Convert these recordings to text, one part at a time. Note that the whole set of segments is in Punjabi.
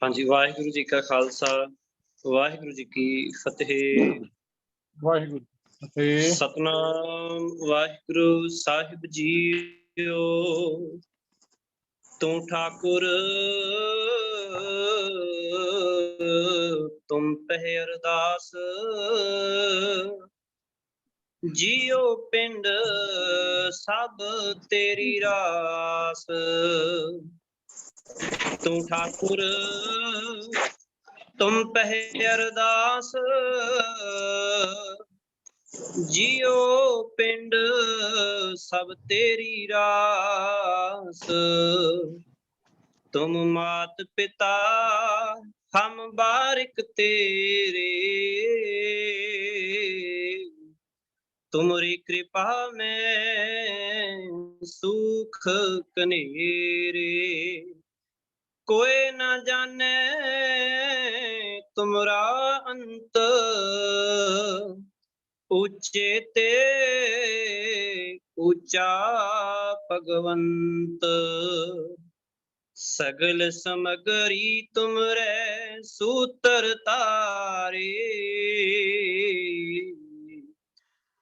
ਹਾਂਜੀ, ਵਾਹਿਗੁਰੂ ਜੀ ਕਾ ਖਾਲਸਾ, ਵਾਹਿਗੁਰੂ ਜੀ ਕੀ ਫਤਿਹ। ਵਾਹਿਗੁਰੂ ਫਤਿਹ। ਸਤਨਾਮ ਵਾਹਿਗੁਰੂ ਸਾਹਿਬ ਜੀਓ। ਤੂੰ ਠਾਕੁਰ ਤੁਮ ਪਹਿ ਅਰਦਾਸ, ਜੀਓ ਪਿੰਡ ਸਭ ਤੇਰੀ ਰਾਸ। ਤੂੰ ਠਾਕੁਰ ਤੁਮ ਪਹਿ ਅਰਦਾਸ, ਜੀਓ ਪਿੰਡ ਸਭ ਤੇਰੀ ਰਾਸ। ਤੁਮ ਮਾਤ ਪਿਤਾ ਹਮ ਬਾਰਿਕ ਤੇਰੇ, ਤੁਮਰੀ कृपा में सुख कनेरे। कोई न जाने तुमरा अंत, ऊंचे ते ऊंचा भगवंत। सगल समगरी तुमरे सूत्र तारे,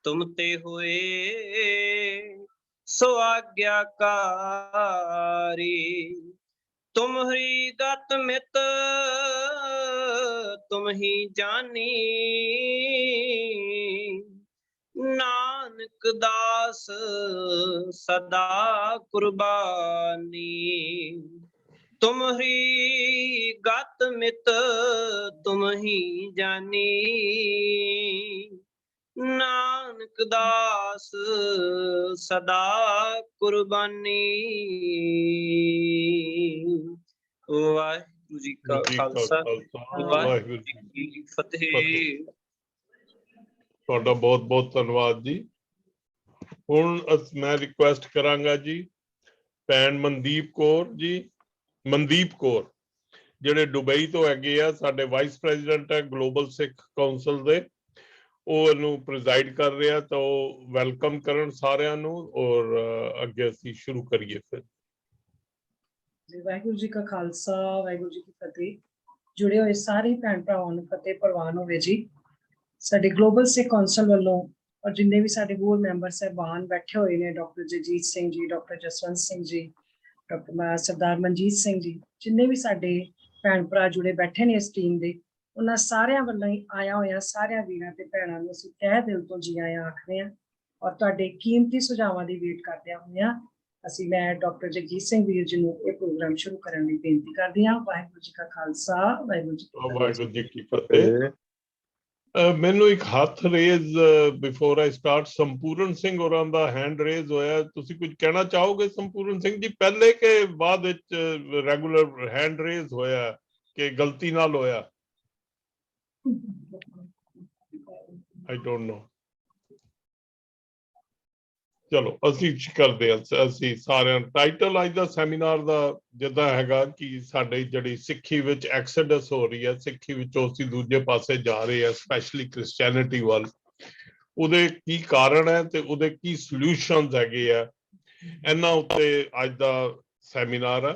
तुम ते हुए सो आज्ञाकारी। तुम्हारी गत मित तुम ही जानी, नानक दास सदा कुर्बानी। तुम्हारी गत मित तुम ही जानी, नानक दास सदा कुर्बानी। वाहिगुरू जी का खालसा, वाहिगुरू जी की फतेह। ਤੁਹਾਡਾ ਬਹੁਤ ਬਹੁਤ ਧੰਨਵਾਦ ਜੀ। ਹੁਣ ਮੈਂ ਰਿਕੁਐਸਟ ਕਰਾਂਗਾ ਜੀ ਭੈਣ ਮਨਦੀਪ ਕੌਰ ਜੀ, ਮਨਦੀਪ ਕੌਰ ਜਿਹੜੇ ਦੁਬਈ ਤੋਂ ਹੈਗੇ ਆ, ਸਾਡੇ ਵਾਈਸ ਪ੍ਰੈਜ਼ੀਡੈਂਟ ਹੈ ਗਲੋਬਲ ਸਿੱਖ ਕਾਉਂਸਲ ਦੇ, ਉਹ ਇਹਨੂੰ ਪ੍ਰੈਜ਼ਾਈਡ ਕਰ ਰਿਹਾ, ਤਾਂ ਉਹ ਵੈਲਕਮ ਕਰਨ ਸਾਰਿਆਂ ਨੂੰ ਔਰ ਅੱਗੇ ਅਸੀਂ ਸ਼ੁਰੂ ਕਰੀਏ ਫਿਰ। ਵਾਹਿਗੁਰੂ ਜੀ ਕਾ ਖਾਲਸਾ, ਵਾਹਿਗੁਰੂ ਜੀ ਕੀ ਫਤਿਹ। ਜੁੜੇ ਹੋਏ ਸਾਰੇ ਭੈਣ ਭਰਾਵਾਂ ਨੂੰ ਫਤਿਹ ਪ੍ਰਵਾਨ ਹੋਵੇ ਜੀ। ਸਾਡੇ ਗਲੋਬਲ ਸਿੱਖ ਕੌਂਸਲ ਵੱਲੋਂ ਔਰ ਜਿੰਨੇ ਵੀ ਸਾਡੇ ਹੋਰ ਮੈਂਬਰ ਸਾਹਿਬਾਨ ਬੈਠੇ ਹੋਏ ਨੇ, doctor Jagjit Singh ji, doctor Jaswant Singh ji, doctor ਸਰਦਾਰ ਮਨਜੀਤ ਸਿੰਘ ਜੀ, ਜਿੰਨੇ ਵੀ ਸਾਡੇ ਭੈਣ ਭਰਾ ਜੁੜੇ ਬੈਠੇ ਨੇ ਇਸ ਟੀਮ ਦੇ, ਉਹਨਾਂ ਸਾਰਿਆਂ ਵੱਲੋਂ ਹੀ ਆਇਆ ਹੋਇਆ ਸਾਰਿਆਂ ਵੀਰਾਂ ਤੇ ਭੈਣਾਂ ਨੂੰ ਅਸੀਂ ਤਹਿ ਦਿਲ ਤੋਂ ਜੀ ਆਇਆਂ ਆਖਦੇ ਹਾਂ ਔਰ ਤੁਹਾਡੇ ਕੀਮਤੀ ਸੁਝਾਵਾਂ ਦੀ ਵੇਟ ਕਰਦਿਆਂ ਹੋਇਆਂ ਮੈਂ ਡਾਕਟਰ ਜਗਜੀਤ ਸਿੰਘ ਵੀਰ ਜੀ ਨੂੰ ਇਹ ਪ੍ਰੋਗਰਾਮ ਸ਼ੁਰੂ ਕਰਨ ਦੀ ਬੇਨਤੀ ਕਰਦੀ ਹਾਂ। ਵਾਹਿਗੁਰੂ ਜੀ ਕਾ ਖਾਲਸਾ, ਵਾਹਿਗੁਰੂ ਜੀ ਕੀ ਫਤਿਹ। ਮੈਨੂੰ ਇੱਕ ਹੱਥ ਰੇਜ਼ ਬਿਫੋਰ ਆਈ ਸਟਾਰਟ, ਸੰਪੂਰਨ ਸਿੰਘ ਹੋਰਾਂ ਦਾ ਹੈਂਡ ਰੇਜ਼ ਹੋਇਆ। ਤੁਸੀਂ ਕੁਝ ਕਹਿਣਾ ਚਾਹੋਗੇ ਸੰਪੂਰਨ ਸਿੰਘ ਜੀ, ਪਹਿਲੇ ਕਿ ਬਾਅਦ ਵਿੱਚ ਰੈਗੂਲਰ ਹੈਂਡ ਰੇਜ਼ ਹੋਇਆ ਕਿ ਗਲਤੀ ਨਾਲ ਹੋਇਆ? I don't know. ਚਲੋ ਅਸੀਂ ਕਰਦੇ ਹਾਂ, ਅਸੀਂ ਸਾਰਿਆਂ ਟਾਈਟਲ ਅੱਜ ਦਾ ਸੈਮੀਨਾਰ ਦਾ ਜਿੱਦਾਂ ਹੈਗਾ ਕਿ ਸਾਡੇ ਜਿਹੜੀ ਸਿੱਖੀ ਵਿੱਚ ਐਕਸਡਸ ਹੋ ਰਹੀ ਹੈ, ਸਿੱਖੀ ਵਿੱਚੋਂ ਅਸੀਂ ਦੂਜੇ ਪਾਸੇ ਜਾ ਰਹੇ ਹਾਂ, ਸਪੈਸ਼ਲੀ ਕ੍ਰਿਸਚੈਨਿਟੀ ਵੱਲ, ਉਹਦੇ ਕੀ ਕਾਰਨ ਹੈ ਤੇ ਉਹਦੇ ਕੀ ਸੋਲਿਊਸ਼ਨਸ ਹੈਗੇ ਆ, ਇਹਨਾਂ ਉੱਤੇ ਅੱਜ ਦਾ ਸੈਮੀਨਾਰ ਹੈ।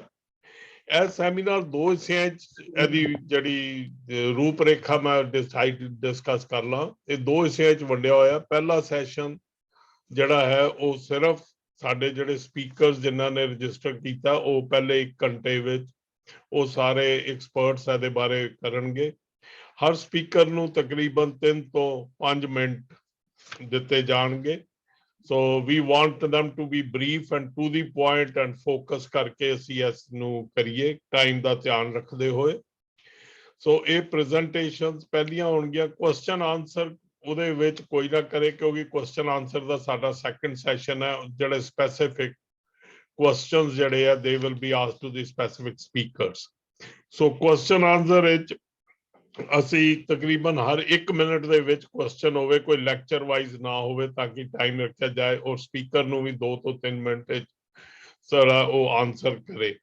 ਇਹ ਸੈਮੀਨਾਰ ਦੋ ਹਿੱਸਿਆਂ 'ਚ ਇਹਦੀ ਜਿਹੜੀ ਰੂਪ ਰੇਖਾ ਮੈਂ ਡਿਸਕਸ ਕਰ ਲਾਂ, ਇਹ ਦੋ ਹਿੱਸਿਆਂ 'ਚ ਵੰਡਿਆ ਹੋਇਆ। ਪਹਿਲਾ ਸੈਸ਼ਨ ਜਿਹੜਾ ਹੈ ਉਹ ਸਿਰਫ ਸਾਡੇ ਜਿਹੜੇ ਸਪੀਕਰਸ ਜਿਨ੍ਹਾਂ ਨੇ ਰਜਿਸਟਰ ਕੀਤਾ, ਉਹ ਪਹਿਲੇ 1 ਘੰਟੇ ਵਿੱਚ ਉਹ ਸਾਰੇ ਐਕਸਪਰਟਸ ਇਹਦੇ ਬਾਰੇ ਕਰਨਗੇ। ਹਰ ਸਪੀਕਰ ਨੂੰ ਤਕਰੀਬਨ 3 ਤੋਂ 5 ਮਿੰਟ ਦਿੱਤੇ ਜਾਣਗੇ। So we want them to be brief and to the point and focus ਕਰਕੇ ਅਸੀਂ ਇਸ ਨੂੰ ਕਰੀਏ ਟਾਈਮ ਦਾ ਧਿਆਨ ਰੱਖਦੇ ਹੋਏ। ਸੋ ਇਹ ਪ੍ਰੈਜ਼ੈਂਟੇਸ਼ਨਸ ਪਹਿਲੀਆਂ ਹੋਣਗੀਆਂ, ਕੁਐਸਚਨ ਆਨਸਰ ਉਹਦੇ ਵਿੱਚ ਕੋਈ ਨਾ ਕਰੇ, ਕਿਉਂਕਿ ਕੁਐਸਚਨ ਆਨਸਰ ਦਾ ਸਾਡਾ ਸੈਕੰਡ ਸੈਸ਼ਨ ਹੈ। ਜਿਹੜੇ ਸਪੈਸੀਫਿਕ ਕੁਐਸਚਨਸ ਜਿਹੜੇ ਆ they will be asked to the specific speakers. So question answer ਵਿੱਚ ਅਸੀਂ ਤਕਰੀਬਨ ਹਰ 1 ਮਿੰਟ ਦੇ ਵਿੱਚ ਕੁਐਸਚਨ ਹੋਵੇ, ਕੋਈ ਲੈਕਚਰ ਵਾਈਜ਼ ਨਾ ਹੋਵੇ, ਤਾਂ ਕਿ ਟਾਈਮ ਰੱਖਿਆ ਜਾਏ ਔਰ ਸਪੀਕਰ ਨੂੰ ਵੀ 2 ਤੋਂ 3 ਮਿੰਟ ਵਿੱਚ ਸਾਰਾ ਉਹ ਆਨਸਰ ਕਰੇ।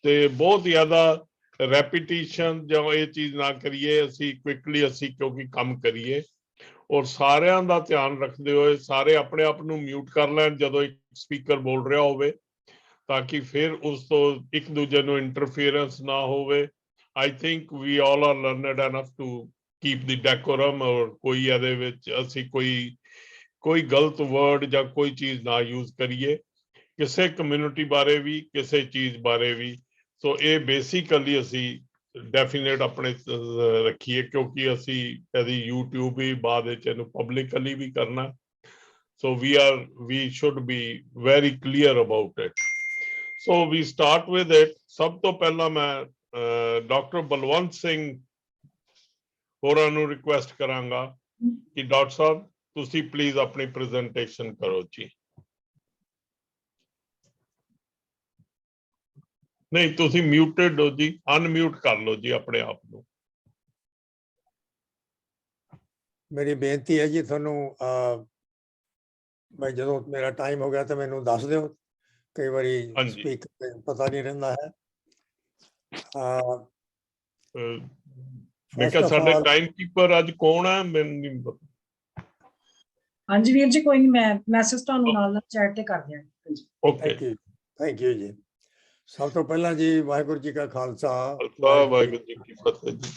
ਤੇ ਬਹੁਤ ਜ਼ਿਆਦਾ ਰੈਪੀਟੀਸ਼ਨ ਜਾਂ ਇਹ ਚੀਜ਼ ਨਾ ਕਰੀਏ, ਅਸੀਂ ਕੁਇਕਲੀ ਅਸੀਂ ਕਿਉਂਕਿ ਕੰਮ ਕਰੀਏ ਔਰ ਸਾਰਿਆਂ ਦਾ ਧਿਆਨ ਰੱਖਦੇ ਹੋਏ ਸਾਰੇ ਆਪਣੇ ਆਪ ਨੂੰ ਮਿਊਟ ਕਰ ਲੈਣ ਜਦੋਂ ਇੱਕ ਸਪੀਕਰ ਬੋਲ ਰਿਹਾ ਹੋਵੇ, ਤਾਂ ਕਿ ਫਿਰ ਉਸ ਤੋਂ ਇੱਕ ਦੂਜੇ ਨੂੰ ਇੰਟਰਫੀਅਰੈਂਸ ਨਾ ਹੋਵੇ। I think we all are learned enough to keep the decorum, ਔਰ ਕੋਈ ਇਹਦੇ ਵਿੱਚ ਅਸੀਂ ਕੋਈ ਗਲਤ ਵਰਡ ਜਾਂ ਕੋਈ ਚੀਜ਼ ਨਾ ਯੂਜ਼ ਕਰੀਏ ਕਿਸੇ ਕਮਿਊਨਿਟੀ ਬਾਰੇ ਵੀ, ਕਿਸੇ ਚੀਜ਼ ਬਾਰੇ ਵੀ। ਸੋ ਇਹ ਬੇਸਿਕਲੀ ਅਸੀਂ ਡੈਫੀਨੇਟ ਆਪਣੇ ਰੱਖੀਏ, ਕਿਉਂਕਿ ਅਸੀਂ ਇਹਦੀ YouTube ਵੀ ਬਾਅਦ ਵਿੱਚ ਇਹਨੂੰ ਪਬਲਿਕਲੀ ਵੀ ਕਰਨਾ। So we should be very clear about it. So we start with it. ਸਭ ਤੋਂ ਪਹਿਲਾਂ ਮੈਂ ਡਾਕਟਰ ਬਲਵੰਤ ਸਿੰਘ ਹੋਰਾਂ ਨੂੰ ਰਿਕੁਐਸਟ ਕਰਾਂਗਾ ਕਿ ਡਾਕਟਰ ਸਾਹਿਬ ਤੁਸੀਂ ਪਲੀਜ਼ ਆਪਣੀ ਪ੍ਰੈਜੈਂਟੇਸ਼ਨ ਕਰੋ ਜੀ। ਨਹੀਂ, ਤੁਸੀਂ ਮਿਊਟਡ ਹੋ ਜੀ, ਅਨਮਿਊਟ ਕਰ ਲਓ ਜੀ ਆਪਣੇ ਆਪ ਨੂੰ। ਮੇਰੀ ਬੇਨਤੀ ਹੈ ਜੀ ਤੁਹਾਨੂੰ ਮੈਂ ਜਦੋਂ ਮੇਰਾ ਟਾਈਮ ਹੋ ਗਿਆ ਤਾਂ ਮੈਨੂੰ ਦੱਸ ਦਿਓ, ਕਈ ਵਾਰੀ ਸਪੀਕ ਪਤਾ ਨਹੀਂ ਰਹਿੰਦਾ ਹੈ। ਮੈਂ ਕਿਹਾ ਸਾਡੇ ਟਾਈਮ ਕੀਪਰ ਅੱਜ ਕੌਣ ਹੈ, ਮੈਨੂੰ ਨਹੀਂ ਪਤਾ। ਹਾਂਜੀ ਵੀਰ ਜੀ, ਕੋਈ ਨਹੀਂ, ਮੈਂ ਮੈਸੇਜ ਤੁਹਾਨੂੰ ਨਾਲ ਚੈਟ ਤੇ ਕਰ ਦਿਆਂਗੀ। ਓਕੇ, ਥੈਂਕ ਯੂ ਜੀ। ਸਭ ਤੋਂ ਪਹਿਲਾਂ ਜੀ ਵਾਹਿਗੁਰੂ ਜੀ ਕਾ ਖਾਲਸਾ, ਵਾਹਿਗੁਰੂ ਜੀ ਕੀ ਫਤਿਹ ਜੀ।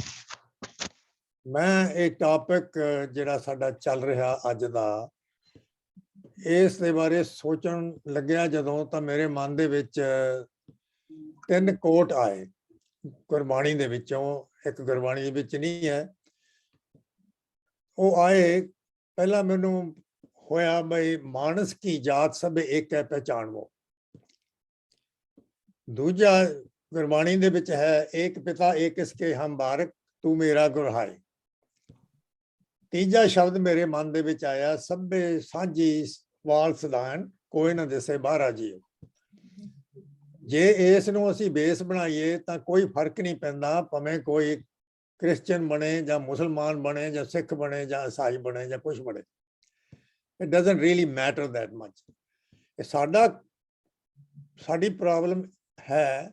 ਮੈਂ ਇਹ ਟਾਪਿਕ ਜਿਹੜਾ ਸਾਡਾ ਚੱਲ ਰਿਹਾ ਅੱਜ ਦਾ, ਇਸ ਦੇ ਬਾਰੇ ਸੋਚਣ ਲੱਗਿਆ ਜਦੋਂ, ਤਾਂ ਮੇਰੇ ਮਨ ਦੇ ਵਿੱਚ 3 ਕੋਟ ਆਏ ਗੁਰਬਾਣੀ ਦੇ ਵਿੱਚੋਂ। ਇੱਕ ਗੁਰਬਾਣੀ ਦੇ ਵਿੱਚ ਨਹੀਂ ਹੈ, ਉਹ ਆਏ। ਪਹਿਲਾਂ ਮੈਨੂੰ ਹੋਇਆ ਬਈ ਮਾਨਸ ਕੀ ਜਾਤ ਸਭ ਇੱਕ ਹੈ ਪਹਿਚਾਨਵੋ। ਦੂਜਾ ਗੁਰਬਾਣੀ ਦੇ ਵਿੱਚ ਹੈ ਏਕ ਪਿਤਾ ਏਕ ਇਸਕੇ ਹਮ ਬਾਰਕ ਤੂੰ ਮੇਰਾ ਗੁਰਹਾਈ। ਤੀਜਾ ਸ਼ਬਦ ਮੇਰੇ ਮਨ ਦੇ ਵਿੱਚ ਆਇਆ ਸਭੇ ਸਾਂਝੀ ਵਾਲ ਸਦਾਨ ਕੋਈ ਨਾ ਦਿਸੇ ਬਾਹਰਾ ਜੀ। ਜੇ ਇਸ ਨੂੰ ਅਸੀਂ ਬੇਸ ਬਣਾਈਏ ਤਾਂ ਕੋਈ ਫਰਕ ਨਹੀਂ ਪੈਂਦਾ, ਭਾਵੇਂ ਕੋਈ ਕ੍ਰਿਸਚਨ ਬਣੇ ਜਾਂ ਮੁਸਲਮਾਨ ਬਣੇ ਜਾਂ ਸਿੱਖ ਬਣੇ ਜਾਂ ਈਸਾਈ ਬਣੇ ਜਾਂ ਕੁਛ ਬਣੇ। It doesn't really matter that much. ਇਹ ਸਾਡੀ ਪ੍ਰੋਬਲਮ ਹੈ,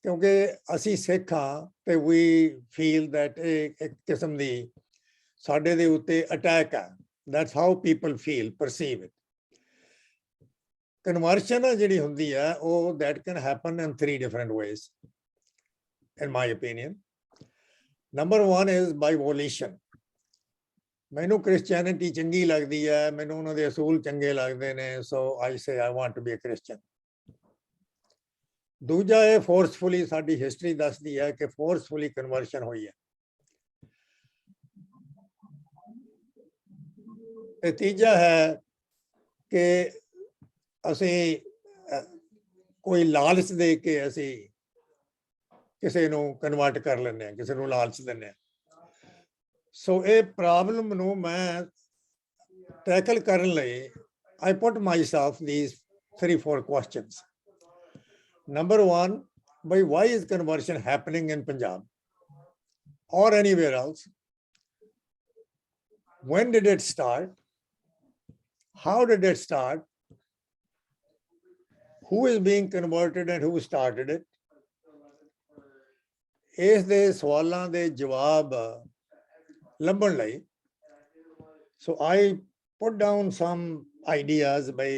ਕਿਉਂਕਿ ਅਸੀਂ ਸਿੱਖ ਹਾਂ ਤੇ ਵੀ ਫੀਲ ਦੈਟ ਇਹ ਇੱਕ ਕਿਸਮ ਦੀ ਸਾਡੇ ਦੇ ਉੱਤੇ ਅਟੈਕ ਹੈ। That's how people feel, perceive it. Conversion ਜਿਹੜੀ ਹੁੰਦੀ ਹੈ ਉਹ that can happen in 3 different ways in my opinion. Number 1 is by volition. ਮੈਨੂੰ ਕ੍ਰਿਸਚੀਅਨਿਟੀ ਚੰਗੀ ਲੱਗਦੀ ਹੈ, ਮੈਨੂੰ ਉਹਨਾਂ ਦੇ ਅਸੂਲ ਚੰਗੇ ਲੱਗਦੇ ਨੇ, so I say I want to be a Christian. ਦੂਜਾ ਇਹ ਫੋਰਸਫੁਲੀ, ਸਾਡੀ ਹਿਸਟਰੀ ਦੱਸਦੀ ਹੈ ਕਿ ਫੋਰਸਫੁਲੀ ਕਨਵਰਸ਼ਨ ਹੋਈ ਹੈ। ਤੇ ਤੀਜਾ ਹੈ ਕਿ ਅਸੀਂ ਕੋਈ ਲਾਲਚ ਦੇ ਕੇ ਅਸੀਂ ਕਿਸੇ ਨੂੰ ਕਨਵਰਟ ਕਰ ਲੈਂਦੇ ਹਾਂ, ਕਿਸੇ ਨੂੰ ਲਾਲਚ ਦਿੰਦੇ ਹਾਂ। ਸੋ ਇਹ ਪ੍ਰੋਬਲਮ ਨੂੰ ਮੈਂ ਟੈਕਲ ਕਰਨ ਲਈ I put myself these 3-4 questions. Number 1, why is conversion happening in Punjab or anywhere else? When did it start? How did it start? Who is being converted and who started it? ਇਸ ਦੇ ਸਵਾਲਾਂ ਦੇ ਜਵਾਬ ਲੱਭਣ ਲਈ so I put down some ideas by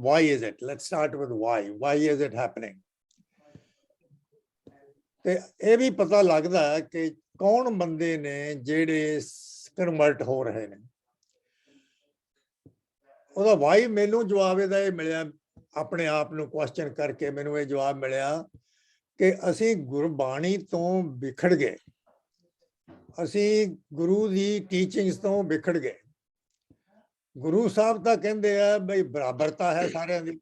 why is it? Let's start with why is it happening? ਤੇ ਇਹ ਵੀ ਪਤਾ ਲੱਗਦਾ ਕਿ ਕੌਣ ਬੰਦੇ ਨੇ ਜਿਹੜੇ ਕਨਵਰਟ ਹੋ ਰਹੇ ਨੇ। ਉਹਦਾ ਵਾਈ ਮੈਨੂੰ ਜਵਾਬ ਇਹਦਾ ਇਹ ਮਿਲਿਆ, ਆਪਣੇ ਆਪ ਨੂੰ ਕੁਐਸਚਨ ਕਰਕੇ ਮੈਨੂੰ ਇਹ ਜਵਾਬ ਮਿਲਿਆ ਕਿ ਅਸੀਂ ਗੁਰਬਾਣੀ ਤੋਂ ਵਿਖੜ ਗਏ, ਅਸੀਂ ਗੁਰੂ ਦੀ ਟੀਚਿੰਗਸ ਤੋਂ ਵਿਖੜ ਗਏ। ਗੁਰੂ ਸਾਹਿਬ ਤਾਂ ਕਹਿੰਦੇ ਆ ਬਈ ਬਰਾਬਰਤਾ ਹੈ ਸਾਰਿਆਂ ਦੀ,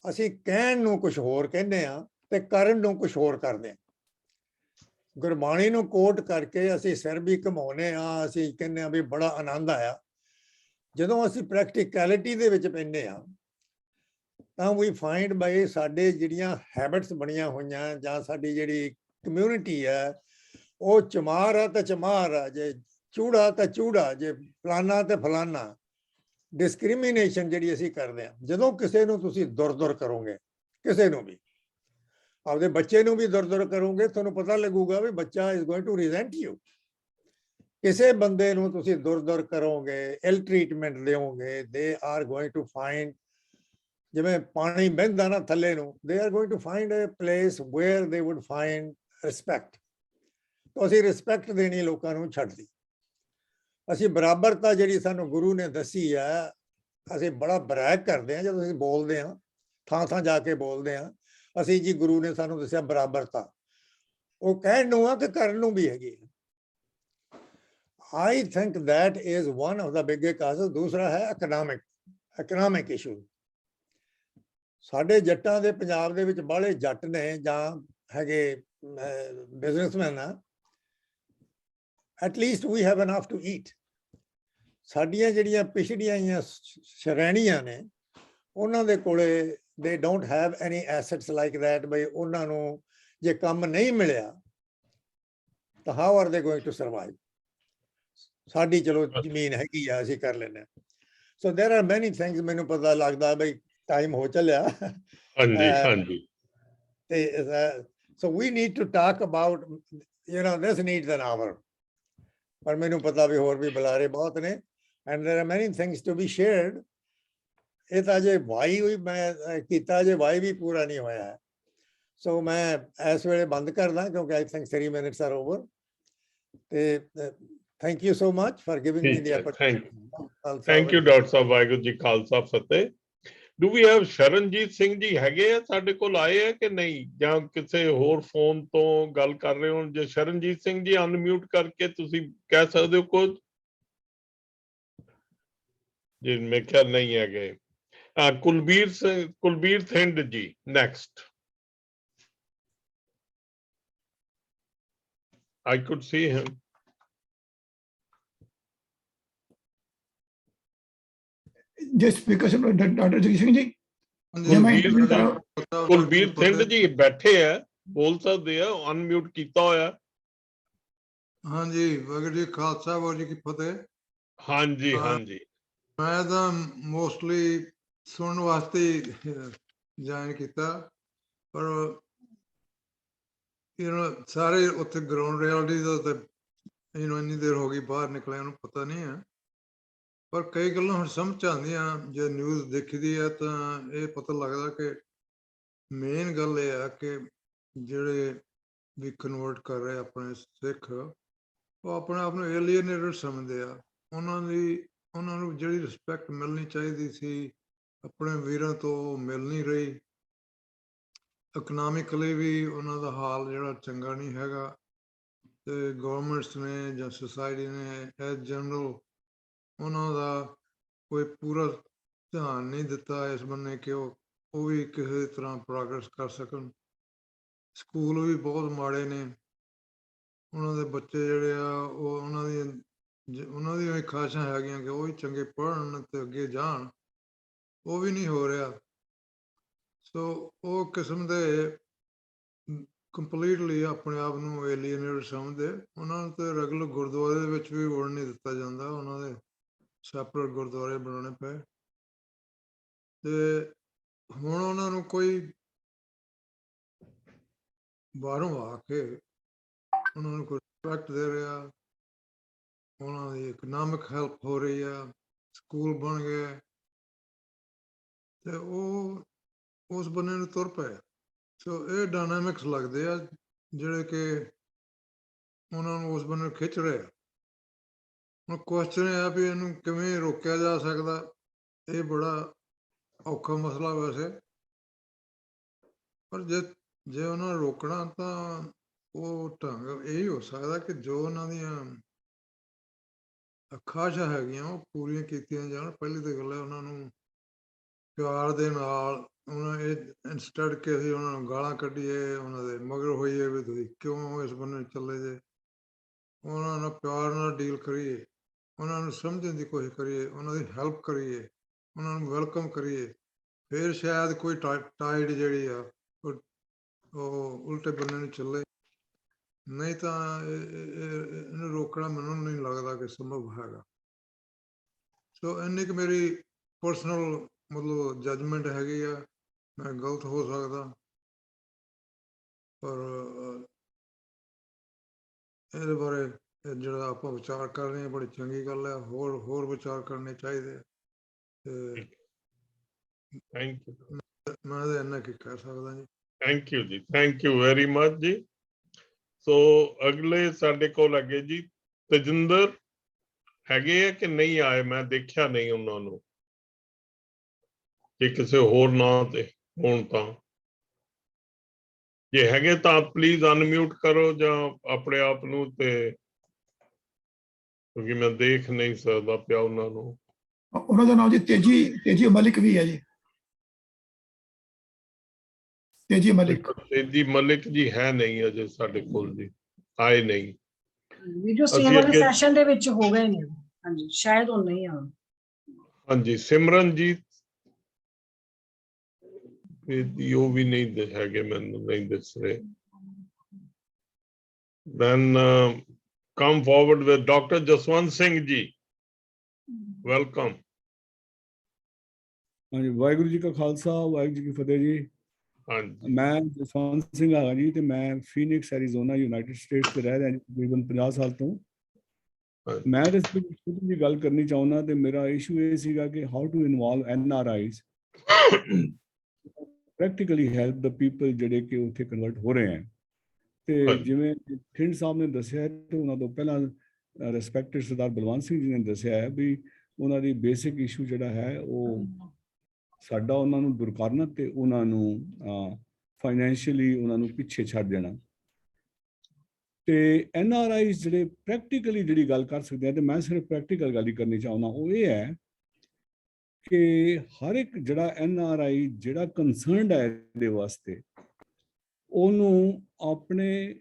ਅਸੀਂ ਕਹਿਣ ਨੂੰ ਕੁਝ ਹੋਰ ਕਹਿੰਦੇ ਆ ਤੇ ਕਰਨ ਨੂੰ ਕੁਝ ਹੋਰ ਕਰਦੇ ਆ। ਗੁਰਬਾਣੀ ਨੂੰ ਕੋਟ ਕਰਕੇ ਅਸੀਂ ਸਿਰ ਵੀ ਘਮਾਉਨੇ ਆ, ਅਸੀਂ ਕਹਿੰਦੇ ਆ ਵੀ ਬੜਾ ਆਨੰਦ ਆਇਆ। ਜਦੋਂ ਅਸੀਂ ਪ੍ਰੈਕਟੀਕੈਲਿਟੀ ਦੇ ਵਿੱਚ ਪੈਂਦੇ ਆ ਤਾਂ ਵੀ ਫਾਈਂਡ ਬਾਈ ਸਾਡੇ ਜਿਹੜੀਆਂ ਹੈਬਿਟਸ ਬਣੀਆਂ ਹੋਈਆਂ ਜਾਂ ਸਾਡੀ ਜਿਹੜੀ ਕਮਿਊਨਿਟੀ ਹੈ ਉਹ ਚਮਾਰ ਆ ਤਾਂ ਚਮਾਰ ਆ, ਜੇ ਚੂੜਾ ਤਾਂ ਚੂੜਾ, ਜੇ ਫਲਾਨਾ ਤੇ ਫਲਾਨਾ। ਡਿਸਕ੍ਰਿਮੀਨੇਸ਼ਨ ਜਿਹੜੀ ਅਸੀਂ ਕਰਦੇ ਹਾਂ, ਜਦੋਂ ਕਿਸੇ ਨੂੰ ਤੁਸੀਂ ਦੁਰ ਕਰੋਗੇ, ਕਿਸੇ ਨੂੰ ਵੀ, ਆਪਦੇ ਬੱਚੇ ਨੂੰ ਵੀ ਦੁਰ ਕਰੋਗੇ, ਤੁਹਾਨੂੰ ਪਤਾ ਲੱਗੂਗਾ ਵੀ ਬੱਚਾ is going to resent you. ਕਿਸੇ ਬੰਦੇ ਨੂੰ ਤੁਸੀਂ ਦੁਰ ਕਰੋਗੇ, ਇਲ ਟ੍ਰੀਟਮੈਂਟ ਦਿਓਗੇ, they are going to find ਜਿਵੇਂ ਪਾਣੀ ਵਹਿੰਦਾ ਨਾ ਥੱਲੇ ਨੂੰ, they are going to find a place where they would find respect. ਤਾਂ ਅਸੀਂ ਰਿਸਪੈਕਟ ਦੇਣੀ ਲੋਕਾਂ ਨੂੰ ਛੱਡਦੀ। ਅਸੀਂ ਬਰਾਬਰਤਾ ਜਿਹੜੀ ਸਾਨੂੰ ਗੁਰੂ ਨੇ ਦੱਸੀ ਆ, ਅਸੀਂ ਬੜਾ ਬਰੈਕ ਕਰਦੇ ਹਾਂ ਜਦੋਂ ਅਸੀਂ ਬੋਲਦੇ ਹਾਂ, ਥਾਂ ਥਾਂ ਜਾ ਕੇ ਬੋਲਦੇ ਹਾਂ ਅਸੀਂ ਜੀ ਗੁਰੂ ਨੇ ਸਾਨੂੰ ਦੱਸਿਆ ਬਰਾਬਰਤਾ। ਉਹ ਕਹਿਣ ਨੂੰ ਆ ਕਿ ਕਰਨ ਨੂੰ ਵੀ ਹੈਗੀ। I think that is one of the biggest causes. ਦੂਸਰਾ ਹੈ economic issue. ਸਾਡੇ ਜੱਟਾਂ ਦੇ ਪੰਜਾਬ ਦੇ ਵਿੱਚ ਬਾਹਲੇ ਜੱਟ ਨੇ ਜਾਂ ਹੈਗੇ ਬਿਜ਼ਨਸਮੈਨ ਆ, at least we have enough to eat. ਸਾਡੀਆਂ ਜਿਹੜੀਆਂ ਪਿਛੜੀਆਂ ਹੋਈਆਂ ਸ਼੍ਰੇਣੀਆਂ ਨੇ ਉਹਨਾਂ ਦੇ ਕੋਲੇ they don't have any assets like that, ਬਈ ਉਹਨਾਂ ਨੂੰ ਜੇ ਕੰਮ ਨਹੀਂ ਮਿਲਿਆ ਤਾਂ how are they going to survive? ਸਾਡੀ ਚਲੋ ਜ਼ਮੀਨ ਹੈਗੀ ਆ, ਅਸੀਂ ਕਰ ਲੈਂਦੇ ਹਾਂ। So there are many things, ਮੈਨੂੰ ਪਤਾ ਲੱਗਦਾ ਬਈ ਟਾਈਮ ਹੋ ਚੱਲਿਆ। ਹਾਂਜੀ ਹਾਂਜੀ। ਤੇ so we need to talk about, this needs an hour, ਪਰ ਮੈਨੂੰ ਪਤਾ ਵੀ ਹੋਰ ਵੀ ਬੁਲਾਰੇ ਬਹੁਤ ਨੇ and there are many things to be shared. ਇਹ ਤਾਂ ਜੇ ਵਾਈ ਹੋਈ ਮੈਂ ਕੀਤਾ, ਜੇ ਵਾਈ ਵੀ ਪੂਰਾ ਨਹੀਂ ਹੋਇਆ ਹੈ। ਸੋ ਮੈਂ ਇਸ ਵੇਲੇ ਬੰਦ ਕਰਦਾ ਕਿਉਂਕਿ I think 3 minutes are over. ਤੇ thank you so much for giving me the opportunity. Thank you doctor Sahib. Waheguru ji Khalsa Fateh. Do we have Sharanjit Singh ji ਹੈਗੇ ਆ ਸਾਡੇ ਕੋਲ, ਆਏ ਆ ਕਿ ਨਹੀਂ, ਜਾਂ ਕਿਸੇ ਹੋਰ ਫੋਨ ਤੋਂ ਗੱਲ ਕਰ ਰਹੇ ਹੋ? ਜੇ ਸ਼ਰਨਜੀਤ ਸਿੰਘ ਜੀ ਅਨਮਿਊਟ ਕਰਕੇ ਤੁਸੀਂ ਕਹਿ ਸਕਦੇ ਹੋ ਕੁਝ। ਜੀ ਮੇਰੇ ਖਿਆਲ ਨਹੀਂ ਹੈਗੇ। ਕੁਲਬੀਰ ਥਿੰਦ ਜੀ next. I could see him. Just because of Dr. Jagdish Singh ji. Kulbir Thind ਜੀ ਬੈਠੇ ਆ, ਬੋਲ ਸਕਦੇ ਆ, ਅਨਮਿਊਟ ਕੀਤਾ ਹੋਇਆ। ਹਾਂਜੀ, ਵਾਹਿਗੁਰੂ ਜੀ ਖਾਲਸਾ, ਵਾਹਿਗੁਰੂ ਜੀ ਕੀ ਫਤਿਹ। ਹਾਂਜੀ ਹਾਂਜੀ। ਮੈਂ ਤਾਂ ਮੋਸਟਲੀ ਸੁਣਨ ਵਾਸਤੇ ਜੁਆਇਨ ਕੀਤਾ, ਪਰ ਸਾਰੇ ਉੱਥੇ ਗਰਾਊਂਡ ਰਿਐਲਿਟੀ ਦਾ ਤਾਂ ਇੰਨੀ ਦੇਰ ਹੋ ਗਈ ਬਾਹਰ ਨਿਕਲਿਆ ਨੂੰ ਪਤਾ ਨਹੀਂ ਹੈ, ਪਰ ਕਈ ਗੱਲਾਂ ਹੁਣ ਸਮਝ ਆਉਂਦੀਆਂ ਜੇ ਨਿਊਜ਼ ਦੇਖੀ ਦੀ ਹੈ ਤਾਂ ਇਹ ਪਤਾ ਲੱਗਦਾ ਕਿ ਮੇਨ ਗੱਲ ਇਹ ਆ ਕਿ ਜਿਹੜੇ ਵੀ ਕਨਵਰਟ ਕਰ ਰਹੇ ਆਪਣੇ ਸਿੱਖ, ਉਹ ਆਪਣੇ ਆਪ ਨੂੰ ਏਲੀਅਨੇਟਡ ਸਮਝਦੇ ਆ। ਉਹਨਾਂ ਨੂੰ ਜਿਹੜੀ ਰਿਸਪੈਕਟ ਮਿਲਣੀ ਚਾਹੀਦੀ ਸੀ ਆਪਣੇ ਵੀਰਾਂ ਤੋਂ ਮਿਲ ਨਹੀਂ ਰਹੀ। ਇਕਨੋਮਿਕਲੀ ਵੀ ਉਹਨਾਂ ਦਾ ਹਾਲ ਜਿਹੜਾ ਚੰਗਾ ਨਹੀਂ ਹੈਗਾ, ਤੇ ਗਵਰਨਮੈਂਟਸ ਨੇ ਜਾਂ ਸੁਸਾਇਟੀ ਨੇ ਐਜ਼ ਜਨਰਲ ਉਹਨਾਂ ਦਾ ਕੋਈ ਪੂਰਾ ਧਿਆਨ ਨਹੀਂ ਦਿੱਤਾ ਇਸ ਬੰਨੇ ਕਿ ਉਹ ਵੀ ਕਿਸੇ ਤਰ੍ਹਾਂ ਪ੍ਰੋਗਰੈਸ ਕਰ ਸਕਣ। ਸਕੂਲ ਵੀ ਬਹੁਤ ਮਾੜੇ ਨੇ, ਉਹਨਾਂ ਦੇ ਬੱਚੇ ਜਿਹੜੇ ਆ ਉਹ ਉਹਨਾਂ ਦੀਆਂ ਖਾਸ਼ਾਂ ਹੈਗੀਆਂ ਕਿ ਉਹ ਵੀ ਚੰਗੇ ਪੜ੍ਹਨ ਤੇ ਅੱਗੇ ਜਾਣ, ਉਹ ਵੀ ਨਹੀਂ ਹੋ ਰਿਹਾ। ਸੋ ਉਹ ਕਿਸਮ ਦੇ ਕੰਪਲੀਟਲੀ ਆਪਣੇ ਆਪ ਨੂੰ ਏਲੀਅਨੇਟਡ ਸਮਝਦੇ। ਉਹਨਾਂ ਨੂੰ ਤੇ ਰੈਗੂਲਰ ਗੁਰਦੁਆਰੇ ਦੇ ਵਿੱਚ ਵੀ ਵੜਨ ਨਹੀਂ ਦਿੱਤਾ ਜਾਂਦਾ, ਉਹਨਾਂ ਦੇ ਸੈਪਰੇਟ ਗੁਰਦੁਆਰੇ ਬਣਾਉਣੇ ਪਏ। ਤੇ ਹੁਣ ਉਹਨਾਂ ਨੂੰ ਕੋਈ ਬਾਹਰੋਂ ਆ ਕੇ ਉਹਨਾਂ ਨੂੰ ਕੋਈ ਰਿਸਪੈਕਟ ਦੇ ਰਿਹਾ, ਉਹਨਾਂ ਦੀ ਇਕਨੋਮਿਕ ਹੈਲਪ ਹੋ ਰਹੀ ਆ, ਸਕੂਲ ਬਣ ਗਏ, ਤੇ ਉਹ ਉਸ ਬੰਨੇ ਨੂੰ ਤੁਰ ਪਏ। ਸੋ ਇਹ ਡਾਇਨਾਮਿਕਸ ਲੱਗਦੇ ਆ ਜਿਹੜੇ ਕਿ ਉਹਨਾਂ ਨੂੰ ਉਸ ਬੰਨੇ ਖਿੱਚ ਰਹੇ ਆ। ਹੁਣ ਕੁਐਸਚਨ ਇਹ ਆ ਵੀ ਇਹਨੂੰ ਕਿਵੇਂ ਰੋਕਿਆ ਜਾ ਸਕਦਾ। ਇਹ ਬੜਾ ਔਖਾ ਮਸਲਾ ਵੈਸੇ, ਪਰ ਜੇ ਉਹਨਾਂ ਨੂੰ ਰੋਕਣਾ ਤਾਂ ਉਹ ਢੰਗ ਇਹੀ ਹੋ ਸਕਦਾ ਕਿ ਜੋ ਉਹਨਾਂ ਦੀਆਂ ਖਾਸ਼ਾਂ ਹੈਗੀਆਂ ਉਹ ਪੂਰੀਆਂ ਕੀਤੀਆਂ ਜਾਣ। ਪਹਿਲੀ ਤਾਂ ਗੱਲ ਹੈ ਉਹਨਾਂ ਨੂੰ ਪਿਆਰ ਦੇ ਨਾਲ, ਉਹਨਾਂ ਇਹ ਇੰਸਟੈਡ ਕਿ ਅਸੀਂ ਉਹਨਾਂ ਨੂੰ ਗਾਲਾਂ ਕੱਢੀਏ, ਉਹਨਾਂ ਦੇ ਮਗਰ ਹੋਈਏ ਵੀ ਤੁਸੀਂ ਕਿਉਂ ਇਸ ਬੰਨੇ ਚੱਲੇ ਜੇ, ਉਹਨਾਂ ਨਾਲ ਪਿਆਰ ਨਾਲ ਡੀਲ ਕਰੀਏ, ਉਹਨਾਂ ਨੂੰ ਸਮਝਣ ਦੀ ਕੋਸ਼ਿਸ਼ ਕਰੀਏ, ਉਹਨਾਂ ਦੀ ਹੈਲਪ ਕਰੀਏ, ਉਹਨਾਂ ਨੂੰ ਵੈਲਕਮ ਕਰੀਏ, ਫਿਰ ਸ਼ਾਇਦ ਕੋਈ ਟਾਈਡ ਜਿਹੜੀ ਆ ਉਹ ਉਲਟੇ ਬੰਨੇ ਨੂੰ ਚੱਲੇ। ਨਹੀਂ ਤਾਂ ਇਹਨੂੰ ਰੋਕਣਾ ਮੈਨੂੰ ਨਹੀਂ ਲੱਗਦਾ ਕਿ ਸੰਭਵ ਹੈਗਾ। ਸੋ ਇੰਨੀ ਕੁ ਮੇਰੀ ਪਰਸਨਲ ਮਤਲਬ ਜੱਜਮੈਂਟ ਹੈਗੀ ਆ, ਮੈਂ ਗਲਤ ਹੋ ਸਕਦਾ, ਪਰ ਇਹਦੇ ਬਾਰੇ ਜਿਹੜਾ ਆਪਾਂ ਵਿਚਾਰ ਕਰ ਰਹੇ ਹਾਂ ਬੜੀ ਚੰਗੀ ਗੱਲ ਹੈ। ਹੋਰ ਵਿਚਾਰ ਕਰਨੇ ਚਾਹੀਦੇ। ਤੇ ਥੈਂਕ ਯੂ, ਮੈਂ ਤਾਂ ਇੰਨਾ ਕੀ ਕਹਿ ਸਕਦਾ ਜੀ। ਥੈਂਕ ਯੂ ਜੀ, ਥੈਂਕ ਯੂ ਵੈਰੀ ਮਚ ਜੀ। ਸੋ ਅਗਲੇ ਸਾਡੇ ਕੋਲ ਹੈਗੇ ਜੀ ਤਜਿੰਦਰ, ਹੈਗੇ ਆ ਕਿ ਨਹੀਂ ਆਏ? ਮੈਂ ਦੇਖਿਆ ਨਹੀਂ ਉਹਨਾਂ ਨੂੰ, ਜੇ ਕਿਸੇ ਹੋਰ ਨਾਂ ਤੇ ਹੋਣ ਤਾਂ। ਜੇ ਹੈਗੇ ਤਾਂ ਪਲੀਜ਼ ਅਨਮਿਊਟ ਕਰੋ ਜਾਂ ਆਪਣੇ ਆਪ ਨੂੰ, ਤੇ ਕਿਉਂਕਿ ਮੈਂ ਦੇਖ ਨਹੀਂ ਸਕਦਾ ਪਿਆ ਉਹਨਾਂ ਨੂੰ। ਉਹਨਾਂ ਦਾ ਨਾਮ ਜੀ ਤੇਜੀ ਮਲਿਕ ਵੀ ਹੈ ਜੀ, ਤੇਜੀ ਮਲਿਕ। ਤੇਜੀ ਮਲਿਕ ਜੀ ਹੈ ਨਹੀਂ ਅਜੇ ਸਾਡੇ ਕੋਲ ਜੀ, ਆਏ ਨਹੀਂ। ਵੀਡੀਓ ਸੇਮ ਵਾਲੇ ਸੈਸ਼ਨ ਦੇ ਵਿੱਚ ਹੋ ਗਏ ਨੇ, ਹਾਂਜੀ ਸ਼ਾਇਦ ਉਹ ਨਹੀਂ ਆਉਣ। ਹਾਂਜੀ ਸਿਮਰਨਜੀਤ ਉਹ ਵੀ ਨਹੀਂ ਹੈਗੇ, ਮੈਨੂੰ ਨਹੀਂ ਦਿਸ ਰਹੇ। Then come forward with Dr. Jaswant Singh ji. Welcome. ਹਾਂਜੀ, ਵਾਹਿਗੁਰੂ ਜੀ ਕਾ ਖਾਲਸਾ, ਵਾਹਿਗੁਰੂ ਜੀ ਕੀ ਫਤਿਹ ਜੀ। ਹਾਂਜੀ, ਮੈਂ ਜਸਵੰਤ ਸਿੰਘ ਹਾਂ ਜੀ, ਤੇ ਮੈਂ ਫੀਨਿਕਸ ਐਰੀਜ਼ੋਨਾ ਯੂਨਾਈਟਿਡ ਸਟੇਟਸ ਤੇ ਰਹਿ ਰਿਹਾ ਜੀ ਤਕਰੀਬਨ 50 ਸਾਲ ਤੋਂ। ਹਾਂਜੀ। ਮੈਂ ਇਸ ਵਿੱਚ ਛੋਟੀ ਜਿਹੀ ਗੱਲ ਕਰਨੀ ਚਾਹੁੰਦਾ, ਤੇ ਮੇਰਾ ਇਸ਼ੂ ਇਹ ਸੀਗਾ ਕਿ how to involve NRIs practically help the people ਜਿਹੜੇ ਕਿ ਉੱਥੇ ਕਨਵਰਟ ਹੋ ਰਹੇ ਹੈ। ਤੇ ਹਾਂਜੀ। ਜਿਵੇਂ ਖਿੰਡ ਸਾਹਿਬ ਨੇ ਦੱਸਿਆ, ਤੇ ਉਹਨਾਂ ਤੋਂ ਪਹਿਲਾਂ ਰਿਸਪੈਕਟਡ ਸਰਦਾਰ ਬਲਵੰਤ ਸਿੰਘ ਜੀ ਨੇ ਦੱਸਿਆ ਹੈ ਵੀ ਉਹਨਾਂ ਦੀ ਬੇਸਿਕ ਇਸ਼ੂ ਜਿਹੜਾ ਹੈ ਉਹ ਸਾਡਾ ਉਹਨਾਂ ਨੂੰ ਦੂਰ ਕਰਨਾ ਤੇ ਉਹਨਾਂ ਨੂੰ ਫਾਈਨੈਂਸ਼ੀਅਲੀ ਉਹਨਾਂ ਨੂੰ ਪਿੱਛੇ ਛੱਡ ਦੇਣਾ। ਤੇ NRIs ਜਿਹੜੇ ਪ੍ਰੈਕਟੀਕਲੀ ਜਿਹੜੀ ਗੱਲ ਕਰ ਸਕਦੇ ਆ, ਤੇ ਮੈਂ ਸਿਰਫ ਪ੍ਰੈਕਟੀਕਲ ਗੱਲ ਹੀ ਕਰਨੀ ਚਾਹੁੰਦਾ, ਉਹ ਇਹ ਹੈ ਕਿ ਹਰ ਇੱਕ ਜਿਹੜਾ NRI ਜਿਹੜਾ ਕੰਸਰਨਡ ਹੈ ਇਹਦੇ ਵਾਸਤੇ, ਉਹਨੂੰ ਆਪਣੇ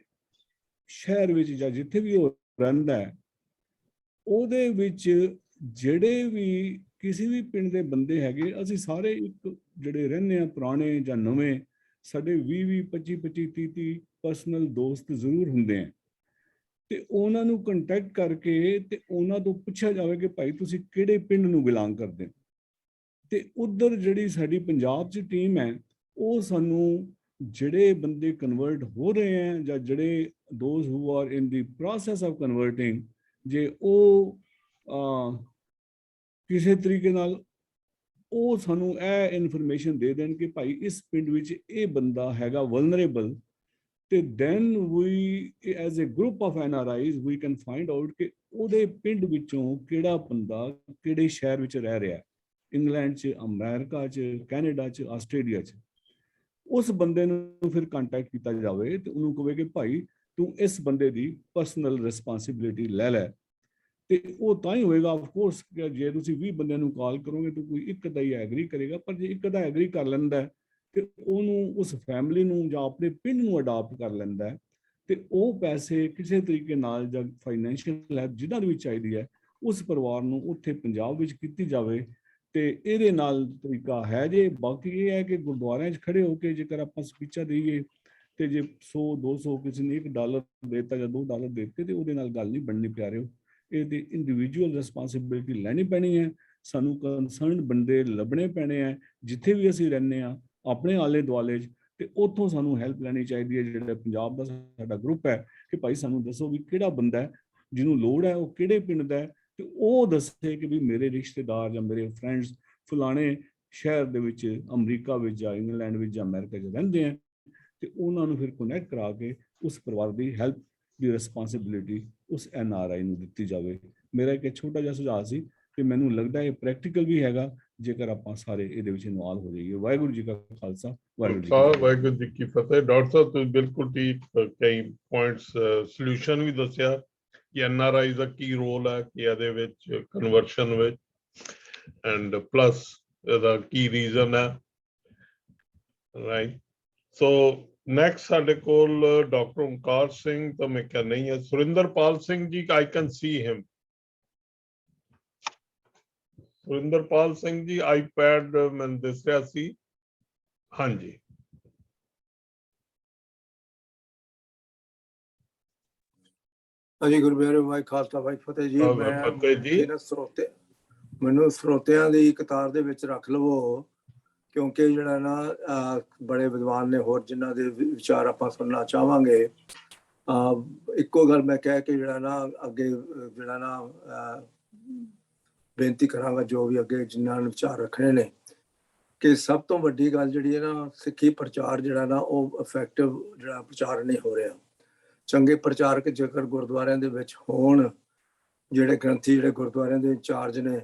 ਸ਼ਹਿਰ ਵਿੱਚ ਜਾਂ ਜਿੱਥੇ ਵੀ ਉਹ ਰਹਿੰਦਾ ਹੈ ਉਹਦੇ ਵਿੱਚ ਜਿਹੜੇ ਵੀ ਕਿਸੇ ਵੀ ਪਿੰਡ ਦੇ ਬੰਦੇ ਹੈਗੇ, ਅਸੀਂ ਸਾਰੇ ਇੱਕ ਜਿਹੜੇ ਰਹਿੰਦੇ ਆ ਪੁਰਾਣੇ ਜਾਂ ਨਵੇਂ, ਸਾਡੇ 20 25 25 30 ਪਰਸਨਲ ਦੋਸਤ ਜ਼ਰੂਰ ਹੁੰਦੇ ਆ। ਤੇ ਉਹਨਾਂ ਨੂੰ ਕੰਟੈਕਟ ਕਰਕੇ ਤੇ ਉਹਨਾਂ ਤੋਂ ਪੁੱਛਿਆ ਜਾਵੇ ਕਿ ਭਾਈ ਤੁਸੀਂ ਕਿਹੜੇ ਪਿੰਡ ਨੂੰ ਬਿਲੋਂਗ ਕਰਦੇ ਹੋ। ਤੇ ਉਧਰ ਜਿਹੜੀ ਸਾਡੀ ਪੰਜਾਬ 'ਚ ਟੀਮ ਹੈ, ਉਹ ਸਾਨੂੰ ਜਿਹੜੇ ਬੰਦੇ ਕਨਵਰਟ ਹੋ ਰਹੇ ਹੈ ਜਾਂ ਜਿਹੜੇ those who are in the process of ਕਨਵਰਟਿੰਗ, ਜੇ ਉਹ ਕਿਸੇ ਤਰੀਕੇ ਨਾਲ ਉਹ ਸਾਨੂੰ ਇਹ ਇਨਫੋਰਮੇਸ਼ਨ ਦੇ ਦੇਣ ਕਿ ਭਾਈ ਇਸ ਪਿੰਡ ਵਿੱਚ ਇਹ ਬੰਦਾ ਹੈਗਾ ਵਲਨਰੇਬਲ, ਤੇ then we as a group of NRIs we can find out ਕਿ ਉਹਦੇ ਪਿੰਡ ਵਿੱਚੋਂ ਕਿਹੜਾ ਬੰਦਾ ਕਿਹੜੇ ਸ਼ਹਿਰ ਵਿੱਚ ਰਹਿ ਰਿਹਾ, ਇੰਗਲੈਂਡ 'ਚ, ਅਮਰੀਕਾ 'ਚ, ਕੈਨੇਡਾ 'ਚ, ਆਸਟ੍ਰੇਲੀਆ 'ਚ। ਉਸ ਬੰਦੇ ਨੂੰ ਫਿਰ ਕੰਟੈਕਟ ਕੀਤਾ ਜਾਵੇ ਤੇ ਉਹਨੂੰ ਕਹੇ ਕਿ ਭਾਈ ਤੂੰ ਇਸ ਬੰਦੇ ਦੀ ਪਰਸਨਲ ਰਿਸਪਾਂਸਿਬਿਲਿਟੀ ਲੈ ਲੈ। ਤੇ ਉਹ ਤਾਂ ਹੀ ਹੋਏਗਾ ਆਫ ਕੋਰਸ, ਜੇ ਤੁਸੀਂ 20 ਬੰਦਿਆਂ ਨੂੰ ਕਾਲ ਕਰੋਗੇ ਤਾਂ ਕੋਈ ਇੱਕ ਦਾ ਹੀ ਐਗਰੀ ਕਰੇਗਾ, ਪਰ ਜੇ ਇੱਕ ਦਾ ਐਗਰੀ ਕਰ ਲੈਂਦਾ ਤੇ ਉਹਨੂੰ ਉਸ ਫੈਮਿਲੀ ਨੂੰ ਜਾਂ ਆਪਣੇ ਪਿੰਡ ਨੂੰ ਅਡਾਪਟ ਕਰ ਲੈਂਦਾ ਹੈ, ਤੇ ਉਹ ਪੈਸੇ ਕਿਸੇ ਤਰੀਕੇ ਨਾਲ ਜਾਂ ਫਾਈਨੈਂਸ਼ੀਅਲ ਹੈਲਪ ਜਿਨ੍ਹਾਂ ਨੂੰ ਵੀ ਚਾਹੀਦੀ ਹੈ ਉਸ ਪਰਿਵਾਰ ਨੂੰ ਉੱਥੇ ਪੰਜਾਬ ਵਿੱਚ ਕੀਤੀ ਜਾਵੇ। ਤੇ ਇਹਦੇ ਨਾਲ ਤਰੀਕਾ ਹੈ ਜੇ। ਬਾਕੀ ਇਹ ਹੈ ਕਿ ਗੁਰਦੁਆਰਿਆਂ 'ਚ ਖੜੇ ਹੋ ਕੇ ਜੇਕਰ ਆਪਾਂ ਸਪੀਚਾਂ ਦੇਈਏ ਤੇ ਜੇ 100 200 ਕਿਸੇ ਨੇ $1 ਦੇਤਾ ਜਾਂ $2 ਦੇਤੇ, ਤੇ ਉਹਦੇ ਨਾਲ ਗੱਲ ਨਹੀਂ ਬਣਨੀ ਪਿਆਰਿਓ। ਇਹਦੀ ਇੰਡੀਵਿਜੂਅਲ ਰਿਸਪਾਂਸਿਬਿਲਿਟੀ ਲੈਣੀ ਪੈਣੀ ਹੈ। ਸਾਨੂੰ ਕੰਸਰਨਡ ਬੰਦੇ ਲੱਭਣੇ ਪੈਣੇ ਹੈ ਜਿੱਥੇ ਵੀ ਅਸੀਂ ਰਹਿੰਦੇ ਹਾਂ ਆਪਣੇ ਆਲੇ ਦੁਆਲੇ 'ਚ, ਤੇ ਉੱਥੋਂ ਸਾਨੂੰ ਹੈਲਪ ਲੈਣੀ ਚਾਹੀਦੀ ਹੈ। ਜਿਹੜਾ ਪੰਜਾਬ ਦਾ ਸਾਡਾ ਗਰੁੱਪ ਹੈ ਕਿ ਭਾਈ ਸਾਨੂੰ ਦੱਸੋ ਵੀ ਕਿਹੜਾ ਬੰਦਾ ਹੈ ਜਿਹਨੂੰ ਲੋੜ ਹੈ, ਉਹ ਕਿਹੜੇ ਪਿੰਡ ਦਾ ਹੈ, ਤੇ ਉਹ ਦੱਸੇ ਕਿ ਵੀ ਮੇਰੇ ਰਿਸ਼ਤੇਦਾਰ ਜਾਂ ਮੇਰੇ ਫਰੈਂਡਸ ਫਲਾਣੇ ਸ਼ਹਿਰ ਦੇ ਵਿੱਚ, ਅਮਰੀਕਾ ਵਿੱਚ ਜਾਂ ਇੰਗਲੈਂਡ ਵਿੱਚ ਜਾਂ ਅਮਰੀਕਾ 'ਚ ਰਹਿੰਦੇ ਆ, ਤੇ ਉਹਨਾਂ ਨੂੰ ਫਿਰ ਕਨੈਕਟ ਕਰਾ ਕੇ ਉਸ ਪਰਿਵਾਰ ਦੀ ਹੈਲਪ ਦੀ ਰਿਸਪਾਂਸਿਬਿਲਿਟੀ ਉਸ NRI ਨੂੰ ਦਿੱਤੀ ਜਾਵੇ। ਮੇਰਾ ਇੱਕ ਛੋਟਾ ਜਿਹਾ ਸੁਝਾਅ ਸੀ ਤੇ ਮੈਨੂੰ ਲੱਗਦਾ ਇਹ ਪ੍ਰੈਕਟੀਕਲ ਵੀ ਹੈਗਾ ਜੇਕਰ ਆਪਾਂ ਸਾਰੇ ਇਹਦੇ ਵਿੱਚ ਇਨਵੋਲਵ ਹੋ ਜਾਈਏ। ਵਾਹਿਗੁਰੂ ਜੀ ਕਾ ਖਾਲਸਾ, ਵਾਹਿਗੁਰੂ ਜੀ ਕੀ ਫਤਿਹ। ਡਾਕਟਰ ਸਾਹਿਬ ਤੁਸੀਂ ਬਿਲਕੁਲ ਠੀਕ ਕਈ ਪੁਆਇੰਟਸ ਸੋਲੂਸ਼ਨ ਵੀ ਦੱਸਿਆ ਕਿ NRI ਦਾ ਕੀ ਰੋਲ ਹੈ ਕਿ ਇਹਦੇ ਵਿੱਚ ਕਨਵਰਸ਼ਨ ਵਿੱਚ, ਐਂਡ ਪਲੱਸ ਇਹਦਾ ਕੀ ਰੀਜ਼ਨ ਹੈ, ਰਾਈਟ। ਸੋ ਨੈਕਸਟ ਸਾਡੇ ਕੋਲ ਡਾਕਟਰ ਓਮਕਾਰ ਸਿੰਘ ਤਾਂ ਮੈਂ ਕਿਹਾ ਨਹੀਂ ਹੈ, Surinderpal Singh ji, I can see him. Surinderpal Singh ji iPad ਮੈਨੂੰ ਦਿਸ ਰਿਹਾ ਸੀ, ਹਾਂਜੀ। ਹਾਂਜੀ, ਗੁਰੂ ਪਿਆਰੇ ਵਾਹਿ ਖਾਲਸਾ ਵਾਹਿ ਫਤਿਹ ਜੀ। ਫਤਿਹ ਜੀ। ਮੈਨੂੰ ਸਰੋਤਿਆਂ ਦੀ ਕਤਾਰ ਦੇ ਵਿੱਚ ਰੱਖ ਲਵੋ, ਕਿਉਂਕਿ ਜਿਹੜਾ ਨਾ ਬੜੇ ਵਿਦਵਾਨ ਨੇ ਹੋਰ ਜਿਨ੍ਹਾਂ ਦੇ ਵਿਚਾਰ ਆਪਾਂ ਸੁਣਨਾ ਚਾਹਾਂਗੇ। ਇੱਕੋ ਗੱਲ ਮੈਂ ਕਹਿ ਕੇ ਜਿਹੜਾ ਨਾ ਅੱਗੇ ਜਿਹੜਾ ਨਾ ਬੇਨਤੀ ਕਰਾਂਗਾ ਜੋ ਵੀ ਅੱਗੇ ਜਿਨ੍ਹਾਂ ਨੇ ਵਿਚਾਰ ਰੱਖਣੇ ਨੇ, ਕਿ ਸਭ ਤੋਂ ਵੱਡੀ ਗੱਲ ਜਿਹੜੀ ਹੈ ਨਾ, ਸਿੱਖੀ ਪ੍ਰਚਾਰ ਜਿਹੜਾ ਨਾ ਉਹ ਇਫੈਕਟਿਵ ਜਿਹੜਾ ਪ੍ਰਚਾਰ ਨਹੀਂ ਹੋ ਰਿਹਾ। ਚੰਗੇ ਪ੍ਰਚਾਰਕ ਜੇਕਰ ਗੁਰਦੁਆਰਿਆਂ ਦੇ ਵਿੱਚ ਹੋਣ, ਜਿਹੜੇ ਗ੍ਰੰਥੀ ਜਿਹੜੇ ਗੁਰਦੁਆਰਿਆਂ ਦੇ ਇੰਚਾਰਜ ਨੇ,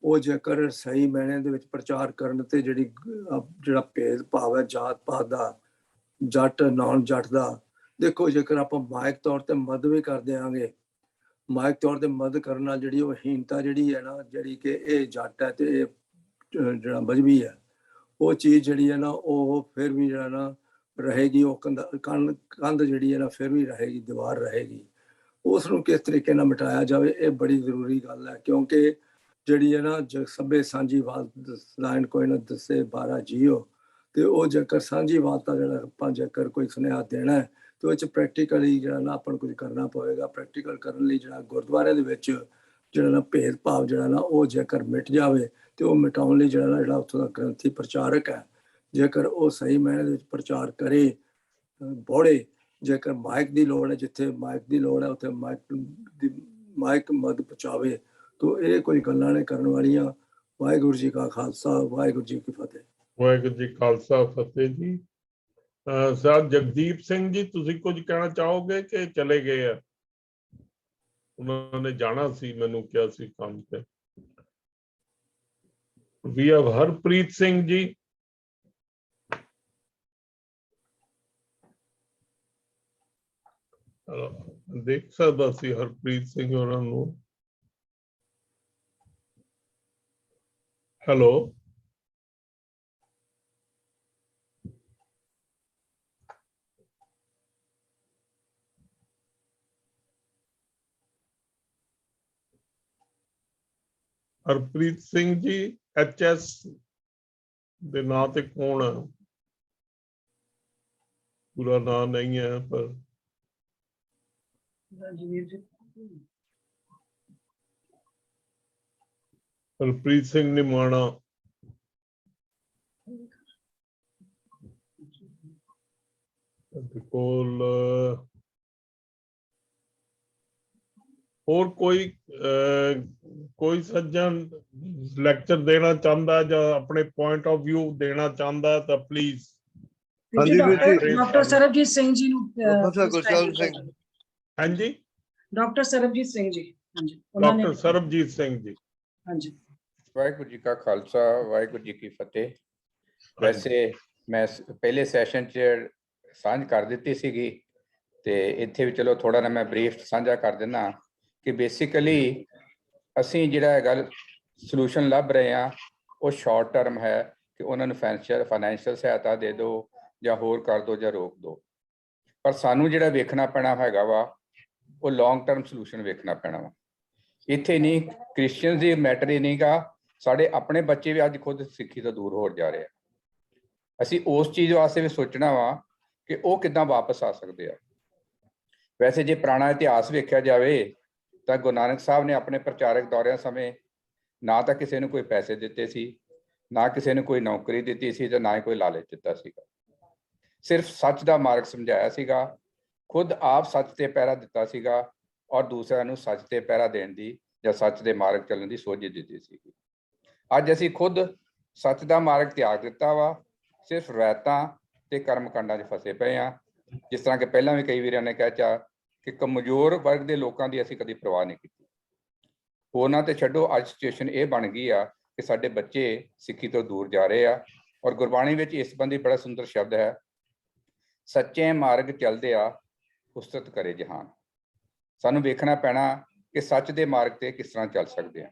ਉਹ ਜੇਕਰ ਸਹੀ ਮਾਇਨੇ ਦੇ ਵਿੱਚ ਪ੍ਰਚਾਰ ਕਰਨ ਤੇ ਜਿਹੜਾ ਭੇਦ ਭਾਵ ਹੈ ਜਾਤ ਪਾਤ ਦਾ, ਜੱਟ ਨਾਨ ਜੱਟ ਦਾ, ਦੇਖੋ ਜੇਕਰ ਆਪਾਂ ਮਾਇਕ ਤੌਰ ਤੇ ਮਦਦ ਵੀ ਕਰ ਦਿਆਂਗੇ, ਮਾਇਕ ਤੌਰ ਤੇ ਮਦਦ ਕਰਨ ਨਾਲ ਜਿਹੜੀ ਉਹ ਹੀਨਤਾ ਜਿਹੜੀ ਹੈ ਨਾ, ਜਿਹੜੀ ਕਿ ਇਹ ਜੱਟ ਹੈ ਤੇ ਇਹ ਜਿਹੜਾ ਮਜ਼੍ਹਬੀ ਹੈ, ਉਹ ਚੀਜ਼ ਜਿਹੜੀ ਹੈ ਨਾ ਉਹ ਫਿਰ ਵੀ ਜਿਹੜਾ ਨਾ ਰਹੇਗੀ। ਉਹ ਕੰਧ ਜਿਹੜੀ ਹੈ ਨਾ ਫਿਰ ਵੀ ਰਹੇਗੀ, ਦੀਵਾਰ ਰਹੇਗੀ। ਉਸ ਨੂੰ ਕਿਸ ਤਰੀਕੇ ਨਾਲ ਮਿਟਾਇਆ ਜਾਵੇ, ਇਹ ਬੜੀ ਜ਼ਰੂਰੀ ਗੱਲ ਹੈ। ਕਿਉਂਕਿ ਜਿਹੜੀ ਹੈ ਨਾ ਸਭੇ ਸਾਂਝੀਵਾਲ ਲਾਈਨ ਕੋਈ ਨਾ ਦੱਸੇ 12 ਜੀਓ, ਤੇ ਉਹ ਜੇਕਰ ਸਾਂਝੀਵਾਲਤਾ ਜਿਹੜਾ ਆਪਾਂ ਜੇਕਰ ਕੋਈ ਸੁਨੇਹਾ ਦੇਣਾ ਹੈ ਤੇ ਉਹ 'ਚ ਪ੍ਰੈਕਟੀਕਲੀ ਜਿਹੜਾ ਨਾ ਆਪਾਂ ਨੂੰ ਕੁਝ ਕਰਨਾ ਪਵੇਗਾ। ਪ੍ਰੈਕਟੀਕਲ ਕਰਨ ਲਈ ਜਿਹੜਾ ਗੁਰਦੁਆਰਿਆਂ ਦੇ ਵਿੱਚ ਜਿਹੜਾ ਨਾ ਭੇਦ ਭਾਵ ਜਿਹੜਾ ਨਾ ਉਹ ਜੇਕਰ ਮਿਟ ਜਾਵੇ, ਤੇ ਉਹ ਮਿਟਾਉਣ ਲਈ ਜਿਹੜਾ ਉੱਥੋਂ ਦਾ ਗ੍ਰੰਥੀ ਪ੍ਰਚਾਰਕ ਹੈ, ਜੇਕਰ ਉਹ ਸਹੀ ਮਾਇਨੇ ਦੇ ਵਿੱਚ ਪ੍ਰਚਾਰ ਕਰੇ, ਬੋੜੇ ਜੇਕਰ ਮਾਈਕ ਦੀ ਲੋੜ ਹੈ, ਜਿੱਥੇ ਮਾਈਕ ਦੀ ਲੋੜ ਹੈ ਉੱਥੇ ਮਾਈਕ ਮਦਦ ਪਹੁੰਚਾਵੇ। ਤੋ ਇਹ ਕੋਈ ਗੱਲਾਂ ਨੇ ਕਰਨ ਵਾਲੀਆਂ। ਵਾਹਿਗੁਰੂ ਜੀ ਕਾ ਖਾਲਸਾ, ਵਾਹਿਗੁਰੂ ਜੀ ਕੀ ਫਤਿਹ। ਵਾਹਿਗੁਰੂ ਜੀ ਖਾਲਸਾ, ਫਤਿਹ ਜੀ। ਸਾਹਿਬ ਜਗਦੀਪ ਸਿੰਘ ਜੀ, ਤੁਸੀਂ ਕੁਝ ਕਹਿਣਾ ਚਾਹੋਗੇ ਕਿ ਚਲੇ ਗਏ ਆ? ਉਹਨਾਂ ਨੇ ਜਾਣਾ ਸੀ, ਮੈਨੂੰ ਕਿਹਾ ਸੀ ਕੰਮ ਤੇ। We have Harpreet Singh ji. ਦੇਖ ਸਕਦਾ ਸੀ ਹਰਪ੍ਰੀਤ ਸਿੰਘ ਹੋਰਾਂ ਨੂੰ। ਹੈਲੋ, ਹਰਪ੍ਰੀਤ ਸਿੰਘ ਜੀ HS ਦੇ ਨਾਂ ਤੇ ਕੌਣ ਹੈ? ਪੂਰਾ ਨਾਂ ਨਹੀਂ ਹੈ ਪਰ ਹਰਪ੍ਰੀਤ ਸਿੰਘ ਨਿਮਾਣਾ। ਕੋਲ ਹੋਰ ਕੋਈ ਸੱਜਣ ਲੈਕਚਰ ਦੇਣਾ ਚਾਹੁੰਦਾ ਜਾਂ ਆਪਣੇ ਪੁਆਇੰਟ ਆਫ ਵਿਊ ਦੇਣਾ ਚਾਹੁੰਦਾ ਤਾਂ ਪਲੀਜ਼। ਡਾਕਟਰ ਸਰਬਜੀਤ ਸਿੰਘ ਜੀ ਨੂੰ। ਹਾਂਜੀ, ਡਾਕਟਰ ਸਰਬਜੀਤ ਸਿੰਘ ਜੀ। ਹਾਂਜੀ, ਡਾਕਟਰ ਸਰਬਜੀਤ ਸਿੰਘ ਜੀ। ਹਾਂਜੀ। ਵਾਹਿਗੁਰੂ ਜੀ ਕਾ ਖਾਲਸਾ, ਵਾਹਿਗੁਰੂ ਜੀ ਕੀ ਫਤਿਹ। ਵੈਸੇ ਮੈਂ ਪਹਿਲੇ ਸੈਸ਼ਨ 'ਚ ਸਾਂਝ ਕਰ ਦਿੱਤੀ ਸੀਗੀ, ਤੇ ਇੱਥੇ ਵੀ ਚਲੋ ਥੋੜਾ ਨਾ ਮੈਂ ਬਰੀਫ ਸਾਂਝਾ ਕਰ ਦਿੰਦਾ ਕਿ ਬੇਸਿਕਲੀ ਅਸੀਂ ਜਿਹੜਾ ਹੈਗਾ ਸੋਲੂਸ਼ਨ ਲੱਭ ਰਹੇ ਹਾਂ ਉਹ ਸ਼ਾਰਟ ਟਰਮ ਹੈ ਕਿ ਉਹਨਾਂ ਨੂੰ ਫਾਈਨੈਂਸ਼ੀਅਲ ਸਹਾਇਤਾ ਦੇ ਦਿਓ ਜਾਂ ਹੋਰ ਕਰ ਦਿਓ ਜਾਂ ਰੋਕ ਦਿਓ। ਪਰ ਸਾਨੂੰ ਜਿਹੜਾ ਵੇਖਣਾ ਪੈਣਾ ਹੈਗਾ ਵਾ ਉਹ ਲੌਂਗ ਟਰਮ ਸੋਲੂਸ਼ਨ ਵੇਖਣਾ ਪੈਣਾ ਵਾ। ਇੱਥੇ ਨਹੀਂ ਕ੍ਰਿਸਚੀਅਨ ਦੀ ਮੈਟਰ ਹੀ ਨਹੀਂ ਗਾ, ਸਾਡੇ ਆਪਣੇ ਬੱਚੇ ਵੀ ਅੱਜ ਖੁਦ ਸਿੱਖੀ ਤੋਂ ਦੂਰ ਹੋ ਜਾ ਰਹੇ ਆ। ਅਸੀਂ ਉਸ ਚੀਜ਼ ਵਾਸਤੇ ਵੀ ਸੋਚਣਾ ਵਾ ਕਿ ਉਹ ਕਿੱਦਾਂ ਵਾਪਸ ਆ ਸਕਦੇ ਆ। ਵੈਸੇ ਜੇ ਪੁਰਾਣਾ ਇਤਿਹਾਸ ਵੇਖਿਆ ਜਾਵੇ ਤਾਂ ਗੁਰੂ ਨਾਨਕ ਸਾਹਿਬ ਨੇ ਆਪਣੇ ਪ੍ਰਚਾਰਕ ਦੌਰਿਆਂ ਸਮੇਂ ਨਾ ਤਾਂ ਕਿਸੇ ਨੂੰ ਕੋਈ ਪੈਸੇ ਦਿੱਤੇ ਸੀ, ਨਾ ਕਿਸੇ ਨੂੰ ਕੋਈ ਨੌਕਰੀ ਦਿੱਤੀ ਸੀ, ਤੇ ਨਾ ਹੀ ਕੋਈ ਲਾਲਚ ਦਿੱਤਾ ਸੀਗਾ। ਸਿਰਫ ਸੱਚ ਦਾ ਮਾਰਗ ਸਮਝਾਇਆ ਸੀਗਾ, ਖੁਦ ਆਪ ਸੱਚ ਤੇ ਪਹਿਰਾ ਦਿੱਤਾ ਸੀਗਾ ਔਰ ਦੂਸਰਿਆਂ ਨੂੰ ਸੱਚ ਤੇ ਪਹਿਰਾ ਦੇਣ ਦੀ ਜਾਂ ਸੱਚ ਦੇ ਮਾਰਗ ਚੱਲਣ ਦੀ ਸੋਝੀ ਦਿੱਤੀ ਸੀਗੀ। ਅੱਜ ਅਸੀਂ ਖੁਦ ਸੱਚ ਦਾ ਮਾਰਗ ਤਿਆਗ ਦਿੱਤਾ ਵਾ, ਸਿਰਫ ਰਵਾਇਤਾਂ ਤੇ ਕਰਮ ਕਾਂਡਾਂ 'ਚ ਫਸੇ ਪਏ ਆ। ਜਿਸ ਤਰ੍ਹਾਂ ਕਿ ਪਹਿਲਾਂ ਵੀ ਕਈ ਵੀਰਾਂ ਨੇ ਕਹਿਆ ਕਿ ਕਮਜ਼ੋਰ ਵਰਗ ਦੇ ਲੋਕਾਂ ਦੀ ਅਸੀਂ ਕਦੀ ਪਰਵਾਹ ਨਹੀਂ ਕੀਤੀ। ਹੋਰਨਾਂ ਤੇ ਛੱਡੋ, ਅੱਜ ਸਿਚੁਏਸ਼ਨ ਇਹ ਬਣ ਗਈ ਆ ਕਿ ਸਾਡੇ ਬੱਚੇ ਸਿੱਖੀ ਤੋਂ ਦੂਰ ਜਾ ਰਹੇ ਆ। ਔਰ ਗੁਰਬਾਣੀ ਵਿੱਚ ਇਸ ਸੰਬੰਧੀ ਬੜਾ ਸੁੰਦਰ ਸ਼ਬਦ ਹੈ, ਸੱਚੇ ਮਾਰਗ ਚੱਲਦੇ ਆ ਉਸਤਤ ਕਰੇ ਜਹਾਨ। ਸਾਨੂੰ ਵੇਖਣਾ ਪੈਣਾ ਕਿ ਸੱਚ ਦੇ ਮਾਰਗ ਤੇ ਕਿਸ ਤਰ੍ਹਾਂ ਚੱਲ ਸਕਦੇ ਆ।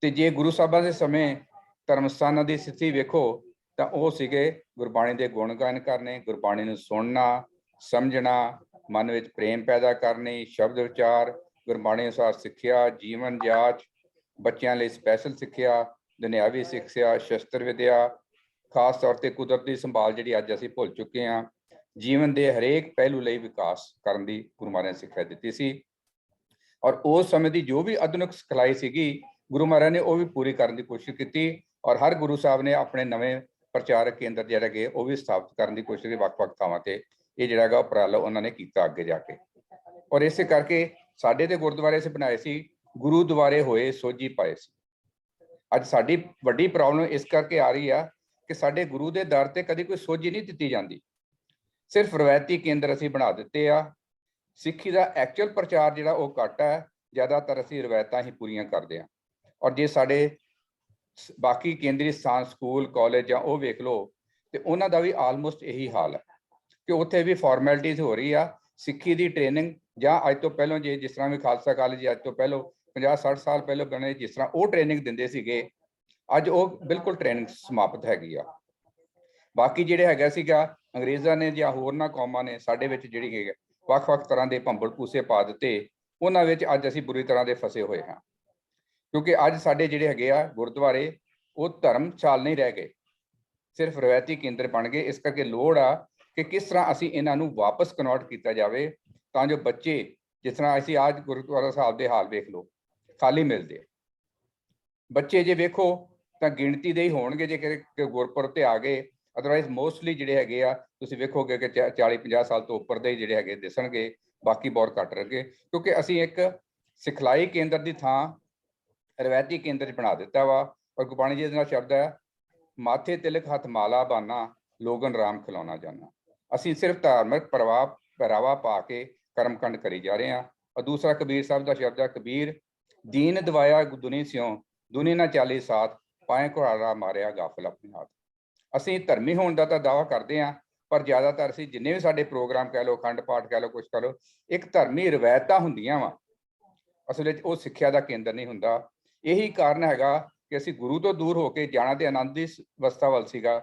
ਤੇ ਜੇ ਗੁਰੂ ਸਾਹਿਬਾਂ ਦੇ ਸਮੇਂ ਧਰਮ ਸਥਾਨਾਂ ਦੀ ਸਥਿਤੀ ਵੇਖੋ ਤਾਂ ਉਹ ਸੀਗੇ ਗੁਰਬਾਣੀ ਦੇ ਗੁਣ ਗਾਇਨ ਕਰਨੇ, ਗੁਰਬਾਣੀ ਨੂੰ ਸੁਣਨਾ, ਸਮਝਣਾ, ਮਨ ਵਿੱਚ ਪ੍ਰੇਮ ਪੈਦਾ ਕਰਨੀ, ਸ਼ਬਦ ਵਿਚਾਰ, ਗੁਰਬਾਣੀ ਅਨੁਸਾਰ ਸਿੱਖਿਆ, ਜੀਵਨ ਜਾਂਚ, ਬੱਚਿਆਂ ਲਈ ਸਪੈਸ਼ਲ ਸਿੱਖਿਆ, ਦੁਨਿਆਵੀ ਸਿੱਖਿਆ, ਸ਼ਸਤਰ ਵਿਦਿਆ, ਖਾਸ ਤੌਰ ਤੇ ਕੁਦਰਤੀ ਸੰਭਾਲ ਜਿਹੜੀ ਅੱਜ ਅਸੀਂ ਭੁੱਲ ਚੁੱਕੇ ਹਾਂ, ਜੀਵਨ ਦੇ ਹਰੇਕ ਪਹਿਲੂ ਲਈ ਵਿਕਾਸ ਕਰਨ ਦੀ ਗੁਰੂ ਮਹਾਰਾਜ ਨੇ ਸਿੱਖਿਆ ਦਿੱਤੀ ਸੀ। ਔਰ ਉਸ ਸਮੇਂ ਦੀ ਜੋ ਵੀ ਆਧੁਨਿਕ ਸਿਖਲਾਈ ਸੀਗੀ ਗੁਰੂ ਮਹਾਰਾਜ ਨੇ ਉਹ ਵੀ ਪੂਰੀ ਕਰਨ ਦੀ ਕੋਸ਼ਿਸ਼ ਕੀਤੀ। ਔਰ ਹਰ ਗੁਰੂ ਸਾਹਿਬ ਨੇ ਆਪਣੇ ਨਵੇਂ ਪ੍ਰਚਾਰਕ ਕੇਂਦਰ ਜਿਹੜੇ ਹੈਗੇ ਉਹ ਵੀ ਸਥਾਪਿਤ ਕਰਨ ਦੀ ਕੋਸ਼ਿਸ਼ ਕੀਤੀ ਵੱਖ-ਵੱਖ ਥਾਵਾਂ ਤੇ। ਇਹ ਜਿਹੜਾ ਹੈਗਾ ਉਪਰਾਲਾ ਉਹਨਾਂ ਨੇ ਕੀਤਾ ਅੱਗੇ ਜਾ ਕੇ। ਔਰ ਇਸੇ ਕਰਕੇ ਸਾਡੇ ਤੇ ਗੁਰਦੁਆਰੇ ਅਸੀਂ ਬਣਾਏ ਸੀ, ਗੁਰੂ ਦੁਆਰੇ ਹੋਏ ਸੋਝੀ ਪਾਏ ਸੀ। ਅੱਜ ਸਾਡੀ ਵੱਡੀ ਪ੍ਰੋਬਲਮ ਇਸ ਕਰਕੇ ਆ ਰਹੀ ਆ ਕਿ ਸਾਡੇ ਗੁਰੂ ਦੇ ਦਰ ਤੇ ਕਦੀ ਕੋਈ ਸੋਝੀ ਨਹੀਂ ਦਿੱਤੀ ਜਾਂਦੀ, ਸਿਰਫ ਰਵਾਇਤੀ ਕੇਂਦਰ ਅਸੀਂ ਬਣਾ ਦਿੱਤੇ ਆ। ਸਿੱਖੀ ਦਾ ਐਕਚੁਅਲ ਪ੍ਰਚਾਰ ਜਿਹੜਾ ਉਹ ਘੱਟ ਹੈ, ਜ਼ਿਆਦਾਤਰ ਅਸੀਂ ਰਵਾਇਤਾਂ ਹੀ ਪੂਰੀਆਂ ਕਰਦੇ ਹਾਂ। ਔਰ ਜੇ ਸਾਡੇ ਬਾਕੀ ਕੇਂਦਰੀ ਸਥਾਨ ਸਕੂਲ ਕਾਲਜ ਜਾਂ ਉਹ ਵੇਖ ਲਓ ਤੇ ਉਹਨਾਂ ਦਾ ਵੀ ਆਲਮੋਸਟ ਇਹੀ ਹਾਲ ਹੈ ਕਿ ਉੱਥੇ ਵੀ ਫਾਰਮੈਲਿਟੀਜ਼ ਹੋ ਰਹੀ ਆ। ਸਿੱਖੀ ਦੀ ਟ੍ਰੇਨਿੰਗ ਜਾਂ ਅੱਜ ਤੋਂ ਪਹਿਲਾਂ ਜੇ ਜਿਸ ਤਰ੍ਹਾਂ ਵੀ ਖਾਲਸਾ ਕਾਲਜ ਅੱਜ ਤੋਂ ਪਹਿਲਾਂ 50-60 ਸਾਲ ਪਹਿਲਾਂ ਬਣੇ, ਜਿਸ ਤਰ੍ਹਾਂ ਉਹ ਟ੍ਰੇਨਿੰਗ ਦਿੰਦੇ ਸੀਗੇ, ਅੱਜ ਉਹ ਬਿਲਕੁਲ ਟ੍ਰੇਨਿੰਗ ਸਮਾਪਤ ਹੈਗੀ ਆ। ਬਾਕੀ ਜਿਹੜੇ ਹੈਗਾ ਸੀਗਾ ਅੰਗਰੇਜ਼ਾਂ ਨੇ ਜਾਂ ਹੋਰਨਾਂ ਕੌਮਾਂ ਨੇ ਸਾਡੇ ਵਿੱਚ ਜਿਹੜੀ ਹੈਗਾ ਵੱਖ-ਵੱਖ ਤਰ੍ਹਾਂ ਦੇ ਭੰਬਲ ਪੂਸੇ ਪਾ ਦਿੱਤੇ, ਉਹਨਾਂ ਵਿੱਚ ਅੱਜ ਅਸੀਂ ਬੁਰੀ ਤਰ੍ਹਾਂ ਦੇ ਫਸੇ ਹੋਏ ਹਾਂ। ਕਿਉਂਕਿ ਅੱਜ ਸਾਡੇ ਜਿਹੜੇ ਹੈਗੇ ਆ ਗੁਰਦੁਆਰੇ ਉਹ ਧਰਮਸ਼ਾਲ ਨਹੀਂ ਰਹਿ ਗਏ, ਸਿਰਫ ਰਵਾਇਤੀ ਕੇਂਦਰ ਬਣ ਗਏ। ਇਸ ਕਰਕੇ ਲੋੜ ਆ ਕਿ ਕਿਸ ਤਰ੍ਹਾਂ ਅਸੀਂ ਇਹਨਾਂ ਨੂੰ ਵਾਪਸ ਕਨਵਰਟ ਕੀਤਾ ਜਾਵੇ ਤਾਂ ਜੋ ਬੱਚੇ, ਜਿਸ ਤਰ੍ਹਾਂ ਅਸੀਂ ਅੱਜ ਗੁਰਦੁਆਰਾ ਸਾਹਿਬ ਦੇ ਹਾਲ ਵੇਖ ਲਓ, ਖਾਲੀ ਮਿਲਦੇ ਬੱਚੇ ਜੇ ਵੇਖੋ ਤਾਂ ਗਿਣਤੀ ਦੇ ਹੀ ਹੋਣਗੇ ਜੇ ਕਿ ਗੁਰਪੁਰਬ ਤੇ ਆ ਗਏ, ਅਦਰਵਾਈਜ਼ ਮੋਸਟਲੀ ਜਿਹੜੇ ਹੈਗੇ ਆ ਤੁਸੀਂ ਵੇਖੋਗੇ ਕਿ 40-50 ਸਾਲ ਤੋਂ ਉੱਪਰ ਦੇ ਜਿਹੜੇ ਹੈਗੇ ਦਿਸਣਗੇ, ਬਾਕੀ ਬਹੁਤ ਘੱਟ ਰਹਿਣਗੇ। ਕਿਉਂਕਿ ਅਸੀਂ ਇੱਕ ਸਿਖਲਾਈ ਕੇਂਦਰ ਦੀ ਥਾਂ ਰਵਾਇਤੀ ਕੇਂਦਰ 'ਚ ਬਣਾ ਦਿੱਤਾ ਵਾ। ਔਰ ਗੁਰਬਾਣੀ ਜੀ ਦਾ ਸ਼ਬਦ ਹੈ, ਮਾਥੇ ਤਿਲਕ ਹੱਥ ਮਾਲਾ ਬਾਨਾ, ਲੋਗਨ ਰਾਮ ਖਿਲਾਉਣਾ ਜਾਣਾ। ਅਸੀਂ ਸਿਰਫ ਧਾਰਮਿਕ ਪਹਿਰਾਵਾ ਪਾ ਕੇ ਕਰਮਕਾਂਡ ਕਰੀ ਜਾ ਰਹੇ ਹਾਂ। ਔਰ ਦੂਸਰਾ ਕਬੀਰ ਸਾਹਿਬ ਦਾ ਸ਼ਬਦ ਹੈ, ਕਬੀਰ ਦੀਨ ਦਵਾਇਆ ਦੁਨੀ ਸਿਉ, ਦੁਨੀ ਨਾ ਚਾਲੀ ਸਾਥ, ਪਾਏ ਘੁਰਾੜਾ ਮਾਰਿਆ ਗਾਫਲ ਆਪਣੇ ਹੱਥ। ਅਸੀਂ ਧਰਮੀ ਹੋਣ ਦਾ ਤਾਂ ਦਾਅਵਾ ਕਰਦੇ ਹਾਂ, ਪਰ ਜ਼ਿਆਦਾਤਰ ਅਸੀਂ ਜਿੰਨੇ ਵੀ ਸਾਡੇ ਪ੍ਰੋਗਰਾਮ ਕਹਿ ਲਓ, ਅਖੰਡ ਪਾਠ ਕਹਿ ਲਓ, ਕੁਛ ਕਹਿ ਲਓ, ਇੱਕ ਧਰਮੀ ਰਵਾਇਤਾਂ ਹੁੰਦੀਆਂ ਵਾ, ਅਸਲ ਵਿੱਚ ਉਹ ਸਿੱਖਿਆ ਦਾ ਕੇਂਦਰ ਨਹੀਂ ਹੁੰਦਾ। ਇਹੀ ਕਾਰਨ ਹੈਗਾ ਕਿ ਅਸੀਂ ਗੁਰੂ ਤੋਂ ਦੂਰ ਹੋ ਕੇ ਜਾਣਾ ਤੇ ਆਨੰਦ ਦੀ ਅਵਸਥਾ ਵੱਲ ਸੀਗਾ,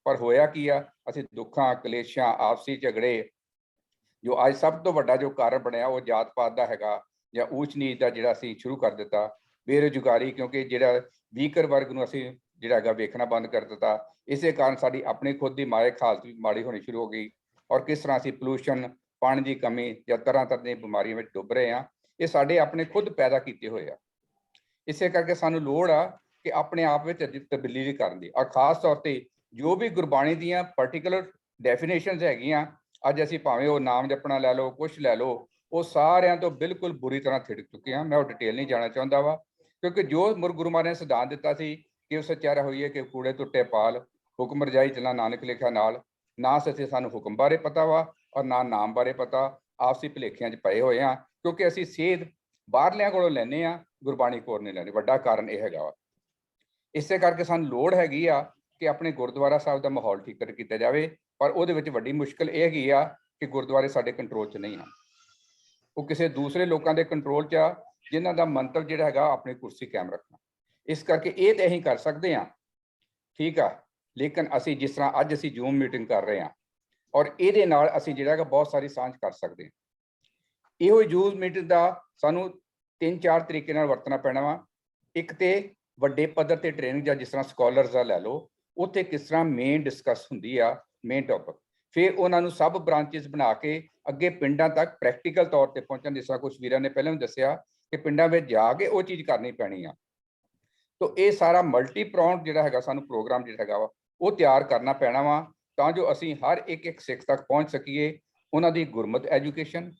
ਪਰ ਹੋਇਆ ਕੀ ਆ, ਅਸੀਂ ਦੁੱਖਾਂ, ਕਲੇਸ਼ਾਂ, ਆਪਸੀ ਝਗੜੇ, ਜੋ ਅੱਜ ਸਭ ਤੋਂ ਵੱਡਾ ਜੋ ਕਾਰਨ ਬਣਿਆ ਉਹ ਜਾਤ ਪਾਤ ਦਾ ਹੈਗਾ ਜਾਂ ਊਚ ਨੀਚ ਦਾ, ਜਿਹੜਾ ਅਸੀਂ ਸ਼ੁਰੂ ਕਰ ਦਿੱਤਾ। ਬੇਰੁਜ਼ਗਾਰੀ, ਕਿਉਂਕਿ ਜਿਹੜਾ ਵੀਕਰ ਵਰਗ ਨੂੰ ਅਸੀਂ ਜਿਹੜਾ ਹੈਗਾ ਵੇਖਣਾ ਬੰਦ ਕਰ ਦਿੱਤਾ। ਇਸੇ ਕਾਰਨ ਸਾਡੀ ਆਪਣੀ ਖੁਦ ਦੀ ਮਾਇਕ ਹਾਲਤ ਵੀ ਮਾੜੀ ਹੋਣੀ ਸ਼ੁਰੂ ਹੋ ਗਈ। ਔਰ ਕਿਸ ਤਰ੍ਹਾਂ ਅਸੀਂ ਪੋਲੂਸ਼ਨ, ਪਾਣੀ ਦੀ ਕਮੀ ਜਾਂ ਤਰ੍ਹਾਂ ਤਰ੍ਹਾਂ ਦੀਆਂ ਬਿਮਾਰੀਆਂ ਵਿੱਚ ਡੁੱਬ ਰਹੇ ਹਾਂ, ਇਹ ਸਾਡੇ ਆਪਣੇ ਖੁਦ ਪੈਦਾ ਕੀਤੇ ਹੋਏ ਆ। ਇਸੇ ਕਰਕੇ ਸਾਨੂੰ ਲੋੜ ਆ ਕਿ ਆਪਣੇ ਆਪ ਵਿੱਚ ਤਬਦੀਲੀ ਕਰਨ ਦੀ। ਔਰ ਖਾਸ ਤੌਰ ਤੇ ਜੋ ਵੀ ਗੁਰਬਾਣੀ ਦੀਆਂ ਪਾਰਟੀਕੂਲਰ ਡੈਫੀਨੇਸ਼ਨਸ ਹੈਗੀਆਂ, ਅੱਜ ਅਸੀਂ ਭਾਵੇਂ ਉਹ ਨਾਮ ਜਪਣਾ ਲੈ ਲਓ, ਕੁਛ ਲੈ ਲਓ, ਉਹ ਸਾਰਿਆਂ ਤੋਂ ਬਿਲਕੁਲ ਬੁਰੀ ਤਰ੍ਹਾਂ ਥਿੜਕ ਚੁੱਕੇ ਹਾਂ। ਮੈਂ ਉਹ ਡਿਟੇਲ ਨਹੀਂ ਜਾਣਾ ਚਾਹੁੰਦਾ ਵਾ, ਕਿਉਂਕਿ ਜੋ ਗੁਰੂ ਮਹਾਰਾਜ ਨੇ ਸਿਧਾਂਤ ਦਿੱਤਾ ਸੀ ਕਿ ਉਹ ਸੱਚਾ ਹੋਈਏ ਕਿ ਕੂੜੇ ਟੁੱਟੇ ਪਾਲ, ਹੁਕਮ ਰਜਾਈ ਚੱਲਣਾ ਨਾਨਕ ਲਿਖਿਆ ਨਾਲ, ਨਾ ਸੱਚੇ ਸਾਨੂੰ ਹੁਕਮ ਬਾਰੇ ਪਤਾ ਵਾ ਔਰ ਨਾ ਨਾਮ ਬਾਰੇ ਪਤਾ। ਆਪਸੀ ਭੁਲੇਖਿਆਂ 'ਚ ਪਏ ਹੋਏ ਆ, ਕਿਉਂਕਿ ਅਸੀਂ ਸੇਧ ਬਾਹਰਲਿਆਂ ਕੋਲੋਂ ਲੈਂਦੇ ਆ, ਗੁਰਬਾਣੀ ਕੋਲ ਨਹੀਂ ਲੈਂਦੇ। ਵੱਡਾ ਕਾਰਨ ਇਹ ਹੈਗਾ ਵਾ। ਇਸੇ ਕਰਕੇ ਸਾਨੂੰ ਲੋੜ ਹੈਗੀ ਆ ਕਿ ਆਪਣੇ ਗੁਰਦੁਆਰਾ ਸਾਹਿਬ ਦਾ ਮਾਹੌਲ ਠੀਕ ਕੀਤਾ ਜਾਵੇ, ਪਰ ਉਹਦੇ ਵਿੱਚ ਵੱਡੀ ਮੁਸ਼ਕਲ ਇਹ ਹੈਗੀ ਆ ਕਿ ਗੁਰਦੁਆਰੇ ਸਾਡੇ ਕੰਟਰੋਲ 'ਚ ਨਹੀਂ ਹਨ, ਉਹ ਕਿਸੇ ਦੂਸਰੇ ਲੋਕਾਂ ਦੇ ਕੰਟਰੋਲ 'ਚ ਆ, ਜਿਨ੍ਹਾਂ ਦਾ ਮੰਤਵ ਜਿਹੜਾ ਹੈਗਾ ਆਪਣੀ ਕੁਰਸੀ ਕਾਇਮ ਰੱਖਣਾ। ਇਸ ਕਰਕੇ ਇਹ ਤਾਂ ਅਸੀਂ ਕਰ ਸਕਦੇ ਹਾਂ, ਠੀਕ ਆ, ਲੇਕਿਨ ਅਸੀਂ ਜਿਸ ਤਰ੍ਹਾਂ ਅੱਜ ਅਸੀਂ ਜ਼ੂਮ ਮੀਟਿੰਗ ਕਰ ਰਹੇ ਹਾਂ ਔਰ ਇਹਦੇ ਨਾਲ ਅਸੀਂ ਜਿਹੜਾ ਹੈਗਾ ਬਹੁਤ ਸਾਰੀ ਸਾਂਝ ਕਰ ਸਕਦੇ ਹਾਂ। ਇਹੋ ਜ਼ੂਮ ਮੀਟਿੰਗ ਦਾ ਸਾਨੂੰ 3-4 ਤਰੀਕੇ ਨਾਲ ਵਰਤਣਾ ਪੈਣਾ ਵਾ। ਇੱਕ ਤੇ ਵੱਡੇ ਪੱਧਰ ਤੇ ਟ੍ਰੇਨਿੰਗ, ਜਾਂ ਜਿਸ ਤਰ੍ਹਾਂ ਸਕਾਲਰਸ ਦਾ ਲੈ ਲਓ, ਉੱਥੇ ਕਿਸ ਤਰ੍ਹਾਂ ਮੇਨ ਡਿਸਕਸ ਹੁੰਦੀ ਆ, ਮੇਨ ਟੌਪਿਕ, ਫਿਰ ਉਹਨਾਂ ਨੂੰ ਸਬ ਬ੍ਰਾਂਚਿਸ ਬਣਾ ਕੇ ਅੱਗੇ ਪਿੰਡਾਂ ਤੱਕ ਪ੍ਰੈਕਟੀਕਲ ਤੌਰ ਤੇ ਪਹੁੰਚਣ। ਜਿਸ ਤਰ੍ਹਾਂ ਕੁਛ ਵੀਰਾਂ ਨੇ ਪਹਿਲਾਂ ਵੀ ਦੱਸਿਆ ਕਿ ਪਿੰਡਾਂ ਵਿੱਚ ਜਾ ਕੇ ਉਹ ਚੀਜ਼ ਕਰਨੀ ਪੈਣੀ ਆ। ਤਾਂ ਇਹ ਸਾਰਾ ਮਲਟੀ ਪ੍ਰੌਂਡ ਜਿਹੜਾ ਹੈਗਾ ਸਾਨੂੰ ਪ੍ਰੋਗਰਾਮ ਜਿਹੜਾ ਹੈਗਾ ਵਾ ਉਹ ਤਿਆਰ ਕਰਨਾ ਪੈਣਾ ਵਾ, ਤਾਂ ਜੋ ਅਸੀਂ ਹਰ ਇੱਕ ਸਿੱਖ ਤੱਕ ਪਹੁੰਚ ਸਕੀਏ। ਉਹਨਾਂ ਦੀ ਗੁਰਮਤਿ ਐਜੂਕੇਸ਼ਨ,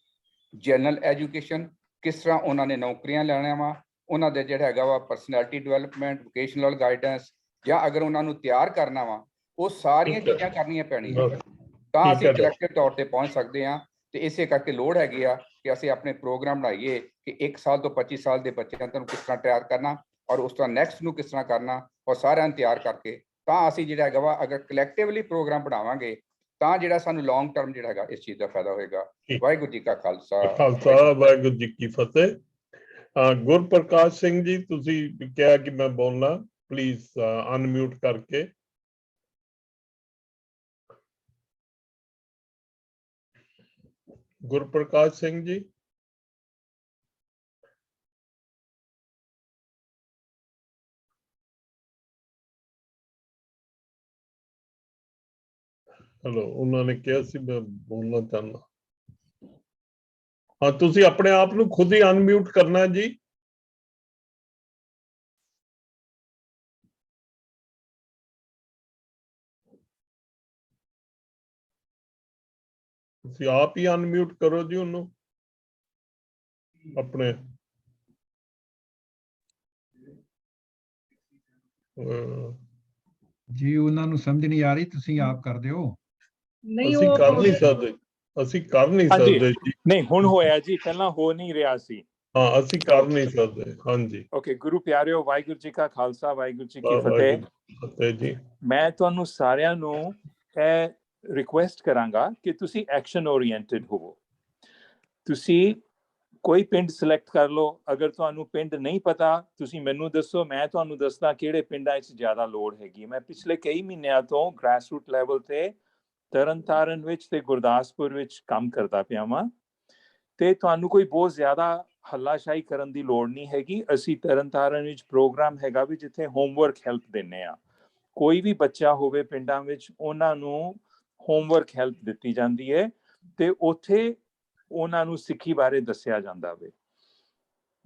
ਜਨਰਲ ਐਜੂਕੇਸ਼ਨ, ਕਿਸ ਤਰ੍ਹਾਂ ਉਹਨਾਂ ਨੇ ਨੌਕਰੀਆਂ ਲੈਣਾ ਵਾ, ਉਹਨਾਂ ਦੇ ਜਿਹੜਾ ਹੈਗਾ ਵਾ ਪਰਸਨੈਲਿਟੀ ਡਿਵੈਲਪਮੈਂਟ, ਵੋਕੇਸ਼ਨਲ ਗਾਈਡੈਂਸ, ਜਾਂ ਅਗਰ ਉਹਨਾਂ ਨੂੰ ਤਿਆਰ ਕਰਨਾ ਵਾ, ਉਹ ਸਾਰੀਆਂ ਚੀਜ਼ਾਂ ਕਰਨੀਆਂ ਪੈਣੀਆਂ, ਤਾਂ ਅਸੀਂ ਕਲੈਕਟਿਵ ਤੌਰ ਤੇ ਪਹੁੰਚ ਸਕਦੇ ਹਾਂ। ਤੇ ਇਸੇ ਕਰਕੇ ਲੋੜ ਹੈਗੀ ਆ ਕਿ ਅਸੀਂ ਆਪਣੇ ਪ੍ਰੋਗਰਾਮ ਬਣਾਈਏ ਕਿ 1 ਸਾਲ ਤੋਂ 25 ਸਾਲ ਦੇ ਬੱਚਿਆਂ ਨੂੰ ਕਿਸ ਤਰ੍ਹਾਂ ਤਿਆਰ ਕਰਨਾ ਔਰ ਉਸ ਤਰ੍ਹਾਂ ਨੈਕਸਟ ਨੂੰ ਕਿਸ ਤਰ੍ਹਾਂ ਕਰਨਾ, ਔਰ ਸਾਰਿਆਂ ਨੂੰ ਤਿਆਰ ਕਰਕੇ ਤਾਂ ਅਸੀਂ ਜਿਹੜਾ ਹੈਗਾ ਵਾ ਅਗਰ ਕਲੈਕਟਿਵਲੀ ਪ੍ਰੋਗਰਾਮ ਬਣਾਵਾਂਗੇ ਤਾਂ ਜਿਹੜਾ ਸਾਨੂੰ ਲੌਂਗ ਟਰਮ ਜਿਹੜਾ ਹੈਗਾ ਇਸ ਚੀਜ਼ ਦਾ ਫਾਇਦਾ ਹੋਏਗਾ। ਵਾਹਿਗੁਰੂ ਜੀ ਕਾ ਖਾਲਸਾ, ਵਾਹਿਗੁਰੂ ਜੀ ਕੀ ਫਤਿਹ। ਗੁਰਪ੍ਰਕਾਸ਼ ਸਿੰਘ ਜੀ, ਤੁਸੀਂ ਕਿਹਾ ਕਿ ਮੈਂ ਬੋਲਣਾ, ਪਲੀਜ਼ ਅਨਮਿਊਟ ਕਰਕੇ। ਗੁਰਪ੍ਰਕਾਸ਼ ਸਿੰਘ ਜੀ, ਹੈਲੋ, ਉਹਨਾਂ ਨੇ ਕਿਹਾ ਸੀ ਮੈਂ ਬੋਲਣਾ ਚਾਹੁੰਦਾ। ਹਾਂ, ਤੁਸੀਂ ਆਪਣੇ ਆਪ ਨੂੰ ਖੁਦ ਹੀ ਅਨਮਿਊਟ ਕਰਨਾ ਜੀ। ਤੁਸੀਂ ਆਪ ਹੀ ਅਨਮਿਊਟ ਕਰੋ ਜੀ ਉਹਨੂੰ ਆਪਣੇ। ਜੀ ਉਹਨਾਂ ਨੂੰ ਸਮਝ ਨਹੀਂ ਆ ਰਹੀ, ਤੁਸੀਂ ਆਪ ਕਰ ਦਿਓ। ਨਹੀਂ ਅਸੀਂ ਕਰ ਉਹ ਨਹੀਂ ਸਕਦੇ, ਅਸੀਂ ਕਰ ਨਹੀਂ ਹਾਂਜੀ। ਸਕਦੇ ਜੀ। ਨਹੀਂ ਹੁਣ ਹੋਇਆ ਜੀ, ਪਹਿਲਾਂ ਹੋ ਨਹੀਂ ਰਿਹਾ ਸੀ। ਹਾਂ, ਅਸੀਂ ਕਰ ਨਹੀਂ ਸਕਦੇ। ਹਾਂਜੀ, ਓਕੇ, ਗੁਰੂ ਪਿਆਰਿਓ, ਵਾਹਿਗੁਰੂ ਜੀ ਕਾ ਖਾਲਸਾ, ਵਾਹਿਗੁਰੂ ਜੀ ਕੀ ਵਾਹਿਗੁਰੂ ਫਤਿਹ। ਜੀ ਕੀ ਫਤਿਹ ਜੀ। ਮੈਂ ਤੁਹਾਨੂੰ ਸਾਰਿਆਂ ਨੂੰ ਇਹ ਰਿਕੁਐਸਟ ਕਰਾਂਗਾ ਕਿ ਤੁਸੀਂ ਐਕਸ਼ਨ ਓਰੀਐਂਟਡ ਹੋਵੋ। ਤੁਸੀਂ ਕੋਈ ਪਿੰਡ ਸਿਲੈਕਟ ਕਰ ਲਓ। ਅਗਰ ਤੁਹਾਨੂੰ ਪਿੰਡ ਨਹੀਂ ਪਤਾ, ਤੁਸੀਂ ਮੈਨੂੰ ਦੱਸੋ, ਮੈਂ ਤੁਹਾਨੂੰ ਦੱਸਦਾ ਕਿਹੜੇ ਪਿੰਡਾਂ 'ਚ ਜ਼ਿਆਦਾ ਲੋੜ ਹੈਗੀ। ਮੈਂ ਪਿਛਲੇ ਕਈ ਮਹੀਨਿਆਂ ਤੋਂ ਗ੍ਰਾਸ ਰੂਟ ਲੈਵਲ ਤੇ ਤਰਨਤਾਰਨ ਵਿੱਚ ਤੇ ਗੁਰਦਾਸਪੁਰ ਵਿੱਚ ਕੰਮ ਕਰਦਾ ਪਿਆ ਵਾਂ, ਤੇ ਤੁਹਾਨੂੰ ਕੋਈ ਬਹੁਤ ਜ਼ਿਆਦਾ ਹੱਲਾਸ਼ਾਹੀ ਕਰਨ ਦੀ ਲੋੜ ਨਹੀਂ ਹੈਗੀ। ਅਸੀਂ ਤਰਨਤਾਰਨ ਵਿੱਚ ਪ੍ਰੋਗਰਾਮ ਹੈਗਾ ਵੀ ਜਿੱਥੇ ਹੋਮਵਰਕ ਹੈਲਪ ਦਿੰਦੇ ਆ। ਕੋਈ ਵੀ ਬੱਚਾ ਹੋਵੇ ਪਿੰਡਾਂ ਵਿੱਚ, ਉਹਨਾਂ ਨੂੰ ਹੋਮਵਰਕ ਹੈਲਪ ਦਿੱਤੀ ਜਾਂਦੀ ਹੈ ਤੇ ਉੱਥੇ ਉਹਨਾਂ ਨੂੰ ਸਿੱਖੀ ਬਾਰੇ ਦੱਸਿਆ ਜਾਂਦਾ ਵੇ।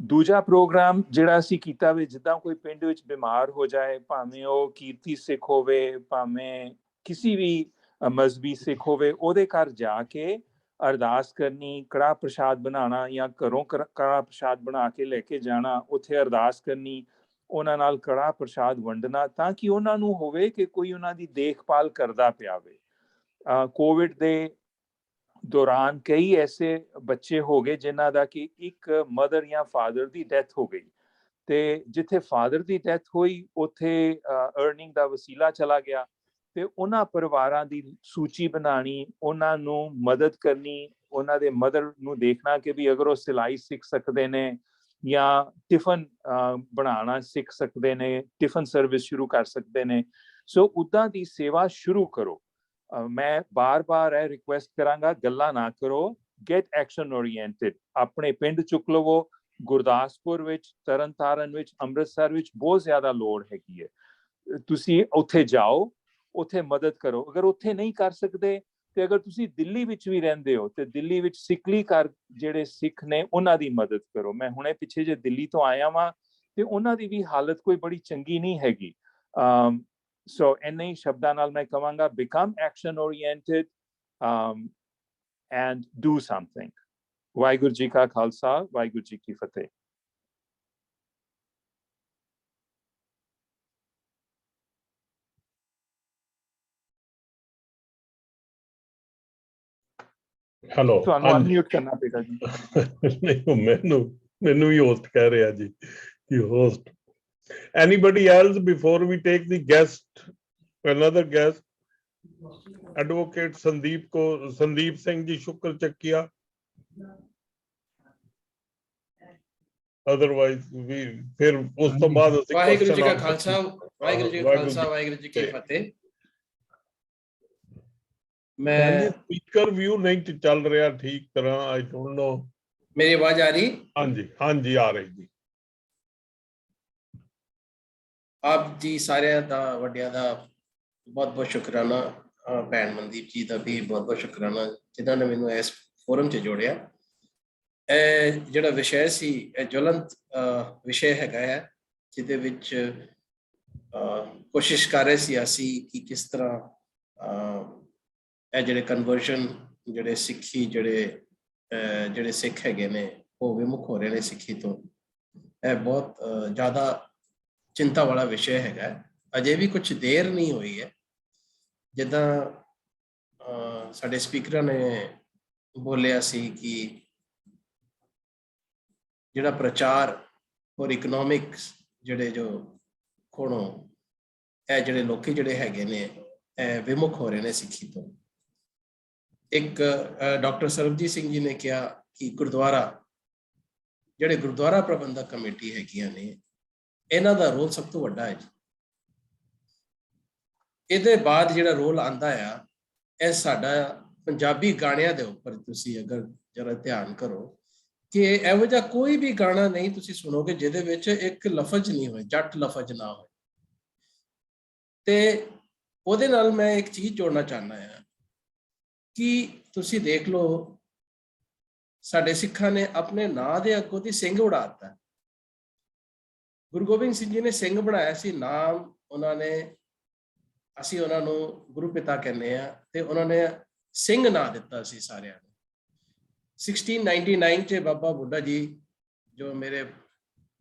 ਦੂਜਾ ਪ੍ਰੋਗਰਾਮ ਜਿਹੜਾ ਅਸੀਂ ਕੀਤਾ ਵੇ, ਜਿੱਦਾਂ ਕੋਈ ਪਿੰਡ ਵਿੱਚ ਬਿਮਾਰ ਹੋ ਜਾਏ, ਭਾਵੇਂ ਉਹ ਕੀਰਤੀ ਸਿੱਖ ਹੋਵੇ, ਭਾਵੇਂ ਕਿਸੇ ਵੀ ਮਜ਼ਹਬੀ ਸਿੱਖ ਹੋਵੇ, ਉਹਦੇ ਘਰ ਜਾ ਕੇ ਅਰਦਾਸ ਕਰਨੀ, ਕੜਾਹ ਪ੍ਰਸ਼ਾਦ ਬਣਾਉਣਾ ਜਾਂ ਘਰੋਂ ਕੜਾਹ ਪ੍ਰਸ਼ਾਦ ਬਣਾ ਕੇ ਲੈ ਕੇ ਜਾਣਾ, ਉੱਥੇ ਅਰਦਾਸ ਕਰਨੀ, ਉਹਨਾਂ ਨਾਲ ਕੜਾਹ ਪ੍ਰਸ਼ਾਦ ਵੰਡਣਾ, ਤਾਂ ਕਿ ਉਹਨਾਂ ਨੂੰ ਹੋਵੇ ਕਿ ਕੋਈ ਉਹਨਾਂ ਦੀ ਦੇਖਭਾਲ ਕਰਦਾ ਪਿਆ ਵੇ। ਕੋਵਿਡ ਦੇ ਦੌਰਾਨ ਕਈ ਐਸੇ ਬੱਚੇ ਹੋ ਗਏ ਜਿਨ੍ਹਾਂ ਦਾ ਕਿ ਇੱਕ ਮਦਰ ਜਾਂ ਫਾਦਰ ਦੀ ਡੈਥ ਹੋ ਗਈ, ਤੇ ਜਿੱਥੇ ਫਾਦਰ ਦੀ ਡੈਥ ਹੋਈ ਉੱਥੇ ਅਰਨਿੰਗ ਦਾ ਵਸੀਲਾ ਚਲਾ ਗਿਆ, ਤੇ ਉਹਨਾਂ ਪਰਿਵਾਰਾਂ ਦੀ ਸੂਚੀ ਬਣਾਉਣੀ, ਉਹਨਾਂ ਨੂੰ ਮਦਦ ਕਰਨੀ, ਉਹਨਾਂ ਦੇ ਮਦਰ ਨੂੰ ਦੇਖਣਾ ਕਿ ਵੀ ਅਗਰ ਉਹ ਸਿਲਾਈ ਸਿੱਖ ਸਕਦੇ ਨੇ ਜਾਂ ਟਿਫਨ ਬਣਾਉਣਾ ਸਿੱਖ ਸਕਦੇ ਨੇ, ਟਿਫਨ ਸਰਵਿਸ ਸ਼ੁਰੂ ਕਰ ਸਕਦੇ ਨੇ। ਸੋ ਉੱਦਾਂ ਦੀ ਸੇਵਾ ਸ਼ੁਰੂ ਕਰੋ। ਮੈਂ ਬਾਰ-ਬਾਰ ਇਹ ਰਿਕੁਐਸਟ ਕਰਾਂਗਾ, ਗੱਲਾਂ ਨਾ ਕਰੋ, ਗੈਟ ਐਕਸ਼ਨ ਓਰੀਐਂਟਡ। ਆਪਣੇ ਪਿੰਡ ਚੁੱਕ ਲਵੋ। ਗੁਰਦਾਸਪੁਰ ਵਿੱਚ, ਤਰਨਤਾਰਨ ਵਿੱਚ, ਅੰਮ੍ਰਿਤਸਰ ਵਿੱਚ ਬਹੁਤ ਜ਼ਿਆਦਾ ਲੋੜ ਹੈਗੀ ਹੈ। ਤੁਸੀਂ ਉੱਥੇ ਜਾਓ, ਉੱਥੇ ਮਦਦ ਕਰੋ। ਅਗਰ ਉੱਥੇ ਨਹੀਂ ਕਰ ਸਕਦੇ, ਤੇ ਅਗਰ ਤੁਸੀਂ ਦਿੱਲੀ ਵਿੱਚ ਵੀ ਰਹਿੰਦੇ ਹੋ ਤੇ ਦਿੱਲੀ ਵਿੱਚ ਸਿੱਖਲੀ ਘਰ ਜਿਹੜੇ ਸਿੱਖ ਨੇ ਉਹਨਾਂ ਦੀ ਮਦਦ ਕਰੋ। ਮੈਂ ਹੁਣੇ ਪਿੱਛੇ ਜੇ ਦਿੱਲੀ ਤੋਂ ਆਇਆ ਵਾਂ ਤੇ ਉਹਨਾਂ ਦੀ ਵੀ ਹਾਲਤ ਕੋਈ ਬੜੀ ਚੰਗੀ ਨਹੀਂ ਹੈਗੀ। ਸੋ ਇੰਨੇ ਹੀ ਸ਼ਬਦਾਂ ਨਾਲ ਮੈਂ ਕਹਾਂਗਾ, become action oriented and do something. Waheguru ji ਕਾ ਖਾਲਸਾ, ਵਾਹਿਗੁਰੂ ਜੀ ਕੀ ਫਤਿਹ। ਹੈਲੋ, ਤੁਹਾਨੂੰ ਅਨਮਿਊਟ ਕਰਨਾ ਪਏਗਾ ਜੀ। ਨਹੀਂ, ਮੈਨੂੰ ਹੀ ਹੋਸਟ ਕਹਿ ਰਿਹਾ ਜੀ ਕਿ host. Anybody else before we take the guest, another guest? Advocate Sandeep Singh ji शुक्र चक्किया। Otherwise we फिर उस तो बाद वाहिगुरु जी का खालसा, वाहिगुरु जी का खालसा, वाहिगुरु जी की फतेह। मैं स्पीकर व्यू नहीं चल रहा ठीक तरह, आई डोंट नो। मेरी आवाज आ रही? हाँ जी आ रही जी। ਆਪ ਜੀ ਸਾਰਿਆਂ ਦਾ, ਵੱਡਿਆਂ ਦਾ ਬਹੁਤ ਬਹੁਤ ਸ਼ੁਕਰਾਨਾ। ਭੈਣ ਮਨਦੀਪ ਜੀ ਦਾ ਵੀ ਬਹੁਤ ਬਹੁਤ ਸ਼ੁਕਰਾਨਾ, ਜਿਨ੍ਹਾਂ ਨੇ ਮੈਨੂੰ ਇਸ ਫੋਰਮ 'ਚ ਜੋੜਿਆ। ਇਹ ਜਿਹੜਾ ਵਿਸ਼ਾ ਸੀ, ਇਹ ਜਵਲੰਤ ਵਿਸ਼ੇ ਹੈਗਾ ਹੈ, ਜਿਹਦੇ ਵਿੱਚ ਕੋਸ਼ਿਸ਼ ਕਰ ਰਹੇ ਸੀ ਅਸੀਂ ਕਿ ਕਿਸ ਤਰ੍ਹਾਂ ਇਹ ਜਿਹੜੇ ਕਨਵਰਸ਼ਨ, ਜਿਹੜੇ ਸਿੱਖੀ, ਜਿਹੜੇ ਸਿੱਖ ਹੈਗੇ ਨੇ ਉਹ ਵਿਮੁਖ ਹੋ ਰਹੇ ਨੇ ਸਿੱਖੀ ਤੋਂ। ਇਹ ਬਹੁਤ ਜ਼ਿਆਦਾ ਚਿੰਤਾ ਵਾਲਾ ਵਿਸ਼ਾ ਹੈਗਾ। ਅਜੇ ਵੀ ਕੁਝ ਦੇਰ ਨਹੀਂ ਹੋਈ ਹੈ। ਜਿੱਦਾਂ ਸਾਡੇ ਸਪੀਕਰਾਂ ਨੇ ਬੋਲਿਆ ਸੀ ਕਿ ਜਿਹੜਾ ਪ੍ਰਚਾਰ ਔਰ ਇਕਨੋਮਿਕਸ ਜੋ ਕੋਲੋਂ ਇਹ ਜਿਹੜੇ ਲੋਕੀ ਜਿਹੜੇ ਹੈਗੇ ਨੇ ਇਹ ਵਿਮੁਖ ਹੋ ਰਹੇ ਨੇ ਸਿੱਖੀ ਤੋਂ। ਇੱਕ ਡਾਕਟਰ ਸਰਬਜੀਤ ਸਿੰਘ ਜੀ ਨੇ ਕਿਹਾ ਕਿ ਜਿਹੜੇ ਗੁਰਦੁਆਰਾ ਪ੍ਰਬੰਧਕ ਕਮੇਟੀ ਹੈਗੀਆਂ ਨੇ, ਇਹਨਾਂ ਦਾ ਰੋਲ ਸਭ ਤੋਂ ਵੱਡਾ ਹੈ ਜੀ। ਇਹਦੇ ਬਾਅਦ ਜਿਹੜਾ ਰੋਲ ਆਂਦਾ ਆ, ਇਹ ਸਾਡਾ ਪੰਜਾਬੀ ਗਾਣਿਆਂ ਦੇ ਉੱਪਰ। ਤੁਸੀਂ ਅਗਰ ਜਰਾ ਧਿਆਨ ਕਰੋ ਕਿ ਇਹੋ ਜਿਹਾ ਕੋਈ ਵੀ ਗਾਣਾ ਨਹੀਂ ਤੁਸੀਂ ਸੁਣੋਗੇ ਜਿਹਦੇ ਵਿੱਚ ਇੱਕ ਲਫ਼ਜ਼ ਨਹੀਂ ਹੋਏ, ਜੱਟ ਲਫ਼ਜ਼ ਨਾ ਹੋਏ। ਤੇ ਉਹਦੇ ਨਾਲ ਮੈਂ ਇੱਕ ਚੀਜ਼ ਜੋੜਨਾ ਚਾਹੁੰਦਾ ਹਾਂ ਕਿ ਤੁਸੀਂ ਦੇਖ ਲਓ, ਸਾਡੇ ਸਿੱਖਾਂ ਨੇ ਆਪਣੇ ਨਾਂ ਦੇ ਅੱਗੋਂ ਦੀ ਸਿੰਘ ਉਡਾ ਦਿੱਤਾ। ਗੁਰੂ ਗੋਬਿੰਦ ਸਿੰਘ ਜੀ ਨੇ ਸਿੰਘ ਬਣਾਇਆ ਸੀ, ਨਾਮ ਉਹਨਾਂ ਨੇ, ਅਸੀਂ ਉਹਨਾਂ ਨੂੰ ਗੁਰੂ ਪਿਤਾ ਕਹਿੰਦੇ ਆ, ਤੇ ਉਹਨਾਂ ਨੇ ਸਿੰਘ ਨਾਂ ਦਿੱਤਾ ਸੀ ਸਾਰਿਆਂ ਨੂੰ। 1699 'ਚ ਬਾਬਾ ਬੁੱਢਾ ਜੀ, ਜੋ ਮੇਰੇ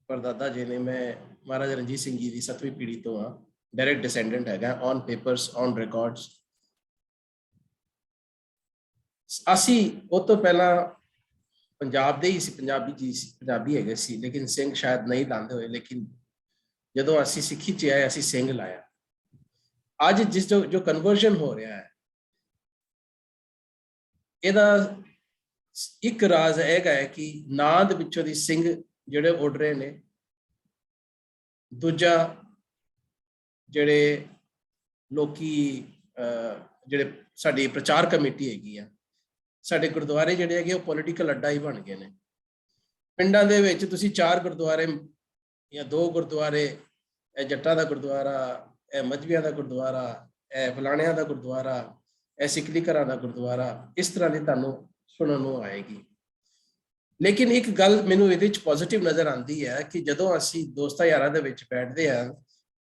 ਪਰਦਾਦਾ ਜੀ ਨੇ, ਮੈਂ ਮਹਾਰਾਜਾ ਰਣਜੀਤ ਸਿੰਘ ਜੀ ਦੀ 7ਵੀਂ ਪੀੜ੍ਹੀ ਤੋਂ ਆ, ਡਾਇਰੈਕਟ ਡਿਸੈਂਡੈਂਟ ਹੈਗਾ, ਔਨ ਪੇਪਰਸ ਔਨ ਰਿਕਾਰਡਸ। ਅਸੀਂ ਉਹ ਤੋਂ ਪਹਿਲਾਂ ਪੰਜਾਬ ਦੇ ਹੀ ਸੀ, ਪੰਜਾਬੀ ਜੀ ਸੀ, ਪੰਜਾਬੀ ਹੈਗੇ ਸੀ, ਲੇਕਿਨ ਸਿੰਘ ਸ਼ਾਇਦ ਨਹੀਂ ਲਾਉਂਦੇ ਹੋਏ। ਲੇਕਿਨ ਜਦੋਂ ਅਸੀਂ ਸਿੱਖੀ 'ਚ ਆਏ ਅਸੀਂ ਸਿੰਘ ਲਾਇਆ। ਅੱਜ ਜਿਸ ਜੋ ਕਨਵਰਜਨ ਹੋ ਰਿਹਾ ਹੈ, ਇਹਦਾ ਇੱਕ ਰਾਜ਼ ਹੈਗਾ ਹੈ ਕਿ ਨਾਂ ਦੇ ਵਿੱਚੋਂ ਦੀ ਸਿੰਘ ਜਿਹੜੇ ਉੱਡ ਰਹੇ ਨੇ। ਦੂਜਾ ਜਿਹੜੇ ਲੋਕੀ ਜਿਹੜੇ ਸਾਡੀ ਪ੍ਰਚਾਰ ਕਮੇਟੀ ਹੈਗੀ ਆ, ਸਾਡੇ ਗੁਰਦੁਆਰੇ ਜਿਹੜੇ ਹੈਗੇ ਉਹ ਪੋਲੀਟੀਕਲ ਅੱਡਾ ਹੀ ਬਣ ਗਏ ਨੇ। ਪਿੰਡਾਂ ਦੇ ਵਿੱਚ ਤੁਸੀਂ 4 ਗੁਰਦੁਆਰੇ ਜਾਂ 2 ਗੁਰਦੁਆਰੇ, ਇਹ ਜੱਟਾਂ ਦਾ ਗੁਰਦੁਆਰਾ, ਇਹ ਮਜ਼੍ਹਬੀਆਂ ਦਾ ਗੁਰਦੁਆਰਾ, ਇਹ ਫਲਾਣਿਆਂ ਦਾ ਗੁਰਦੁਆਰਾ, ਇਹ ਸਿੱਖਲੀ ਘਰਾਂ ਦਾ ਗੁਰਦੁਆਰਾ, ਇਸ ਤਰ੍ਹਾਂ ਦੀ ਤੁਹਾਨੂੰ ਸੁਣਨ ਨੂੰ ਆਏਗੀ। ਲੇਕਿਨ ਇੱਕ ਗੱਲ ਮੈਨੂੰ ਇਹਦੇ 'ਚ ਪੋਜ਼ਿਟਿਵ ਨਜ਼ਰ ਆਉਂਦੀ ਹੈ ਕਿ ਜਦੋਂ ਅਸੀਂ ਦੋਸਤਾਂ ਯਾਰਾਂ ਦੇ ਵਿੱਚ ਬੈਠਦੇ ਹਾਂ,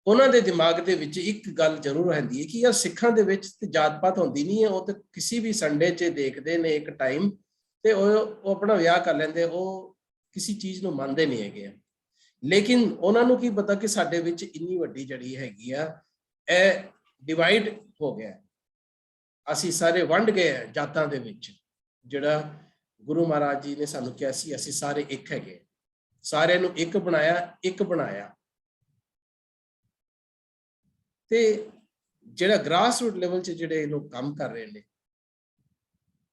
ਉਹਨਾਂ ਦੇ ਦਿਮਾਗ ਦੇ ਵਿੱਚ ਇੱਕ ਗੱਲ ਜ਼ਰੂਰ ਰਹਿੰਦੀ ਹੈ ਕਿ ਯਾਰ ਸਿੱਖਾਂ ਦੇ ਵਿੱਚ ਤੇ ਜਾਤ ਪਾਤ ਹੁੰਦੀ ਨਹੀਂ ਹੈ। ਉਹ ਤੇ ਕਿਸੇ ਵੀ ਸੰਡੇ 'ਚ ਦੇਖਦੇ ਨੇ ਇੱਕ ਟਾਈਮ, ਤੇ ਉਹ ਆਪਣਾ ਵਿਆਹ ਕਰ ਲੈਂਦੇ, ਉਹ ਕਿਸੇ ਚੀਜ਼ ਨੂੰ ਮੰਨਦੇ ਨਹੀਂ ਹੈਗੇ। ਲੇਕਿਨ ਉਹਨਾਂ ਨੂੰ ਕੀ ਪਤਾ ਕਿ ਸਾਡੇ ਵਿੱਚ ਇੰਨੀ ਵੱਡੀ ਜਿਹੜੀ ਹੈਗੀ ਆ, ਇਹ ਡਿਵਾਈਡ ਹੋ ਗਿਆ, ਅਸੀਂ ਸਾਰੇ ਵੰਡ ਗਏ ਜਾਤਾਂ ਦੇ ਵਿੱਚ। ਜਿਹੜਾ ਗੁਰੂ ਮਹਾਰਾਜ ਜੀ ਨੇ ਸਾਨੂੰ ਕਿਹਾ ਸੀ ਅਸੀਂ ਸਾਰੇ ਇੱਕ ਹੈਗੇ, ਸਾਰਿਆਂ ਨੂੰ ਇੱਕ ਬਣਾਇਆ। ਤੇ ਜਿਹੜਾ ਗ੍ਰਾਸ ਰੂਟ ਲੈਵਲ 'ਚ ਜਿਹੜੇ ਲੋਕ ਕੰਮ ਕਰ ਰਹੇ ਨੇ,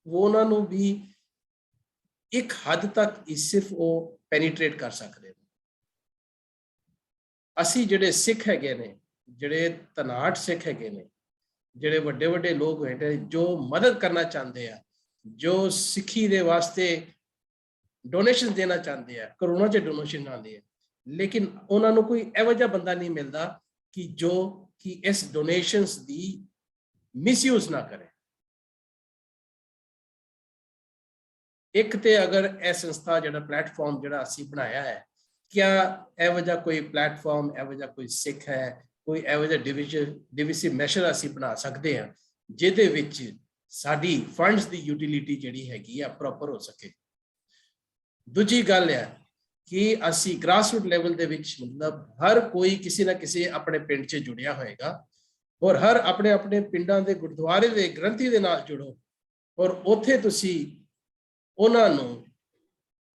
ਉਹ ਉਹਨਾਂ ਨੂੰ ਵੀ ਇੱਕ ਹੱਦ ਤੱਕ ਸਿਰਫ ਉਹ ਪੈਨੀਟ੍ਰੇਟ ਕਰ ਸਕਦੇ ਨੇ। ਅਸੀਂ ਜਿਹੜੇ ਸਿੱਖ ਹੈਗੇ ਨੇ, ਜਿਹੜੇ ਧਨਾਟ ਸਿੱਖ ਹੈਗੇ ਨੇ, ਜਿਹੜੇ ਵੱਡੇ ਵੱਡੇ ਲੋਕ ਹੈਗੇ ਜੋ ਮਦਦ ਕਰਨਾ ਚਾਹੁੰਦੇ ਆ, ਜੋ ਸਿੱਖੀ ਦੇ ਵਾਸਤੇ ਡੋਨੇਸ਼ਨ ਦੇਣਾ ਚਾਹੁੰਦੇ ਆ, ਕਰੋੜਾਂ 'ਚ ਡੋਨੇਸ਼ਨ ਆਉਂਦੇ ਆ, ਲੇਕਿਨ ਉਹਨਾਂ ਨੂੰ ਕੋਈ ਇਹੋ ਜਿਹਾ ਬੰਦਾ ਨਹੀਂ ਮਿਲਦਾ ਕਿ ਜੋ ਕਿ ਇਸ ਡੋਨੇਸ਼ਨਸ ਦੀ ਮਿਸਯੂਜ਼ ਨਾ ਕਰੇ। ਇੱਕ ਤੇ ਅਗਰ ਇਹ ਸੰਸਥਾ ਜਿਹੜਾ ਪਲੇਟਫਾਰਮ ਜਿਹੜਾ ਅਸੀਂ ਬਣਾਇਆ ਹੈ, ਕਿਆ ਇਹੋ ਜਿਹਾ ਕੋਈ ਪਲੇਟਫਾਰਮ, ਇਹੋ ਜਿਹਾ ਕੋਈ ਸਿੱਖ ਹੈ, ਕੋਈ ਇਹੋ ਜਿਹਾ ਡਿਵਿਸਿਵ ਮੈਸ਼ਰ ਅਸੀਂ ਬਣਾ ਸਕਦੇ ਹਾਂ ਜਿਹਦੇ ਵਿੱਚ ਸਾਡੀ ਫੰਡਸ ਦੀ ਯੂਟਿਲਿਟੀ ਜਿਹੜੀ ਹੈਗੀ ਆ ਪ੍ਰੋਪਰ ਹੋ ਸਕੇ। ਦੂਜੀ ਗੱਲ ਹੈ ਕਿ ਅਸੀਂ ਗ੍ਰਾਸ ਰੂਟ ਲੈਵਲ ਦੇ ਵਿੱਚ ਮਤਲਬ ਹਰ ਕੋਈ ਕਿਸੇ ਨਾ ਕਿਸੇ ਆਪਣੇ ਪਿੰਡ 'ਚ ਜੁੜਿਆ ਹੋਏਗਾ, ਔਰ ਹਰ ਆਪਣੇ ਆਪਣੇ ਪਿੰਡਾਂ ਦੇ ਗੁਰਦੁਆਰੇ ਦੇ ਗ੍ਰੰਥੀ ਦੇ ਨਾਲ ਜੁੜੋ, ਔਰ ਉੱਥੇ ਤੁਸੀਂ ਉਹਨਾਂ ਨੂੰ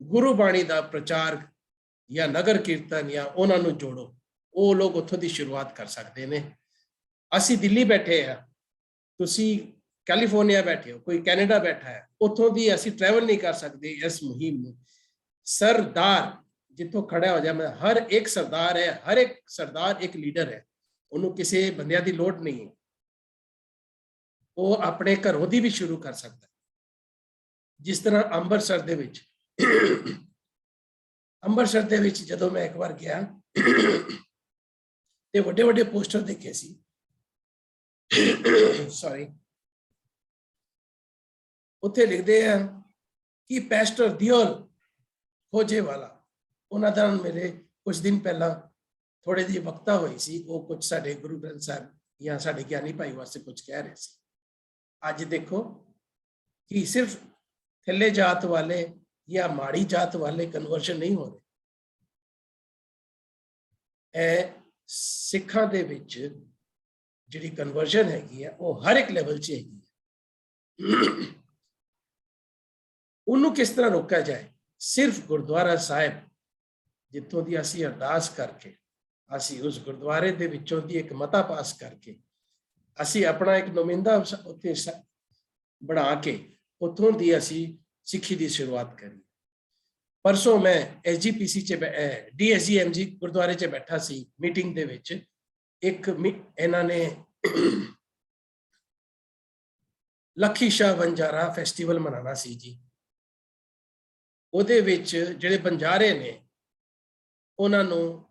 ਗੁਰੂ ਬਾਣੀ ਦਾ ਪ੍ਰਚਾਰ ਜਾਂ ਨਗਰ ਕੀਰਤਨ ਜਾਂ ਉਹਨਾਂ ਨੂੰ ਜੋੜੋ। ਉਹ ਲੋਕ ਉੱਥੋਂ ਦੀ ਸ਼ੁਰੂਆਤ ਕਰ ਸਕਦੇ ਨੇ। ਅਸੀਂ ਦਿੱਲੀ ਬੈਠੇ ਆ, ਤੁਸੀਂ ਕੈਲੀਫੋਰਨੀਆ ਬੈਠੇ ਹੋ, ਕੋਈ ਕੈਨੇਡਾ ਬੈਠਾ ਹੈ, ਉੱਥੋਂ ਦੀ ਅਸੀਂ ਟਰੈਵਲ ਨਹੀਂ ਕਰ ਸਕਦੇ ਇਸ ਮੁਹਿੰਮ ਨੂੰ। ਸਰਦਾਰ ਜਿੱਥੋਂ ਖੜਾ ਹੋ ਜਾ, ਮੈਂ ਹਰ ਇੱਕ ਸਰਦਾਰ ਹੈ, ਹਰ ਇੱਕ ਸਰਦਾਰ ਇੱਕ ਲੀਡਰ ਹੈ, ਉਹਨੂੰ ਕਿਸੇ ਬੰਦਿਆਂ ਦੀ ਲੋੜ ਨਹੀਂ ਹੈ। ਉਹ ਆਪਣੇ ਘਰੋਂ ਦੀ ਵੀ ਸ਼ੁਰੂ ਕਰ ਸਕਦਾ। ਜਿਸ ਤਰ੍ਹਾਂ ਅੰਮ੍ਰਿਤਸਰ ਦੇ ਵਿੱਚ ਜਦੋਂ ਮੈਂ ਇੱਕ ਵਾਰ ਗਿਆ ਤੇ ਵੱਡੇ ਵੱਡੇ ਪੋਸਟਰ ਦੇਖੇ ਸੀ, ਸੌਰੀ, ਉੱਥੇ ਲਿਖਦੇ ਆ ਕਿ ਪੈਸਟਰ ਦਿਓਲ ਖੋਜੇ ਵਾਲਾ, ਉਹਨਾਂ ਦਾ ਮੇਰੇ ਕੁਝ ਦਿਨ ਪਹਿਲਾਂ ਥੋੜੇ ਜਿਹੀ ਵਕਤਾ ਹੋਈ ਸੀ। ਉਹ ਕੁਝ ਸਾਡੇ ਗੁਰੂ ਗ੍ਰੰਥ ਸਾਹਿਬ ਜਾਂ ਸਾਡੇ ਗਿਆਨੀ ਭਾਈ ਵਾਸਤੇ ਕੁਝ ਕਹਿ ਰਹੇ ਸੀ। ਅੱਜ ਦੇਖੋ ਕਿ ਸਿਰਫ ਥੱਲੇ ਜਾਤ ਵਾਲੇ ਜਾਂ ਮਾੜੀ ਜਾਤ ਵਾਲੇ ਕਨਵਰਸ਼ਨ ਨਹੀਂ ਹੋ ਰਹੇ। ਇਹ ਸਿੱਖਾਂ ਦੇ ਵਿੱਚ ਜਿਹੜੀ ਕਨਵਰਸ਼ਨ ਹੈਗੀ ਆ ਉਹ ਹਰ ਇੱਕ ਲੈਵਲ 'ਚ ਹੈਗੀ ਹੈ। ਉਹਨੂੰ ਕਿਸ ਤਰ੍ਹਾਂ ਰੋਕਿਆ ਜਾਏ? ਸਿਰਫ ਗੁਰਦੁਆਰਾ ਸਾਹਿਬ ਜਿੱਥੋਂ ਦੀ ਅਸੀਂ ਅਰਦਾਸ ਕਰਕੇ, ਅਸੀਂ ਉਸ ਗੁਰਦੁਆਰੇ ਦੇ ਵਿੱਚੋਂ ਦੀ ਇੱਕ ਮਤਾ ਪਾਸ ਕਰਕੇ, ਅਸੀਂ ਆਪਣਾ ਇੱਕ ਨੁਮਾਇੰਦਾ ਉੱਥੇ ਬਣਾ ਕੇ ਉੱਥੋਂ ਦੀ ਅਸੀਂ ਸਿੱਖੀ ਦੀ ਸ਼ੁਰੂਆਤ ਕਰੀ। ਪਰਸੋਂ ਮੈਂ SGPC 'ਚ DSGMG ਗੁਰਦੁਆਰੇ 'ਚ ਬੈਠਾ ਸੀ ਮੀਟਿੰਗ ਦੇ ਵਿੱਚ। ਇਹਨਾਂ ਨੇ ਲੱਖੀ ਸ਼ਾਹ ਵਣਜਾਰਾ ਫੈਸਟੀਵਲ ਮਨਾਉਣਾ ਸੀ ਜੀ। ਉਹਦੇ ਵਿੱਚ ਜਿਹੜੇ ਬੰਜਾਰੇ ਨੇ ਉਹਨਾਂ ਨੂੰ,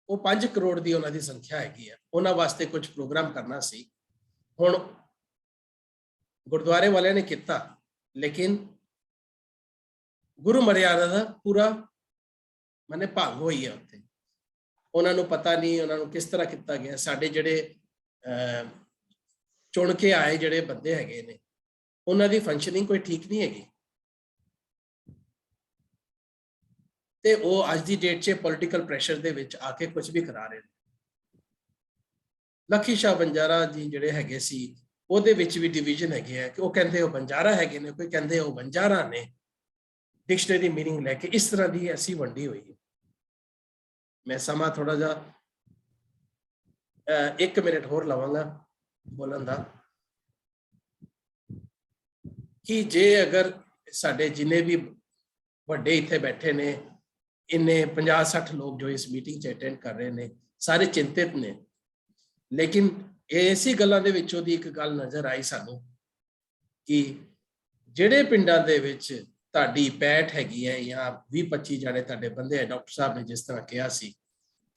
ਉਹ 5 ਕਰੋੜ ਦੀ ਉਹਨਾਂ ਦੀ ਸੰਖਿਆ ਹੈਗੀ ਆ, ਉਹਨਾਂ ਵਾਸਤੇ ਕੁਝ ਪ੍ਰੋਗਰਾਮ ਕਰਨਾ ਸੀ। ਹੁਣ ਗੁਰਦੁਆਰੇ ਵਾਲਿਆਂ ਨੇ ਕੀਤਾ, ਲੇਕਿਨ ਗੁਰੂ ਮਰਿਆਦਾ ਦਾ ਪੂਰਾ ਮਨੇ ਭੰਗ ਹੋਈ ਹੈ ਉੱਥੇ। ਉਹਨਾਂ ਨੂੰ ਪਤਾ ਨਹੀਂ ਉਹਨਾਂ ਨੂੰ ਕਿਸ ਤਰ੍ਹਾਂ ਕੀਤਾ ਗਿਆ। ਸਾਡੇ ਜਿਹੜੇ ਚੁਣ ਕੇ ਆਏ ਜਿਹੜੇ ਬੰਦੇ ਹੈਗੇ ਨੇ, ਉਹਨਾਂ ਦੀ ਫੰਕਸ਼ਨਿੰਗ ਕੋਈ ਠੀਕ ਨਹੀਂ ਹੈਗੀ। ਤੇ ਉਹ ਅੱਜ ਦੀ ਡੇਟ 'ਚ ਪੋਲੀਟੀਕਲ ਪ੍ਰੈਸ਼ਰ ਦੇ ਵਿੱਚ ਆ ਕੇ ਕੁਝ ਵੀ ਕਰਾ ਰਹੇ ਨੇ। ਲੱਖੀ ਸ਼ਾਹ ਬੰਜਾਰਾ ਜੀ ਜਿਹੜੇ ਹੈਗੇ ਸੀ ਉਹਦੇ ਵਿੱਚ ਵੀ ਡਿਵੀਜ਼ਨ ਹੈਗੇ ਆ ਕਿ ਉਹ ਕਹਿੰਦੇ ਉਹ ਬੰਜਾਰਾ ਹੈਗੇ ਨੇ, ਕੋਈ ਕਹਿੰਦੇ ਉਹ ਬੰਜਾਰਾ ਨੇ, ਡਿਕਸ਼ਨਰੀ ਮੀਨਿੰਗ ਲੈ ਕੇ ਇਸ ਤਰ੍ਹਾਂ ਦੀ ਅਸੀਂ ਵੰਡੀ ਹੋਈ ਹੈ। ਮੈਂ ਸਮਾਂ ਥੋੜਾ ਜਿਹਾ 1 ਮਿੰਟ ਹੋਰ ਲਵਾਂਗਾ ਬੋਲਣ ਦਾ ਕਿ ਜੇ ਅਗਰ ਸਾਡੇ ਜਿੰਨੇ ਵੀ ਵੱਡੇ ਇੱਥੇ ਬੈਠੇ ਨੇ, ਇੰਨੇ 50-60 ਲੋਕ ਜੋ ਇਸ ਮੀਟਿੰਗ 'ਚ ਅਟੈਂਡ ਕਰ ਰਹੇ ਨੇ, ਸਾਰੇ ਚਿੰਤਿਤ ਨੇ, ਲੇਕਿਨ ਇਸੇ ਗੱਲਾਂ ਦੇ ਵਿੱਚੋਂ ਦੀ ਇੱਕ ਗੱਲ ਨਜ਼ਰ ਆਈ ਸਾਨੂੰ ਕਿ ਜਿਹੜੇ ਪਿੰਡਾਂ ਦੇ ਵਿੱਚ ਤੁਹਾਡੀ ਪੈਠ ਹੈਗੀ ਹੈ ਜਾਂ 20-25 ਜਾਣੇ ਤੁਹਾਡੇ ਬੰਦੇ ਹੈ, ਡਾਕਟਰ ਸਾਹਿਬ ਨੇ ਜਿਸ ਤਰ੍ਹਾਂ ਕਿਹਾ ਸੀ,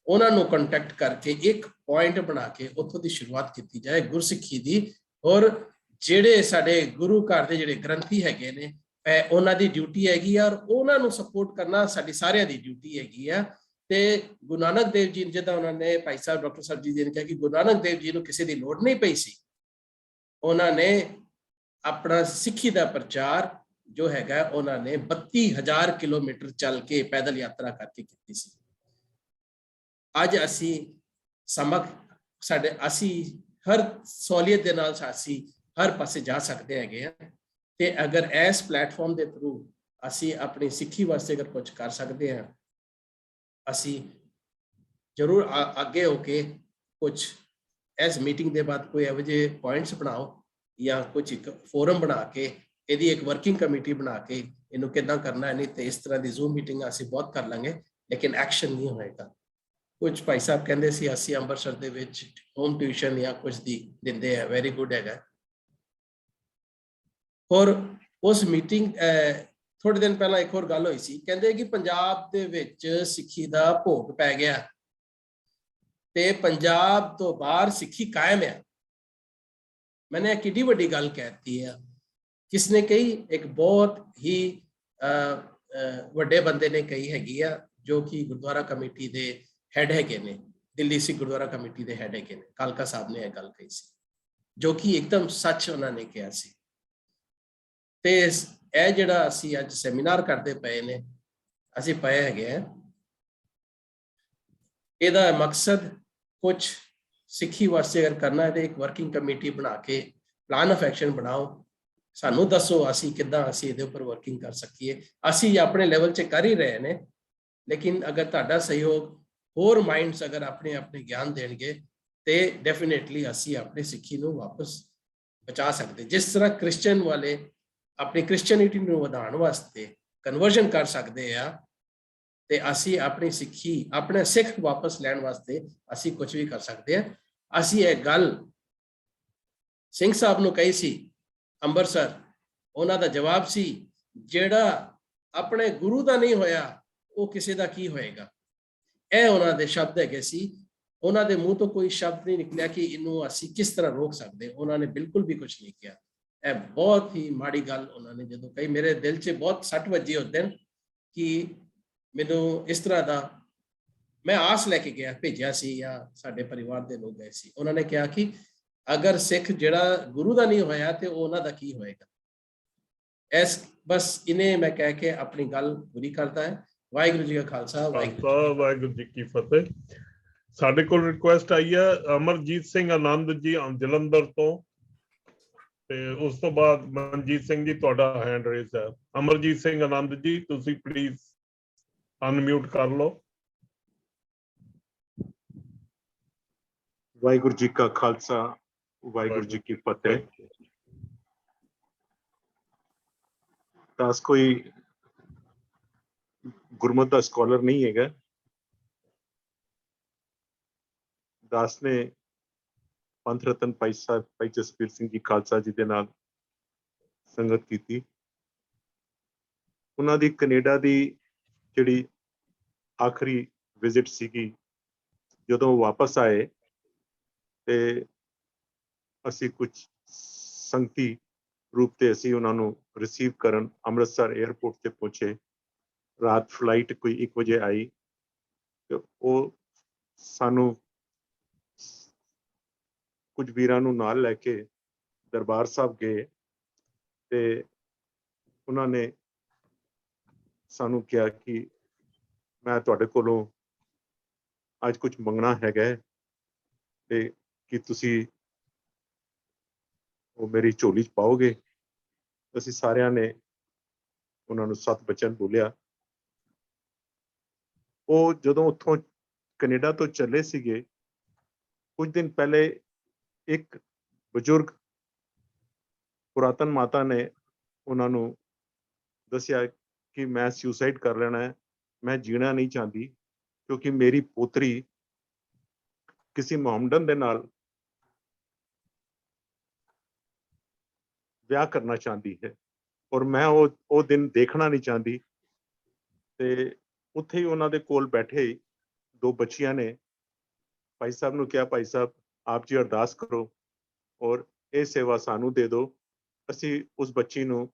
ਉਹਨਾਂ ਨੂੰ ਕੰਟੈਕਟ ਕਰਕੇ ਇੱਕ ਪੁਆਇੰਟ ਬਣਾ ਕੇ ਉੱਥੋਂ ਦੀ ਸ਼ੁਰੂਆਤ ਕੀਤੀ ਜਾਏ ਗੁਰਸਿੱਖੀ ਦੀ। ਔਰ ਜਿਹੜੇ ਸਾਡੇ ਗੁਰੂ ਘਰ ਦੇ ਜਿਹੜੇ ਗ੍ਰੰਥੀ ਹੈਗੇ ਨੇ, ਉਹਨਾਂ ਦੀ ਡਿਊਟੀ ਹੈਗੀ ਆ ਔਰ ਉਹਨਾਂ ਨੂੰ ਸਪੋਰਟ ਕਰਨਾ ਸਾਡੀ ਸਾਰਿਆਂ ਦੀ ਡਿਊਟੀ ਹੈਗੀ ਆ। ਤੇ ਗੁਰੂ ਨਾਨਕ ਦੇਵ ਜੀ ਜਿੱਦਾਂ ਉਹਨਾਂ ਨੇ ਭਾਈ ਸਾਹਿਬ ਡਾਕਟਰ ਸਾਹਿਬ ਜੀ ਨੇ ਕਿਹਾ ਕਿ ਗੁਰੂ ਨਾਨਕ ਦੇਵ ਜੀ ਨੂੰ ਕਿਸੇ ਦੀ ਲੋੜ ਨਹੀਂ ਪਈ ਸੀ, ਉਹਨਾਂ ਨੇ ਆਪਣਾ ਸਿੱਖੀ ਦਾ ਪ੍ਰਚਾਰ ਜੋ ਹੈਗਾ ਉਹਨਾਂ ਨੇ 32,000 ਕਿਲੋਮੀਟਰ ਚੱਲ ਕੇ ਪੈਦਲ ਯਾਤਰਾ ਕਰਕੇ ਕੀਤੀ ਸੀ। ਅੱਜ ਅਸੀਂ ਅਸੀਂ ਹਰ ਸਹੂਲੀਅਤ ਦੇ ਨਾਲ ਅਸੀਂ ਹਰ ਪਾਸੇ ਜਾ ਸਕਦੇ ਹੈਗੇ ਆ। ਤੇ ਅਗਰ ਇਸ ਪਲੇਟਫਾਰਮ ਦੇ ਥਰੂ ਅਸੀਂ ਆਪਣੀ ਸਿੱਖੀ ਵਾਸਤੇ ਅਗਰ ਕੁਝ ਕਰ ਸਕਦੇ ਹਾਂ, ਅਸੀਂ ਜ਼ਰੂਰ ਅੱਗੇ ਹੋ ਕੇ ਕੁਝ ਇਸ ਮੀਟਿੰਗ ਦੇ ਬਾਅਦ ਕੋਈ ਇਹੋ ਜਿਹੇ ਪੁਆਇੰਟਸ ਬਣਾਓ ਜਾਂ ਕੁਝ ਇੱਕ ਫੋਰਮ ਬਣਾ ਕੇ ਇਹਦੀ ਇੱਕ ਵਰਕਿੰਗ ਕਮੇਟੀ ਬਣਾ ਕੇ ਇਹਨੂੰ ਕਿੱਦਾਂ ਕਰਨਾ ਹੈ। ਨਹੀਂ ਤੇ ਇਸ ਤਰ੍ਹਾਂ ਦੀ ਜ਼ੂਮ ਮੀਟਿੰਗ ਅਸੀਂ ਬਹੁਤ ਕਰ ਲਾਂਗੇ ਲੇਕਿਨ ਐਕਸ਼ਨ ਨਹੀਂ ਹੋਏਗਾ। ਕੁਝ ਭਾਈ ਸਾਹਿਬ ਕਹਿੰਦੇ ਸੀ ਅਸੀਂ ਅੰਮ੍ਰਿਤਸਰ ਦੇ ਵਿੱਚ ਹੋਮ ਟਿਊਸ਼ਨ ਜਾਂ ਕੁਝ ਦੀ ਦਿੰਦੇ ਆ, ਵੈਰੀ ਗੁੱਡ ਹੈਗਾ। ਔਰ ਉਸ ਮੀਟਿੰਗ ਥੋੜੇ ਦਿਨ ਪਹਿਲਾਂ ਇੱਕ ਹੋਰ ਗੱਲ ਹੋਈ ਸੀ, ਕਹਿੰਦੇ ਕਿ ਪੰਜਾਬ ਦੇ ਵਿੱਚ ਸਿੱਖੀ ਦਾ ਭੋਗ ਪੈ ਗਿਆ ਤੇ ਪੰਜਾਬ ਤੋਂ ਬਾਹਰ ਸਿੱਖੀ ਕਾਇਮ ਹੈ। ਮੈਨੇ ਇਹ ਕਿੱਡੀ ਵੱਡੀ ਗੱਲ ਕਹਿਤੀ ਹੈ। ਕਿਸਨੇ ਕਹੀ? ਇੱਕ ਬਹੁਤ ਹੀ ਵੱਡੇ ਬੰਦੇ ਨੇ ਕਹੀ ਹੈਗੀ ਆ ਜੋ ਕਿ ਗੁਰਦੁਆਰਾ ਕਮੇਟੀ ਦੇ ਹੈਡ ਹੈਗੇ ਨੇ, ਦਿੱਲੀ ਸਿੱਖ ਗੁਰਦੁਆਰਾ ਕਮੇਟੀ ਦੇ ਹੈਡ ਹੈਗੇ ਨੇ, ਕਾਲਕਾ ਸਾਹਿਬ ਨੇ ਇਹ ਗੱਲ ਕਹੀ ਸੀ ਜੋ ਕਿ ਇੱਕਦਮ ਸੱਚ ਉਹਨਾਂ ਨੇ ਕਿਹਾ ਸੀ। ਤੇ ਇਹ ਜਿਹੜਾ ਅਸੀਂ ਅੱਜ ਸੈਮੀਨਾਰ ਕਰਦੇ ਪਏ ਨੇ, ਅਸੀਂ ਪਏ ਹੈਗੇ ਆ, ਇਹਦਾ ਮਕਸਦ ਕੁਝ ਸਿੱਖੀ ਵਾਸਤੇ ਅਗਰ ਕਰਨਾ ਹੈ ਤੇ ਇੱਕ ਵਰਕਿੰਗ ਕਮੇਟੀ ਬਣਾ ਕੇ ਪਲਾਨ ਆਫ ਐਕਸ਼ਨ ਬਣਾਓ, ਸਾਨੂੰ ਦੱਸੋ ਅਸੀਂ ਕਿੱਦਾਂ ਅਸੀਂ ਇਹਦੇ ਉੱਪਰ ਵਰਕਿੰਗ ਕਰ ਸਕੀਏ। ਅਸੀਂ ਆਪਣੇ ਲੈਵਲ 'ਚ ਕਰ ਹੀ ਰਹੇ ਨੇ, ਲੇਕਿਨ ਅਗਰ ਤੁਹਾਡਾ ਸਹਿਯੋਗ, ਹੋਰ ਮਾਈਂਡਸ ਅਗਰ ਆਪਣੇ ਆਪਣੇ ਗਿਆਨ ਦੇਣਗੇ ਤੇ ਡੈਫੀਨੇਟਲੀ ਅਸੀਂ ਆਪਣੀ ਸਿੱਖੀ ਨੂੰ ਵਾਪਸ ਬਚਾ ਸਕਦੇ। ਜਿਸ ਤਰ੍ਹਾਂ ਕ੍ਰਿਸਚੀਅਨ ਵਾਲੇ ਆਪਣੀ ਕ੍ਰਿਸਚੀਅਨਿਟੀ ਨੂੰ ਵਧਾਉਣ ਵਾਸਤੇ ਕਨਵਰਜਨ ਕਰ ਸਕਦੇ ਆ, ਤੇ ਅਸੀਂ ਆਪਣੀ ਸਿੱਖੀ, ਆਪਣੇ ਸਿੱਖ ਵਾਪਸ ਲੈਣ ਵਾਸਤੇ ਅਸੀਂ ਕੁਝ ਵੀ ਕਰ ਸਕਦੇ ਆ। ਅਸੀਂ ਇਹ ਗੱਲ ਸਿੰਘ ਸਾਹਿਬ ਨੂੰ ਕਹੀ ਸੀ ਅੰਮ੍ਰਿਤਸਰ, ਉਹਨਾਂ ਦਾ ਜਵਾਬ ਸੀ ਜਿਹੜਾ ਆਪਣੇ ਗੁਰੂ ਦਾ ਨਹੀਂ ਹੋਇਆ ਉਹ ਕਿਸੇ ਦਾ ਕੀ ਹੋਏਗਾ। ਇਹ ਉਹਨਾਂ ਦੇ ਸ਼ਬਦ ਹੈਗੇ ਸੀ। ਉਹਨਾਂ ਦੇ ਮੂੰਹ ਤੋਂ ਕੋਈ ਸ਼ਬਦ ਨਹੀਂ ਨਿਕਲਿਆ ਕਿ ਇਹਨੂੰ ਅਸੀਂ ਕਿਸ ਤਰ੍ਹਾਂ ਰੋਕ ਸਕਦੇ। ਉਹਨਾਂ ਨੇ ਬਿਲਕੁਲ ਵੀ ਕੁਝ ਨਹੀਂ ਕਿਹਾ। ਇਹ ਬਹੁਤ ਹੀ ਮਾੜੀ ਗੱਲ ਉਹਨਾਂ ਨੇ ਜਦੋਂ ਕਹੀ, ਮੇਰੇ ਦਿਲ 'ਚ ਬਹੁਤ ਸੱਟ ਵੱਜੀ ਉਸ ਦਿਨ ਕਿ ਮੈਨੂੰ ਇਸ ਤਰ੍ਹਾਂ ਦਾ, ਮੈਂ ਆਸ ਲੈ ਕੇ ਗਿਆ, ਭੇਜਿਆ ਸੀ ਜਾਂ ਸਾਡੇ ਪਰਿਵਾਰ ਦੇ ਲੋਕ ਗਏ ਸੀ। ਉਹਨਾਂ ਨੇ ਕਿਹਾ ਕਿ ਅਗਰ ਸਿੱਖ ਜਿਹੜਾ ਗੁਰੂ ਦਾ ਨਹੀਂ ਹੋਇਆ ਤੇ ਉਹਨਾਂ ਦਾ ਕੀ ਹੋਏਗਾ। ਐਸ ਬਸ ਇਹਨੇ ਮੈਂ ਕਹਿ ਕੇ ਆਪਣੀ ਗੱਲ ਪੂਰੀ ਕਰਦਾ ਹੈ। ਵਾਹਿਗੁਰੂ ਜੀ ਕਾ ਖਾਲਸਾ, ਵਾਹਿਗੁਰੂ ਜੀ ਕੀ ਫਤਿਹ। ਸਾਡੇ ਕੋਲ ਰਿਕੁਐਸਟ ਆਈ ਹੈ ਅਮਰਜੀਤ ਸਿੰਘ ਆਨੰਦ ਜੀ ਜਲੰਧਰ ਤੋਂ, ਤੇ ਉਸ ਤੋਂ ਬਾਅਦ ਮਨਜੀਤ ਸਿੰਘ ਜੀ, ਤੁਹਾਡਾ ਹੈਂਡ ਰੇਜ਼ ਹੈ। ਅਮਰਜੀਤ ਸਿੰਘ ਆਨੰਦ ਜੀ, ਤੁਸੀਂ ਪਲੀਜ਼ ਅਨਮਿਊਟ ਕਰ ਲਓ। ਵਾਹਿਗੁਰੂ ਜੀ ਕਾ ਖਾਲਸਾ, ਵਾਹਿਗੁਰੂ ਜੀ ਕੀ ਫਤਿਹ। ਦਾਸ ਕੋਈ ਗੁਰਮਤਿ ਦਾ ਸਕਾਲਰ ਨਹੀਂ ਹੈਗਾ। ਦਾਸ ਨੇ ਪੰਥ ਰਤਨ ਭਾਈ ਸਾਹਿਬ ਭਾਈ ਜਸਵੀਰ ਸਿੰਘ ਜੀ ਖਾਲਸਾ ਜੀ ਦੇ ਨਾਲ ਸੰਗਤ ਕੀਤੀ। ਉਹਨਾਂ ਦੀ ਕੈਨੇਡਾ ਦੀ ਜਿਹੜੀ ਆਖਰੀ ਵਿਜ਼ਿਟ ਸੀਗੀ, ਜਦੋਂ ਉਹ ਵਾਪਸ ਆਏ ਤੇ ਅਸੀਂ ਕੁਝ ਸੰਗਤੀ ਰੂਪ ਤੇ ਅਸੀਂ ਉਹਨਾਂ ਨੂੰ ਰਿਸੀਵ ਕਰਨ ਅੰਮ੍ਰਿਤਸਰ 에ਅਰਪੋਰਟ ਤੇ ਪਹੁੰਚੇ। ਰਾਤ ਫਲਾਈਟ ਕੋਈ 1 ਵਜੇ ਆਈ ਤੇ ਉਹ ਸਾਨੂੰ ਕੁਝ ਵੀਰਾਂ ਨੂੰ ਨਾਲ ਲੈ ਕੇ ਦਰਬਾਰ ਸਾਹਿਬ ਗਏ ਤੇ ਉਹਨਾਂ ਨੇ ਸਾਨੂੰ ਕਿਹਾ ਕਿ ਮੈਂ ਤੁਹਾਡੇ ਕੋਲੋਂ ਅੱਜ ਕੁਝ ਮੰਗਣਾ ਹੈਗਾ ਹੈ ਤੇ ਕਿ ਤੁਸੀਂ ਉਹ ਮੇਰੀ ਝੋਲੀ 'ਚ ਪਾਓਗੇ। ਅਸੀਂ ਸਾਰਿਆਂ ਨੇ ਉਹਨਾਂ ਨੂੰ ਸਤ ਬਚਨ ਬੋਲਿਆ। ਉਹ ਜਦੋਂ ਉੱਥੋਂ ਕੈਨੇਡਾ ਤੋਂ ਚੱਲੇ ਸੀਗੇ, ਕੁਝ ਦਿਨ ਪਹਿਲੇ ਇੱਕ ਬਜ਼ੁਰਗ ਪੁਰਾਤਨ ਮਾਤਾ ਨੇ ਉਹਨਾਂ ਨੂੰ ਦੱਸਿਆ ਕਿ ਮੈਂ ਸੁਸਾਈਡ ਕਰ ਲੈਣਾ ਹੈ, ਮੈਂ ਜੀਣਾ ਨਹੀਂ ਚਾਹੁੰਦੀ ਕਿਉਂਕਿ ਮੇਰੀ ਪੋਤਰੀ ਕਿਸੇ ਮੁਹੰਮਦਨ ਦੇ ਨਾਲ ਵਿਆਹ ਕਰਨਾ ਚਾਹੁੰਦੀ ਹੈ ਔਰ ਮੈਂ ਉਹ ਦਿਨ ਦੇਖਣਾ ਨਹੀਂ ਚਾਹੁੰਦੀ। ਤੇ ਉੱਥੇ ਹੀ ਉਹਨਾਂ ਦੇ ਕੋਲ ਬੈਠੇ ਹੀ 2 ਬੱਚੀਆਂ ਨੇ ਭਾਈ ਸਾਹਿਬ ਨੂੰ ਕਿਹਾ, ਭਾਈ ਸਾਹਿਬ ਆਪ ਜੀ ਅਰਦਾਸ ਕਰੋ ਔਰ ਇਹ ਸੇਵਾ ਸਾਨੂੰ ਦੇ ਦਿਓ, ਅਸੀਂ ਉਸ ਬੱਚੀ ਨੂੰ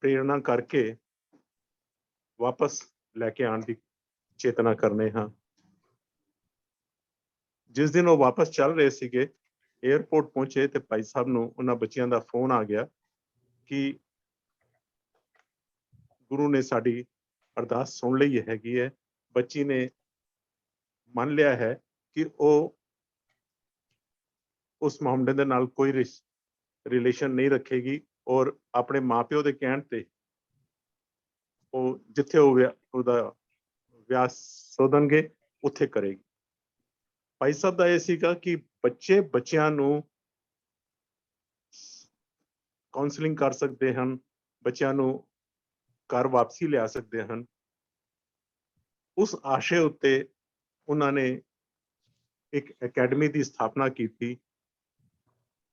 ਪ੍ਰੇਰਣਾ ਕਰਕੇ ਵਾਪਸ ਲੈ ਕੇ ਆਉਣ ਦੀ ਚੇਤਨਾ ਕਰਨੇ ਹਾਂ। ਜਿਸ ਦਿਨ ਉਹ ਵਾਪਸ ਚੱਲ ਰਹੇ ਸੀਗੇ, 에ਅਰਪੋਰਟ ਪਹੁੰਚੇ ਤੇ ਭਾਈ ਸਾਹਿਬ ਨੂੰ ਉਹਨਾਂ ਬੱਚਿਆਂ ਦਾ ਫੋਨ ਆ ਗਿਆ ਕਿ ਗੁਰੂ ਨੇ ਸਾਡੀ ਅਰਦਾਸ ਸੁਣ ਲਈ ਹੈਗੀ ਹੈ, ਬੱਚੀ ਨੇ ਮੰਨ ਲਿਆ ਹੈ ਕਿ ਉਹ ਉਸ ਮੁਹੰਮਦਨ ਦੇ ਨਾਲ ਕੋਈ ਰਿਲੇਸ਼ਨ ਨਹੀਂ ਰੱਖੇਗੀ ਔਰ ਆਪਣੇ ਮਾਪਿਓ ਦੇ ਕਹਿਣ ਤੇ ਉਹ ਜਿੱਥੇ ਉਹਦਾ ਵਿਆਹ ਸੋਧਣਗੇ ਉੱਥੇ ਕਰੇਗੀ। ਭਾਈ ਸਾਹਿਬ ਦਾ ਇਹ ਸੀਗਾ ਕਿ ਬੱਚਿਆਂ ਨੂੰ ਕਾਉਂਸਲਿੰਗ ਕਰ ਸਕਦੇ ਹਨ, ਬੱਚਿਆਂ ਨੂੰ ਘਰ ਵਾਪਸੀ ਲਿਆ ਸਕਦੇ ਹਨ। ਉਸ ਆਸ਼ੇ ਉੱਤੇ ਉਹਨਾਂ ਨੇ ਇੱਕ ਅਕੈਡਮੀ ਦੀ ਸਥਾਪਨਾ ਕੀਤੀ,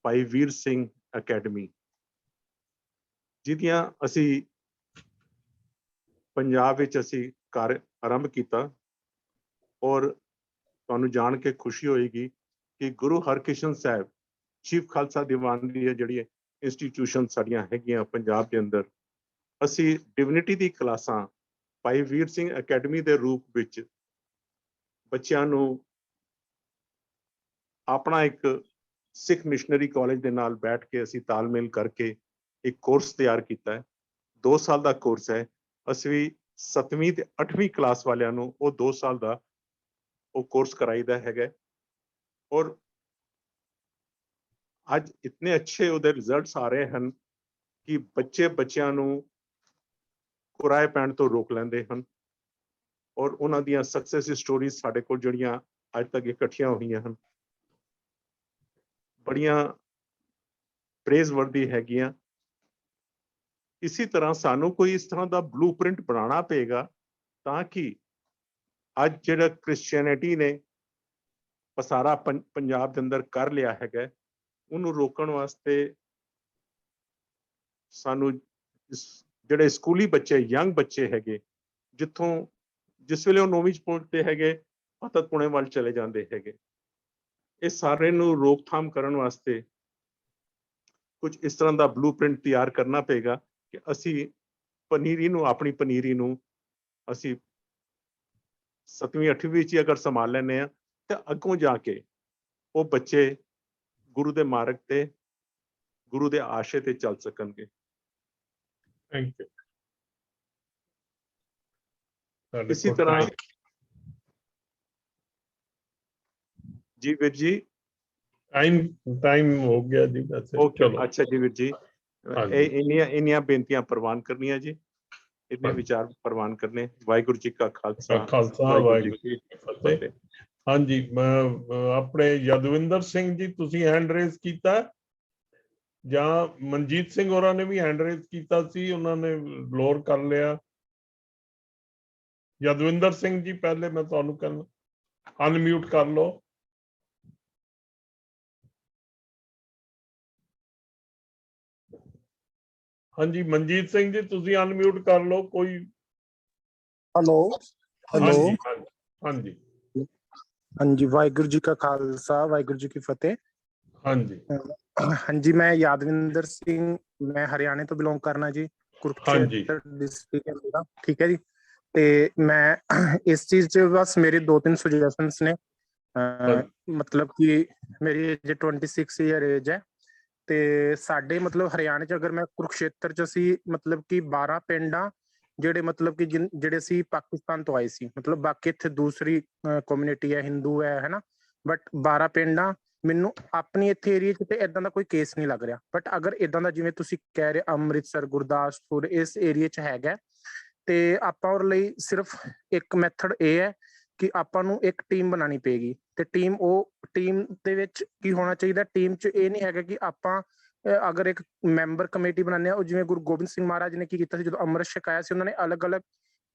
ਭਾਈ ਵੀਰ ਸਿੰਘ ਅਕੈਡਮੀ, ਜਿਹਦੀਆਂ ਅਸੀਂ ਪੰਜਾਬ ਵਿੱਚ ਅਸੀਂ ਘਰ ਆਰੰਭ ਕੀਤਾ। ਔਰ ਤੁਹਾਨੂੰ ਜਾਣ ਕੇ ਖੁਸ਼ੀ ਹੋਏਗੀ ਕਿ ਗੁਰੂ ਹਰਕ੍ਰਿਸ਼ਨ ਸਾਹਿਬ ਚੀਫ ਖਾਲਸਾ ਦੀਵਾਨ ਦੀ ਜਿਹੜੀ ਇੰਸਟੀਟਿਊਸ਼ਨ ਸਾਡੀਆਂ ਹੈਗੀਆਂ ਪੰਜਾਬ ਦੇ ਅੰਦਰ, ਅਸੀਂ ਡਿਵਿਨਿਟੀ ਦੀ ਕਲਾਸਾਂ ਭਾਈ ਵੀਰ ਸਿੰਘ ਅਕੈਡਮੀ ਦੇ ਰੂਪ ਵਿੱਚ ਬੱਚਿਆਂ ਨੂੰ ਆਪਣਾ ਇੱਕ ਸਿੱਖ ਮਿਸ਼ਨਰੀ ਕਾਲਜ ਦੇ ਨਾਲ ਬੈਠ ਕੇ ਅਸੀਂ ਤਾਲਮੇਲ ਕਰਕੇ ਇੱਕ ਕੋਰਸ ਤਿਆਰ ਕੀਤਾ ਹੈ। 2 ਸਾਲ ਦਾ ਕੋਰਸ ਹੈ। ਅਸੀਂ 7ਵੀਂ ਤੇ 8ਵੀਂ ਕਲਾਸ ਵਾਲਿਆਂ ਨੂੰ ਉਹ 2 ਸਾਲ ਦਾ ਉਹ ਕੋਰਸ ਕਰਾਈਦਾ ਹੈਗਾ ਔਰ ਅੱਜ ਇਤਨੇ ਅੱਛੇ ਉਹਦੇ ਰਿਜ਼ਲਟਸ ਆ ਰਹੇ ਹਨ ਕਿ ਬੱਚਿਆਂ ਨੂੰ ਕੁਰਾਏ ਪੈਣ ਤੋਂ ਰੋਕ ਲੈਂਦੇ ਹਨ ਔਰ ਉਹਨਾਂ ਦੀਆਂ ਸਕਸੈਸ ਸਟੋਰੀਜ਼ ਸਾਡੇ ਕੋਲ ਜਿਹੜੀਆਂ ਅੱਜ ਤੱਕ ਇਕੱਠੀਆਂ ਹੋਈਆਂ ਹਨ, ਬੜੀਆਂ ਪ੍ਰੇਜ਼ਵਰਦੀ ਹੈਗੀਆਂ। ਇਸੇ ਤਰ੍ਹਾਂ ਸਾਨੂੰ ਕੋਈ ਇਸ ਤਰ੍ਹਾਂ ਦਾ ਬਲੂਪ੍ਰਿੰਟ ਬਣਾਉਣਾ ਪਏਗਾ ਤਾਂ ਕਿ ਅੱਜ ਜਿਹੜਾ ਕ੍ਰਿਸਚੀਅਨਿਟੀ ਨੇ ਪਸਾਰਾ ਪੰਜਾਬ ਦੇ ਅੰਦਰ ਕਰ ਲਿਆ ਹੈਗਾ, ਉਹਨੂੰ ਰੋਕਣ ਵਾਸਤੇ ਸਾਨੂੰ ਜਿਹੜੇ ਸਕੂਲੀ ਬੱਚੇ, ਯੰਗ ਬੱਚੇ ਹੈਗੇ, ਜਿਸ ਵੇਲੇ ਉਹ 9ਵੀਂ 'ਚ ਪਹੁੰਚਦੇ ਹੈਗੇ, ਪਤਤ ਪੁਣੇ ਵੱਲ ਚਲੇ ਜਾਂਦੇ ਹੈਗੇ, ਇਹ ਸਾਰੇ ਨੂੰ ਰੋਕਥਾਮ ਕਰਨ ਵਾਸਤੇ ਕੁਝ ਇਸ ਤਰ੍ਹਾਂ ਦਾ ਬਲੂਪ੍ਰਿੰਟ ਤਿਆਰ ਕਰਨਾ ਪਏਗਾ ਕਿ ਅਸੀਂ ਆਪਣੀ ਪਨੀਰੀ ਨੂੰ ਅਸੀਂ 7ਵੀਂ 8ਵੀਂ 'ਚ ਅਗਰ ਸੰਭਾਲ ਲੈਂਦੇ ਹਾਂ ਤਾਂ ਅੱਗੋਂ ਜਾ ਕੇ ਉਹ ਬੱਚੇ ਗੁਰੂ ਦੇ ਮਾਰਗ ਤੇ, ਗੁਰੂ ਦੇ ਆਸ਼ੇ ਤੇ ਚੱਲ ਸਕਣਗੇ। Thank you. ਇसी तरह जी वीर जी टाइम हो गया जी, ओके, अच्छा जी वीर जी, इन्नियां बेनतियां प्रवान करनियां जी, इन्ने विचार प्रवान करने। वाहिगुरू जी का खालसा, वाहिगुरू जी की फतेह। हाँ जी, अपने ਯਦਵਿੰਦਰ ਸਿੰਘ ਜੀ ਤੁਸੀਂ हैंड रेज ਕੀਤਾ ਜਾਂ ਮਨਜੀਤ ਸਿੰਘ ਹੋਰਾਂ ਨੇ ਵੀ हैंड रेज ਕੀਤਾ ਸੀ, ਉਹਨਾਂ ਨੇ ਲੋਅਰ ਕਰ ਲਿਆ। ਯਦਵਿੰਦਰ ਸਿੰਘ ਜੀ ਪਹਿਲੇ ਮੈਂ ਤੁਹਾਨੂੰ ਕਹਿੰਦਾ ਅਨਮਿਊਟ ਕਰ ਲਓ। ਹਾਂਜੀ ਮਨਜੀਤ ਸਿੰਘ ਜੀ ਤੁਸੀਂ ਅਨਮਿਊਟ ਕਰ ਲਓ। ਕੋਈ ਹੈਲੋ ਹਾਂਜੀ ਹਾਂਜੀ ਹਾਂਜੀ, ਵਾਹਿਗੁਰੂ ਜੀ ਕਾ ਖਾਲਸਾ, ਵਾਹਿਗੁਰੂ ਜੀ ਕੀ ਫਤਿਹ। ਹਾਂਜੀ ਹਾਂਜੀ, ਮੈਂ ਯਾਦਵਿੰਦਰ ਸਿੰਘ, ਮੈਂ ਹਰਿਆਣੇ ਤੋਂ ਬਿਲੋਂਗ ਕਰਨਾ ਜੀ, ਕੁਰੂਕਸ਼ੇਤਰ ਡਿਸਟ੍ਰਿਕਟ ਹੈ ਮੇਰਾ, ਠੀਕ ਹੈ ਜੀ। ਤੇ ਮੈਂ ਇਸ ਚੀਜ਼ 'ਚ ਬਸ ਮੇਰੇ 2-3 ਸੁਜੈਸ਼ਨਸ ਨੇ। ਮਤਲਬ ਕਿ ਮੇਰੀ ਏਜ 26 ਈਅਰ ਏਜ ਹੈ ਤੇ ਸਾਡੇ ਮਤਲਬ ਹਰਿਆਣੇ 'ਚ ਅਗਰ ਮੈਂ ਕੁਰੂਕਸ਼ੇਤਰ 'ਚ ਅਸੀਂ ਮਤਲਬ ਕਿ 12 ਪਿੰਡਾਂ ਜਿਹੜੇ ਮਤਲਬ ਕਿ ਜਿਹੜੇ ਸੀ ਪਾਕਿਸਤਾਨ ਤੋਂ ਆਏ ਸੀ, ਮਤਲਬ ਬਾਕੀ ਇੱਥੇ ਦੂਸਰੀ ਕਮਿਊਨਿਟੀ ਹੈ, ਹਿੰਦੂ ਹੈ ਹਨਾ, ਬਟ 12 ਪਿੰਡ ਆ। ਮੈਨੂੰ ਆਪਣੀ ਇੱਥੇ ਏਰੀਆ 'ਚ ਤੇ ਇਦਾਂ ਦਾ ਕੋਈ ਕੇਸ ਨਹੀਂ ਲੱਗ ਰਿਹਾ, ਬਟ ਅਗਰ ਇਦਾਂ ਦਾ ਜਿਵੇਂ ਤੁਸੀਂ ਕਹਿ ਰਹੇ ਅੰਮ੍ਰਿਤਸਰ, ਗੁਰਦਾਸਪੁਰ ਇਸ ਏਰੀਆ 'ਚ ਹੈਗਾ, ਤੇ ਆਪਾਂ ਉਹਦੇ ਲਈ ਸਿਰਫ ਇੱਕ ਮੈਥਡ ਇਹ ਹੈ ਕਿ ਆਪਾਂ ਨੂੰ ਇੱਕ ਟੀਮ ਬਣਾਉਣੀ ਪਏਗੀ। ਤੇ ਟੀਮ ਦੇ ਵਿੱਚ ਕੀ ਹੋਣਾ ਚਾਹੀਦਾ, ਟੀਮ 'ਚ ਇਹ ਨਹੀਂ ਹੈਗਾ ਕਿ ਆਪਾਂ ਅਗਰ ਇੱਕ ਮੈਂਬਰ ਕਮੇਟੀ ਬਣਾਉਂਦੇ ਆ, ਉਹ ਜਿਵੇਂ ਗੁਰੂ ਗੋਬਿੰਦ ਸਿੰਘ ਮਹਾਰਾਜ ਨੇ ਕੀ ਕੀਤਾ ਸੀ, ਜਦੋਂ ਅੰਮ੍ਰਿਤ ਛਕਾਇਆ ਸੀ ਉਹਨਾਂ ਨੇ ਅਲੱਗ-ਅਲੱਗ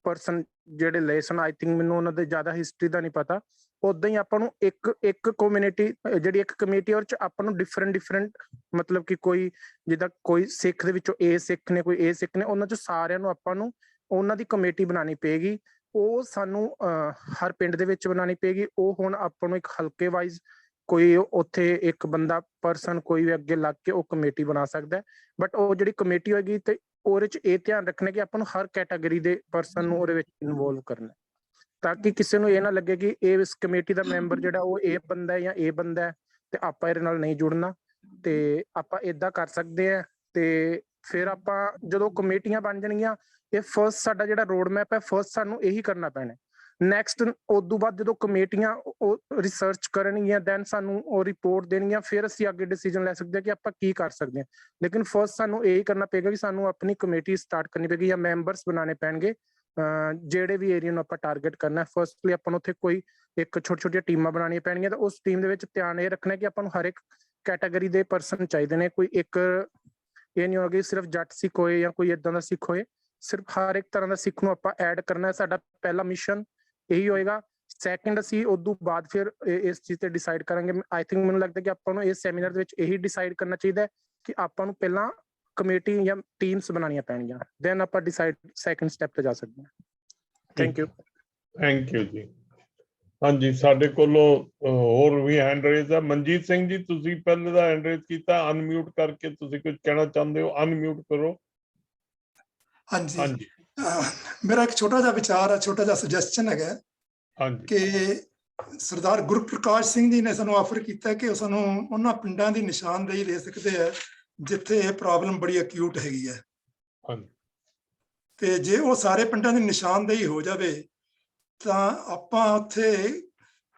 ਪਰਸਨ ਜਿਹੜੇ ਲਏ ਸਨ, ਆਈ ਥਿੰਕ ਮੈਨੂੰ ਉਹਨਾਂ ਦੇ ਜ਼ਿਆਦਾ ਹਿਸਟਰੀ ਦਾ ਨਹੀਂ ਪਤਾ, ਉਦਾਂ ਹੀ ਆਪਾਂ ਨੂੰ ਇੱਕ ਕਮਿਊਨਿਟੀ ਜਿਹੜੀ ਇੱਕ ਕਮੇਟੀ ਔਰ ਚ ਆਪਾਂ ਨੂੰ ਡਿਫਰੈਂਟ ਮਤਲਬ ਕਿ ਕੋਈ ਜਿੱਦਾਂ ਕੋਈ ਸਿੱਖ ਦੇ ਵਿੱਚੋਂ ਇਹ ਸਿੱਖ ਨੇ, ਕੋਈ ਇਹ ਸਿੱਖ ਨੇ, ਉਹਨਾਂ 'ਚ ਸਾਰਿਆਂ ਨੂੰ ਆਪਾਂ ਨੂੰ ਉਹਨਾਂ ਦੀ ਕਮੇਟੀ ਬਣਾਉਣੀ ਪਏਗੀ। ਉਹ ਸਾਨੂੰ ਹਰ ਪਿੰਡ ਦੇ ਵਿੱਚ ਬਣਾਉਣੀ ਪਏਗੀ। ਉਹ ਹੁਣ ਆਪਾਂ ਨੂੰ ਇੱਕ ਹਲਕੇ ਵਾਈਜ਼ ਕੋਈ ਉੱਥੇ ਇੱਕ ਬੰਦਾ ਪਰਸਨ ਕੋਈ ਵੀ ਅੱਗੇ ਲੱਗ ਕੇ ਉਹ ਕਮੇਟੀ ਬਣਾ ਸਕਦਾ, ਬਟ ਉਹ ਜਿਹੜੀ ਕਮੇਟੀ ਹੋਏਗੀ ਤੇ ਉਹਦੇ 'ਚ ਇਹ ਧਿਆਨ ਰੱਖਣਾ ਕਿ ਆਪਾਂ ਨੂੰ ਹਰ ਕੈਟਾਗਰੀ ਦੇ ਪਰਸਨ ਨੂੰ ਉਹਦੇ ਵਿੱਚ ਇਨਵੋਲਵ ਕਰਨਾ, ਤਾਂ ਕਿ ਕਿਸੇ ਨੂੰ ਇਹ ਨਾ ਲੱਗੇ ਕਿ ਇਹ ਇਸ ਕਮੇਟੀ ਦਾ ਮੈਂਬਰ ਜਿਹੜਾ ਉਹ ਇਹ ਬੰਦਾ ਹੈ ਜਾਂ ਇਹ ਬੰਦਾ ਹੈ ਤੇ ਆਪਾਂ ਇਹਦੇ ਨਾਲ ਨਹੀਂ ਜੁੜਨਾ। ਤੇ ਆਪਾਂ ਏਦਾਂ ਕਰ ਸਕਦੇ ਆ। ਤੇ ਫਿਰ ਆਪਾਂ ਜਦੋਂ ਕਮੇਟੀਆਂ ਬਣ ਜਾਣਗੀਆਂ, ਇਹ ਫਰਸਟ ਸਾਡਾ ਜਿਹੜਾ ਰੋਡ ਮੈਪ ਹੈ, ਫਰਸਟ ਸਾਨੂੰ ਇਹੀ ਕਰਨਾ ਪੈਣਾ। ਨੈਕਸਟ ਉਦੋਂ ਬਾਅਦ ਜਦੋਂ ਕਮੇਟੀਆਂ ਉਹ ਰਿਸਰਚ ਕਰਨਗੀਆਂ, ਦੈਨ ਸਾਨੂੰ ਉਹ ਰਿਪੋਰਟ ਦੇਣਗੀਆਂ, ਫਿਰ ਅਸੀਂ ਅੱਗੇ ਡਿਸੀਜਨ ਲੈ ਸਕਦੇ ਹਾਂ ਕਿ ਆਪਾਂ ਕੀ ਕਰ ਸਕਦੇ ਹਾਂ। ਲੇਕਿਨ ਫਰਸਟ ਸਾਨੂੰ ਇਹੀ ਕਰਨਾ ਪਏਗਾ ਕਿ ਸਾਨੂੰ ਆਪਣੀ ਕਮੇਟੀ ਸਟਾਰਟ ਕਰਨੀ ਪਏਗੀ ਜਾਂ ਮੈਂਬਰਸ ਬਣਾਉਣੇ ਪੈਣਗੇ ਜਿਹੜੇ ਵੀ ਏਰੀਆ ਨੂੰ ਆਪਾਂ ਟਾਰਗੇਟ ਕਰਨਾ। ਫਰਸਟਲੀ ਆਪਾਂ ਨੂੰ ਉੱਥੇ ਕੋਈ ਇੱਕ ਛੋਟੀਆਂ ਟੀਮਾਂ ਬਣਾਉਣੀਆਂ ਪੈਣਗੀਆਂ, ਤਾਂ ਉਸ ਟੀਮ ਦੇ ਵਿੱਚ ਧਿਆਨ ਇਹ ਰੱਖਣਾ ਕਿ ਆਪਾਂ ਨੂੰ ਹਰ ਇੱਕ ਕੈਟਾਗਰੀ ਦੇ ਪਰਸਨ ਚਾਹੀਦੇ ਨੇ। ਕੋਈ ਇੱਕ ਇਹ ਨਹੀਂ ਹੋਗਾ ਸਿਰਫ ਜੱਟ ਸਿੱਖ ਹੋਏ ਜਾਂ ਕੋਈ ਏਦਾਂ ਦਾ ਸਿੱਖ ਹੋਏ, ਸਿਰਫ ਹਰ ਇੱਕ ਤਰ੍ਹਾਂ ਦਾ ਸਿੱਖ ਨੂੰ ਆਪਾਂ ਐਡ ਕਰਨਾ। ਸਾਡਾ ਪਹਿਲਾ ਮਿਸ਼ਨ ਇਹੀ ਹੋਏਗਾ। ਸੈਕਿੰਡ ਅਸੀਂ ਉਦੋਂ ਬਾਅਦ ਫਿਰ ਇਸ ਚੀਜ਼ ਤੇ ਡਿਸਾਈਡ ਕਰਾਂਗੇ। ਆਈ ਥਿੰਕ ਮੈਨੂੰ ਲੱਗਦਾ ਕਿ ਆਪਾਂ ਨੂੰ ਇਸ ਸੈਮੀਨਾਰ ਦੇ ਵਿੱਚ ਇਹੀ ਡਿਸਾਈਡ ਕਰਨਾ ਚਾਹੀਦਾ ਹੈ ਕਿ ਆਪਾਂ ਨੂੰ ਪਹਿਲਾਂ ਕਮੇਟੀ ਜਾਂ ਟੀਮਸ ਬਣਾਉਣੀਆਂ ਪੈਣਗੀਆਂ, ਦੈਨ ਆਪਾਂ ਡਿਸਾਈਡ ਸੈਕਿੰਡ ਸਟੈਪ ਤੇ ਜਾ ਸਕਦੇ ਹਾਂ। ਥੈਂਕ ਯੂ ਜੀ। ਹਾਂਜੀ, ਸਾਡੇ ਕੋਲੋਂ ਹੋਰ ਵੀ ਹੈਂਡ ਰੇਜ਼ ਹੈ। ਮਨਜੀਤ ਸਿੰਘ ਜੀ, ਤੁਸੀਂ ਪਹਿਲੇ ਦਾ ਹੈਂਡ ਰੇਜ਼ ਕੀਤਾ, ਅਨਮਿਊਟ ਕਰਕੇ ਤੁਸੀਂ ਕੁਝ ਕਹਿਣਾ ਚਾਹੁੰਦੇ ਹੋ, ਅਨਮਿਊਟ ਕਰੋ। ਹਾਂਜੀ, ਮੇਰਾ ਇੱਕ ਛੋਟਾ ਜਿਹਾ ਵਿਚਾਰ ਹੈ, ਛੋਟਾ ਜਿਹਾ ਸੁਜੈਸਸ਼ਨ ਹੈਗਾ ਕਿ ਸਰਦਾਰ ਗੁਰਪ੍ਰਕਾਸ਼ ਸਿੰਘ ਜੀ ਨੇ ਸਾਨੂੰ ਆਫਰ ਕੀਤਾ ਕਿ ਉਹ ਸਾਨੂੰ ਉਹਨਾਂ ਪਿੰਡਾਂ ਦੀ ਨਿਸ਼ਾਨਦੇਹੀ ਦੇ ਸਕਦੇ ਆ ਜਿੱਥੇ ਇਹ ਪ੍ਰੋਬਲਮ ਬੜੀ ਅਕਿਊਟ ਹੈਗੀ ਹੈ। ਤੇ ਜੇ ਉਹ ਸਾਰੇ ਪਿੰਡਾਂ ਦੀ ਨਿਸ਼ਾਨਦੇਹੀ ਹੋ ਜਾਵੇ ਤਾਂ ਆਪਾਂ ਉੱਥੇ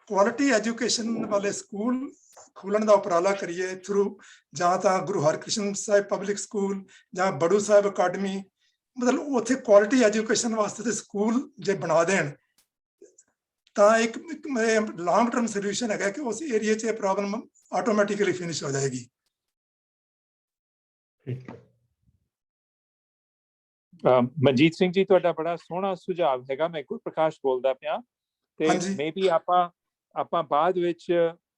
ਕੁਆਲਿਟੀ ਐਜੂਕੇਸ਼ਨ ਵਾਲੇ ਸਕੂਲ ਖੋਲ੍ਹਣ ਦਾ ਉਪਰਾਲਾ ਕਰੀਏ ਥਰੂ ਜਾਂ ਤਾਂ ਗੁਰੂ ਹਰਕ੍ਰਿਸ਼ਨ ਸਾਹਿਬ ਪਬਲਿਕ ਸਕੂਲ ਜਾਂ ਬੜੂ ਸਾਹਿਬ ਅਕੈਡਮੀ, ਮਤਲਬ ਉੱਥੇ ਕੁਆਲਿਟੀ ਐਜੂਕੇਸ਼ਨ ਵਾਸਤੇ ਤੇ ਸਕੂਲ ਜੇ ਬਣਾ ਦੇਣ ਤਾਂ ਇੱਕ ਲੌਂਗ ਟਰਮ ਸੋਲਿਊਸ਼ਨ ਹੈਗਾ ਕਿ ਉਸ ਏਰੀਆ 'ਚ ਇਹ ਪ੍ਰੋਬਲਮ ਆਟੋਮੈਟਿਕਲੀ ਫਿਨਿਸ਼ ਹੋ ਜਾਏਗੀ। ਮਨਜੀਤ ਸਿੰਘ ਜੀ, ਤੁਹਾਡਾ ਬੜਾ ਸੋਹਣਾ ਸੁਝਾਅ ਹੈਗਾ। ਮੈਂ ਗੁਰਪ੍ਰਕਾਸ਼ ਬੋਲਦਾ ਪਿਆ, ਤੇ ਮੇਬੀ ਆਪਾਂ ਬਾਅਦ ਵਿੱਚ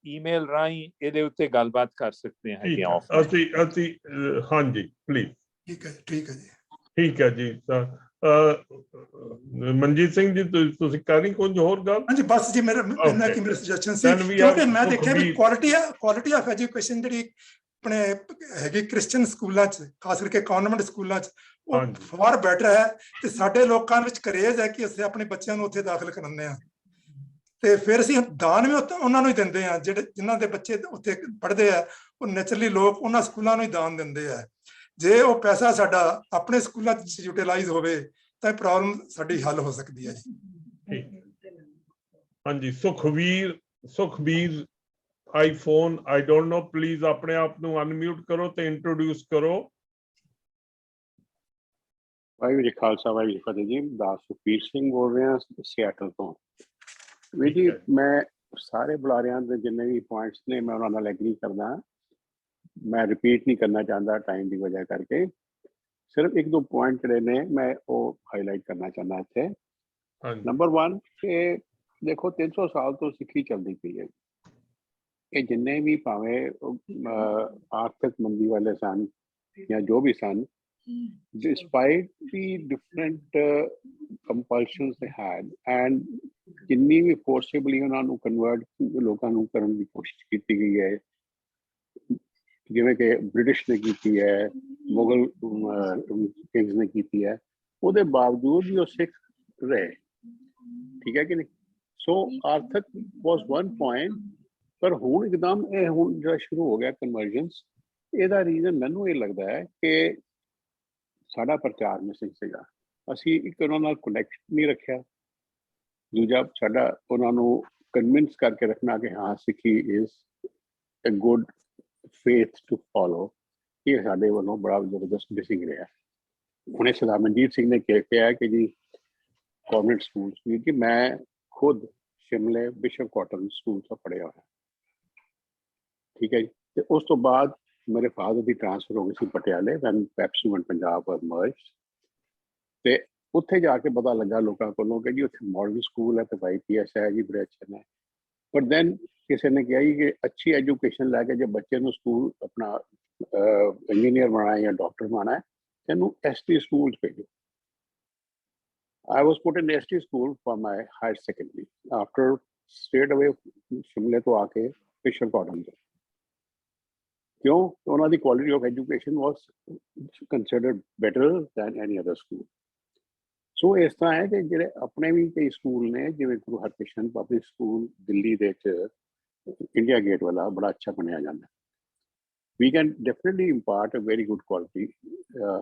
ਈਮੇਲ ਰਾਹੀਂ ਇਹਦੇ ਉੱਤੇ ਗੱਲਬਾਤ ਕਰ ਸਕਦੇ ਹਾਂ। ਅਸੀਂ ਹਾਂਜੀ ਪਲੀਜ਼। ਠੀਕ ਹੈ ਜੀ। ਠੀਕ ਹੈ ਜੀ। ਮਨਜੀਤ ਸਿੰਘ ਜੀ, ਤੁਸੀਂ ਕਰੀ ਕੁਝ ਹੋਰ ਗੱਲ? ਹਾਂਜੀ, ਬਸ ਜੀ ਮੇਰਾ ਸੁਜੈਸ਼ਨ ਸੀ, ਕਿਉਂਕਿ ਮੈਂ ਦੇਖਿਆ ਵੀ ਕੁਆਲਿਟੀ ਆਫ ਐਜੂਕੇਸ਼ਨ ਜਿਹੜੀ ਆਪਣੇ ਹੈਗੀ ਕ੍ਰਿਸਚੀਅਨ ਸਕੂਲਾਂ 'ਚ, ਖਾਸ ਕਰਕੇ ਕਨਵੈਂਟ ਸਕੂਲਾਂ 'ਚ, ਉਹ ਫਾਰ ਬੈਟਰ ਹੈ। ਤੇ ਸਾਡੇ ਲੋਕਾਂ ਵਿੱਚ ਕਰੇਜ਼ ਹੈ ਕਿ ਅਸੀਂ ਆਪਣੇ ਬੱਚਿਆਂ ਨੂੰ ਉੱਥੇ ਦਾਖਲ ਕਰਾਉਂਦੇ ਹਾਂ, ਤੇ ਫਿਰ ਅਸੀਂ ਦਾਨ ਵੀ ਉਹਨਾਂ ਨੂੰ ਹੀ ਦਿੰਦੇ ਹਾਂ। ਜਿਨ੍ਹਾਂ ਦੇ ਬੱਚੇ ਉੱਥੇ ਪੜ੍ਹਦੇ ਆ, ਉਹ ਨੈਚੁਰਲੀ ਲੋਕ ਉਹਨਾਂ ਸਕੂਲਾਂ ਨੂੰ ਹੀ ਦਾਨ ਦਿੰਦੇ ਆ। ਜੇ ਉਹ ਪੈਸਾ ਸਾਡਾ ਆਪਣੇ ਸਕੂਲਾਂ 'ਚ ਯੂਟੀਲਾਈਜ਼ ਹੋਵੇ ਤਾਂ ਇਹ ਪ੍ਰੋਬਲਮ ਸਾਡੀ ਹੱਲ ਹੋ ਸਕਦੀ ਹੈ ਜੀ। ਹਾਂਜੀ, Sukhbir iPhone, I don't know, please ਆਪਣੇ ਆਪ ਨੂੰ ਅਨਮਿਊਟ ਕਰੋ ਤੇ ਇੰਟਰੋਡਿਊਸ ਕਰੋ। ਵਾਹਿਗੁਰੂ ਜੀ ਖਾਲਸਾ, ਵਾਹਿਗੁਰੂ ਜੀ ਫਤਿਹ ਜੀ। ਦਾਸ ਸੁਖਬੀਰ ਸਿੰਘ ਬੋਲ ਰਿਹਾ ਸਿਆਟਲ ਤੋਂ। ਵੀਰ ਜੀ, ਮੈਂ ਸਾਰੇ ਬੁਲਾਰਿਆਂ ਦੇ ਜਿੰਨੇ ਵੀ ਪੁਆਇੰਟਸ ਨੇ ਮੈਂ ਉਹਨਾਂ ਨਾਲ ਐਗਰੀ ਕਰਦਾ। ਮੈਂ ਰਿਪੀਟ ਨਹੀਂ ਕਰਨਾ ਚਾਹੁੰਦਾ ਟਾਈਮ ਦੀ ਵਜ੍ਹਾ ਕਰਕੇ। ਸਿਰਫ ਇੱਕ ਦੋ ਪੁਆਇੰਟ ਜਿਹੜੇ ਨੇ ਮੈਂ ਉਹ ਹਾਈਲਾਈਟ ਕਰਨਾ ਚਾਹੁੰਦਾ ਇੱਥੇ। ਨੰਬਰ 1 ਕਿ ਦੇਖੋ 300 ਸਾਲ ਤੋਂ ਸਿੱਖੀ ਚੱਲਦੀ ਪਈ ਹੈ। ਇਹ ਜਿੰਨੇ ਵੀ ਭਾਵੇਂ ਆਰਥਿਕ ਮੰਦੀ ਵਾਲੇ ਸਨ ਜਾਂ ਜੋ ਵੀ ਸਨ, despite the different compulsions they had and ਜਿੰਨੀ ਵੀ ਫੋਰਸੇਬਲੀ ਉਹਨਾਂ ਨੂੰ ਕਨਵਰਟ ਲੋਕਾਂ ਨੂੰ ਕਰਨ ਦੀ ਕੋਸ਼ਿਸ਼ ਕੀਤੀ ਗਈ ਹੈ, ਜਿਵੇਂ ਕਿ ਬ੍ਰਿਟਿਸ਼ ਨੇ ਕੀਤੀ ਹੈ, ਮੁਗਲ ਕਿੰਗਸ ਨੇ ਕੀਤੀ ਹੈ, ਉਹਦੇ ਬਾਵਜੂਦ ਵੀ ਉਹ ਸਿੱਖ ਰਹੇ। ਠੀਕ ਹੈ ਕਿ ਨਹੀਂ? ਸੋ ਆਰਥਿਕ ਵਾਸ 1 ਪੁਆਇੰਟ, ਪਰ ਹੁਣ ਇੱਕਦਮ ਇਹ ਹੁਣ ਜਿਹੜਾ ਸ਼ੁਰੂ ਹੋ ਗਿਆ ਕਨਵਰਜੈਂਸ, ਇਹਦਾ ਰੀਜ਼ਨ ਮੈਨੂੰ ਇਹ ਲੱਗਦਾ ਹੈ ਕਿ ਸਾਡਾ ਪ੍ਰਚਾਰ ਮਿਸਿੰਗ ਸੀਗਾ। ਅਸੀਂ ਇੱਕ ਉਹਨਾਂ ਨਾਲ ਕਨੈਕਸ਼ਨ ਨਹੀਂ ਰੱਖਿਆ, ਦੂਜਾ ਸਾਡਾ ਉਹਨਾਂ ਨੂੰ ਕਨਵਿੰਸ ਕਰਕੇ ਰੱਖਣਾ ਕਿ ਹਾਂ Sikhi is a good faith to follow, ਇਹ ਸਾਡੇ ਵੱਲੋਂ ਬੜਾ ਜ਼ਬਰਦਸਤ ਮਿਸਿੰਗ ਰਿਹਾ। ਹੁਣੇ ਸਰਦਾਰ ਮਨਜੀਤ ਸਿੰਘ ਨੇ ਕਿਹਾ ਕਿ ਜੀ ਗੌਰਮੈਂਟ ਸਕੂਲਸ ਵੀ, ਕਿ ਮੈਂ ਖੁਦ ਸ਼ਿਮਲੇ ਬਿਸ਼ਪ ਕਾਟਨ ਸਕੂਲ ਤੋਂ ਪੜ੍ਹਿਆ ਹੋਇਆ, ਠੀਕ ਹੈ ਜੀ। ਤੇ ਉਸ ਤੋਂ ਬਾਅਦ ਮੇਰੇ ਫਾਦਰ ਦੀ ਟ੍ਰਾਂਸਫਰ ਹੋ ਗਈ ਸੀ ਪਟਿਆਲੇ, ਵੈਨ ਪੈਪਸੂ ਐਂਡ ਪੰਜਾਬ ਵਾਸ ਮਰਜਡ, ਤੇ ਉੱਥੇ ਜਾ ਕੇ ਪਤਾ ਲੱਗਾ ਲੋਕਾਂ ਕੋਲੋਂ ਕਿ ਜੀ ਉੱਥੇ ਮਾਡਰਨ ਸਕੂਲ ਹੈ ਤੇ YPS ਹੈ ਜੀ, ਬੜੇ ਅੱਛੇ ਨੇ। ਪਰ ਦੈਨ ਕਿਸੇ ਨੇ ਕਿਹਾ ਕਿ ਅੱਛੀ ਐਜੂਕੇਸ਼ਨ ਲੈ ਕੇ ਜੇ ਬੱਚੇ ਨੂੰ ਸਕੂਲ ਆਪਣਾ ਇੰਜੀਨੀਅਰ ਬਣਾਇਆ ਜਾਂ ਡਾਕਟਰ ਬਣਾਇਆ, ਤੈਨੂੰ ST ਸਕੂਲ ਭੇਜੋ। I was put in ST school for my higher secondary after straight away Shimla to aake Bishop Cotton to, kyun ਉਹਨਾਂ ਦੀ quality of education was considered better than any other school। ਸੋ ਇਸ ਤਰ੍ਹਾਂ ਹੈ ਕਿ ਜਿਹੜੇ ਆਪਣੇ ਵੀ ਕਈ ਸਕੂਲ ਨੇ, ਜਿਵੇਂ ਗੁਰੂ ਹਰਕ੍ਰਿਸ਼ਨ ਪਬਲਿਕ ਸਕੂਲ ਦਿੱਲੀ ਦੇ ਵਿੱਚ ਇੰਡੀਆ ਗੇਟ ਵਾਲਾ ਬੜਾ ਅੱਛਾ ਬਣਿਆ ਜਾਂਦਾ। We can definitely impart a very good quality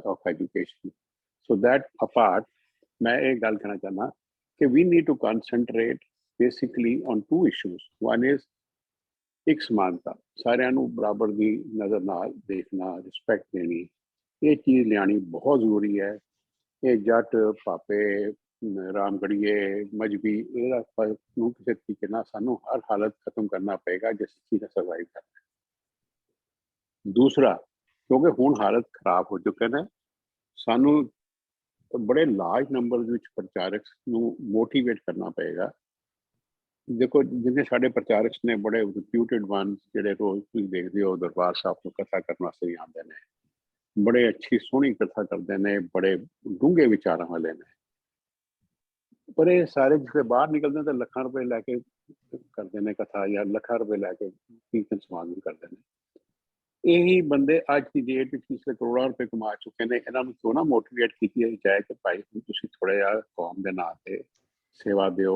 of education, so that apart मैं एक गल कहना चाहना कि we need to concentrate basically on two issues। One is एक समानता, सारिਆਂ ਨੂੰ बराबर ਦੀ नज़र नाल देखना, रिस्पैक्ट देनी, ये चीज़ लियानी बहुत ज़रूरी है। ये जट पापे रामगढ़िए मजहबी ਇਹਦਾ ਫਰਕ ਨੂੰ ਕਿਸੇ ਤਰੀਕੇ ਨਾਲ ਸਾਨੂੰ हर हालत खत्म करना पएगा ਜੇ ਸਿੱਖੀ ਦਾ ਸਰਵਾइव करना है। दूसरा, क्योंकि हुण हालत खराब हो चुके हैं, सानू बड़े लार्ज नंबर ਵਿੱਚ ਪ੍ਰਚਾਰਕ ਨੂੰ ਮੋਟੀਵੇਟ ਕਰਨਾ ਪਏਗਾ। ਦੇਖੋ ਜਿੰਨੇ ਸਾਡੇ ਪ੍ਰਚਾਰਕ ਨੇ ਬੜੇ ਰਿਪਿਊਟਡ ਵਨ, ਜਿਹੜੇ ਰੋਜ਼ ਤੁਸੀਂ ਦੇਖਦੇ ਹੋ ਦਰਬਾਰ ਸਾਹਿਬ ਤੋਂ ਕਥਾ ਕਰਨ ਵਾਸਤੇ ਵੀ ਆਉਂਦੇ ਨੇ, ਬੜੇ ਅੱਛੀ ਸੋਹਣੀ ਕਥਾ ਕਰਦੇ ਨੇ, ਬੜੇ ਡੂੰਘੇ ਵਿਚਾਰਾਂ ਵਾਲੇ ਨੇ, ਪਰ ਇਹ ਸਾਰੇ ਜਿਹੜੇ ਬਾਹਰ ਨਿਕਲਦੇ ਤਾਂ ਲੱਖਾਂ ਰੁਪਏ ਲੈ ਕੇ ਕਰਦੇ ਨੇ ਕਥਾ, ਜਾਂ ਲੱਖਾਂ ਰੁਪਏ ਲੈ ਕੇ ਕੀਰਤਨ ਸਮਾਗਮ ਕਰਦੇ ਨੇ। ਇਹੀ ਬੰਦੇ ਅੱਜ ਦੀ ਡੇਟ ਵਿੱਚ ਪਿਛਲੇ ਕਰੋੜਾਂ ਰੁਪਏ ਕਮਾ ਚੁੱਕੇ ਨੇ, ਇਹਨਾਂ ਨੂੰ ਕਿਉਂ ਨਾ ਮੋਟੀਵੇਟ ਕੀਤੀ ਜਾਏ ਕਿ ਭਾਈ ਤੁਸੀਂ ਥੋੜ੍ਹਾ ਜਿਹਾ ਕੌਮ ਦੇ ਨਾਂ ਤੇ ਸੇਵਾ ਦਿਓ,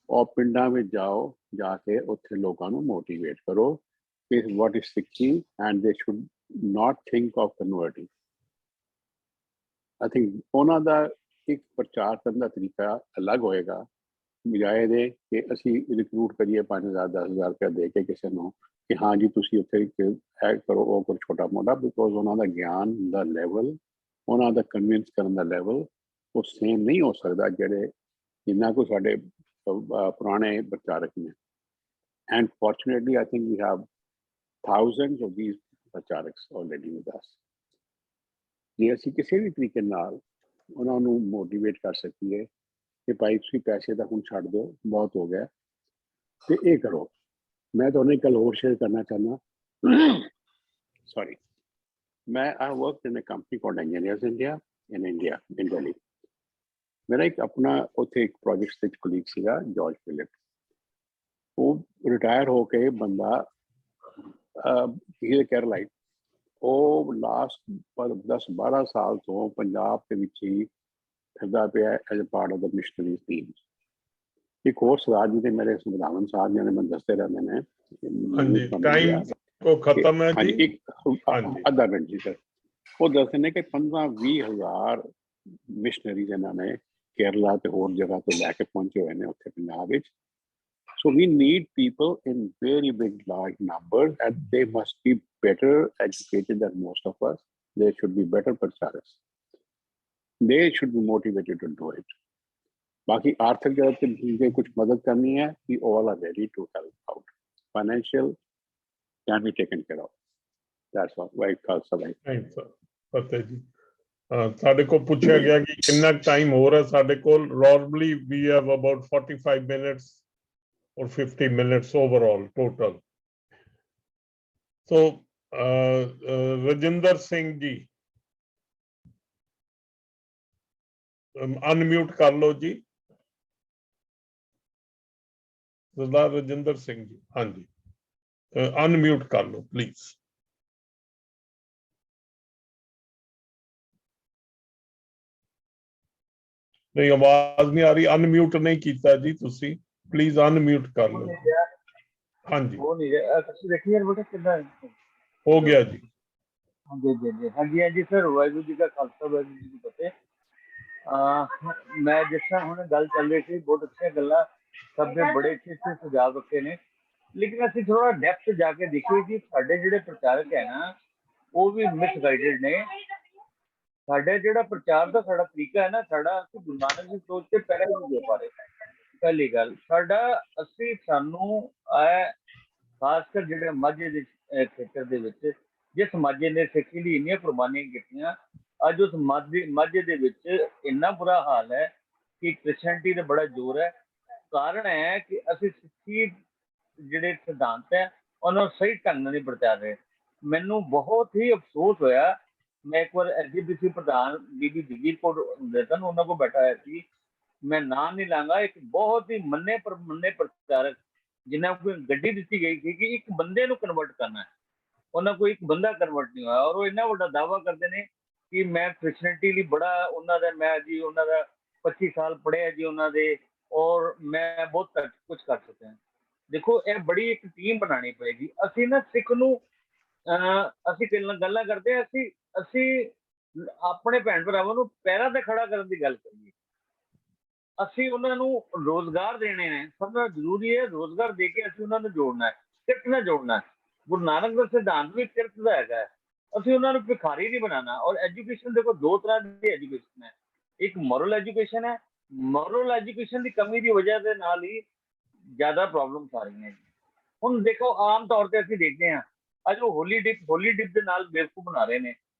ਔਰ ਪਿੰਡਾਂ ਵਿੱਚ ਜਾਓ, ਜਾ ਕੇ ਉੱਥੇ ਲੋਕਾਂ ਨੂੰ ਮੋਟੀਵੇਟ ਕਰੋ ਕਿ what is Sikhi and they should not think of converting. I think ਉਹਨਾਂ ਦਾ ਇੱਕ ਪ੍ਰਚਾਰ ਕਰਨ ਦਾ ਤਰੀਕਾ ਅਲੱਗ ਹੋਏਗਾ, ਬਜਾਏ ਦੇ ਕਿ ਅਸੀਂ ਰਿਕਰੂਟ ਕਰੀਏ 5000 10,000 ਰੁਪਏ ਦੇ ਕੇ ਕਿਸੇ ਨੂੰ ਕਿ ਹਾਂ ਜੀ ਤੁਸੀਂ ਉੱਥੇ ਕਰੋ, ਉਹ ਕੋਈ ਛੋਟਾ ਮੋਟਾ, ਬਿਕੋਜ਼ ਉਹਨਾਂ ਦਾ ਗਿਆਨ ਦਾ ਲੈਵਲ, ਉਹਨਾਂ ਦਾ ਕਨਵਿੰਸ ਕਰਨ ਦਾ ਲੈਵਲ ਉਹ ਸੇਮ ਨਹੀਂ ਹੋ ਸਕਦਾ ਜਿਹੜੇ ਜਿੰਨਾ ਕੋ ਸਾਡੇ ਪੁਰਾਣੇ ਪ੍ਰਚਾਰਕ ਨੇ। And fortunately I think we have thousands of these ਪ੍ਰਚਾਰਕਸ ਆਲਰੇਡੀ ਵਿਦ ਅਸ। ਜੇ ਅਸੀਂ ਕਿਸੇ ਵੀ ਤਰੀਕੇ ਨਾਲ ਉਹਨਾਂ ਨੂੰ ਮੋਟੀਵੇਟ ਕਰ ਸਕੀਏ ਕਿ ਭਾਈ ਤੁਸੀਂ ਪੈਸੇ ਦਾ ਹੁਣ ਛੱਡ ਦਿਓ, ਬਹੁਤ ਹੋ ਗਿਆ, ਤੇ ਇਹ ਕਰੋ। मैं तो कल और शेयर करना चाहना, सॉरी, मैं I work in A company called engineers India in Delhi. मेरा एक अपना उत्थे एक प्रोजेक्ट विच कोलीग सीगा जॉर्ज फिलिप, वो रिटायर होके बंदा केरलाइट, वो लास्ट 10-12 साल तो पंजाब के विच ही फिरदा पिया as a part of the missionary team. एक और सरदार जी ने मेरे संविधान साहब जी ने मैं दसते रहते हैं, टाइम को खत्म है जी, एक आधा मिनट जी सर। वो दसते हैं कि 15-20 हज़ार मिशनरीज इन्होंने केरला ते और जगह तो लैके पहुंचे हुए हैं उत्थे पंजाब विच। So we need people in very big large numbers and they must be better educated than most of us. They should be better pracharaks. They should be motivated to do it. बाकी आर्थिक जगत के कुछ मदद करनी है, we all are ready to help out. Financial can be taken care of. That's all. Right, Khalsa bhai. Thanks sir. फतेह जी, ਸਾਡੇ ਕੋਲ ਪੁੱਛਿਆ ਗਿਆ ਕਿ ਕਿੰਨਾ ਟਾਈਮ ਹੋ ਰਿਹਾ ਸਾਡੇ ਕੋਲ। Normally we have about 45 minutes or 50 minutes overall total. So Rajinder Singh ji, unmute ਕਰ ਲਓ ਜੀ। ਸਰਦਾਰ ਰਜਿੰਦਰ ਸਿੰਘ ਜੀ, ਹਾਂਜੀ, ਅਨਮਿਊਟ ਕਰ ਲਓ ਪਲੀਜ਼। ਨਹੀਂ, ਆਵਾਜ਼ ਨਹੀਂ ਆ ਰਹੀ, ਅਨਮਿਊਟ ਨਹੀਂ ਕੀਤਾ ਜੀ ਤੁਸੀਂ, ਪਲੀਜ਼ ਅਨਮਿਊਟ ਕਰ ਲਓ। ਹਾਂਜੀ, ਹੋ ਨਹੀਂ ਰਿਹਾ, ਤੁਸੀਂ ਦੇਖੀ ਯਾਰ ਬੇਟਾ ਕਿੱਦਾਂ ਹੋ ਗਿਆ ਜੀ। ਹਾਂਜੀ ਹਾਂਜੀ ਹਾਂਜੀ ਹਾਂਜੀ ਸਰ, ਵਾਹਿਗੁਰੂ ਜੀ ਦਾ ਖਾਲਸਾ ਵਾਹਿਗੁਰੂ ਜੀ ਕੀ ਫਤਿਹ। मैं जिस तरह हुण गल चल रही थी, बहुत अच्छी गल्लां, सब ने बड़े अच्छे सुझाव रखे ने, लेकिन ਅਸੀਂ थोड़ा डेप्थ जाके देखिए कि साडे जिहड़े प्रचारक है ना वो भी मिसगाइडेड ने। साडे जिहड़ा प्रचार दा साडा तरीका है ना, साडा ਅਸੀਂ गुरु नानक दी सोच ते पैरा नहीं दे पा रहे। पहली गल साडा ਅਸੀਂ ਸਾਨੂੰ खासकर जिहड़े माझे दे खेतर दे विच जिस माझे ने सिੱਖੀ ਲਈ ਇੰਨੀਆਂ ਕੁਰਬਾਨੀਆਂ ਕੀਤੀਆਂ, ਅੱਜ ਉਸ माझे ਦੇ ਵਿੱਚ ਇੰਨਾ ਬੁਰਾ ਹਾਲ ਹੈ ਕਿ ਕ੍ਰਿਸਚੈਨਿਟੀ ਦਾ ਬੜਾ ਜ਼ੋਰ ਹੈ। ਕਾਰਨ ਹੈ ਕਿ ਅਸੀਂ ਸਿੱਖੀ ਜਿਹੜੇ ਸਿਧਾਂਤ ਹੈ ਉਹਨਾਂ ਨੂੰ ਸਹੀ ਢੰਗ ਨਾਲ ਨਹੀਂ ਪ੍ਰਚਾਰ ਰਹੇ। ਮੈਨੂੰ ਬਹੁਤ ਹੀ ਅਫਸੋਸ ਹੋਇਆ, ਮੈਂ ਇੱਕ ਵਾਰ ਐਸਜੀਪੀਸੀ ਪ੍ਰਧਾਨ ਬੀਬੀ ਜਗੀਰ ਕੌਰ ਹੁੰਦੇ ਸਨ, ਉਹਨਾਂ ਕੋਲ ਬੈਠਾ ਹੋਇਆ ਸੀ, ਮੈਂ ਨਾਂ ਨਹੀਂ ਲਾਂਗਾ, ਇੱਕ ਬਹੁਤ ਹੀ ਮੰਨੇ ਪ੍ਰਚਾਰਕ ਜਿਨ੍ਹਾਂ ਕੋਲ ਗੱਡੀ ਦਿੱਤੀ ਗਈ ਸੀ ਕਿ ਇੱਕ ਬੰਦੇ ਨੂੰ ਕਨਵਰਟ ਕਰਨਾ ਹੈ, ਉਹਨਾਂ ਕੋਲ ਇੱਕ ਬੰਦਾ ਕਨਵਰਟ ਨਹੀਂ ਹੋਇਆ। ਔਰ ਉਹ ਇੰਨਾ ਵੱਡਾ ਦਾਅਵਾ ਕਰਦੇ ਨੇ ਕਿ ਮੈਂ ਕ੍ਰਿਸਚੈਨਿਟੀ ਲਈ ਬੜਾ ਉਹਨਾਂ ਦਾ, ਮੈਂ ਜੀ ਉਹਨਾਂ ਦਾ 25 ਸਾਲ ਪੜ੍ਹਿਆ ਜੀ ਉਹਨਾਂ ਦੇ, ਔਰ ਮੈਂ ਬਹੁਤ ਕੁਝ ਕਰ ਸਕਿਆ। ਦੇਖੋ ਇਹ ਬੜੀ ਇੱਕ ਟੀਮ ਬਣਾਉਣੀ ਪਏਗੀ। ਅਸੀਂ ਨਾ ਸਿੱਖ ਨੂੰ ਅਸੀਂ ਗੱਲਾਂ ਕਰਦੇ ਹਾਂ, ਅਸੀਂ ਆਪਣੇ ਭੈਣ ਭਰਾਵਾਂ ਨੂੰ ਪੈਰਾਂ ਤੇ ਖੜਾ ਕਰਨ ਦੀ ਗੱਲ ਕਰੀਏ। ਅਸੀਂ ਉਹਨਾਂ ਨੂੰ ਰੋਜ਼ਗਾਰ ਦੇਣੇ ਨੇ, ਸਭ ਤੋਂ ਜ਼ਰੂਰੀ ਹੈ ਰੋਜ਼ਗਾਰ ਦੇ ਕੇ ਅਸੀਂ ਉਹਨਾਂ ਨੂੰ ਜੋੜਨਾ ਹੈ, ਕਿਰਤ ਨਾਲ ਜੋੜਨਾ ਹੈ। ਗੁਰੂ ਨਾਨਕ ਦਾ ਸਿਧਾਂਤ ਵੀ ਕਿਰਤ ਦਾ ਹੈਗਾ, ਅਸੀਂ ਉਹਨਾਂ ਨੂੰ ਭਿਖਾਰੀ ਨਹੀਂ ਬਣਾਉਣਾ। ਔਰ ਐਜੂਕੇਸ਼ਨ ਦੇਖੋ ਦੋ ਤਰ੍ਹਾਂ ਦੀ ਐਜੂਕੇਸ਼ਨ ਹੈ, ਇੱਕ ਮੋਰਲ ਐਜੂਕੇਸ਼ਨ ਹੈ। ਮੋਰਲ ਐਜੂਕੇਸ਼ਨ ਦੀ ਕਮੀ ਦੀ ਵਜ੍ਹਾ ਦੇ ਨਾਲ ਹੀ ਜ਼ਿਆਦਾ ਪ੍ਰੋਬਲਮਸ ਆ ਰਹੀਆਂ। ਹੁਣ ਦੇਖੋ ਆਮ ਤੌਰ ਤੇ ਅਸੀਂ ਦੇਖਦੇ ਹਾਂ ਅੱਜ ਉਹ ਹੋਲੀ ਡਿਪ ਦੇ ਨਾਲ ਬੇਵਕੂਫ ਬਣਾ ਰਹੇ ਨੇ,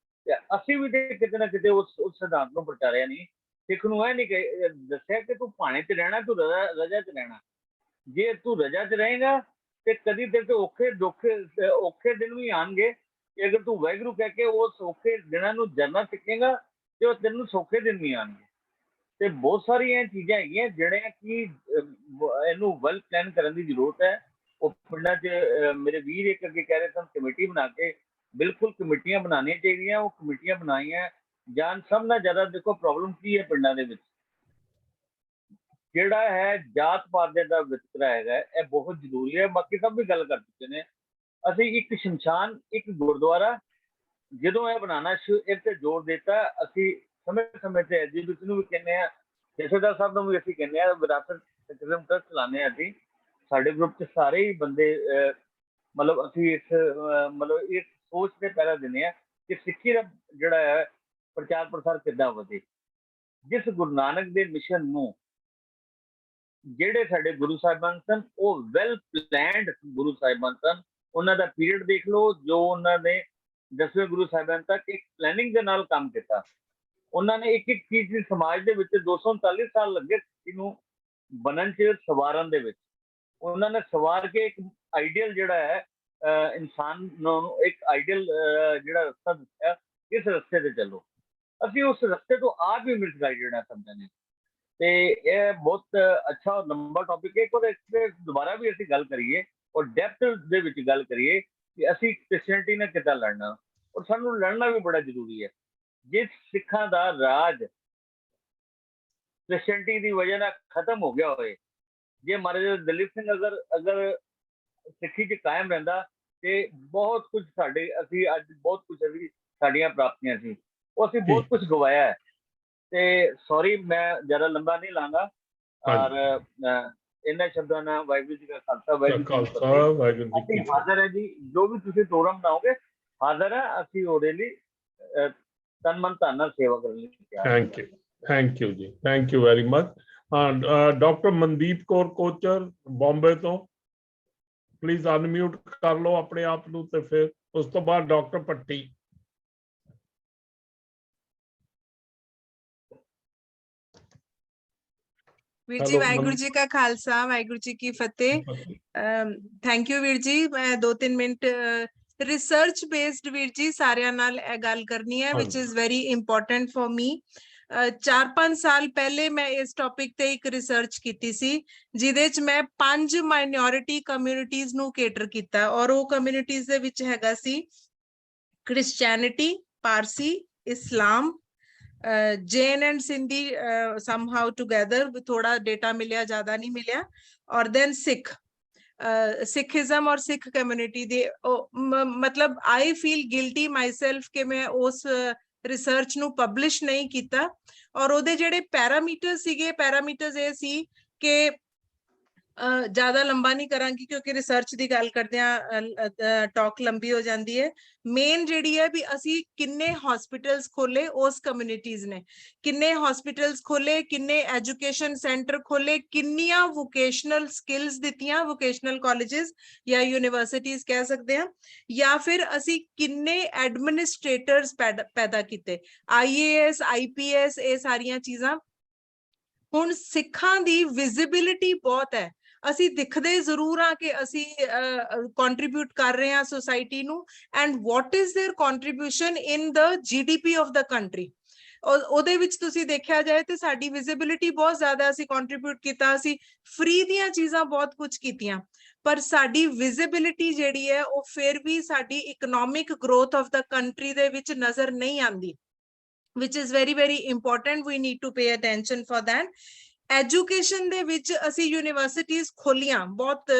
ਤੇ ਅਸੀਂ ਵੀ ਤੇ ਕਿਤੇ ਨਾ ਕਿਤੇ ਉਸ ਸਿਧਾਂਤ ਨੂੰ ਪ੍ਰਚਾਰਿਆ ਨਹੀਂ। ਸਿੱਖ ਨੂੰ ਇਹ ਨਹੀਂ ਦੱਸਿਆ ਕਿ ਤੂੰ ਭਾਣੇ 'ਚ ਰਹਿਣਾ, ਤੂੰ ਰਜਾ 'ਚ ਰਹਿਣਾ। ਜੇ ਤੂੰ ਰਜਾ 'ਚ ਰਹੇਗਾ ਤੇ ਕਦੀ ਤੇਰੇ ਤੇ ਔਖੇ ਦਿਨ ਵੀ ਆਉਣਗੇ, ਤੇ ਅਗਰ ਤੂੰ ਵਾਹਿਗੁਰੂ ਕਹਿ ਕੇ ਉਸ ਔਖੇ ਦਿਨਾਂ ਨੂੰ ਜਰਨਾ ਸਿੱਖੇਗਾ ਤੇ ਉਹ ਤੈਨੂੰ ਸੌਖੇ ਦਿਨ ਵੀ ਆਉਣਗੇ। ਤੇ ਬਹੁਤ ਸਾਰੀਆਂ ਚੀਜ਼ਾਂ ਹੈਗੀਆਂ ਜਿਹੜੀਆਂ ਕਿ ਇਹਨੂੰ ਵੈਲ ਪਲਾਨ ਕਰਨ ਦੀ ਜ਼ਰੂਰਤ ਹੈ। ਉਹ ਪਿੰਡਾਂ 'ਚ ਮੇਰੇ ਵੀਰ ਇੱਕ ਅੱਗੇ ਕਹਿ ਰਹੇ ਸਨ ਕਮੇਟੀ ਬਣਾ ਕੇ, ਬਿਲਕੁਲ ਕਮੇਟੀਆਂ ਬਣਾਉਣੀਆਂ ਚਾਹੀਦੀਆਂ। ਉਹ ਕਮੇਟੀਆਂ ਬਣਾਈਆਂ ਜਾਣ। ਸਭ ਨਾਲ ਜ਼ਿਆਦਾ ਦੇਖੋ ਪ੍ਰੋਬਲਮ ਕੀ ਹੈ ਪਿੰਡਾਂ ਦੇ ਵਿੱਚ, ਜਿਹੜਾ ਹੈ ਜਾਤ ਪਾਤ ਦਾ ਵਿਤਕਰਾ ਹੈਗਾ, ਇਹ ਬਹੁਤ ਜ਼ਰੂਰੀ ਹੈ। ਬਾਕੀ ਸਭ ਵੀ ਗੱਲ ਕਰ ਚੁੱਕੇ ਨੇ। ਅਸੀਂ ਇੱਕ ਸ਼ਮਸ਼ਾਨ, ਇੱਕ ਗੁਰਦੁਆਰਾ ਜਦੋਂ ਇਹ ਬਣਾਉਣਾ ਇਹ ਤੇ ਜ਼ੋਰ ਦਿੱਤਾ। ਅਸੀਂ ਸਮੇਂ ਤੇ ਐਜੀਬੀਸੀ ਨੂੰ ਵੀ ਕਹਿੰਦੇ ਹਾਂ, ਜਥੇਦਾਰ ਸਾਹਿਬ ਨੂੰ ਵੀ ਅਸੀਂ ਕਹਿੰਦੇ ਹਾਂ, ਵਿਰਾਸਤ ਟਰਸਟ ਚਲਾਉਂਦੇ ਹਾਂ ਅਸੀਂ। ਸਾਡੇ ਗਰੁੱਪ 'ਚ ਸਾਰੇ ਹੀ ਬੰਦੇ ਮਤਲਬ ਅਸੀਂ ਇਸ ਸੋਚ ਤੇ ਪਹਿਰਾ ਦਿੰਦੇ ਹਾਂ ਕਿ ਸਿੱਖੀ ਦਾ ਜਿਹੜਾ ਹੈ ਪ੍ਰਚਾਰ ਪ੍ਰਸਾਰ ਕਿੱਦਾਂ ਵਧੇ। ਜਿਸ ਗੁਰੂ ਨਾਨਕ ਦੇ ਮਿਸ਼ਨ ਨੂੰ ਜਿਹੜੇ ਸਾਡੇ ਗੁਰੂ ਸਾਹਿਬਾਨ ਸਨ ਉਹ ਵੈਲ ਪਲੈਨਡ ਗੁਰੂ ਸਾਹਿਬਾਨ ਸਨ। ਉਹਨਾਂ ਦਾ ਪੀਰੀਅਡ ਦੇਖ ਲਓ, ਜੋ ਉਹਨਾਂ ਨੇ 10ਵੇਂ ਗੁਰੂ ਸਾਹਿਬਾਨ ਤੱਕ ਇੱਕ ਪਲੈਨਿੰਗ ਦੇ ਨਾਲ ਕੰਮ ਕੀਤਾ। ਉਹਨਾਂ ਨੇ ਇੱਕ ਚੀਜ਼ ਦੀ ਸਮਾਜ ਦੇ ਵਿੱਚ 239 ਸਾਲ ਲੱਗੇ ਇਹਨੂੰ ਬਣਨ 'ਚ, ਸਵਾਰਨ ਦੇ ਵਿੱਚ। ਉਹਨਾਂ ਨੇ ਸਵਾਰ ਕੇ ਇੱਕ ਆਈਡੀਅਲ ਜਿਹੜਾ ਹੈ ਇਨਸਾਨ ਨੂੰ ਇੱਕ ਆਈਡੀਅਲ ਜਿਹੜਾ ਰਸਤਾ ਦਿੱਤਾ, ਇਸ ਰਸਤੇ ਤੇ ਚੱਲੋ। ਅਸੀਂ ਉਸ ਰਸਤੇ ਤੋਂ ਆਪ ਵੀ ਮਿਸਗਾਈਡਡ ਹਾਂ ਸਮਝਦੇ ਨੇ। ਤੇ ਇਹ ਬਹੁਤ ਅੱਛਾ ਲੰਬਾ ਟੌਪਿਕ ਹੈ। ਇੱਕ ਵਾਰ ਇਸ ਤੇ ਦੁਬਾਰਾ ਵੀ ਅਸੀਂ ਗੱਲ ਕਰੀਏ ਔਰ ਡੈਪਥ ਦੇ ਵਿੱਚ ਗੱਲ ਕਰੀਏ ਕਿ ਅਸੀਂ ਕ੍ਰਿਸਚੈਨਿਟੀ ਨਾਲ ਕਿੱਦਾਂ ਲੜਨਾ, ਔਰ ਸਾਨੂੰ ਲੜਨਾ ਵੀ ਬੜਾ ਜ਼ਰੂਰੀ ਹੈ। ਜਿਸ ਸਿੱਖਾਂ ਦਾ ਰਾਜ ਕ੍ਰਿਸਚੈਨਿਟੀ ਦੀ ਵਜ੍ਹਾ ਨਾਲ ਖਤਮ ਹੋ ਗਿਆ ਹੋਏ, ਜੇ ਮਹਾਰਾਜਾ ਦਲੀਪ ਸਿੰਘ ਅਗਰ ਸਿੱਖੀ 'ਚ ਕਾਇਮ ਰਹਿੰਦਾ ਤੇ ਬਹੁਤ ਕੁਝ ਅਸੀਂ ਅੱਜ ਬਹੁਤ ਕੁਝ ਸਾਡੀਆਂ ਪ੍ਰਾਪਤੀਆਂ ਸੀ, ਉਹ ਅਸੀਂ ਬਹੁਤ ਕੁਝ ਗਵਾਇਆ ਹੈ। ਤੇ ਸੌਰੀ ਮੈਂ ਜ਼ਿਆਦਾ ਲੰਬਾ ਨਹੀਂ ਲਾਂਗਾ, ਔਰ ਇਹਨਾਂ ਸ਼ਬਦਾਂ ਨਾਲ ਵਾਹਿਗੁਰੂ ਜੀ ਦਾ ਖਾਲਸਾ ਵਾਹਿਗੁਰੂ ਜੀ ਕੀ ਫਤਿਹ। ਹਾਜ਼ਰ ਹੈ ਜੀ, ਜੋ ਵੀ ਤੁਸੀਂ ਪ੍ਰੋਗਰਾਮ ਬਣਾਓਗੇ ਹਾਜ਼ਰ ਹੈ। ਅਸੀਂ ਉਹਦੇ ਲਈ ਤਨ ਮਨ ਧਨ ਨਾਲ ਸੇਵਾ ਕਰਨ ਲਈ ਤਿਆਰ। ਥੈਂਕ ਯੂ ਜੀ, thank you very much. Doctor Mandeep Kaur Kochar Bombay ਤੋਂ, ਪਲੀਜ਼ ਅਨਮਿਊਟ ਕਰ ਲਓ ਆਪਣੇ ਆਪ ਨੂੰ, ਤੇ ਫਿਰ ਉਸ ਤੋਂ ਬਾਅਦ ਡਾਕਟਰ ਪੱਟੀ। ਵੀਰ ਜੀ ਵਾਹਿਗੁਰੂ ਜੀ ਕਾ ਖਾਲਸਾ ਵਾਹਿਗੁਰੂ ਜੀ ਕੀ ਫਤਿਹ। ਥੈਂਕ ਯੂ ਵੀਰ ਜੀ। ਮੈਂ 2-3 ਮਿੰਟ ਰਿਸਰਚ ਬੇਸਡ ਵੀਰ ਜੀ ਸਾਰਿਆਂ ਨਾਲ ਇਹ ਗੱਲ ਕਰਨੀ ਹੈ, which is very important for me. 4-5 ਸਾਲ ਪਹਿਲੇ ਮੈਂ ਇਸ ਟੌਪਿਕ ਤੇ ਇੱਕ ਰਿਸਰਚ ਕੀਤੀ ਸੀ, ਜਿਹਦੇ ਚ ਮੈਂ 5 ਮਾਈਨੋਰਿਟੀ ਕਮਿਊਨਿਟੀਜ਼ ਨੂੰ ਕੇਟਰ ਕੀਤਾ, ਔਰ ਉਹ ਕਮਿਊਨਿਟੀਜ਼ ਦੇ ਵਿੱਚ ਹੈਗਾ ਸੀ Christianity, Parsi, Islam, Jain and Sindhi somehow together, थोड़ा डेटा मिलिया, ज्यादा नहीं मिलिया, और देन सिखिज्म और सिख कम्युनिटी दे मतलब I feel guilty my self कि मैं उस ਰਿਸਰਚ ਨੂੰ ਪਬਲਿਸ਼ ਨਹੀਂ ਕੀਤਾ। ਔਰ ਉਹਦੇ ਜਿਹੜੇ ਪੈਰਾਮੀਟਰ ਸੀਗੇ, ਪੈਰਾਮੀਟਰਸ ਇਹ ਸੀ ਕਿ ਜ਼ਿਆਦਾ ਲੰਬਾ ਨਹੀਂ ਕਰਾਂਗੀ ਕਿਉਂਕਿ ਰਿਸਰਚ ਦੀ ਗੱਲ ਕਰਦੇ ਆ ਟਾਕ ਲੰਬੀ ਹੋ ਜਾਂਦੀ ਹੈ। ਮੇਨ ਜਿਹੜੀ ਹੈ ਵੀ ਅਸੀਂ ਕਿੰਨੇ ਹਸਪੀਟਲਸ ਖੋਲੇ ਉਸ ਕਮਿਊਨਿਟੀਜ਼ ਨੇ, ਕਿੰਨੇ ਹਸਪੀਟਲਸ ਖੋਲੇ, ਕਿੰਨੇ ਐਜੂਕੇਸ਼ਨ ਸੈਂਟਰ ਖੋਲੇ, ਕਿੰਨੀਆਂ ਵੋਕੇਸ਼ਨਲ ਸਕਿੱਲਸ ਦਿੱਤੀਆਂ, ਵੋਕੇਸ਼ਨਲ ਕਾਲਜਸ ਜਾਂ ਯੂਨੀਵਰਸਿਟੀਜ਼ ਕਹਿ ਸਕਦੇ ਹਾਂ, ਜਾਂ ਫਿਰ ਅਸੀਂ ਕਿੰਨੇ ਐਡਮਿਨਿਸਟ੍ਰੇਟਰਸ ਪੈਦਾ ਕੀਤੇ, IAS IPS ਇਹ ਸਾਰੀਆਂ ਚੀਜ਼ਾਂ। ਹੁਣ ਸਿੱਖਾਂ ਦੀ ਵਿਜ਼ਿਬਿਲਿਟੀ ਬਹੁਤ ਹੈ, ਅਸੀਂ ਦਿਖਦੇ ਜ਼ਰੂਰ ਆ ਕਿ ਅਸੀਂ ਕੰਟਰੀਬਿਊਟ ਕਰ ਰਹੇ ਹਾਂ ਸੋਸਾਇਟੀ ਨੂੰ, and what is their contribution in the GDP of the country. ਉਹਦੇ ਵਿੱਚ ਤੁਸੀਂ ਦੇਖਿਆ ਜਾਏ ਤੇ ਸਾਡੀ ਵਿਜ਼ਿਬਿਲਿਟੀ ਬਹੁਤ ਜ਼ਿਆਦਾ, ਅਸੀਂ ਕੰਟਰੀਬਿਊਟ ਕੀਤਾ, ਅਸੀਂ ਫ੍ਰੀ ਦੀਆਂ ਚੀਜ਼ਾਂ ਬਹੁਤ ਕੁਝ ਕੀਤੀਆਂ, ਪਰ ਸਾਡੀ ਵਿਜ਼ਿਬਿਲਿਟੀ ਜਿਹੜੀ ਹੈ ਉਹ ਫਿਰ ਵੀ ਸਾਡੀ economic growth of the country ਦੇ ਵਿੱਚ ਨਜ਼ਰ ਨਹੀਂ ਆਉਂਦੀ, which is very very important. We need to pay attention for that. Education ਦੇ ਵਿੱਚ ਅਸੀਂ ਯੂਨੀਵਰਸਿਟੀਜ਼ ਖੋਲੀਆਂ ਬਹੁਤ,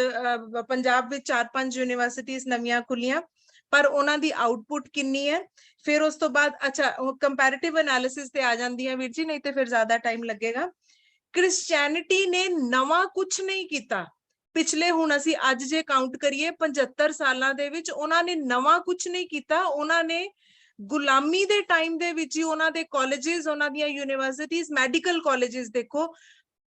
ਪੰਜਾਬ ਵਿੱਚ 4-5 ਯੂਨੀਵਰਸਿਟੀਜ਼ ਨਵੀਆਂ ਖੁੱਲੀਆਂ, ਪਰ ਉਹਨਾਂ ਦੀ ਆਊਟਪੁੱਟ ਕਿੰਨੀ ਹੈ? ਫਿਰ ਉਸ ਤੋਂ ਬਾਅਦ ਅੱਛਾ ਕੰਪੈਰੀਟਿਵ ਐਨਾਲਿਸਿਸ ਤੇ ਆ ਜਾਂਦੀ ਹੈ ਵੀਰ ਜੀ, ਨਹੀਂ ਤੇ ਫਿਰ ਜ਼ਿਆਦਾ ਟਾਈਮ ਲੱਗੇਗਾ। ਕ੍ਰਿਸਚੈਨਿਟੀ ਨੇ ਨਵਾਂ ਕੁਝ ਨਹੀਂ ਕੀਤਾ ਪਿਛਲੇ, ਹੁਣ ਅਸੀਂ ਅੱਜ ਜੇ ਕਾਊਂਟ ਕਰੀਏ 75 ਸਾਲਾਂ ਦੇ ਵਿੱਚ, ਉਹਨਾਂ ਨੇ ਨਵਾਂ ਕੁਝ ਨਹੀਂ ਕੀਤਾ। ਉਹਨਾਂ ਨੇ ਗੁਲਾਮੀ ਦੇ ਟਾਈਮ ਦੇ ਵਿੱਚ ਹੀ ਉਹਨਾਂ ਦੇ ਕਾਲਜਸ, ਉਹਨਾਂ ਦੀਆਂ ਯੂਨੀਵਰਸਿਟੀਜ਼, ਮੈਡੀਕਲ ਕਾਲਜਸ ਦੇਖੋ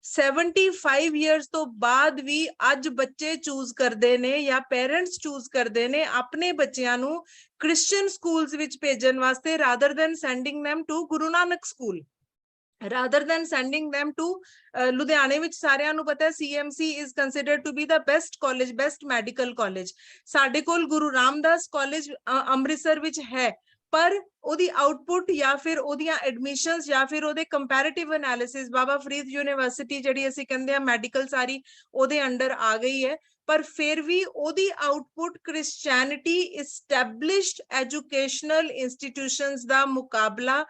75 ਇਅਰਸ ਤੋਂ ਬਾਅਦ ਵੀ ਅੱਜ ਬੱਚੇ ਚੂਜ਼ ਕਰਦੇ ਨੇ ਜਾਂ ਪੇਰੈਂਟਸ ਚੂਜ਼ ਕਰਦੇ ਨੇ ਆਪਣੇ ਬੱਚਿਆਂ ਨੂੰ ਕ੍ਰਿਸਚੀਅਨ ਸਕੂਲਸ ਵਿੱਚ ਭੇਜਣ ਵਾਸਤੇ, rather than sending them to Guru Nanak school, rather than sending them to ਲੁਧਿਆਣੇ ਵਿੱਚ ਸਾਰਿਆਂ ਨੂੰ ਪਤਾ ਹੈ CMC is considered to be the best college, best medical college। ਸਾਡੇ ਕੋਲ ਗੁਰੂ ਰਾਮਦਾਸ ਕਾਲਜ ਅੰਮ੍ਰਿਤਸਰ ਵਿੱਚ ਹੈ, ਪਰ ਉਹਦੀ ਆਊਟਪੁੱਟ ਜਾਂ ਫਿਰ ਉਹਦੀਆਂ ਐਡਮਿਸ਼ਨਸ ਜਾਂ ਫਿਰ ਉਹਦੇ comparative analysis, Baba Farid university ਜਿਹੜੀ ਅਸੀਂ ਕਹਿੰਦੇ ਆ ਮੈਡੀਕਲ ਸਾਰੀ ਉਹਦੇ ਅੰਡਰ ਆ ਗਈ ਹੈ, ਪਰ ਫਿਰ ਵੀ ਉਹਦੀ ਆਊਟਪੁੱਟ ਕ੍ਰਿਸਚੈਨਿਟੀ ਇਸਟੈਬਲਿਸ਼ਡ ਐਜੂਕੇਸ਼ਨਲ ਇੰਸਟੀਟਿਊਸ਼ਨਸ ਦਾ ਮੁਕਾਬਲਾ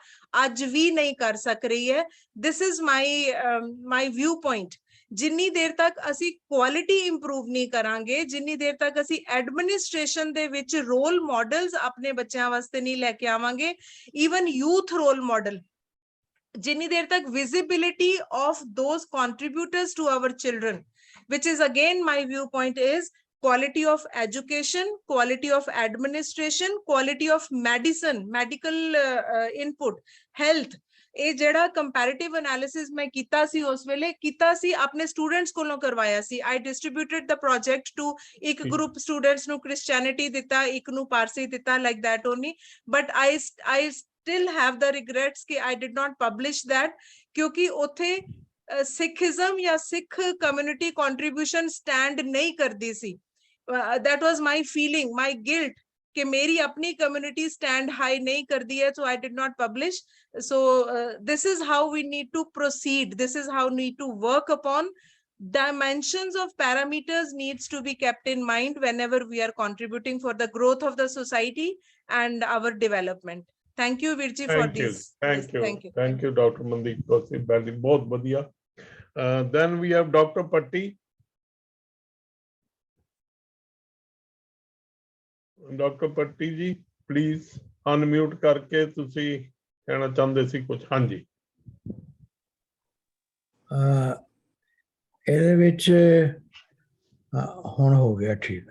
ਅੱਜ ਵੀ ਨਹੀਂ ਕਰ ਸਕ ਰਹੀ ਹੈ। This is my view point. ਜਿੰਨੀ ਦੇਰ ਤੱਕ ਅਸੀਂ ਕੁਆਲਿਟੀ ਇੰਪਰੂਵ ਨਹੀਂ ਕਰਾਂਗੇ, ਜਿੰਨੀ ਦੇਰ ਤੱਕ ਅਸੀਂ ਐਡਮਿਨਿਸਟ੍ਰੇਸ਼ਨ ਦੇ ਵਿੱਚ ਰੋਲ ਮਾਡਲਸ ਆਪਣੇ ਬੱਚਿਆਂ ਵਾਸਤੇ ਨਹੀਂ ਲੈ ਕੇ ਆਵਾਂਗੇ, ਈਵਨ ਯੂਥ ਰੋਲ ਮਾਡਲ, ਜਿੰਨੀ ਦੇਰ ਤੱਕ visibility of those contributors to our children, which is again my viewpoint is quality of education, quality of administration, quality of medicine, medical input, health। ਇਹ ਜਿਹੜਾ ਕੰਪੈਰੀਟਿਵ ਐਨਾਲਿਸਿਸ ਮੈਂ ਕੀਤਾ ਸੀ ਉਸ ਵੇਲੇ ਕੀਤਾ ਸੀ, ਆਪਣੇ ਸਟੂਡੈਂਟਸ ਕੋਲੋਂ ਕਰਵਾਇਆ ਸੀ। I distributed the project to ਇੱਕ ਗਰੁੱਪ ਸਟੂਡੈਂਟਸ ਨੂੰ ਕ੍ਰਿਸਚੈਨਿਟੀ ਦਿੱਤਾ, ਇੱਕ ਨੂੰ ਪਾਰਸੀ ਦਿੱਤਾ, like that only, but I still have the regrets ਕਿ I did not publish that, ਕਿਉਂਕਿ ਉੱਥੇ ਸਿੱਖਿਜ਼ਮ ਜਾਂ ਸਿੱਖ ਕਮਿਊਨਿਟੀ ਕੰਟਰੀਬਿਊਸ਼ਨ ਸਟੈਂਡ ਨਹੀਂ ਕਰਦੀ ਸੀ। that was my feeling, my guilt ਕਿ ਮੇਰੀ ਆਪਣੀ ਕਮਿਊਨਿਟੀ ਸਟੈਂਡ ਹਾਈ ਨਹੀਂ ਕਰਦੀ ਹੈ, so I did not publish। so this is how we need to proceed, this is how we need to work upon dimensions of parameters needs to be kept in mind whenever we are contributing for the growth of the society and our development। Thank you Virji for this। Thank you Dr. Mandeep Kaur, बहुत बढ़िया। Then we have Dr. Patti। Dr. Patti ji please unmute करके ਤੁਸੀਂ ਕਹਿਣਾ ਚਾਹੁੰਦੇ ਸੀ ਕੁਝ? ਹਾਂਜੀ। ਇਹਦੇ ਵਿੱਚ ਹੁਣ ਹੋ ਗਿਆ ਠੀਕ।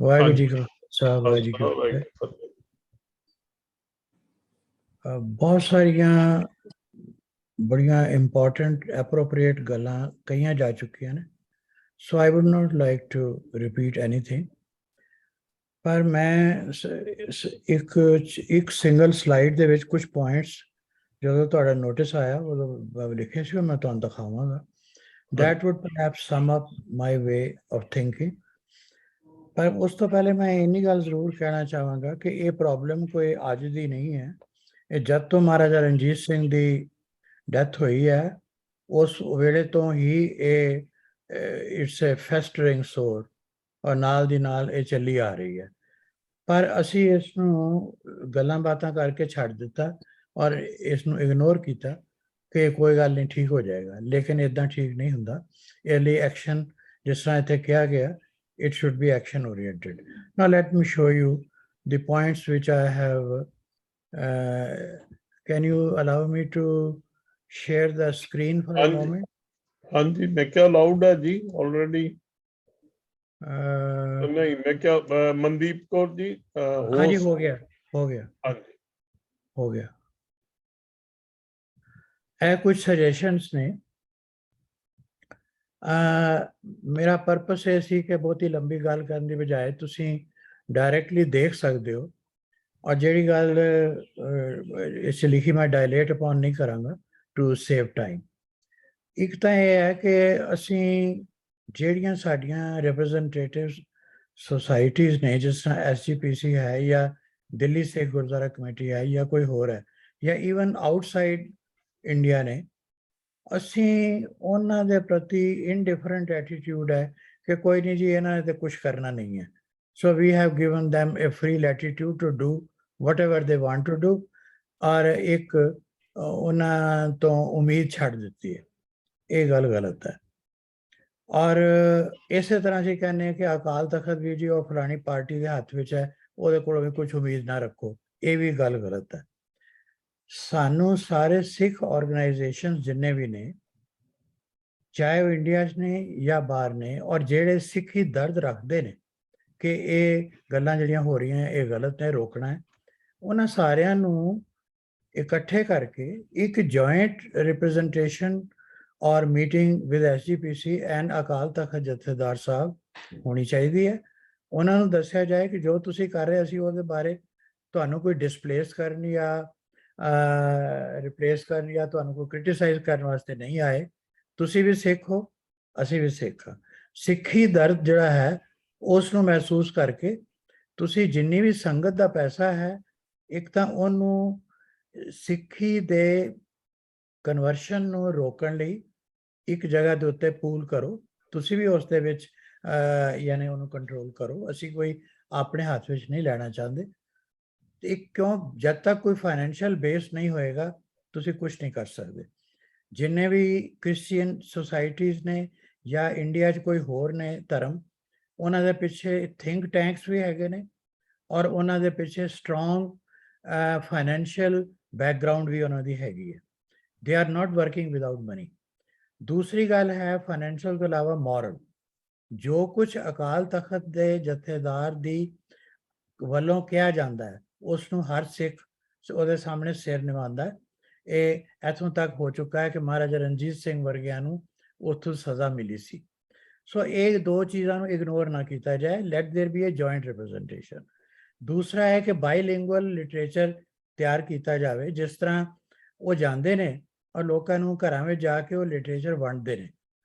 ਵਾਹਿਗੁਰੂ ਜੀ ਕਾ ਖਾਲਸਾ, ਵਾਹਿਗੁਰੂ ਜੀ ਕੀ ਫਤਿਹ। ਬਹੁਤ ਸਾਰੀਆਂ ਬੜੀਆਂ ਇੰਪੋਰਟੈਂਟ ਐਪਰੋਪ੍ਰੀਏਟ ਗੱਲਾਂ ਕਹੀਆਂ ਜਾ ਚੁੱਕੀਆਂ ਨੇ, so I would not like to repeat anything, ਪਰ ਮੈਂ ਇੱਕ ਸਿੰਗਲ ਸਲਾਈਡ ਦੇ ਵਿੱਚ ਕੁਝ ਪੁਆਇੰਟਸ ਜਦੋਂ ਤੁਹਾਡਾ ਨੋਟਿਸ ਆਇਆ ਉਦੋਂ ਲਿਖੇ ਸੀ, ਮੈਂ ਤੁਹਾਨੂੰ ਦਿਖਾਵਾਂਗਾ। that would perhaps sum up my way of thinking। ਪਰ ਉਸ ਤੋਂ ਪਹਿਲੇ ਮੈਂ ਇੰਨੀ ਗੱਲ ਜ਼ਰੂਰ ਕਹਿਣਾ ਚਾਹਾਂਗਾ ਕਿ ਇਹ ਪ੍ਰੋਬਲਮ ਕੋਈ ਅੱਜ ਦੀ ਨਹੀਂ ਹੈ, ਇਹ ਜਦ ਤੋਂ ਮਹਾਰਾਜਾ ਰਣਜੀਤ ਸਿੰਘ ਦੀ ਡੈਥ ਹੋਈ ਹੈ ਉਸ ਵੇਲੇ ਤੋਂ ਹੀ ਇਹ ਇਟਸ ਏ ਫੈਸਟਰਿੰਗ ਸੋਰ, ਔਰ ਨਾਲ ਦੀ ਨਾਲ ਇਹ ਚੱਲੀ ਆ ਰਹੀ ਹੈ। ਪਰ ਅਸੀਂ ਇਸ ਨੂੰ ਗੱਲਾਂ ਬਾਤਾਂ ਕਰਕੇ ਛੱਡ ਦਿੱਤਾ ਔਰ ਇਸ ਨੂੰ ਇਗਨੋਰ ਕੀਤਾ ਕਿ ਕੋਈ ਗੱਲ ਨਹੀਂ ਠੀਕ ਹੋ ਜਾਏਗਾ, ਲੇਕਿਨ ਇੱਦਾਂ ਠੀਕ ਨਹੀਂ ਹੁੰਦਾ। ਇਹ ਲਈ ਐਕਸ਼ਨ, ਜਿਸ ਤਰ੍ਹਾਂ ਇੱਥੇ ਕਿਹਾ ਗਿਆ, it should be action oriented। Now let me show you the points which I have Can you allow me to share the screen for a moment? हाँ जी, मैं क्या अलाउड है जी ऑलरेडी? नहीं, मैं क्या मनदीप कौर जी हाँ जी, हो गया हाँ जी, हो गया। है कुछ सजेशंस ने मेरा पर्पस है सी कि बहुत ही लंबी गल करने की बजाय तुसी डायरेक्टली देख सकते हो, और ਜਿਹੜੀ ਗੱਲ ਇਸ ਲਿਖੀ ਮੈਂ ਡਾਇਲੇਟ ਅਪਨ ਨਹੀਂ ਕਰਾਂਗਾ ਟੂ ਸੇਵ ਟਾਈਮ। ਇੱਕ ਤਾਂ ਇਹ ਹੈ ਕਿ ਅਸੀਂ ਜਿਹੜੀਆਂ ਸਾਡੀਆਂ ਰਿਪਰੈਜ਼ੈਂਟੇਟਿਵ ਸੁਸਾਇਟੀਜ਼ ਨੇ, ਜਿਸ ਤਰ੍ਹਾਂ SGPC ਹੈ ਜਾਂ ਦਿੱਲੀ ਸਿੱਖ ਗੁਰਦੁਆਰਾ ਕਮੇਟੀ ਹੈ ਜਾਂ ਕੋਈ ਹੋਰ ਹੈ, ਜਾਂ ਈਵਨ ਆਊਟਸਾਈਡ ਇੰਡੀਆ ਨੇ, ਅਸੀਂ ਉਹਨਾਂ ਦੇ ਪ੍ਰਤੀ ਇਨਡਿਫਰੈਂਟ ਐਟੀਟਿਊਡ ਹੈ ਕਿ ਕੋਈ ਨਹੀਂ ਜੀ, ਇਹਨਾਂ ਨੇ ਤਾਂ ਕੁਛ ਕਰਨਾ ਨਹੀਂ ਹੈ। So we have given them a free latitude to do whatever they want to do, और एक ਉਹਨਾਂ ਤੋਂ ਉਮੀਦ ਛੱਡ ਦਿੱਤੀ ਹੈ। ਇਹ ਗੱਲ ਗਲਤ ਹੈ। ਔਰ ਇਸੇ ਤਰ੍ਹਾਂ ਅਸੀਂ ਕਹਿੰਦੇ ਹਾਂ ਕਿ ਅਕਾਲ ਤਖਤ ਵੀ ਜੀ ਉਹ ਫਲਾਣੀ ਪਾਰਟੀ ਦੇ ਹੱਥ ਵਿੱਚ ਹੈ, ਉਹਦੇ ਕੋਲੋਂ ਵੀ ਕੁਝ ਉਮੀਦ ਨਾ ਰੱਖੋ, ਇਹ ਵੀ ਗੱਲ ਗਲਤ ਹੈ। ਸਾਨੂੰ ਸਾਰੇ ਸਿੱਖ ਆਰਗੇਨਾਈਜੇਸ਼ਨ ਜਿੰਨੇ ਵੀ ਨੇ, ਚਾਹੇ ਉਹ ਇੰਡੀਆ 'ਚ ਨੇ ਜਾਂ ਬਾਹਰ ਨੇ, ਔਰ ਜਿਹੜੇ ਸਿੱਖੀ ਦਰਦ ਰੱਖਦੇ ਨੇ ਕਿ ਇਹ ਗੱਲਾਂ ਜਿਹੜੀਆਂ ਹੋ ਰਹੀਆਂ ਇਹ ਗਲਤ ਹੈ, ਰੋਕਣਾ ਹੈ, ਉਹਨਾਂ ਸਾਰਿਆਂ ਨੂੰ ਇਕੱਠੇ ਕਰਕੇ ਇੱਕ ਜੁਆਇੰਟ ਰਿਪਰੈਜ਼ੈਂਟੇਸ਼ਨ ਔਰ meeting with SGPC and Akal Takht ਜਥੇਦਾਰ ਸਾਹਿਬ ਹੋਣੀ ਚਾਹੀਦੀ ਹੈ। ਉਹਨਾਂ ਨੂੰ ਦੱਸਿਆ ਜਾਏ ਕਿ ਜੋ ਤੁਸੀਂ ਕਰ ਰਹੇ ਅਸੀਂ ਉਹਦੇ ਬਾਰੇ ਤੁਹਾਨੂੰ ਕੋਈ ਡਿਸਪਲੇਸ ਕਰਨ ਜਾਂ ਰਿਪਲੇਸ ਕਰਨ ਜਾਂ ਤੁਹਾਨੂੰ ਕੋਈ ਕ੍ਰਿਟਿਸਾਈਜ਼ ਕਰਨ ਵਾਸਤੇ ਨਹੀਂ ਆਏ। ਤੁਸੀਂ ਵੀ ਸਿੱਖ ਹੋ, ਅਸੀਂ ਵੀ ਸਿੱਖ ਹਾਂ। ਸਿੱਖੀ ਦਰਦ ਜਿਹੜਾ ਹੈ ਉਸ ਨੂੰ ਮਹਿਸੂਸ ਕਰਕੇ ਤੁਸੀਂ ਜਿੰਨੀ ਵੀ ਸੰਗਤ ਦਾ ਪੈਸਾ ਹੈ, ਇੱਕ ਤਾਂ ਉਹਨੂੰ ਸਿੱਖੀ ਦੇ ਕਨਵਰਸ਼ਨ ਨੂੰ ਰੋਕਣ ਲਈ ਇੱਕ ਜਗ੍ਹਾ ਦੇ ਉੱਤੇ ਪੂਲ ਕਰੋ, ਤੁਸੀਂ ਵੀ ਉਸ ਦੇ ਵਿੱਚ ਯਾਨੀ ਉਹਨੂੰ ਕੰਟਰੋਲ ਕਰੋ। ਅਸੀਂ ਕੋਈ ਆਪਣੇ ਹੱਥ ਵਿੱਚ ਨਹੀਂ ਲੈਣਾ ਚਾਹੁੰਦੇ। ਇੱਕ ਕਿਉਂ, ਜਦ ਤੱਕ ਕੋਈ ਫਾਈਨੈਂਸ਼ੀਅਲ ਬੇਸ ਨਹੀਂ ਹੋਏਗਾ ਤੁਸੀਂ ਕੁਝ ਨਹੀਂ ਕਰ ਸਕਦੇ। ਜਿੰਨੇ ਵੀ ਕ੍ਰਿਸਚੀਅਨ ਸੁਸਾਇਟੀਜ਼ ਨੇ ਜਾਂ ਇੰਡੀਆ 'ਚ ਕੋਈ ਹੋਰ ਨੇ ਧਰਮ, ਉਹਨਾਂ ਦੇ ਪਿੱਛੇ ਥਿੰਕ ਟੈਂਕਸ ਵੀ ਹੈਗੇ ਨੇ, ਔਰ ਉਹਨਾਂ ਦੇ ਪਿੱਛੇ ਸਟਰੋਂਗ ਫਾਈਨੈਂਸ਼ੀਅਲ ਬੈਕਗਰਾਉਂਡ ਵੀ ਉਹਨਾਂ ਦੀ ਹੈਗੀ ਹੈ। They are not working without money. ਦੂਸਰੀ ਗੱਲ ਹੈ ਫਾਈਨੈਂਸ਼ੀਅਲ ਤੋਂ ਇਲਾਵਾ ਮੋਰਲ। ਜੋ ਕੁਝ ਅਕਾਲ ਤਖਤ ਦੇ ਜਥੇਦਾਰ ਦੀ ਵੱਲੋਂ ਕਿਹਾ ਜਾਂਦਾ ਹੈ ਉਸ ਨੂੰ ਹਰ ਸਿੱਖ ਉਹਦੇ ਸਾਹਮਣੇ ਸਿਰ ਨਿਵਾਉਂਦਾ ਹੈ। ਇਹ ਇੱਥੋਂ ਤੱਕ ਹੋ ਚੁੱਕਾ ਹੈ ਕਿ ਮਹਾਰਾਜਾ ਰਣਜੀਤ ਸਿੰਘ ਵਰਗਿਆਂ ਨੂੰ ਉੱਥੋਂ ਸਜ਼ਾ ਮਿਲੀ ਸੀ। ਸੋ ਇਹ ਦੋ ਚੀਜ਼ਾਂ ਨੂੰ ਇਗਨੋਰ ਨਾ ਕੀਤਾ ਜਾਏ। Let there be a joint representation. ਦੂਸਰਾ ਹੈ ਕਿ ਬਾਈਲਿੰਗੁਅਲ ਲਿਟਰੇਚਰ ਤਿਆਰ ਕੀਤਾ ਜਾਵੇ। ਜਿਸ ਤਰ੍ਹਾਂ ਉਹ ਜਾਂਦੇ ਨੇ ਔਰ ਲੋਕਾਂ ਨੂੰ ਘਰਾਂ ਵਿੱਚ ਜਾ ਕੇ ਉਹ ਲਿਟਰੇਚਰ ਵੰਡਦੇ ਨੇ,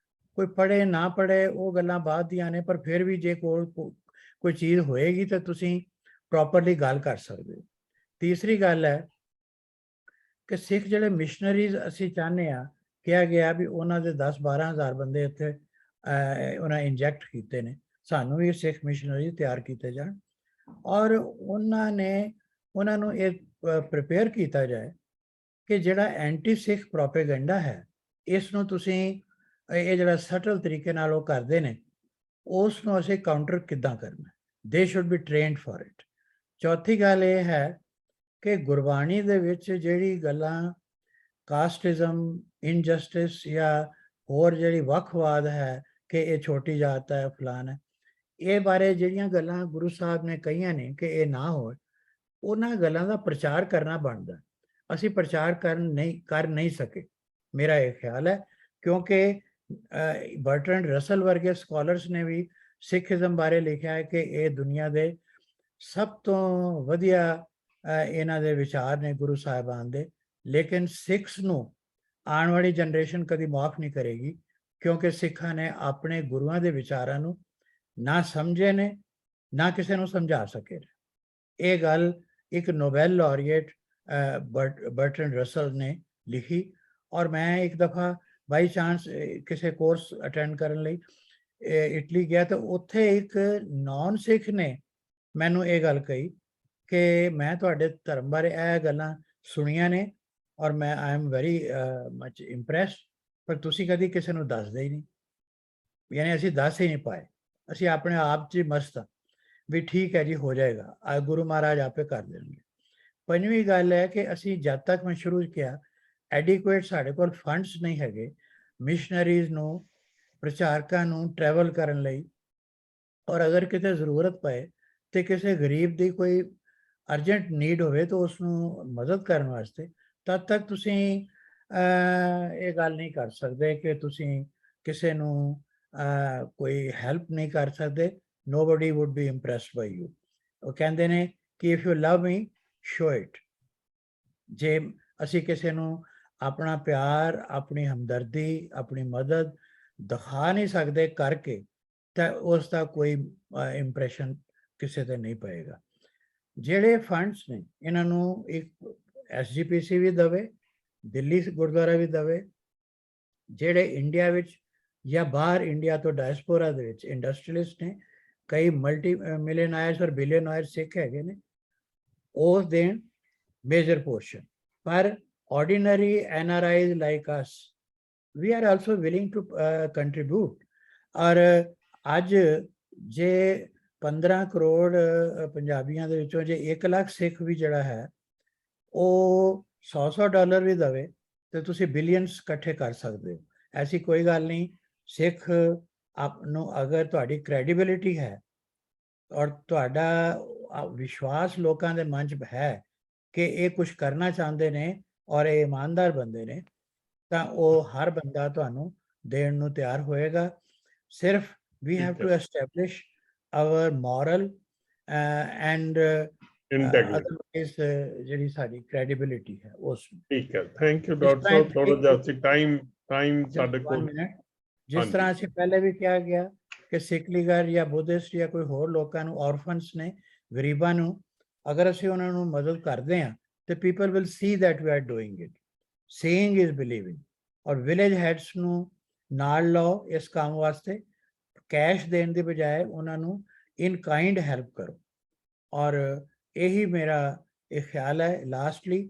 ਕੋਈ ਪੜ੍ਹੇ ਨਾ ਪੜ੍ਹੇ ਉਹ ਗੱਲਾਂ ਬਾਅਦ ਦੀਆਂ ਨੇ, ਪਰ ਫਿਰ ਵੀ ਜੇ ਕੋਈ ਚੀਜ਼ ਹੋਏਗੀ ਤਾਂ ਤੁਸੀਂ ਪ੍ਰੋਪਰਲੀ ਗੱਲ ਕਰ ਸਕਦੇ ਹੋ। ਤੀਸਰੀ ਗੱਲ ਹੈ ਕਿ ਸਿੱਖ ਜਿਹੜੇ ਮਿਸ਼ਨਰੀਜ਼ ਅਸੀਂ ਚਾਹੁੰਦੇ ਹਾਂ, ਕਿਹਾ ਗਿਆ ਵੀ ਉਹਨਾਂ ਦੇ 10-12 ਹਜ਼ਾਰ ਬੰਦੇ ਇੱਥੇ ਉਹਨਾਂ ਇੰਜੈਕਟ ਕੀਤੇ ਨੇ, ਸਾਨੂੰ ਵੀ ਸਿੱਖ ਮਿਸ਼ਨਰੀ ਤਿਆਰ ਕੀਤੇ ਜਾਣ ਔਰ ਉਹਨਾਂ ਨੂੰ ਇਹ ਪ੍ਰਿਪੇਅਰ ਕੀਤਾ ਜਾਏ ਕਿ ਜਿਹੜਾ ਐਂਟੀ ਸਿੱਖ ਪ੍ਰੋਪੇਗੈਂਡਾ ਹੈ ਇਸ ਨੂੰ ਤੁਸੀਂ ਇਹ ਜਿਹੜਾ ਸਟਲ ਤਰੀਕੇ ਨਾਲ ਉਹ ਕਰਦੇ ਨੇ ਉਸ ਨੂੰ ਅਸੀਂ ਕਾਊਂਟਰ ਕਿੱਦਾਂ ਕਰਨਾ। ਦੇ should be trained for it. ਚੌਥੀ ਗੱਲ ਇਹ ਹੈ ਕਿ ਗੁਰਬਾਣੀ ਦੇ ਵਿੱਚ ਜਿਹੜੀ ਗੱਲਾਂ ਕਾਸਟਿਜ਼ਮ, ਇਨਜਸਟਿਸ ਜਾਂ ਹੋਰ ਜਿਹੜੀ ਵੱਖਵਾਦ ਹੈ ਕਿ ਇਹ ਛੋਟੀ ਜਾਤ ਹੈ, ਫਲਾਨ ਹੈ, ਇਹ ਬਾਰੇ ਜਿਹੜੀਆਂ ਗੱਲਾਂ ਗੁਰੂ ਸਾਹਿਬ ਨੇ ਕਹੀਆਂ ਨੇ ਕਿ ਇਹ ਨਾ ਹੋਏ, ਉਹਨਾਂ ਗੱਲਾਂ ਦਾ ਪ੍ਰਚਾਰ ਕਰਨਾ ਬਣਦਾ। ਅਸੀਂ ਪ੍ਰਚਾਰ ਕਰ ਨਹੀਂ ਸਕੇ, ਮੇਰਾ ਇਹ ਖਿਆਲ ਹੈ, ਕਿਉਂਕਿ ਬਰਟਰੈਂਡ ਰਸਲ ਵਰਗੇ ਸਕਾਲਰਸ ਨੇ ਵੀ ਸਿੱਖੀਜ਼ਮ ਬਾਰੇ ਲਿਖਿਆ ਹੈ ਕਿ ਇਹ ਦੁਨੀਆ ਦੇ ਸਭ ਤੋਂ ਵਧੀਆ ਇਹਨਾਂ ਦੇ ਵਿਚਾਰ ਨੇ ਗੁਰੂ ਸਾਹਿਬਾਨ ਦੇ। ਲੇਕਿਨ ਸਿੱਖਸ ਨੂੰ ਆਉਣ ਵਾਲੀ ਜਨਰੇਸ਼ਨ ਕਦੀ ਮਾਫ ਨਹੀਂ ਕਰੇਗੀ, ਕਿਉਂਕਿ ਸਿੱਖਾਂ ਨੇ ਆਪਣੇ ਗੁਰੂਆਂ ਦੇ ਵਿਚਾਰਾਂ ਨੂੰ ਨਾ ਸਮਝੇ ਨੇ, ਨਾ ਕਿਸੇ ਨੂੰ ਸਮਝਾ ਸਕੇ। ਇਹ ਗੱਲ ਇੱਕ ਨੋਬੈਲ ਲਾਰੀਏਟ ਬਰਟਰੈਂਡ ਰਸਲ ਨੇ ਲਿਖੀ। ਔਰ ਮੈਂ ਇੱਕ ਦਫਾ ਬਾਈ ਚਾਂਸ ਕਿਸੇ ਕੋਰਸ ਅਟੈਂਡ ਕਰਨ ਲਈ ਇਟਲੀ ਗਿਆ ਤਾਂ ਉੱਥੇ ਇੱਕ ਨੌਨ ਸਿੱਖ ਨੇ ਮੈਨੂੰ ਇਹ ਗੱਲ ਕਹੀ ਕਿ ਮੈਂ ਤੁਹਾਡੇ ਧਰਮ ਬਾਰੇ ਇਹ ਗੱਲਾਂ ਸੁਣੀਆਂ ਨੇ ਔਰ ਮੈਂ I am very much impressed, ਪਰ ਤੁਸੀਂ ਕਦੀ ਕਿਸੇ ਨੂੰ ਦੱਸਦੇ ਹੀ ਨਹੀਂ। ਯਾਨੀ ਅਸੀਂ ਦੱਸ ਹੀ ਨਹੀਂ ਪਾਏ, ਅਸੀਂ ਆਪਣੇ ਆਪ 'ਚ ਮਸਤ ਹਾਂ ਵੀ ਠੀਕ ਹੈ ਜੀ ਹੋ ਜਾਏਗਾ, ਗੁਰੂ ਮਹਾਰਾਜ ਆਪੇ ਕਰ ਦੇਣਗੇ। ਪੰਜਵੀਂ ਗੱਲ ਹੈ ਕਿ ਅਸੀਂ ਜਦ ਤੱਕ ਮੈਂ ਸ਼ੁਰੂ ਕਿਹਾ ਐਡਿਕੁਏਟ ਸਾਡੇ ਕੋਲ ਫੰਡਸ ਨਹੀਂ ਹੈਗੇ ਮਿਸ਼ਨਰੀਜ਼ ਨੂੰ ਪ੍ਰਚਾਰਕਾਂ ਨੂੰ ਟਰੈਵਲ ਕਰਨ ਲਈ, ਔਰ ਅਗਰ ਕਿਤੇ ਜ਼ਰੂਰਤ ਪਏ ਤੇ ਕਿਸੇ ਗਰੀਬ ਦੀ ਕੋਈ ਅਰਜੈਂਟ ਨੀਡ ਹੋਵੇ ਤਾਂ ਉਸ ਨੂੰ ਮਦਦ ਕਰਨ ਵਾਸਤੇ, ਤਦ ਤੱਕ ਤੁਸੀਂ ਇਹ ਗੱਲ ਨਹੀਂ ਕਰ ਸਕਦੇ ਕਿ ਤੁਸੀਂ ਕਿਸੇ ਨੂੰ ਕੋਈ ਹੈਲਪ ਨਹੀਂ ਕਰ ਸਕਦੇ। nobody would be impressed by you। ਉਹ ਕਹਿੰਦੇ ਨੇ ਕਿ if you love me show it। ਜੇ ਅਸੀਂ ਕਿਸੇ ਨੂੰ ਆਪਣਾ ਪਿਆਰ, ਆਪਣੀ ਹਮਦਰਦੀ, ਆਪਣੀ ਮਦਦ ਦਿਖਾ ਨਹੀਂ ਸਕਦੇ ਕਰਕੇ, ਤਾਂ ਉਸ ਦਾ ਕੋਈ ਇੰਪ੍ਰੈਸ਼ਨ ਕਿਸੇ ਤੇ ਨਹੀਂ ਪਏਗਾ। ਜਿਹੜੇ ਫੰਡਸ ਨੇ ਇਹਨਾਂ ਨੂੰ ਇੱਕ SGPC ਵੀ ਦੇਵੇ, ਦਿੱਲੀ ਗੁਰਦੁਆਰਾ ਵੀ ਦੇਵੇ, ਜਿਹੜੇ ਇੰਡੀਆ ਵਿੱਚ ਜਾਂ ਬਾਹਰ ਇੰਡੀਆ ਤੋਂ ਡਾਇਸਪੋਰਾ ਦੇ ਵਿੱਚ ਇੰਡਸਟਰੀਅਲਿਸਟ ਨੇ, ਕਈ ਮਲਟੀ ਮਿਲੀਅਨਾਇਰਸ ਔਰ ਬਿਲੀਅਨਾਇਰ ਸਿੱਖ ਹੈਗੇ ਨੇ, ਉਹ ਦੇਣ ਮੇਜਰ ਪੋਰਸ਼ਨ। ਪਰ ordinary NRIs like us, we are also willing to contribute। ਔਰ ਅੱਜ ਜੇ 15 ਕਰੋੜ ਪੰਜਾਬੀਆਂ ਦੇ ਵਿੱਚੋਂ ਜੇ 1 ਲੱਖ ਸਿੱਖ ਵੀ ਜਿਹੜਾ ਹੈ ਉਹ $100 ਵੀ ਦੇਵੇ ਤੇ ਤੁਸੀਂ ਬਿਲੀਅਨਸ ਇਕੱਠੇ ਕਰ ਸਕਦੇ ਹੋ। ਐਸੀ ਕੋਈ ਗੱਲ ਨਹੀਂ। ਸਿੱਖ ਆਪ ਨੂੰ ਅਗਰ ਤੁਹਾਡੀ ਕ੍ਰੈਡੀਬਿਲਿਟੀ ਹੈ ਔਰ ਤੁਹਾਡਾ ਵਿਸ਼ਵਾਸ ਲੋਕਾਂ ਦੇ ਮਨ 'ਚ ਹੈ ਕਿ ਇਹ ਕੁਝ ਕਰਨਾ ਚਾਹੁੰਦੇ ਨੇ ਔਰ ਇਹ ਇਮਾਨਦਾਰ ਬੰਦੇ ਨੇ, ਤਾਂ ਉਹ ਹਰ ਬੰਦਾ ਤੁਹਾਨੂੰ ਦੇਣ ਨੂੰ ਤਿਆਰ ਹੋਏਗਾ। ਸਿਰਫ we have to establish our moral and otherwise ਜਿਹੜੀ ਸਾਡੀ ਕ੍ਰੈਡੀਬਿਲਿਟੀ ਹੈ ਉਸ। ਠੀਕ ਹੈ, ਥੈਂਕ ਯੂ ਡਾਕਟਰ ਸਾਹਿਬ। ਥੋੜਾ ਜਿਹਾ ਅਸੀਂ ਟਾਈਮ ਸਾਡੇ ਕੋਲ। ਜਿਸ ਤਰ੍ਹਾਂ ਅਸੀਂ ਪਹਿਲੇ ਵੀ ਕਿਹਾ ਗਿਆ ਕਿ ਸਿੱਖ ਲੀਗਰ ਜਾਂ ਬੁੱਧਿਸਟ ਜਾਂ ਕੋਈ ਹੋਰ ਲੋਕਾਂ ਨੂੰ, ਔਰਫਨਸ ਨੇ, ਗਰੀਬਾਂ ਨੂੰ, ਅਗਰ ਅਸੀਂ ਉਹਨਾਂ ਨੂੰ ਮਦਦ ਕਰਦੇ ਹਾਂ ਤੇ people will see that we are doing it। seeing is believing। ਔਰ ਵਿਲੇਜ ਹੈਡਸ ਨੂੰ ਨਾਲ ਲਓ ਇਸ ਕੰਮ ਵਾਸਤੇ। ਕੈਸ਼ ਦੇਣ ਦੀ ਬਜਾਏ ਉਹਨਾਂ ਨੂੰ ਇਨ ਕਾਈਂਡ ਹੈਲਪ ਕਰੋ। ਔਰ ਇਹੀ ਮੇਰਾ ਇਹ ਖਿਆਲ ਹੈ ਲਾਸਟਲੀ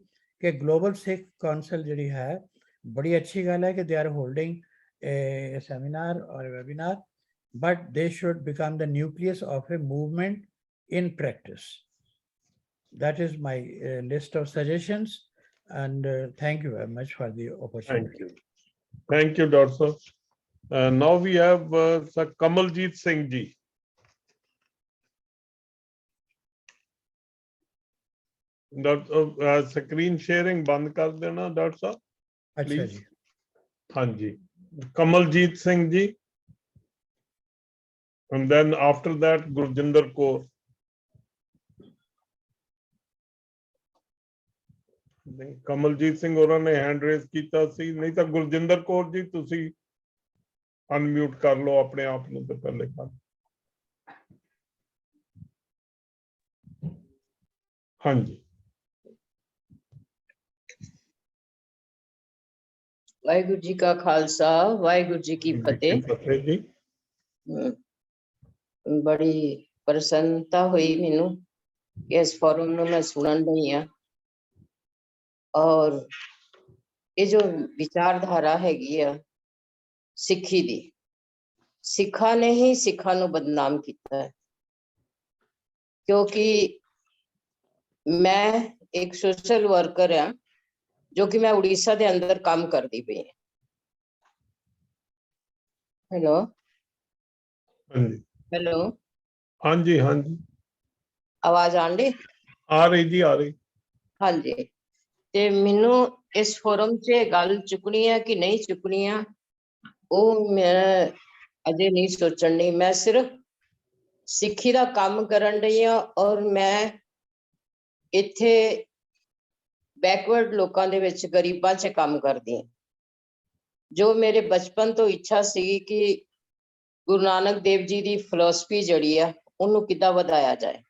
ਕਿ ਗਲੋਬਲ ਸਿੱਖ ਕਾਉਂਸਲ ਜਿਹੜੀ ਹੈ, ਬੜੀ ਅੱਛੀ ਗੱਲ ਹੈ ਕਿ they are holding a seminar or a webinar, but they should become the nucleus of a movement in practice। That is my list of suggestions, and thank you very much for the opportunity। Thank you, Doctor. Now we have Sir Kamaljeet Singh ji। Doctor, screen sharing बंद कर देना डॉक्टर साहब। अच्छा जी। हाँ जी, Kamaljeet Singh ji, and then after that Gurjinder Kaur। Kamaljit Singh ਹੋਰਾਂ ਨੇ ਹੈਂਡ ਰੇਜ਼ ਕੀਤਾ ਸੀ, ਨਹੀਂ ਤਾਂ ਗੁਰਜਿੰਦਰ ਕੌਰ ਜੀ ਤੁਸੀਂ ਅਨਮਿਊਟ ਕਰ ਲਓ ਆਪਣੇ ਆਪ ਨੂੰ ਤੇ ਪਹਿਲੇ ਕਰ। ਹਾਂਜੀ। ਵਾਹਿਗੁਰੂ ਜੀ ਕਾ ਖਾਲਸਾ, ਵਾਹਿਗੁਰੂ ਜੀ ਕੀ ਫਤਿਹ। ਫਤਿਹ ਜੀ। ਬੜੀ ਪ੍ਰਸੰਨਤਾ ਹੋਈ ਮੈਨੂੰ ਇਸ ਫੋਰਮ ਨੂੰ ਮੈਂ ਸੁਣਨ ਲਈ ਆ। ਔਰ ਇਹ ਜੋ ਵਿਚਾਰਧਾਰਾ ਹੈਗੀ ਆ ਸਿੱਖੀ ਦੀ, ਸਿੱਖਾਂ ਨੇ ਹੀ ਸਿੱਖਾਂ ਨੂੰ ਬਦਨਾਮ ਕੀਤਾ ਹੈ। ਕਿਉਂਕਿ ਮੈਂ ਇੱਕ ਸੋਸ਼ਲ ਵਰਕਰ ਆ ਜੋ ਕਿ ਮੈਂ ਉੜੀਸਾ ਦੇ ਅੰਦਰ ਕੰਮ ਕਰਦੀ ਪਈ ਹਾਂ। ਹੈਲੋ ਹੈਲੋ ਹਾਂਜੀ ਹਾਂਜੀ, ਆਵਾਜ਼ ਆਂਦੀ? ਆ ਰਹੀ ਜੀ, ਆ ਰਹੀ। ਹਾਂਜੀ, ਤੇ ਮੈਨੂੰ ਇਸ ਫੋਰਮ 'ਚ ਗੱਲ ਚੁੱਕਣੀ ਹੈ ਕਿ ਨਹੀਂ ਚੁੱਕਣੀ ਆ, ਉਹ ਮੈਂ ਅਜੇ ਨਹੀਂ ਸੋਚਣ ਡਈ। ਮੈਂ ਸਿਰਫ ਸਿੱਖੀ ਦਾ ਕੰਮ ਕਰਨ ਡਈ ਆ ਔਰ ਮੈਂ ਇੱਥੇ ਬੈਕਵਰਡ ਲੋਕਾਂ ਦੇ ਵਿੱਚ, ਗਰੀਬਾਂ 'ਚ ਕੰਮ ਕਰਦੀ ਹਾਂ। ਜੋ ਮੇਰੇ ਬਚਪਨ ਤੋਂ ਇੱਛਾ ਸੀ ਕਿ ਗੁਰੂ ਨਾਨਕ ਦੇਵ ਜੀ ਦੀ ਫਿਲਾਸਫੀ ਜਿਹੜੀ ਆ ਉਹਨੂੰ ਕਿੱਦਾਂ ਵਧਾਇਆ ਜਾਏ।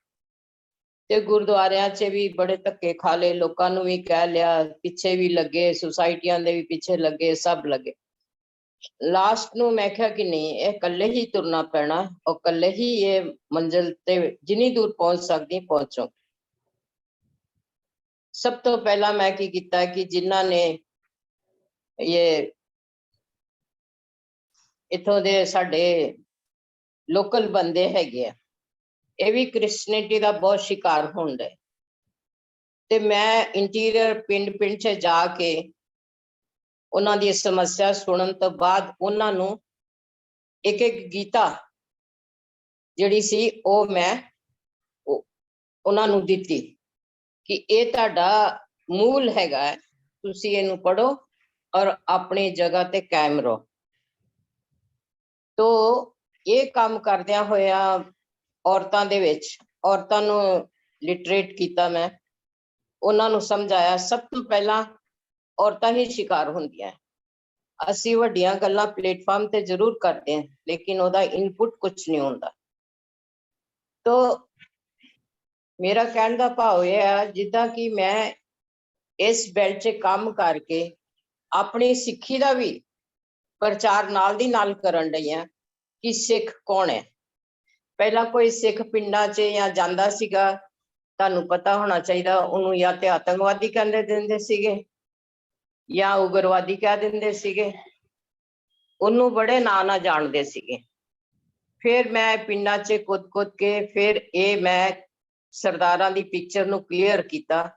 ਤੇ ਗੁਰਦੁਆਰਿਆਂ 'ਚ ਵੀ ਬੜੇ ਧੱਕੇ ਖਾ ਲਏ, ਲੋਕਾਂ ਨੂੰ ਵੀ ਕਹਿ ਲਿਆ, ਪਿੱਛੇ ਵੀ ਲੱਗੇ, ਸੁਸਾਇਟੀਆਂ ਦੇ ਵੀ ਪਿੱਛੇ ਲੱਗੇ, ਸਭ ਲੱਗੇ। ਲਾਸਟ ਨੂੰ ਮੈਂ ਕਿਹਾ ਕਿ ਨਹੀਂ, ਇਹ ਇਕੱਲੇ ਹੀ ਤੁਰਨਾ ਪੈਣਾ ਔਰ ਇਕੱਲੇ ਹੀ ਇਹ ਮੰਜ਼ਿਲ ਤੇ ਜਿੰਨੀ ਦੂਰ ਪਹੁੰਚ ਸਕਦੀ ਪਹੁੰਚੋ। ਸਭ ਤੋਂ ਪਹਿਲਾਂ ਮੈਂ ਕੀ ਕੀਤਾ ਕਿ ਜਿਨ੍ਹਾਂ ਨੇ ਇਹ ਇੱਥੋਂ ਦੇ ਸਾਡੇ ਲੋਕਲ ਬੰਦੇ ਹੈਗੇ ਆ, ਇਹ ਵੀ ਕ੍ਰਿਸਚਨਿਟੀ ਦਾ ਬਹੁਤ ਸ਼ਿਕਾਰ ਹੋਣ ਡਏ। ਤੇ ਮੈਂ ਇੰਟੀਰੀਅਰ ਪਿੰਡ 'ਚ ਜਾ ਕੇ ਉਹਨਾਂ ਦੀ ਸਮੱਸਿਆ ਸੁਣਨ ਤੋਂ ਬਾਅਦ ਉਹਨਾਂ ਨੂੰ ਇੱਕ ਗੀਤਾ ਜਿਹੜੀ ਸੀ ਉਹ ਮੈਂ ਉਹਨਾਂ ਨੂੰ ਦਿੱਤੀ ਕਿ ਇਹ ਤੁਹਾਡਾ ਮੂਲ ਹੈਗਾ, ਤੁਸੀਂ ਇਹਨੂੰ ਪੜ੍ਹੋ ਔਰ ਆਪਣੀ ਜਗ੍ਹਾ ਤੇ ਕਾਇਮ ਰਹੋ। ਤੋ ਇਹ ਕੰਮ ਕਰਦਿਆਂ ਹੋਇਆ ਔਰਤਾਂ ਨੂੰ ਲਿਟਰੇਟ ਕੀਤਾ ਮੈਂ, ਉਹਨਾਂ ਨੂੰ ਸਮਝਾਇਆ ਸਭ ਤੋਂ ਪਹਿਲਾਂ ਔਰਤਾਂ ਹੀ ਸ਼ਿਕਾਰ ਹੁੰਦੀਆਂ। ਅਸੀਂ ਵੱਡੀਆਂ ਗੱਲਾਂ ਪਲੇਟਫਾਰਮ ਤੇ ਜ਼ਰੂਰ ਕਰਦੇ ਹਾਂ ਲੇਕਿਨ ਉਹਦਾ ਇਨਪੁਟ ਕੁਛ ਨਹੀਂ ਹੁੰਦਾ। ਤੋ ਮੇਰਾ ਕਹਿਣ ਦਾ ਭਾਵ ਇਹ ਹੈ ਜਿੱਦਾਂ ਕਿ ਮੈਂ ਇਸ ਬੈਲਟ 'ਚ ਕੰਮ ਕਰਕੇ ਆਪਣੀ ਸਿੱਖੀ ਦਾ ਵੀ ਪ੍ਰਚਾਰ ਨਾਲ ਦੀ ਨਾਲ ਕਰਨ ਡਈ ਹਾਂ ਕਿ ਸਿੱਖ ਕੌਣ ਹੈ। ਪਹਿਲਾਂ ਕੋਈ ਸਿੱਖ ਪਿੰਡਾਂ 'ਚ ਜਾਂ ਜਾਂਦਾ ਸੀਗਾ, ਤੁਹਾਨੂੰ ਪਤਾ ਹੋਣਾ ਚਾਹੀਦਾ, ਉਹਨੂੰ ਜਾਂ ਤੇ ਆਤੰਕਵਾਦੀ ਕਹਿੰਦੇ ਦਿੰਦੇ ਸੀਗੇ ਜਾਂ ਉਗਰਵਾਦੀ ਕਹਿ ਦਿੰਦੇ ਸੀਗੇ, ਉਹਨੂੰ ਬੜੇ ਨਾਂ ਨਾਲ ਜਾਣਦੇ ਸੀਗੇ। ਫਿਰ ਮੈਂ ਪਿੰਡਾਂ 'ਚ ਕੁੱਦ ਕੇ ਫਿਰ ਇਹ ਮੈਂ ਸਰਦਾਰਾਂ ਦੀ ਪਿਕਚਰ ਨੂੰ ਕਲੀਅਰ ਕੀਤਾ,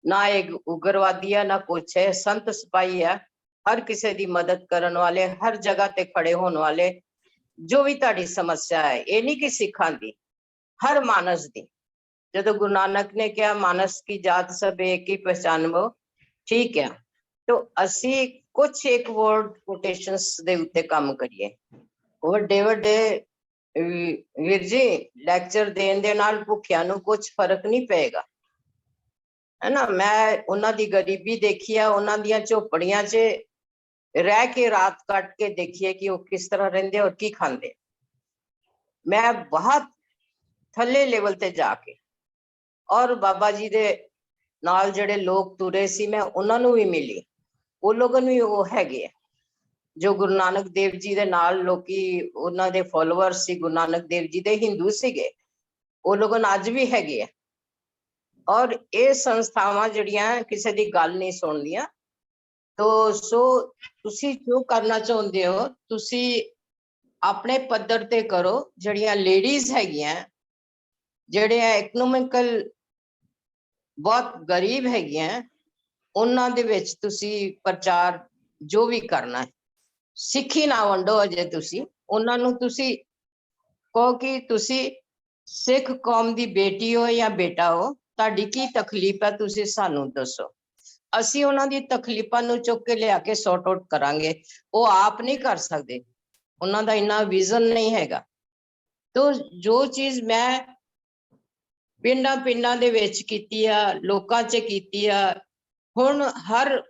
ਨਾ ਇਹ ਉਗਰਵਾਦੀ ਆ ਨਾ ਕੁਛ ਹੈ, ਸੰਤ ਸਿਪਾਹੀ ਆ, ਹਰ ਕਿਸੇ ਦੀ ਮਦਦ ਕਰਨ ਵਾਲੇ, ਹਰ ਜਗ੍ਹਾ ਤੇ ਖੜੇ ਹੋਣ ਵਾਲੇ। ਜੋ ਵੀ ਤੁਹਾਡੀ ਸਮੱਸਿਆ ਹੈ, ਇਹ ਨਹੀਂ ਕਿ ਸਿੱਖਾਂ ਦੀ, ਹਰ ਮਾਨਸ ਦੀ। ਜਦੋਂ ਗੁਰੂ ਨਾਨਕ ਨੇ ਕਿਹਾ ਮਾਨਸ ਕੀ ਜਾਤ ਸਭ ਏਕ ਹੀ ਪਹਿਚਾਨਵੋ, ਠੀਕ ਹੈ, तो ਅਸੀਂ ਕੁਛ ਇੱਕ ਵਰਡ ਕੋਟੇਸ਼ਨਸ ਦੇ ਉੱਤੇ ਕੰਮ ਕਰੀਏ। ਵੱਡੇ ਵੀਰ ਜੀ ਲੈਕਚਰ ਦੇਣ ਦੇ ਨਾਲ ਭੁੱਖਿਆਂ ਨੂੰ ਕੁਛ ਫਰਕ ਨਹੀਂ ਪਏਗਾ, ਹੈ ਨਾ। ਮੈਂ ਉਹਨਾਂ ਦੀ ਗਰੀਬੀ ਦੇਖੀ ਆ, ਉਹਨਾਂ ਦੀਆਂ ਝੋਪੜੀਆਂ 'ਚ ਰਹਿ ਕੇ ਰਾਤ ਕੱਟ ਕੇ ਦੇਖੀਏ ਕਿ ਉਹ ਕਿਸ ਤਰ੍ਹਾਂ ਰਹਿੰਦੇ ਔਰ ਕੀ ਖਾਂਦੇ। ਮੈਂ ਬਹੁਤ ਥੱਲੇ ਲੈਵਲ ਤੇ ਜਾ ਕੇ ਔਰ ਬਾਬਾ ਜੀ ਦੇ ਨਾਲ ਜਿਹੜੇ ਲੋਕ ਤੁਰੇ ਸੀ ਮੈਂ ਉਹਨਾਂ ਨੂੰ ਵੀ ਮਿਲੀ। ਉਹ ਲੋਕਾਂ ਨੂੰ ਵੀ ਉਹ ਹੈਗੇ ਆ ਜੋ ਗੁਰੂ ਨਾਨਕ ਦੇਵ ਜੀ ਦੇ ਨਾਲ, ਲੋਕੀ ਉਹਨਾਂ ਦੇ ਫੋਲੋਅਰ ਸੀ, ਗੁਰੂ ਨਾਨਕ ਦੇਵ ਜੀ ਦੇ ਹਿੰਦੂ ਸੀਗੇ, ਉਹ ਲੋਕ ਅੱਜ ਵੀ ਹੈਗੇ ਆ। ਔਰ ਇਹ ਸੰਸਥਾਵਾਂ ਜਿਹੜੀਆਂ ਕਿਸੇ ਦੀ ਗੱਲ ਨਹੀਂ ਸੁਣਦੀਆਂ। ਸੋ ਤੁਸੀਂ ਜੋ ਕਰਨਾ ਚਾਹੁੰਦੇ ਹੋ ਤੁਸੀਂ ਆਪਣੇ ਪੱਧਰ ਤੇ ਕਰੋ। ਜਿਹੜੀਆਂ ਲੇਡੀਜ਼ ਹੈਗੀਆਂ, ਜਿਹੜੇ ਇਕਨੋਮਿਕਲ ਬਹੁਤ ਗਰੀਬ ਹੈਗੀਆਂ, ਉਹਨਾਂ ਦੇ ਵਿੱਚ ਤੁਸੀਂ ਪ੍ਰਚਾਰ ਜੋ ਵੀ ਕਰਨਾ ਹੈ, ਸਿੱਖੀ ਨਾ ਵੰਡੋ ਅਜੇ। ਤੁਸੀਂ ਉਹਨਾਂ ਨੂੰ ਤੁਸੀਂ ਕਹੋ ਕਿ ਤੁਸੀਂ ਸਿੱਖ ਕੌਮ ਦੀ ਬੇਟੀ ਹੋ ਜਾਂ ਬੇਟਾ ਹੋ, ਤੁਹਾਡੀ ਕੀ ਤਕਲੀਫ ਹੈ ਤੁਸੀਂ ਸਾਨੂੰ ਦੱਸੋ। ਅਸੀਂ ਉਹਨਾਂ ਦੀ ਤਕਲੀਫਾਂ ਨੂੰ ਚੁੱਕ ਕੇ ਲਿਆ ਕੇ ਸੌਟ ਆਊਟ ਕਰਾਂਗੇ। ਉਹ ਆਪ ਨਹੀਂ ਕਰ ਸਕਦੇ, ਉਹਨਾਂ ਦਾ ਇੰਨਾ ਵਿਜ਼ਨ ਨਹੀਂ ਹੈਗਾ। ਤੋ ਜੋ ਚੀਜ਼ ਮੈਂ ਪਿੰਡਾਂ ਦੇ ਵਿੱਚ ਕੀਤੀ ਆ, ਲੋਕਾਂ 'ਚ ਕੀਤੀ ਆ, ਹੁਣ ਹਰ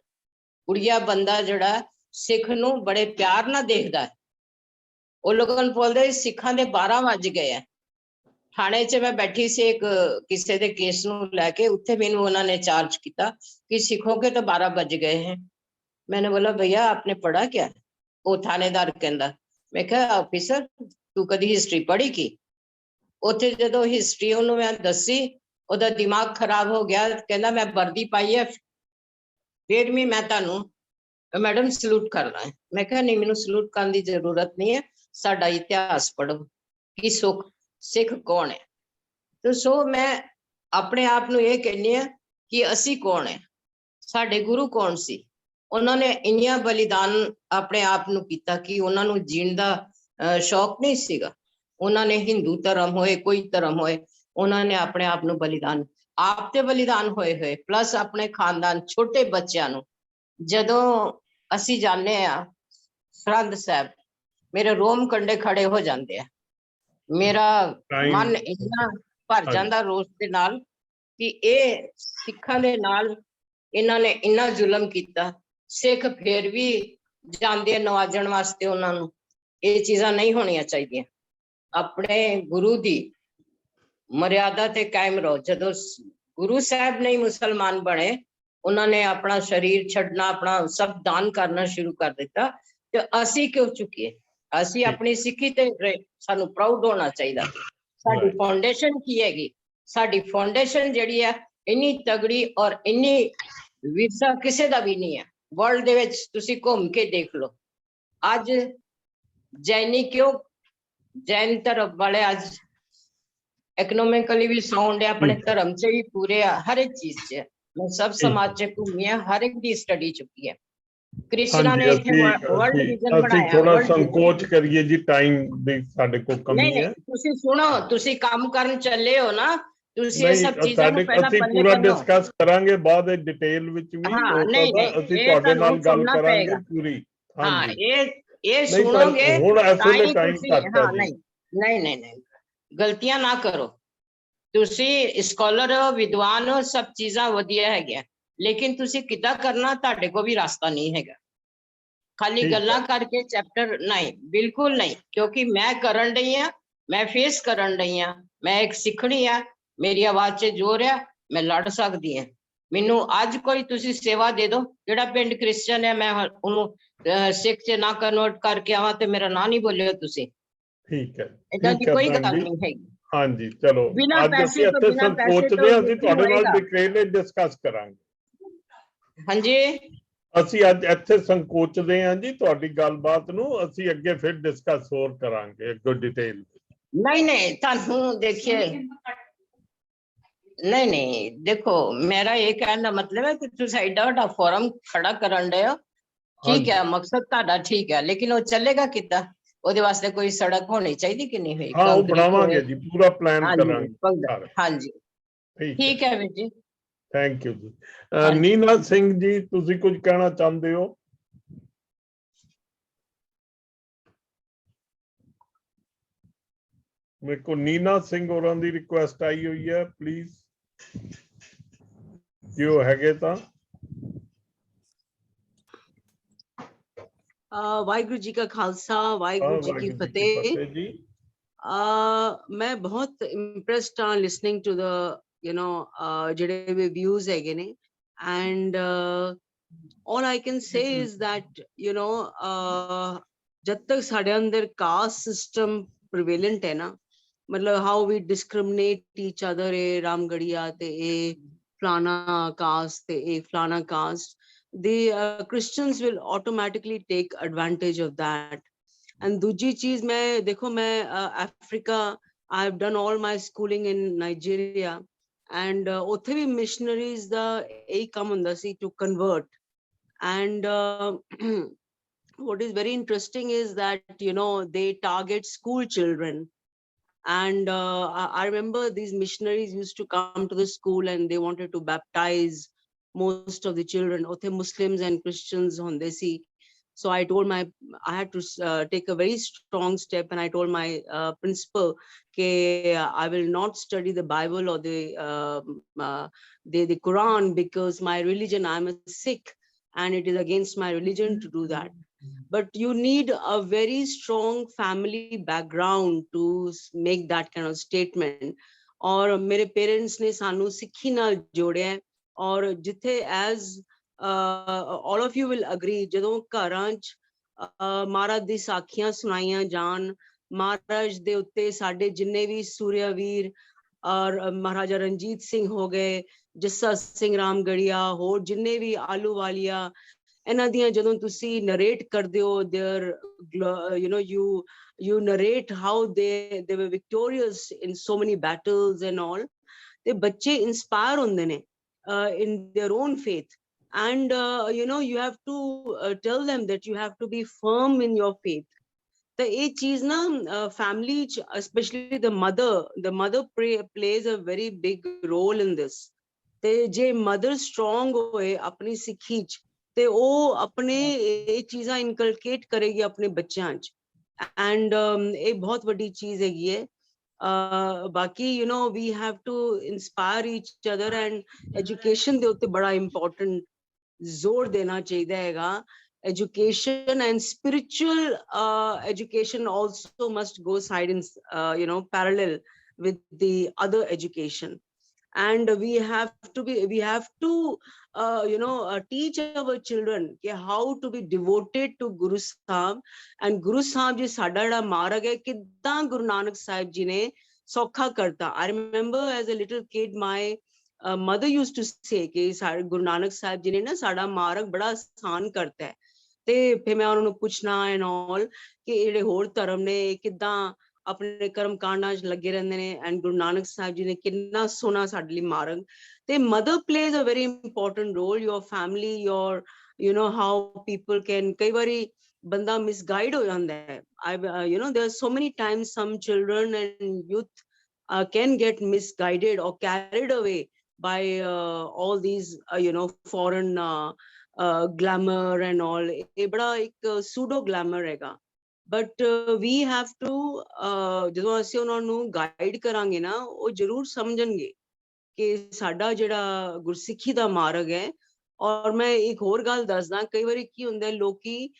ਕੁੜੀਆ ਬੰਦਾ ਜਿਹੜਾ ਸਿੱਖ ਨੂੰ ਬੜੇ ਪਿਆਰ ਨਾਲ ਦੇਖਦਾ ਹੈ। ਉਹ ਲੋਕਾਂ ਨੂੰ ਬੋਲਦੇ ਸਿੱਖਾਂ ਦੇ 12 ਵੱਜ ਗਏ ਆ। ਥਾਣੇ 'ਚ ਮੈਂ ਬੈਠੀ ਸੀ ਇੱਕ ਕਿਸੇ ਦੇ ਕੇਸ ਨੂੰ ਲੈ ਕੇ, ਉੱਥੇ ਮੈਨੂੰ ਉਹਨਾਂ ਨੇ ਚਾਰਜ ਕੀਤਾ कि सिखों के तो 12 बज गए हैं। मैंने बोला भैया आपने पढ़ा क्या? वो थानेदार कहता, मैं कहा ऑफिसर तू कदी हिस्ट्री पढ़ी की? उत्थे जदों हिस्ट्री उन्होंने मैं दसी, ओदा दिमाग खराब हो गया। कहना मैं वर्दी पाई है फिर भी मैं तानू मैडम सलूट करना है। मैं कहा नहीं, मैनू सलूट करने की जरूरत नहीं है, साडा इतिहास पढ़ो कि सिख कौन है। तो सो मैं अपने आप नू ये कहनी है कि असी कौन है, ਸਾਡੇ ਗੁਰੂ ਕੌਣ ਸੀ। ਉਹਨਾਂ ਨੇ ਇੰਨੀਆਂ ਬਲੀਦਾਨ ਆਪਣੇ ਆਪ ਨੂੰ ਕੀਤਾ ਕਿ ਉਹਨਾਂ ਨੂੰ ਜੀਣ ਦਾ ਸ਼ੌਕ ਨਹੀਂ ਸੀਗਾ। ਉਹਨਾਂ ਨੇ ਹਿੰਦੂ ਧਰਮ ਹੋਏ, ਕੋਈ ਧਰਮ ਹੋਏ, ਉਹਨਾਂ ਨੇ ਆਪਣੇ ਆਪ ਨੂੰ ਬਲੀਦਾਨ, ਆਪ ਤੇ ਬਲੀਦਾਨ ਹੋਏ ਪਲੱਸ ਆਪਣੇ ਖਾਨਦਾਨ, ਛੋਟੇ ਬੱਚਿਆਂ ਨੂੰ। ਜਦੋਂ ਅਸੀਂ ਜਾਂਦੇ ਆ ਸਰਹੰਦ ਸਾਹਿਬ, ਮੇਰੇ ਰੋਮ ਕੰਡੇ ਖੜੇ ਹੋ ਜਾਂਦੇ ਆ। ਮੇਰਾ ਮਨ ਇੰਨਾ ਭਰ ਜਾਂਦਾ ਰੋਸ ਦੇ ਨਾਲ ਕਿ ਇਹ ਸਿੱਖਾਂ ਦੇ ਨਾਲ ਇਹਨਾਂ ਨੇ ਇੰਨਾ ਜ਼ੁਲਮ ਕੀਤਾ। ਸਿੱਖ ਫਿਰ ਵੀ ਜਾਂਦੇ ਨਵਾਜਣ ਵਾਸਤੇ ਉਹਨਾਂ ਨੂੰ। ਇਹ ਚੀਜ਼ਾਂ ਨਹੀਂ ਹੋਣੀਆਂ ਚਾਹੀਦੀਆਂ। ਆਪਣੇ ਗੁਰੂ ਦੀ ਮਰਿਆਦਾ ਤੇ ਕਾਇਮ ਰਹੋ। ਜਦੋਂ ਗੁਰੂ ਸਾਹਿਬ ਨਹੀਂ ਮੁਸਲਮਾਨ ਬਣੇ, ਉਹਨਾਂ ਨੇ ਆਪਣਾ ਸਰੀਰ ਛੱਡਣਾ, ਆਪਣਾ ਸਭ ਦਾਨ ਕਰਨਾ ਸ਼ੁਰੂ ਕਰ ਦਿੱਤਾ, ਤੇ ਅਸੀਂ ਕਿਉਂ ਚੁੱਕੀਏ? ਅਸੀਂ ਆਪਣੀ ਸਿੱਖੀ ਤੇ ਸਾਨੂੰ ਪ੍ਰਾਊਡ ਹੋਣਾ ਚਾਹੀਦਾ। ਸਾਡੀ ਫਾਊਂਡੇਸ਼ਨ ਕੀ ਹੈਗੀ? ਸਾਡੀ ਫਾਊਂਡੇਸ਼ਨ ਜਿਹੜੀ ਹੈ ਇੰਨੀ ਤਗੜੀ ਔਰ ਇੰਨੀ ਵਿਰਸਾ ਕਿਸੇ ਦਾ ਵੀ ਨਹੀਂ ਹੈ ਵਰਲਡ ਦੇ ਵਿੱਚ। ਤੁਸੀਂ ਘੁੰਮ ਕੇ ਦੇਖ ਲਓ ਅੱਜ ਜੈਨੀ ਕਿਉਂ, ਜੈਨ ਧਰਮ ਵਾਲੇ ਅੱਜ ਇਕਨੋਮਿਕਲੀ ਵੀ ਸਾਊਂਡ ਹੈ, ਆਪਣੇ ਧਰਮ 'ਚ ਵੀ ਪੂਰੇ ਆ, ਹਰ ਇੱਕ ਚੀਜ਼ 'ਚ। मैं सब समाज च घूमी है, हर एक की स्टडी चुकी है। क्रिश्चियना ਹਾਂਜੀ ने इत्थे वर्ल्ड विजन ਅਸੀਂ बनाया, ਥੋੜਾ वर्ल्ड ਸੰਕੋਚ ਕਰੀਏ ਜੀ, ਟਾਈਮ ਦੀ ਸਾਡੇ ਕੋਲ नहीं ਕਮੀ नहीं ਹੈ। तुसी सुनो, तुसी काम करन चले हो ना, तुसी ये ਨਹੀਂ सब चीजां ਸਾਡੇ नु पहला ਅਸੀਂ पन्ने ਪੂਰਾ बनो। ਡਿਸਕਸ ਕਰਾਂਗੇ ਬਾਅਦ ਵਿੱਚ ਡਿਟੇਲ ਵਿੱਚ ਵੀ, हाँ ਉਹ नहीं ਤਾਂ नहीं ਅਸੀਂ ये ਤੁਹਾਡੇ तुहानू ਨਾਲ ਗੱਲ सुनना ਕਰਾਂਗੇ पेगा। ਪੂਰੀ। हाँ ਹਾਂਜੀ ये ਨਹੀਂ ਪਰ सुनोगे ਹੁਣ ਇਸ ਵੇਲੇ ताई ਟਾਈਮ तुसी, ਘੱਟ ਹੈ हाँ ਜੀ। नहीं नहीं नहीं नहीं गलतियां ना करो। तुसी स्कॉलर हो, विद्वान हो, सब चीज़ां वधिया है, लेकिन तुसी किदा करना तुहाडे को भी रास्ता नहीं हैगा। खाली ठीक गल्लां करके चैप्टर नहीं, बिल्कुल नहीं, क्योंकि मैं करन रही हाँ, मैं फेस करन रही हाँ, मैं एक सिखणी है, मेरी आवाज च जोर है, मैं लड़ सकती हाँ। मैनू अज कोई तुसी सेवा दे दो, जेड़ा पिंड क्रिश्चियन है मैं उन्होंने सिख च ना कन्वर्ट करके आवा तो मेरा ना नहीं बोलियो तुसी। ਠੀਕ ਹੈ इदां ਠੀਕ दी ਹੈ कोई ਭੈਣ गल ਜੀ। नहीं हैगी। ਹਾਂਜੀ ਚਲੋ बिना ਅੱਜ ਅਸੀਂ पैसे तो ਇੱਥੇ बिना पैसे ਸੰਕੋਚਦੇ तो ਹਾਂ, ਅਸੀਂ दुखी ਤੁਹਾਡੇ ਨਾਲ होएगा। ਡਿਟੇਲ ਡਿਸਕਸ ਕਰਾਂਗੇ। हाँ जी ਅਸੀਂ ਅੱਜ ਇੱਥੇ ਸੰਕੋਚਦੇ ਹਾਂ ਜੀ, ਤੁਹਾਡੀ ਗੱਲਬਾਤ ਨੂੰ ਅਸੀਂ ਅੱਗੇ ਫਿਰ ਡਿਸਕਸ ਹੋਰ ਕਰਾਂਗੇ ਅੱਗੇ ਡਿਟੇਲ। नहीं नहीं थानू देखिए, नहीं नहीं देखो मेरा ये कहने का मतलब है कि तुम एडा वड्डा फोरम खड़ा करन रहे हो, ठीक है, मकसद ताड़ा ठीक है, लेकिन वो चलेगा कितना? ਉਹਦੇ ਵਾਸਤੇ ਕੋਈ ਸੜਕ ਹੋਣੀ ਚਾਹੀਦੀ ਕਿ ਨਹੀਂ ਹੋਈ? ਹਾਂ ਉਹ ਕੰਕਰੀਟ ਬਣਾਵਾਂਗੇ ਹੋਏ। ਜੀ, ਪੂਰਾ ਪਲਾਨ ਹਾਂਜੀ ਕਰਾਂਗੇ। ਹਾਂਜੀ ਠੀਕ ਹੈ ਵੀਰ ਜੀ, ਥੈਂਕ ਯੂ ਜੀ। ਨੀਨਾ ਸਿੰਘ ਜੀ ਤੁਸੀਂ ਕੁਝ ਕਹਿਣਾ ਚਾਹੁੰਦੇ ਹੋ? ਮੇਰੇ ਕੋਲ ਨੀਨਾ ਸਿੰਘ ਹੋਰਾਂ ਦੀ ਰਿਕੁਐਸਟ ਆਈ ਹੋਈ ਹੈ, ਪਲੀਜ਼ ਜੇ ਉਹ ਹੈਗੇ ਤਾਂ। वाहिगुरु जी का खालसा, वाहिगुरु जी की फतेह जी। मैं बहुत impressed on listening to the ਜਿਹੜੇ ਵੀ views ਹੈਗੇ ਨੇ, and all I can say is that ਜਦ ਤੱਕ ਸਾਡੇ ਅੰਦਰ caste system prevalent ਹੈ ਨਾ, ਮਤਲਬ how we discriminate each other, ਇਹ ਰਾਮਗੜੀਆ ਤੇ ਇਹ ਫਲਾਣਾ caste ਤੇ ਇਹ ਫਲਾਣਾ caste, the Christians will automatically take advantage of that. And दूसरी चीज मैं देखो, मैं Africa, I've done all my schooling in Nigeria, and उत्थे भी missionaries da यही काम हुंदा सी to convert. And what is very interesting is that they target school children. And I remember these missionaries used to come to the school and they wanted to baptize most of the children. Othe Muslims and Christians honde si. So I told I had to take a very strong step, and I told my principal that I will not study the Bible or the Quran, because my religion, I'm a Sikh, and it is against my religion to do that. But you need a very strong family background to make that kind of statement. और मेरे parents ने सानू सिक्खी नाल जोड़िया, और जिथे as all of you will agree, ਜਦੋਂ ਘਰਾਂ ਚ ਮਹਾਰਾਜ ਦੀ ਸਾਖੀਆਂ ਸੁਣਾਈਆਂ ਜਾਣ, ਮਹਾਰਾਜ ਦੇ ਉੱਤੇ ਸਾਡੇ ਜਿੰਨੇ ਵੀ ਸੂਰਿਆਵੀਰ ਔਰ ਮਹਾਰਾਜਾ ਰਣਜੀਤ ਸਿੰਘ ਹੋ ਗਏ, ਜੱਸਾ ਸਿੰਘ ਰਾਮਗੜੀਆ, ਹੋਰ ਜਿੰਨੇ ਵੀ ਆਲੂਵਾਲੀਆ, ਇਹਨਾਂ ਦੀਆਂ ਜਦੋਂ ਤੁਸੀਂ ਨਰੇਟ ਕਰਦੇ ਹੋ, their you narrate how they were victorious in so many battles and all, ਤੇ ਬੱਚੇ inspire ਹੁੰਦੇ ਨੇ in their own faith. And you have to tell them that you have to be firm in your faith. The ਇਹ ਚੀਜ਼ ਨਾ family, especially the mother plays a very big role in this. ਤੇ ਜੇ mother strong ਹੋਏ ਆਪਣੀ ਸਿੱਖੀ ਚ, ਤੇ ਉਹ ਆਪਣੇ ਇਹ ਚੀਜ਼ਾਂ ਇਨਕਲਕੇਟ ਕਰੇਗੀ ਆਪਣੇ ਬੱਚਿਆਂ ਚ, and ਇਹ ਬਹੁਤ ਵੱਡੀ ਚੀਜ਼ ਹੈਗੀ ਹੈ। ਬਾਕੀ we have to inspire each other, and education ਦੇ ਉੱਤੇ ਬੜਾ important ਜ਼ੋਰ ਦੇਣਾ ਚਾਹੀਦਾ ਹੈਗਾ। Education and spiritual education also must go side in parallel with the other education. And we have to teach our children how to be devoted to Guru Sahib. And Guru Sahib ji sada jada marg hai, kidda Guru Nanak Sahib ji ne sokha karta. I remember as a little kid, my mother used to say कि Guru Nanak Sahib ji ने ना साड़ा मार्ग बड़ा आसान करता है। ते फिर मैं उन्होंने पूछना and all कि ये होर धर्म ने किद्दां अपने कर्म कांडां च लगे रहंदे ने, and Guru Nanak Sahib ji ने किन्ना सोना साडे लई मार्ग, The mother plays a very important role, your family, your, you know, how people can, kai bari banda misguide ho janda hai. You know, there are so many times some children and youth can get misguided or carried away by all these, you know, foreign glamour and all. ਇਹ ਬੜਾ ਇੱਕ pseudo glamour ਹੈਗਾ. But we have to, ਜਦੋਂ ਅਸੀਂ ਉਹਨਾਂ ਨੂੰ guide ਕਰਾਂਗੇ ਨਾ, ਉਹ ਜ਼ਰੂਰ ਸਮਝਣਗੇ ਕਿ ਸਾਡਾ ਜਿਹੜਾ ਗੁਰਸਿੱਖੀ ਦਾ ਮਾਰਗ ਹੈ। ਔਰ ਮੈਂ ਇੱਕ ਹੋਰ ਗੱਲ ਦੱਸਦਾ, ਕਈ ਵਾਰੀ ਕੀ ਹੁੰਦਾ, ਲੋਕੀ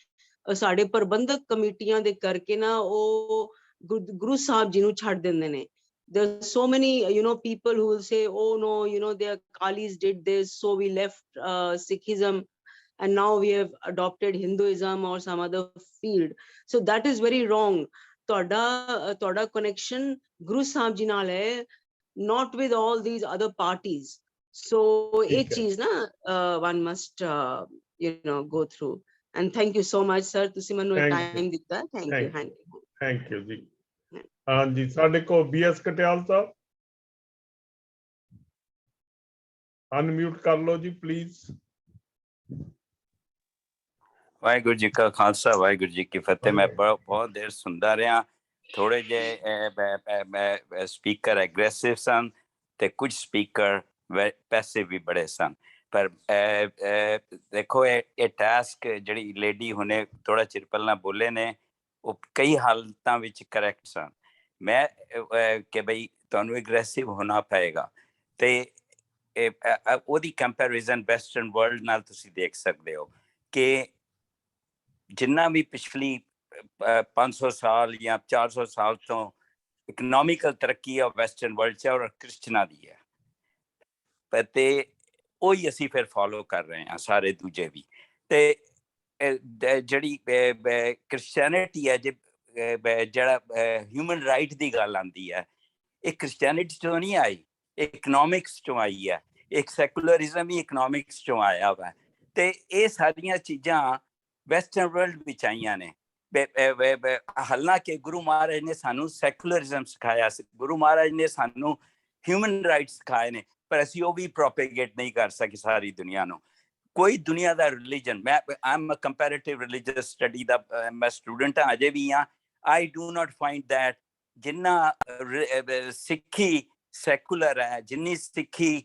ਸਾਡੇ ਪ੍ਰਬੰਧਕ ਕਮੇਟੀਆਂ ਦੇ ਕਰਕੇ ਨਾ ਉਹ ਗੁਰੂ ਸਾਹਿਬ ਜੀ ਨੂੰ ਛੱਡ ਦਿੰਦੇ ਨੇ। There's so many, you know, people who will say, oh no, you know, their Kalis did this, so we left Sikhism and now we have adopted Hinduism or some other field. So that is very wrong. Toda connection Guru Sahib ji naal hai, not with all these other parties. So ek cheez na one must you know, go through. And thank you so much, sir, tusi manu time ditta. Thank you ji. ਹਾਂਜੀ, ਸਾਡੇ ਕੋਲ BS ਕਟਿਆਲ ਸਾਹਿਬ, ਅਨਮਿਊਟ ਕਰ ਲਓ ਜੀ ਪਲੀਜ਼। ਵਾਹਿਗੁਰੂ ਜੀ ਕਾ ਖਾਲਸਾ, ਵਾਹਿਗੁਰੂ ਜੀ ਕੀ ਫਤਿਹ। ਮੈਂ ਬਹੁਤ ਦੇਰ ਸੁਣਦਾ ਰਿਹਾ। ਥੋੜੇ ਜਿਹੇ ਸਪੀਕਰ ਐਗਰੈਸਿਵ ਸਨ ਤੇ ਕੁਝ ਸਪੀਕਰ ਪੈਸੇ ਵੀ ਬੜੇ ਸਨ। ਪਰ ਦੇਖੋ, ਇਹ ਟਾਸਕ ਜਿਹੜੀ ਲੇਡੀ ਹੁਣੇ ਥੋੜਾ ਚਿਰ ਪਹਿਲਾਂ ਬੋਲੇ ਨੇ, ਉਹ ਕਈ ਹਾਲਤਾਂ ਵਿੱਚ ਕਰੈਕਟ ਸਨ। ਮੈਂ ਕਿ ਬਈ ਤੁਹਾਨੂੰ ਐਗਰੈਸਿਵ ਹੋਣਾ ਪਏਗਾ, ਤੇ ਉਹਦੀ ਕੰਪੈਰੀਜ਼ਨ ਵੈਸਟਰਨ ਵਰਲਡ ਨਾਲ ਤੁਸੀਂ ਦੇਖ ਸਕਦੇ ਹੋ ਕਿ ਜਿੰਨਾ ਵੀ ਪਿਛਲੀ 500 ਸਾਲ ਜਾਂ 400 ਸਾਲ ਤੋਂ ਇਕਨੋਮਿਕਲ ਤਰੱਕੀ ਆ ਵੈਸਟਰਨ ਵਰਲਡ 'ਚ, ਔਰ ਕ੍ਰਿਸਚਨਾਂ ਦੀ ਹੈ, ਤੇ ਉਹੀ ਅਸੀਂ ਫਿਰ ਫੋਲੋ ਕਰ ਰਹੇ ਹਾਂ ਸਾਰੇ ਦੂਜੇ ਵੀ। ਤੇ ਜਿਹੜੀ ਕ੍ਰਿਸਚੈਨਿਟੀ ਹੈ, ਜਿਹੜਾ ਹਿਊਮਨ ਰਾਈਟ ਦੀ ਗੱਲ ਆਉਂਦੀ ਹੈ, ਇਹ ਕ੍ਰਿਸਚੈਨਿਟੀ ਚੋਂ ਨਹੀਂ ਆਈ, ਇਕਨੋਮਿਕਸ ਚੋਂ ਆਈ ਹੈ। ਇੱਕ ਸੈਕੂਲਰਿਜ਼ਮ ਹੀ ਇਕਨੋਮਿਕਸ ਚੋਂ ਆਇਆ ਵਾ, ਤੇ ਇਹ ਸਾਰੀਆਂ ਚੀਜ਼ਾਂ ਵੈਸਟਰਨ ਵਰਲਡ ਵਿੱਚ ਆਈਆਂ ਨੇ। ਹਾਲਾਂਕਿ ਗੁਰੂ ਮਹਾਰਾਜ ਨੇ ਸਾਨੂੰ ਸੈਕੂਲਰਿਜ਼ਮ ਸਿਖਾਇਆ, ਗੁਰੂ ਮਹਾਰਾਜ ਨੇ ਸਾਨੂੰ ਹਿਊਮਨ ਰਾਈਟਸ ਸਿਖਾਏ ਨੇ, ਪਰ ਅਸੀਂ ਉਹ ਵੀ ਪ੍ਰੋਪੇਗੇਟ ਨਹੀਂ ਕਰ ਸਕੇ ਸਾਰੀ ਦੁਨੀਆ ਨੂੰ। ਕੋਈ ਦੁਨੀਆ ਦਾ ਰਿਲੀਜਨ, ਮੈਂ ਆਮ ਕੰਪੈਰੇਟਿਵ ਰਿਲੀਜੀਅਸ ਸਟੱਡੀ ਦਾ ਮੈਂ ਸਟੂਡੈਂਟ ਹਾਂ ਅਜੇ ਵੀ ਹਾਂ, I do not find that ਜਿੰਨਾ ਸਿੱਖੀ ਸੈਕੂਲਰ ਹੈ, ਜਿੰਨੀ ਸਿੱਖੀ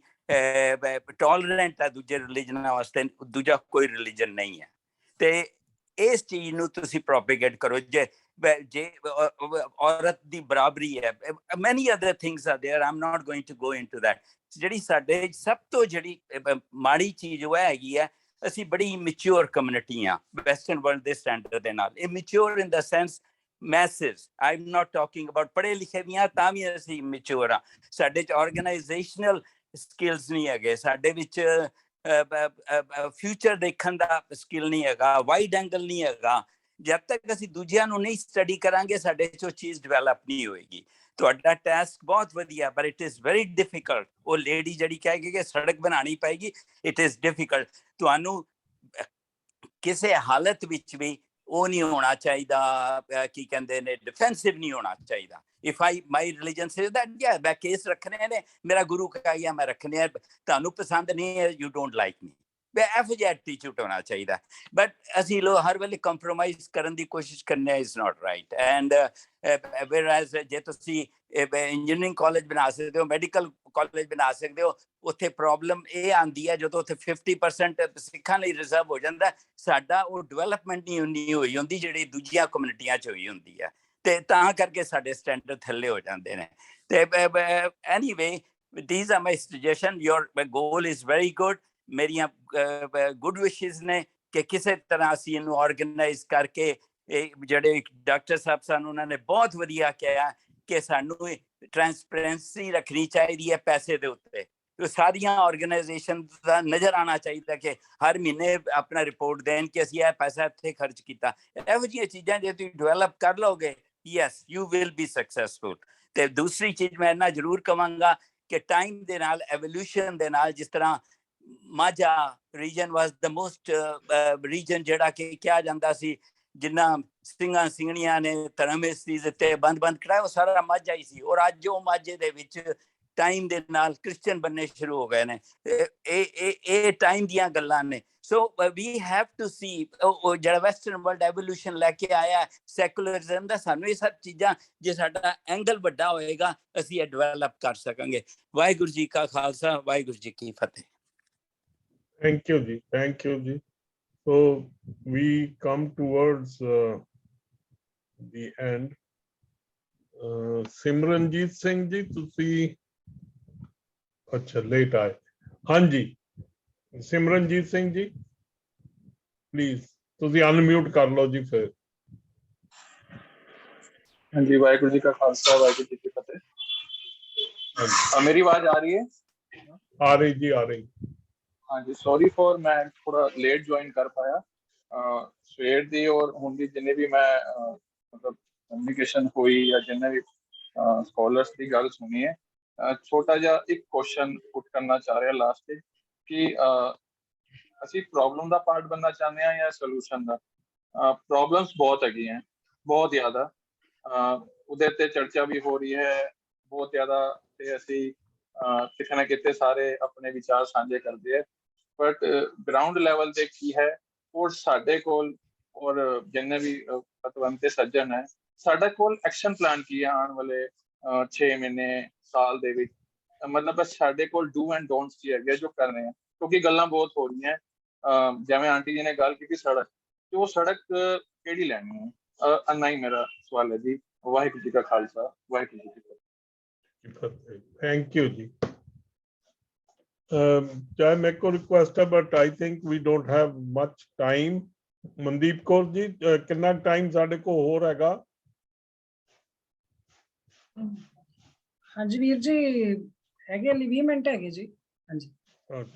ਟੋਲਰੈਂਟ ਹੈ ਦੂਜੇ ਰਿਲੀਜਨਾਂ ਵਾਸਤੇ, ਦੂਜਾ ਕੋਈ ਰਿਲੀਜਨ ਨਹੀਂ ਹੈ। ਤੇ ਇਸ ਚੀਜ਼ ਨੂੰ ਤੁਸੀਂ ਪ੍ਰੋਪੇਗੇਟ ਕਰੋ। ਜੇ ਔਰਤ ਦੀ ਬਰਾਬਰੀ ਹੈ, many other things are there, I'm not going to go into that. ਜਿਹੜੀ ਸਾਡੇ ਸਭ ਤੋਂ ਜਿਹੜੀ ਮਾੜੀ ਚੀਜ਼ ਉਹ ਹੈਗੀ ਹੈ, ਅਸੀਂ ਬੜੀ ਮੈਚੁਰ ਕਮਿਊਨਿਟੀ ਆ ਵੈਸਟਰਨ ਵਰਲਡ ਦੇ ਸਟੈਂਡਰਡ ਦੇ ਨਾਲ। ਇਹ mature in the sense masses, I am not talking about ਪੜ੍ਹੇ ਲਿਖੇ ਵੀ ਆ ਤਾਂ ਵੀ ਅਸੀਂ ਮੈਚੁਰ ਆ। ਸਾਡੇ 'ਚ ਆਰਗੇਨਾਈਜੇਸ਼ਨਲ ਸਕਿੱਲਸ ਨਹੀਂ ਹੈਗੇ, ਸਾਡੇ ਵਿੱਚ ਫਿਊਚਰ ਦੇਖਣ ਦਾ ਸਕਿੱਲ ਨਹੀਂ ਹੈਗਾ, ਵਾਈਡ ਐਂਗਲ ਨਹੀਂ ਹੈਗਾ। ਜਦ ਤੱਕ ਅਸੀਂ ਦੂਜਿਆਂ ਨੂੰ ਨਹੀਂ ਸਟੱਡੀ ਕਰਾਂਗੇ, ਸਾਡੇ 'ਚ ਉਹ ਚੀਜ਼ ਡਿਵੈਲਪ ਨਹੀਂ ਹੋਏਗੀ। ਤੁਹਾਡਾ ਟਾਸਕ ਬਹੁਤ ਵਧੀਆ, ਪਰ ਇਟ ਇਜ਼ ਵੈਰੀ ਡਿਫਿਕਲਟ। ਉਹ ਲੇਡੀ ਜਿਹੜੀ ਕਹੇਗੀ ਕਿ ਸੜਕ ਬਣਾਉਣੀ ਪਏਗੀ, ਇਟ ਇਜ਼ ਡਿਫਿਕਲਟ। ਤੁਹਾਨੂੰ ਕਿਸੇ ਹਾਲਤ ਵਿੱਚ ਵੀ ਉਹ ਨਹੀਂ ਹੋਣਾ ਚਾਹੀਦਾ, ਕੀ ਕਹਿੰਦੇ ਨੇ, ਡਿਫੈਂਸਿਵ ਨਹੀਂ ਹੋਣਾ ਚਾਹੀਦਾ। If my religion says that, ਯਾ ਮੈਂ ਕੇਸ ਰੱਖਣੇ ਨੇ, ਮੇਰਾ ਗੁਰੂ ਕਹਾਇਆ ਮੈਂ ਰੱਖਣੇ ਆ, ਤੁਹਾਨੂੰ ਪਸੰਦ ਨਹੀਂ ਹੈ, ਯੂ ਡੋਂਟ ਲਾਈਕ ਮੀ, ਇਹੋ ਜਿਹਾ ਐਟੀਟਿਊਡ ਹੋਣਾ ਚਾਹੀਦਾ। ਬਟ ਅਸੀਂ ਲੋਕ ਹਰ ਵੇਲੇ ਕੰਪਰੋਮਾਈਜ਼ ਕਰਨ ਦੀ ਕੋਸ਼ਿਸ਼ ਕਰਨੇ is not right. And whereas ਜੇ ਤੁਸੀਂ ਇੰਜੀਨੀਅਰਿੰਗ ਕਾਲਜ ਬਣਾ ਸਕਦੇ ਹੋ, ਮੈਡੀਕਲ ਕਾਲਜ ਬਣਾ ਸਕਦੇ ਹੋ, ਉੱਥੇ ਪ੍ਰੋਬਲਮ ਇਹ ਆਉਂਦੀ ਹੈ ਜਦੋਂ ਉੱਥੇ 50% ਸਿੱਖਾਂ ਲਈ ਰਿਜ਼ਰਵ ਹੋ ਜਾਂਦਾ, ਸਾਡਾ ਉਹ ਡਿਵੈਲਪਮੈਂਟ ਨਹੀਂ ਹੋਈ ਹੁੰਦੀ ਜਿਹੜੀ ਦੂਜੀਆਂ ਕਮਿਊਨਿਟੀਆਂ 'ਚ ਹੋਈ ਹੁੰਦੀ ਹੈ, ਤੇ ਤਾਂ ਕਰਕੇ ਸਾਡੇ ਸਟੈਂਡਰਡ ਥੱਲੇ ਹੋ ਜਾਂਦੇ ਨੇ। ਤੇ anyway, these are my suggestions. Your goal is very good. ਮੇਰੀਆਂ ਗੁੱਡ ਵਿਸ਼ੇਸ ਨੇ ਕਿ ਕਿਸੇ ਤਰ੍ਹਾਂ ਅਸੀਂ ਇਹਨੂੰ ਆਰਗੇਨਾਈਜ਼ ਕਰਕੇ, ਜਿਹੜੇ ਡਾਕਟਰ ਸਾਹਿਬ ਸਾਨੂੰ ਉਹਨਾਂ ਨੇ ਬਹੁਤ ਵਧੀਆ ਕਿਹਾ ਕਿ ਸਾਨੂੰ ਟਰਾਂਸਪੇਰੈਂਸੀ ਰੱਖਣੀ ਚਾਹੀਦੀ ਹੈ ਪੈਸੇ ਦੇ ਉੱਤੇ। ਸਾਰੀਆਂ ਆਰਗੇਨਾਈਜੇਸ਼ਨ ਦਾ ਨਜ਼ਰ ਆਉਣਾ ਚਾਹੀਦਾ ਕਿ ਹਰ ਮਹੀਨੇ ਆਪਣਾ ਰਿਪੋਰਟ ਦੇਣ ਕਿ ਅਸੀਂ ਇਹ ਪੈਸਾ ਇੱਥੇ ਖਰਚ ਕੀਤਾ। ਇਹੋ ਜਿਹੀਆਂ ਚੀਜ਼ਾਂ ਜੇ ਤੁਸੀਂ ਡਿਵੈਲਪ ਕਰ ਲਓਗੇ, yes you will be successful. ਤੇ ਦੂਸਰੀ ਚੀਜ਼ ਮੈਂ ਇੰਨਾ ਜ਼ਰੂਰ ਕਹਾਂਗਾ ਕਿ ਟਾਈਮ ਦੇ ਨਾਲ, ਐਵੋਲਿਊਸ਼ਨ ਦੇ ਨਾਲ, ਜਿਸ ਤਰ੍ਹਾਂ Majha region was the most region ਜਿਹੜਾ ਕਿ ਕਿਹਾ ਜਾਂਦਾ ਸੀ, ਜਿੰਨਾ ਸਿੰਘਾਂ ਸਿੰਘਣੀਆਂ ਨੇ ਧਰਮ ਇਸ ਚੀਜ਼ ਉੱਤੇ ਬੰਦ ਕਰਾਇਆ, ਉਹ ਸਾਰਾ ਮਾਝਾ ਹੀ ਸੀ। ਔਰ ਅੱਜ ਉਹ ਮਾਝੇ ਦੇ ਵਿੱਚ ਟਾਈਮ ਦੇ ਨਾਲ ਕ੍ਰਿਸਚੀਅਨ ਬਣਨੇ ਸ਼ੁਰੂ ਹੋ ਗਏ ਨੇ। ਇਹ ਟਾਈਮ ਦੀਆਂ ਗੱਲਾਂ ਨੇ। ਸੋ ਵੀ ਹੈਵ ਟੂ ਸੀ ਜਿਹੜਾ ਵੈਸਟਰਨ ਵਰਲਡ ਐਵੋਲੂਸ਼ਨ ਲੈ ਕੇ ਆਇਆ ਸੈਕੂਲਰਿਜ਼ਮ ਦਾ, ਸਾਨੂੰ ਇਹ ਸਭ ਚੀਜ਼ਾਂ ਜੇ ਸਾਡਾ ਐਂਗਲ ਵੱਡਾ ਹੋਏਗਾ ਅਸੀਂ ਇਹ ਡਿਵੈਲਪ ਕਰ ਸਕਾਂਗੇ। ਵਾਹਿਗੁਰੂ ਜੀ ਕਾ ਖਾਲਸਾ, ਵਾਹਿਗੁਰੂ ਜੀ ਕੀ ਫਤਿਹ। Thank you ji, thank you ji. So we come towards the end. Simranjeet Singh ji, ਤੁਸੀਂ ਅੱਛਾ ਲੇਟ ਆਏ। ਹਾਂਜੀ ਸਿਮਰਨਜੀਤ ਸਿੰਘ ਜੀ ਪਲੀਜ਼ ਤੁਸੀਂ ਅਨਮਿਊਟ ਕਰ ਲਓ ਜੀ ਫਿਰ। ਹਾਂਜੀ, ਵਾਹਿਗੁਰੂ ਜੀ ਕਾ ਖਾਲਸਾ, ਵਾਹਿਗੁਰੂ ਜੀ ਕੀ ਫਤਿਹ। ਮੇਰੀ ਆਵਾਜ਼ ਆ ਰਹੀ ਹੈ? ਆ ਰਹੀ ਜੀ, ਆ ਰਹੀ। ਹਾਂਜੀ, ਸੌਰੀ ਫॉर ਮੈਂ ਥੋੜਾ ਲੇਟ ਜੁਆਇਨ ਕਰ ਪਾਇਆ। ਸਵੇਰ ਦੀ ਔਰ ਹੁਣ ਦੀ ਜਿੰਨੇ ਵੀ ਮੈਂ ਮਤਲਬ ਕਮਿਊਨੀਕੇਸ਼ਨ ਹੋਈ ਜਾਂ ਜਿੰਨੇ ਵੀ ਸਕੋਲਰਸ ਦੀ ਗੱਲ ਸੁਣੀ ਹੈ, ਛੋਟਾ ਜਿਹਾ ਇੱਕ ਕੁਐਸਚਨ ਪੁੱਟ ਕਰਨਾ ਚਾਹ ਰਿਹਾ ਲਾਸਟ ਤੇ ਕਿ ਅਸੀਂ ਪ੍ਰੋਬਲਮ ਦਾ ਪਾਰਟ ਬਣਨਾ ਚਾਹੁੰਦੇ ਹਾਂ ਜਾਂ ਸੋਲੂਸ਼ਨ ਦਾ। ਪ੍ਰੋਬਲਮਸ ਬਹੁਤ ਹੈਗੀਆਂ, ਬਹੁਤ ਜ਼ਿਆਦਾ, ਉਹਦੇ ਤੇ ਚਰਚਾ ਵੀ ਹੋ ਰਹੀ ਹੈ ਬਹੁਤ ਜ਼ਿਆਦਾ, ਤੇ ਅਸੀਂ ਕਿਤੇ ਨਾ ਕਿਤੇ ਸਾਰੇ ਆਪਣੇ ਵਿਚਾਰ ਸਾਂਝੇ ਕਰਦੇ ਆ, ਬਟ ਗਰਾਊਂਡ ਲੈਵਲ ਤੇ ਕੀ ਹੈ ਔਰ ਸਾਡੇ ਕੋਲ ਔਰ ਜਿੰਨੇ ਵੀ ਪਤਵੰਤੇ ਸੱਜਣ ਹੈ ਸਾਡੇ ਕੋਲ ਐਕਸ਼ਨ ਪਲਾਨ ਕੀ ਹੈ ਆਉਣ ਵਾਲੇ 6 ਮਹੀਨੇ ਸਾਲ ਦੇ ਵਿੱਚ। ਮਤਲਬ ਸਾਡੇ ਕੋਲ ਡੂ ਐਂਡ ਡੋਂਟਸ ਕੀ ਹੈਗੇ ਜੋ ਕਰ ਰਹੇ ਹਾਂ, ਕਿਉਂਕਿ ਗੱਲਾਂ ਬਹੁਤ ਹੋ ਰਹੀਆਂ। ਜਿਵੇਂ ਆਂਟੀ ਜੀ ਨੇ ਗੱਲ ਕੀਤੀ ਸੜਕ, ਤੇ ਉਹ ਸੜਕ ਕਿਹੜੀ ਲੈਣੀ ਹੈ, ਅੰਨਾ ਹੀ ਮੇਰਾ ਸਵਾਲ ਹੈ ਜੀ। ਵਾਹਿਗੁਰੂ ਜੀ ਕਾ ਖਾਲਸਾ, ਵਾਹਿਗੁਰੂ ਜੀ ਕੀ ਫਤਿਹ। ਥੈਂਕ ਯੂ ਜੀ। ਚਾਹੇ ਮੇਰੇ ਕੋਲ ਰਿਕੁਐਸਟ ਹੈ but I think we don't have much time. Mandeep Kaur ji ਕਿੰਨਾ ਟਾਈਮ ਸਾਡੇ ਕੋਲ ਹੋਰ ਹੈਗਾ? ਹਾਂਜੀ ਵੀਰ ਜੀ ਹੈਗੇ 20 ਮਿੰਟ ਹੈਗੇ ਜੀ। ਹਾਂਜੀ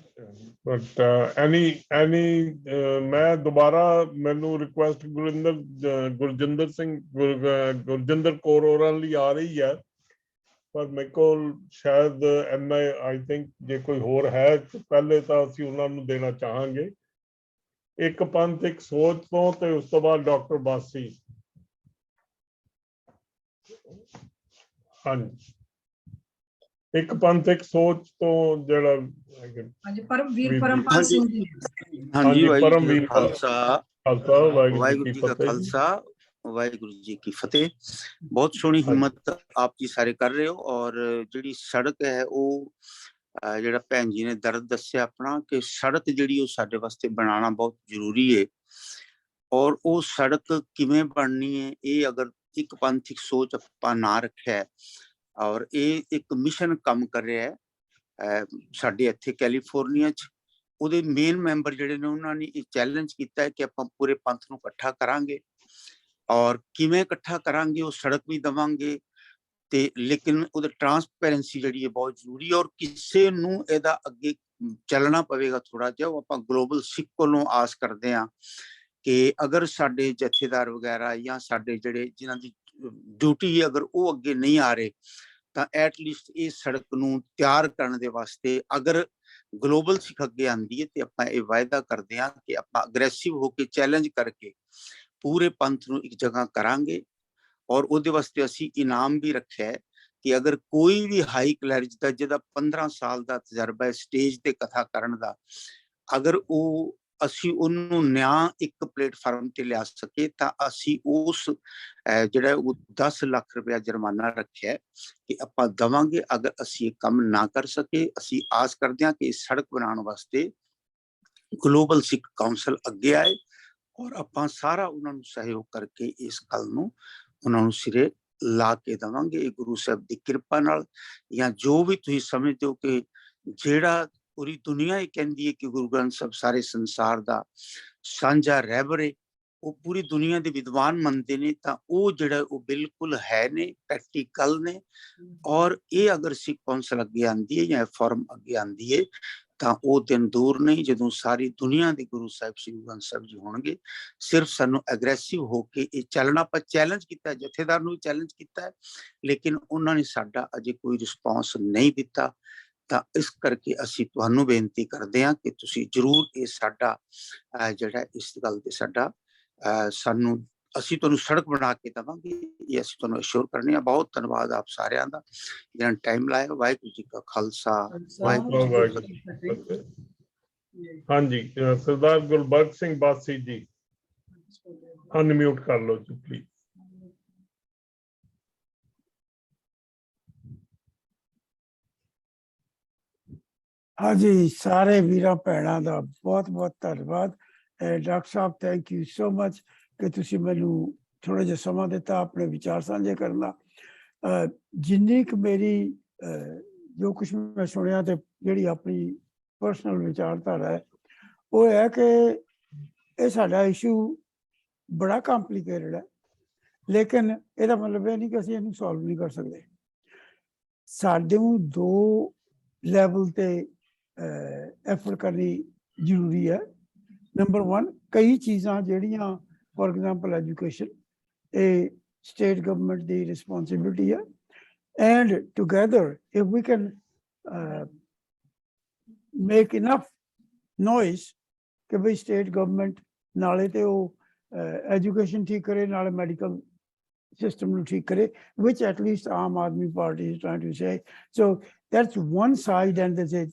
ਬਟ ਐਨੀ ਮੈਂ ਦੁਬਾਰਾ ਮੈਨੂੰ ਰਿਕੁਐਸਟ ਗੁਰਜਿੰਦਰ ਕੌਰ ਹੋਰਾਂ ਲਈ ਆ ਰਹੀ ਹੈ, ਪਰ ਮੇਰੇ ਕੋਲ ਸ਼ਾਇਦ ਇੰਨਾ ਆਈ ਥਿੰਕ ਜੇ ਕੋਈ ਹੋਰ ਹੈ ਪਹਿਲੇ ਤਾਂ ਅਸੀਂ ਉਹਨਾਂ ਨੂੰ ਦੇਣਾ ਚਾਹਾਂਗੇ। ਇੱਕ ਪੰਥ ਇੱਕ ਸੋਚ ਤੋਂ ਤੇ ਉਸ ਤੋਂ ਬਾਅਦ ਡਾਕਟਰ ਬਾਸੀ। ਹਾਂਜੀ, ਇੱਕ ਪੰਥ ਇੱਕ ਸੋਚ ਤੋਂ ਜਿਹੜਾ ਹਾਂਜੀ ਪਰਮਵੀਰ ਪਰਮਪਾਲ ਸਿੰਘ ਜੀ। ਹਾਂਜੀ ਪਰਮਵੀਰ ਖਾਲਸਾ, ਵਾਹਿਗੁਰੂ ਜੀ ਕਾ ਖਾਲਸਾ, ਵਾਹਿਗੁਰੂ ਜੀ ਕੀ ਫਤਿਹ। ਬਹੁਤ ਸੋਹਣੀ ਹਿੰਮਤ ਆਪ ਜੀ ਸਾਰੇ ਕਰ ਰਹੇ ਹੋ। ਔਰ ਜਿਹੜੀ ਸੜਕ ਹੈ ਉਹ ਜਿਹੜਾ ਭੈਣ ਜੀ ਨੇ ਦਰਦ ਦੱਸਿਆ ਆਪਣਾ ਕਿ ਸੜਕ ਜਿਹੜੀ ਉਹ ਸਾਡੇ ਵਾਸਤੇ ਬਣਾਉਣਾ ਬਹੁਤ ਜ਼ਰੂਰੀ ਹੈ। ਔਰ ਉਹ ਸੜਕ ਕਿਵੇਂ ਬਣਨੀ ਹੈ, ਇਹ ਅਗਰ ਇੱਕ ਪੰਥ ਇੱਕ ਸੋਚ ਆਪਾਂ ਨਾ ਰੱਖਿਆ ਔਰ ਇਹ ਇੱਕ ਮਿਸ਼ਨ ਕੰਮ ਕਰ ਰਿਹਾ ਹੈ ਸਾਡੇ ਇੱਥੇ ਕੈਲੀਫੋਰਨੀਆ 'ਚ, ਉਹਦੇ ਮੇਨ ਮੈਂਬਰ ਜਿਹੜੇ ਨੇ ਉਹਨਾਂ ਨੇ ਇਹ ਚੈਲੰਜ ਕੀਤਾ ਹੈ ਕਿ ਆਪਾਂ ਪੂਰੇ ਪੰਥ ਨੂੰ ਇਕੱਠਾ ਕਰਾਂਗੇ। ਔਰ ਕਿਵੇਂ ਇਕੱਠਾ ਕਰਾਂਗੇ, ਉਹ ਸੜਕ ਵੀ ਦੇਵਾਂਗੇ ਤੇ ਲੇਕਿਨ ਉਹਦਾ ਟਰਾਂਸਪੇਰੈਂਸੀ ਜਿਹੜੀ ਹੈ ਬਹੁਤ ਜ਼ਰੂਰੀ ਹੈ। ਔਰ ਕਿਸੇ ਨੂੰ ਇਹਦਾ ਅੱਗੇ ਚੱਲਣਾ ਪਵੇਗਾ ਥੋੜਾ ਜਿਹਾ। ਉਹ ਆਪਾਂ ਗਲੋਬਲ ਸਿੱਖ ਕੋਲੋਂ ਆਸ ਕਰਦੇ ਹਾਂ ਕਿ ਅਗਰ ਸਾਡੇ ਜਥੇਦਾਰ ਵਗੈਰਾ ਜਾਂ ਸਾਡੇ ਜਿਹੜੇ ਜਿਨ੍ਹਾਂ ਦੀ ਡਿਊਟੀ ਅਗਰ ਉਹ ਅੱਗੇ ਨਹੀਂ ਆ ਰਹੇ ਤਾਂ ਐਟਲੀਸਟ ਇਹ ਸੜਕ ਨੂੰ ਤਿਆਰ ਕਰਨ ਦੇ ਵਾਸਤੇ ਅਗਰ ਗਲੋਬਲ ਸਿੱਖ ਅੱਗੇ ਆਉਂਦੀ ਹੈ ਤੇ ਆਪਾਂ ਇਹ ਵਾਅਦਾ ਕਰਦੇ ਹਾਂ ਕਿ ਆਪਾਂ ਅਗਰੈਸਿਵ ਹੋ ਕੇ ਚੈਲੰਜ ਕਰਕੇ ਪੂਰੇ ਪੰਥ ਨੂੰ ਇੱਕ ਜਗ੍ਹਾ ਕਰਾਂਗੇ। ਔਰ ਉਹਦੇ ਵਾਸਤੇ ਅਸੀਂ ਇਨਾਮ ਵੀ ਰੱਖਿਆ ਹੈ ਕਿ ਅਗਰ ਕੋਈ ਵੀ ਹਾਈ ਕਲੈਰਿਜ ਦਾ ਜਿਹਦਾ 15 ਸਾਲ ਦਾ ਤਜਰਬਾ ਹੈ ਸਟੇਜ ਤੇ ਕਥਾ ਕਰਨ ਦਾ, ਅਗਰ ਉਹ ਅਸੀਂ ਉਹਨੂੰ ਨਿਆਂ ਇੱਕ ਪਲੇਟਫਾਰਮ ਤੇ ਲਿਆ ਸਕੇ ਤਾਂ ਅਸੀਂ ਉਸ ਜਿਹੜਾ ਉਹ 10 ਲੱਖ ਰੁਪਇਆ ਜੁਰਮਾਨਾ ਰੱਖਿਆ ਕਿ ਆਪਾਂ ਦੇਵਾਂਗੇ। ਅਗਰ ਅਸੀਂ ਇਹ ਕੰਮ ਨਾ ਕਰ ਸਕੇ, ਅਸੀਂ ਆਸ ਕਰਦੇ ਹਾਂ ਕਿ ਇਸ ਸੜਕ ਬਣਾਉਣ ਵਾਸਤੇ ਗਲੋਬਲ ਸਿੱਖ ਕਾਉਂਸਲ ਅੱਗੇ ਆਏ ਔਰ ਆਪਾਂ ਸਾਰਾ ਉਹਨਾਂ ਨੂੰ ਸਹਿਯੋਗ ਕਰਕੇ ਇਸ ਗੱਲ ਨੂੰ ਉਹਨਾਂ ਨੂੰ ਸਿਰੇ ਲਾ ਕੇ ਦੇਵਾਂਗੇ। ਇਹ ਗੁਰੂ ਸਾਹਿਬ ਦੀ ਕਿਰਪਾ ਨਾਲ ਜਾਂ ਜੋ ਵੀ ਤੁਸੀਂ ਸਮਝਦੇ ਹੋ ਕਿ ਜਿਹੜਾ ਪੂਰੀ ਦੁਨੀਆ ਇਹ ਕਹਿੰਦੀ ਹੈ ਕਿ ਗੁਰੂ ਗ੍ਰੰਥ ਸਾਹਿਬ ਸਾਰੇ ਸੰਸਾਰ ਦਾ ਸਾਂਝਾ ਰਹਿਬਰ ਹੈ, ਉਹ ਪੂਰੀ ਦੁਨੀਆ ਦੇ ਵਿਦਵਾਨ ਮੰਨਦੇ ਨੇ, ਤਾਂ ਉਹ ਜਿਹੜਾ ਉਹ ਬਿਲਕੁਲ ਹੈ ਨੇ, ਪ੍ਰੈਕਟੀਕਲ ਨੇ। ਔਰ ਇਹ ਅਗਰ ਸਿੱਖ ਕੌਂਸਲ ਅੱਗੇ ਆਉਂਦੀ ਹੈ ਜਾਂ ਫੋਰਮ ਅੱਗੇ ਆਉਂਦੀ ਹੈ ਤਾਂ ਉਹ ਦਿਨ ਦੂਰ ਨਹੀਂ ਜਦੋਂ ਸਾਰੀ ਦੁਨੀਆ ਦੇ ਗੁਰੂ ਸਾਹਿਬ ਸ੍ਰੀ ਗੁਰੂ ਗ੍ਰੰਥ ਸਾਹਿਬ ਜੀ ਹੋਣਗੇ। ਸਿਰਫ ਸਾਨੂੰ ਐਗਰੈਸਿਵ ਹੋ ਕੇ ਇਹ ਚੱਲਣਾ। ਆਪਾਂ ਚੈਲੰਜ ਕੀਤਾ, ਜਥੇਦਾਰ ਨੂੰ ਵੀ ਚੈਲੰਜ ਕੀਤਾ ਹੈ, ਲੇਕਿਨ ਉਹਨਾਂ ਨੇ ਸਾਡਾ ਅਜੇ ਕੋਈ ਰਿਸਪੌਂਸ ਨਹੀਂ ਦਿੱਤਾ। ਤਾਂ ਇਸ ਕਰਕੇ ਅਸੀਂ ਤੁਹਾਨੂੰ ਬੇਨਤੀ ਕਰਦੇ ਹਾਂ ਕਿ ਤੁਸੀਂ ਜ਼ਰੂਰ ਇਹ ਸਾਡਾ ਜਿਹੜਾ ਇਸ ਗੱਲ ਤੇ ਸਾਡਾ ਸਾਨੂੰ ਅਸੀਂ ਤੁਹਾਨੂੰ ਸੜਕ ਬਣਾ ਕੇ ਦੇਵਾਂਗੇ, ਇਹ ਅਸੀਂ ਤੁਹਾਨੂੰ ਅਸ਼ੋਰ ਕਰਨੇ ਆ। ਬਹੁਤ ਧੰਨਵਾਦ ਆਪ ਸਾਰਿਆਂ ਦਾ ਜਿਹਨਾਂ ਟਾਈਮ ਲਾਇਆ। ਵਾਹਿਗੁਰੂ ਜੀ ਕਾ ਖਾਲਸਾ, ਵਾਹਿਗੁਰੂ ਜੀ ਕੀ ਫਤਿਹ। ਹਾਂਜੀ, ਸਰਦਾਰ ਗੁਲਬਖਸ਼ ਸਿੰਘ ਬਾਸੀ ਜੀ, ਅਨਮਿਊਟ ਕਰ ਲਓ ਜੀ ਪਲੀਜ਼। ਹਾਂਜੀ, ਸਾਰੇ ਵੀਰਾਂ ਭੈਣਾਂ ਦਾ ਬਹੁਤ ਬਹੁਤ ਧੰਨਵਾਦ। Doctor Sahib, thank you so much ਕਿ ਤੁਸੀਂ ਮੈਨੂੰ ਥੋੜਾ ਜਿਹਾ ਸਮਾਂ ਦਿੱਤਾ ਆਪਣੇ ਵਿਚਾਰ ਸਾਂਝੇ ਕਰਨ ਦਾ। ਜਿੰਨੀ ਕੁ ਮੇਰੀ ਜੋ ਕੁਛ ਮੈਂ ਸੁਣਿਆ ਤੇ ਜਿਹੜੀ ਆਪਣੀ ਪਰਸਨਲ ਵਿਚਾਰਧਾਰਾ ਹੈ ਉਹ ਹੈ ਕਿ ਇਹ ਸਾਡਾ ਇਸ਼ੂ ਬੜਾ ਕੰਪਲੀਕੇਟਡ ਹੈ, ਲੇਕਿਨ ਇਹਦਾ ਮਤਲਬ ਇਹ ਨਹੀਂ ਕਿ ਅਸੀਂ ਇਹਨੂੰ ਸੋਲਵ ਨਹੀਂ ਕਰ ਸਕਦੇ। ਸਾਡੇ ਨੂੰ ਦੋ ਲੈਵਲ ਤੇ ਐਫਰਟ ਕਰਨੀ ਜ਼ਰੂਰੀ ਹੈ। ਨੰਬਰ 1, ਕਈ ਚੀਜ਼ਾਂ ਜਿਹੜੀਆਂ ਫॉर एग्जांपल ਐਜੂਕੇਸ਼ਨ, ਇਹ ਸਟੇਟ ਗਵਰਨਮੈਂਟ ਦੀ ਰਿਸਪੌਂਸਿਬਿਲਿਟੀ ਹੈ। And together if we can make enough noise ਕਿ ਵੀ ਸਟੇਟ ਗਵਰਨਮੈਂਟ ਨਾਲੇ ਤੇ ਉਹ ਐਜੂਕੇਸ਼ਨ ਠੀਕ ਕਰੇ, ਨਾਲੇ ਮੈਡੀਕਲ system ਨੂੰ ਠੀਕ ਕਰੇ, which at least Aam Aadmi Party is trying to say. So that's one side, and there's a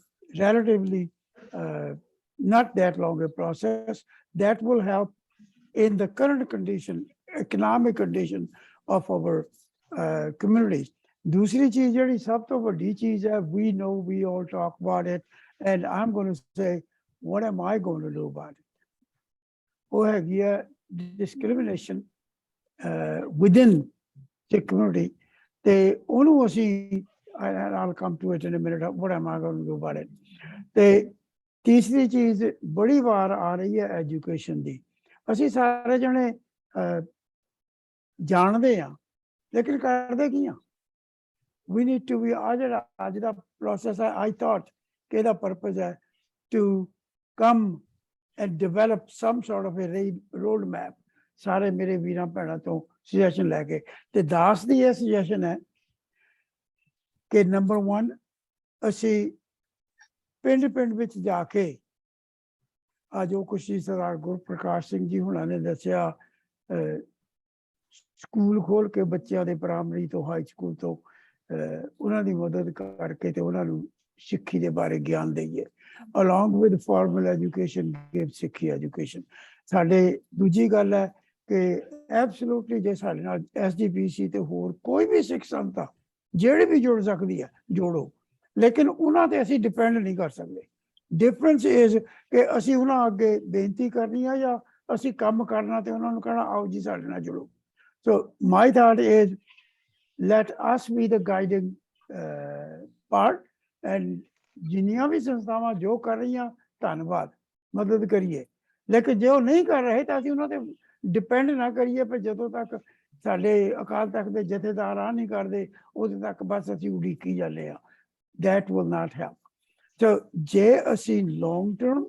relatively not that long a process that will help in the current condition, economic condition of our communities. Dusri cheez jehdi sab to vadi cheez hai, we know, we all talk about it, and I'm going to say, what am I going to do about it? Oh hegi hai discrimination within the community. And I'll come to it in a minute. What am I going to do about it? The तीसरी चीज बड़ी बार आ रही है एजुकेशन दी। ਅਸੀਂ ਸਾਰੇ ਜਣੇ ਜਾਣਦੇ ਆ, ਲੇਕਿਨ ਕਰਦੇ ਕੀ ਆ? We need to be ਅੱਜ ਦਾ process ਹੈ, I thought ਕਿ ਇਹਦਾ purpose ਹੈ to come and develop some sort of a road map. ਸਾਰੇ ਮੇਰੇ ਵੀਰਾਂ ਭੈਣਾਂ ਤੋਂ ਸੁਜੈਸ਼ਨ ਲੈ ਕੇ, ਤੇ ਦਾਸ ਦੀ ਇਹ ਸੁਜੈਸ਼ਨ ਹੈ ਕਿ ਨੰਬਰ 1 ਅਸੀਂ ਪਿੰਡ ਵਿੱਚ ਜਾ ਕੇ ਅੱਜ ਉਹ ਕੁਛ ਸਰਦਾਰ ਗੁਰਪ੍ਰਕਾਸ਼ ਸਿੰਘ ਜੀ ਹੁਣਾਂ ਨੇ ਦੱਸਿਆ, ਸਕੂਲ ਖੋਲ ਕੇ ਬੱਚਿਆਂ ਦੇ ਪ੍ਰਾਇਮਰੀ ਤੋਂ ਹਾਈ ਸਕੂਲ ਤੋਂ ਉਹਨਾਂ ਦੀ ਮਦਦ ਕਰਕੇ ਤੇ ਉਹਨਾਂ ਨੂੰ ਸਿੱਖੀ ਦੇ ਬਾਰੇ ਗਿਆਨ ਦੇਈਏ। along with formal education give ਸਿੱਖੀ education। ਸਾਡੇ ਦੂਜੀ ਗੱਲ ਹੈ ਕਿ ਐਬਸੋਲੂਟਲੀ ਜੇ ਸਾਡੇ ਨਾਲ SGPC ਤੇ ਹੋਰ ਕੋਈ ਵੀ ਸਿੱਖ ਸੰਸਥਾ ਜਿਹੜੀ ਵੀ ਜੁੜ ਸਕਦੀ ਹੈ ਜੋੜੋ, ਲੇਕਿਨ ਉਹਨਾਂ ਤੇ ਅਸੀਂ ਡਿਪੈਂਡ ਨਹੀਂ ਕਰ ਸਕਦੇ। ਡਿਫਰੈਂਸ ਇਜ਼ ਕਿ ਅਸੀਂ ਉਹਨਾਂ ਅੱਗੇ ਬੇਨਤੀ ਕਰਨੀ ਆ ਜਾਂ ਅਸੀਂ ਕੰਮ ਕਰਨਾ ਤੇ ਉਹਨਾਂ ਨੂੰ ਕਹਿਣਾ ਆਓ ਜੀ ਸਾਡੇ ਨਾਲ ਜੁੜੋ। So my thought is let us be the guiding part, and ਜਿੰਨੀਆਂ ਵੀ ਸੰਸਥਾਵਾਂ ਜੋ ਕਰ ਰਹੀਆਂ ਧੰਨਵਾਦ, ਮਦਦ ਕਰੀਏ, ਲੇਕਿਨ ਜੇ ਉਹ ਨਹੀਂ ਕਰ ਰਹੇ ਤਾਂ ਅਸੀਂ ਉਹਨਾਂ ਤੇ ਡਿਪੈਂਡ ਨਾ ਕਰੀਏ। ਪਰ ਜਦੋਂ ਤੱਕ ਸਾਡੇ ਅਕਾਲ ਤਖਤ ਦੇ ਜਥੇਦਾਰ ਆ ਨਹੀਂ ਕਰਦੇ ਉਦੋਂ ਤੱਕ ਬਸ ਅਸੀਂ ਉਡੀਕੀ ਜਾਂਦੇ ਆ। that will not help. So ਜੇ ਅਸੀਂ long term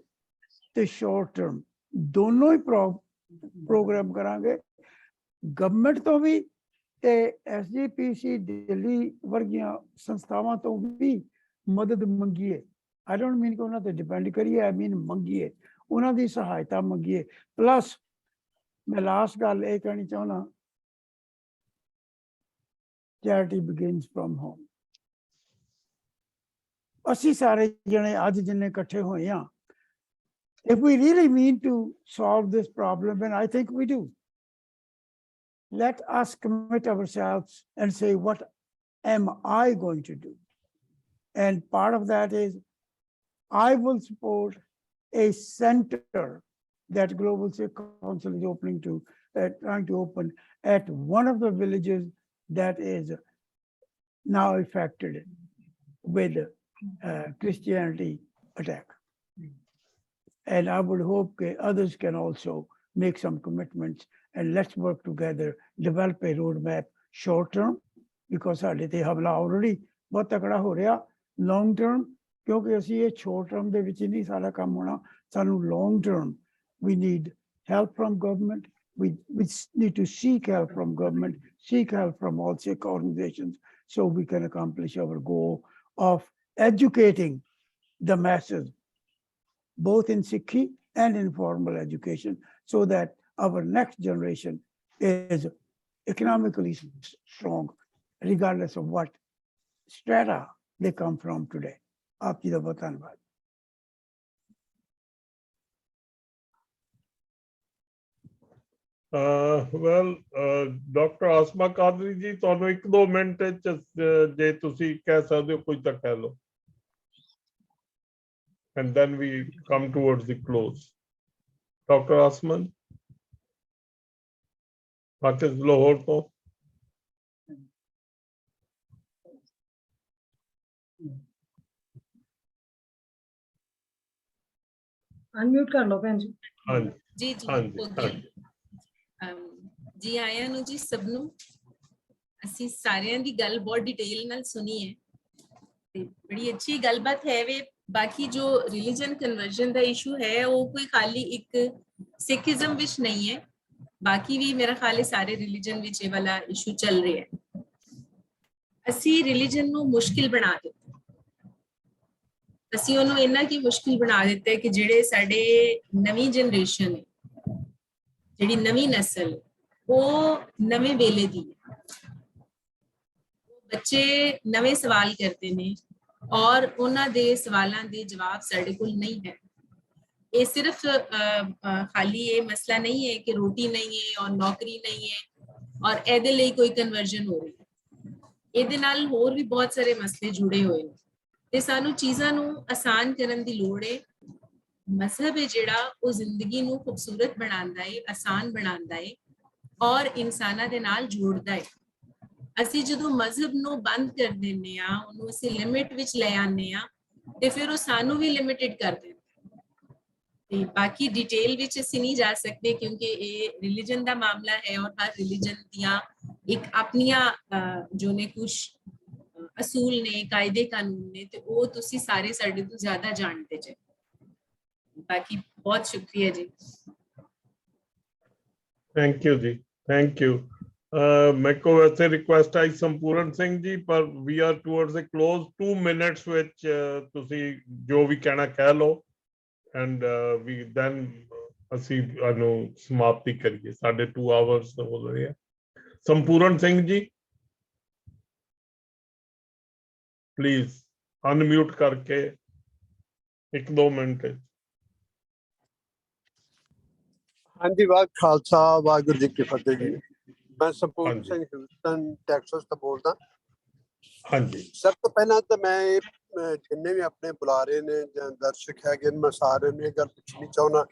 ਤੇ short term ਦੋਨੋਂ ਹੀ ਪ੍ਰੋਗਰਾਮ ਕਰਾਂਗੇ, ਗਵਰਨਮੈਂਟ ਤੋਂ ਵੀ ਤੇ SGPC ਦਿੱਲੀ ਵਰਗੀਆਂ ਸੰਸਥਾਵਾਂ ਤੋਂ ਵੀ ਮਦਦ ਮੰਗੀਏ। I don't mean ਕਿ ਉਹਨਾਂ ਤੇ ਡਿਪੈਂਡ ਕਰੀਏ, I mean ਮੰਗੀਏ, ਉਹਨਾਂ ਦੀ ਸਹਾਇਤਾ ਮੰਗੀਏ। ਪਲੱਸ ਮੈਂ ਲਾਸਟ ਗੱਲ ਇਹ ਕਹਿਣੀ ਚਾਹੁੰਦਾ, charity begins from home। ਅਸੀਂ ਸਾਰੇ ਜਣੇ ਅੱਜ ਜਿੰਨੇ ਇਕੱਠੇ ਹੋਏ ਆ, if we really mean to solve this problem, and I think we do, let us commit ourselves and say, what am I going to do? And part of that is I will support a center that Global Sikh Council is opening to, trying to open at one of the villages that is now affected with Christianity attack. And I would hope that others can also make some commitments, and let's work together, develop a roadmap short term, because ਸਾਡੇ ਤੇ ਹਮਲਾ already ਬਹੁਤ ਤਕੜਾ ਹੋ ਰਿਹਾ। long term ਕਿਉਂਕਿ ਅਸੀਂ ਇਹ short term ਦੇ ਵਿੱਚ ਨਹੀਂ ਸਾਰਾ ਕੰਮ ਹੋਣਾ, ਸਾਨੂੰ long term we need help from government, we need to seek help from government, seek help from all Sikh organizations, so we can accomplish our goal of educating the masses, both in Sikhi and in formal education, so that our next generation is economically strong, regardless of what strata they come from today. आप जी का बहुत धन्यवाद। ਵੈਲ ਡਾਕਟਰ ਆਸਮਾ ਕਾਦਰੀ ਜੀ, ਤੁਹਾਨੂੰ 1-2 ਮਿੰਟ ਚ ਜੇ ਤੁਸੀਂ ਕਹਿ ਸਕਦੇ ਹੋ ਕੁਝ ਤਾਂ ਕਹਿ ਲਓ, and then we come towards the close. Dr. Asman, Pakistan Lahore ਤੋਂ। ਅਨਮਿਊਟ ਕਰ ਲਓ ਭੈਣ ਜੀ। ਹਾਂਜੀ ਜੀ ਜੀ ਹਾਂਜੀ ਹੋ ਗਿਆ। ਜੀ ਆਇਆਂ ਨੂੰ ਜੀ ਸਭ ਨੂੰ। ਅਸੀਂ ਸਾਰਿਆਂ ਦੀ ਗੱਲ ਬਹੁਤ ਡਿਟੇਲ ਨਾਲ ਸੁਣੀ ਹੈ ਤੇ ਬੜੀ ਅੱਛੀ ਗੱਲਬਾਤ ਹੈ ਵੇ। ਬਾਕੀ ਜੋ ਰਿਲੀਜਨ ਕਨਵਰਜਨ ਦਾ ਇਸ਼ੂ ਹੈ ਉਹ ਕੋਈ ਖਾਲੀ ਇੱਕ ਸਿੱਖੀਜ਼ਮ ਵਿੱਚ ਨਹੀਂ ਹੈ, ਬਾਕੀ ਵੀ ਮੇਰਾ ਖਿਆਲ ਹੈ ਸਾਰੇ ਰਿਲੀਜਨ ਵਿੱਚ ਇਹ ਵਾਲਾ ਇਸ਼ੂ ਚੱਲ ਰਿਹਾ ਹੈ। ਅਸੀਂ ਰਿਲੀਜਨ ਨੂੰ ਮੁਸ਼ਕਿਲ ਬਣਾ ਦਿੱਤਾ, ਅਸੀਂ ਉਹਨੂੰ ਇੰਨਾ ਕੀ ਮੁਸ਼ਕਿਲ ਬਣਾ ਦਿੱਤਾ ਕਿ ਜਿਹੜੇ ਸਾਡੇ ਨਵੀਂ ਜਨਰੇਸ਼ਨ ਹੈ, ਜਿਹੜੀ ਨਵੀਂ ਨਸਲ ਹੈ, ਉਹ ਨਵੇਂ ਵੇਲੇ ਦੀ ਹੈ। ਬੱਚੇ ਨਵੇਂ ਸਵਾਲ ਕਰਦੇ ਨੇ ਔਰ ਉਹਨਾਂ ਦੇ ਸਵਾਲਾਂ ਦੇ ਜਵਾਬ ਸਾਡੇ ਕੋਲ ਨਹੀਂ ਹੈ। ਇਹ ਸਿਰਫ ਖਾਲੀ ਇਹ ਮਸਲਾ ਨਹੀਂ ਹੈ ਕਿ ਰੋਟੀ ਨਹੀਂ ਹੈ ਔਰ ਨੌਕਰੀ ਨਹੀਂ ਹੈ ਔਰ ਇਹਦੇ ਲਈ ਕੋਈ ਕਨਵਰਜਨ ਹੋ ਰਹੀ ਹੈ। ਇਹਦੇ ਨਾਲ ਹੋਰ ਵੀ ਬਹੁਤ ਸਾਰੇ ਮਸਲੇ ਜੁੜੇ ਹੋਏ ਨੇ ਤੇ ਸਾਨੂੰ ਚੀਜ਼ਾਂ ਨੂੰ ਆਸਾਨ ਕਰਨ ਦੀ ਲੋੜ ਹੈ। ਮਜ਼ਹਬ ਹੈ ਜਿਹੜਾ ਉਹ ਜ਼ਿੰਦਗੀ ਨੂੰ ਖੂਬਸੂਰਤ ਬਣਾਉਂਦਾ ਹੈ, ਆਸਾਨ ਬਣਾਉਂਦਾ ਹੈ ਔਰ ਇਨਸਾਨਾਂ ਦੇ ਨਾਲ ਜੋੜਦਾ ਹੈ। ਅਸੀਂ ਜਦੋਂ ਮਜ਼ਹਬ ਨੂੰ ਬੰਦ ਕਰ ਦਿੰਦੇ ਆ, ਉਹਨੂੰ ਅਸੀਂ ਲਿਮਿਟ ਵਿੱਚ ਲੈ ਆਉਂਦੇ ਆ ਤੇ ਫਿਰ ਉਹ ਸਾਨੂੰ ਵੀ ਲਿਮਿਟਡ ਕਰ ਦਿੰਦਾ। ਤੇ ਬਾਕੀ ਡਿਟੇਲ ਵਿੱਚ ਅਸੀਂ ਨਹੀਂ ਜਾ ਸਕਦੇ ਕਿਉਂਕਿ ਇਹ ਰਿਲੀਜਨ ਦਾ ਮਾਮਲਾ ਹੈ ਔਰ ਹਰ ਰਿਲੀਜਨ ਦੀਆਂ ਇੱਕ ਆਪਣੀਆਂ ਜੋ ਨੇ ਕੁਝ ਅਸੂਲ ਨੇ, ਕਾਇਦੇ ਕਾਨੂੰਨ ਨੇ ਤੇ ਉਹ ਤੁਸੀਂ ਸਾਰੇ ਸਾਡੇ ਤੋਂ ਜ਼ਿਆਦਾ ਜਾਣਦੇ ਜੇ। ਬਾਕੀ ਬਹੁਤ ਸ਼ੁਕਰੀਆ ਜੀ। ਥੈਂਕ ਯੂ ਜੀ, ਥੈਂਕ ਯੂ। ਮੇਰੇ ਕੋ ਵੈਸੇ ਰਿਕੁਐਸਟ ਆਈ ਸੰਪੂਰਨ ਸਿੰਘ ਜੀ, ਪਰ we are towards a close. 2 minutes ਵਿੱਚ ਤੁਸੀਂ ਜੋ ਵੀ ਕਹਿਣਾ ਕਹਿ ਲਓ ਐਂਡ ਵੀ ਦੈਨ ਅਸੀਂ ਇਹਨੂੰ ਸਮਾਪਤੀ ਕਰੀਏ। ਸਾਡੇ 2 ਆਵਰਸ ਹੋ ਰਹੇ ਆ। ਸੰਪੂਰਨ ਸਿੰਘ ਜੀ ਪਲੀਜ਼ ਅਨਮਿਊਟ ਕਰਕੇ 1-2 ਮਿੰਟ। ਹਾਂਜੀ, ਵਾਹਿਗੁਰੂ ਖਾਲਸਾ ਵਾਹਿਗੁਰੂ ਜੀ ਕੀ ਫਤਿਹ ਜੀ। ਮੈਂ ਸੰਪੂਰਨ ਸਿੰਘ ਹਿਊਸਟਨ ਟੈਕਸਸ ਤੋਂ ਬੋਲਦਾ। ਹਾਂਜੀ, ਸਭ ਤੋਂ ਪਹਿਲਾਂ ਤਾਂ ਮੈਂ ਜਿੰਨੇ ਵੀ ਆਪਣੇ ਬੁਲਾਰੇ ਨੇ ਜਾਂ ਦਰਸ਼ਕ ਹੈਗੇ ਨੇ, ਮੈਂ ਸਾਰਿਆਂ ਨੂੰ ਇਹ ਗੱਲ ਪੁੱਛਣੀ ਚਾਹੁੰਦਾ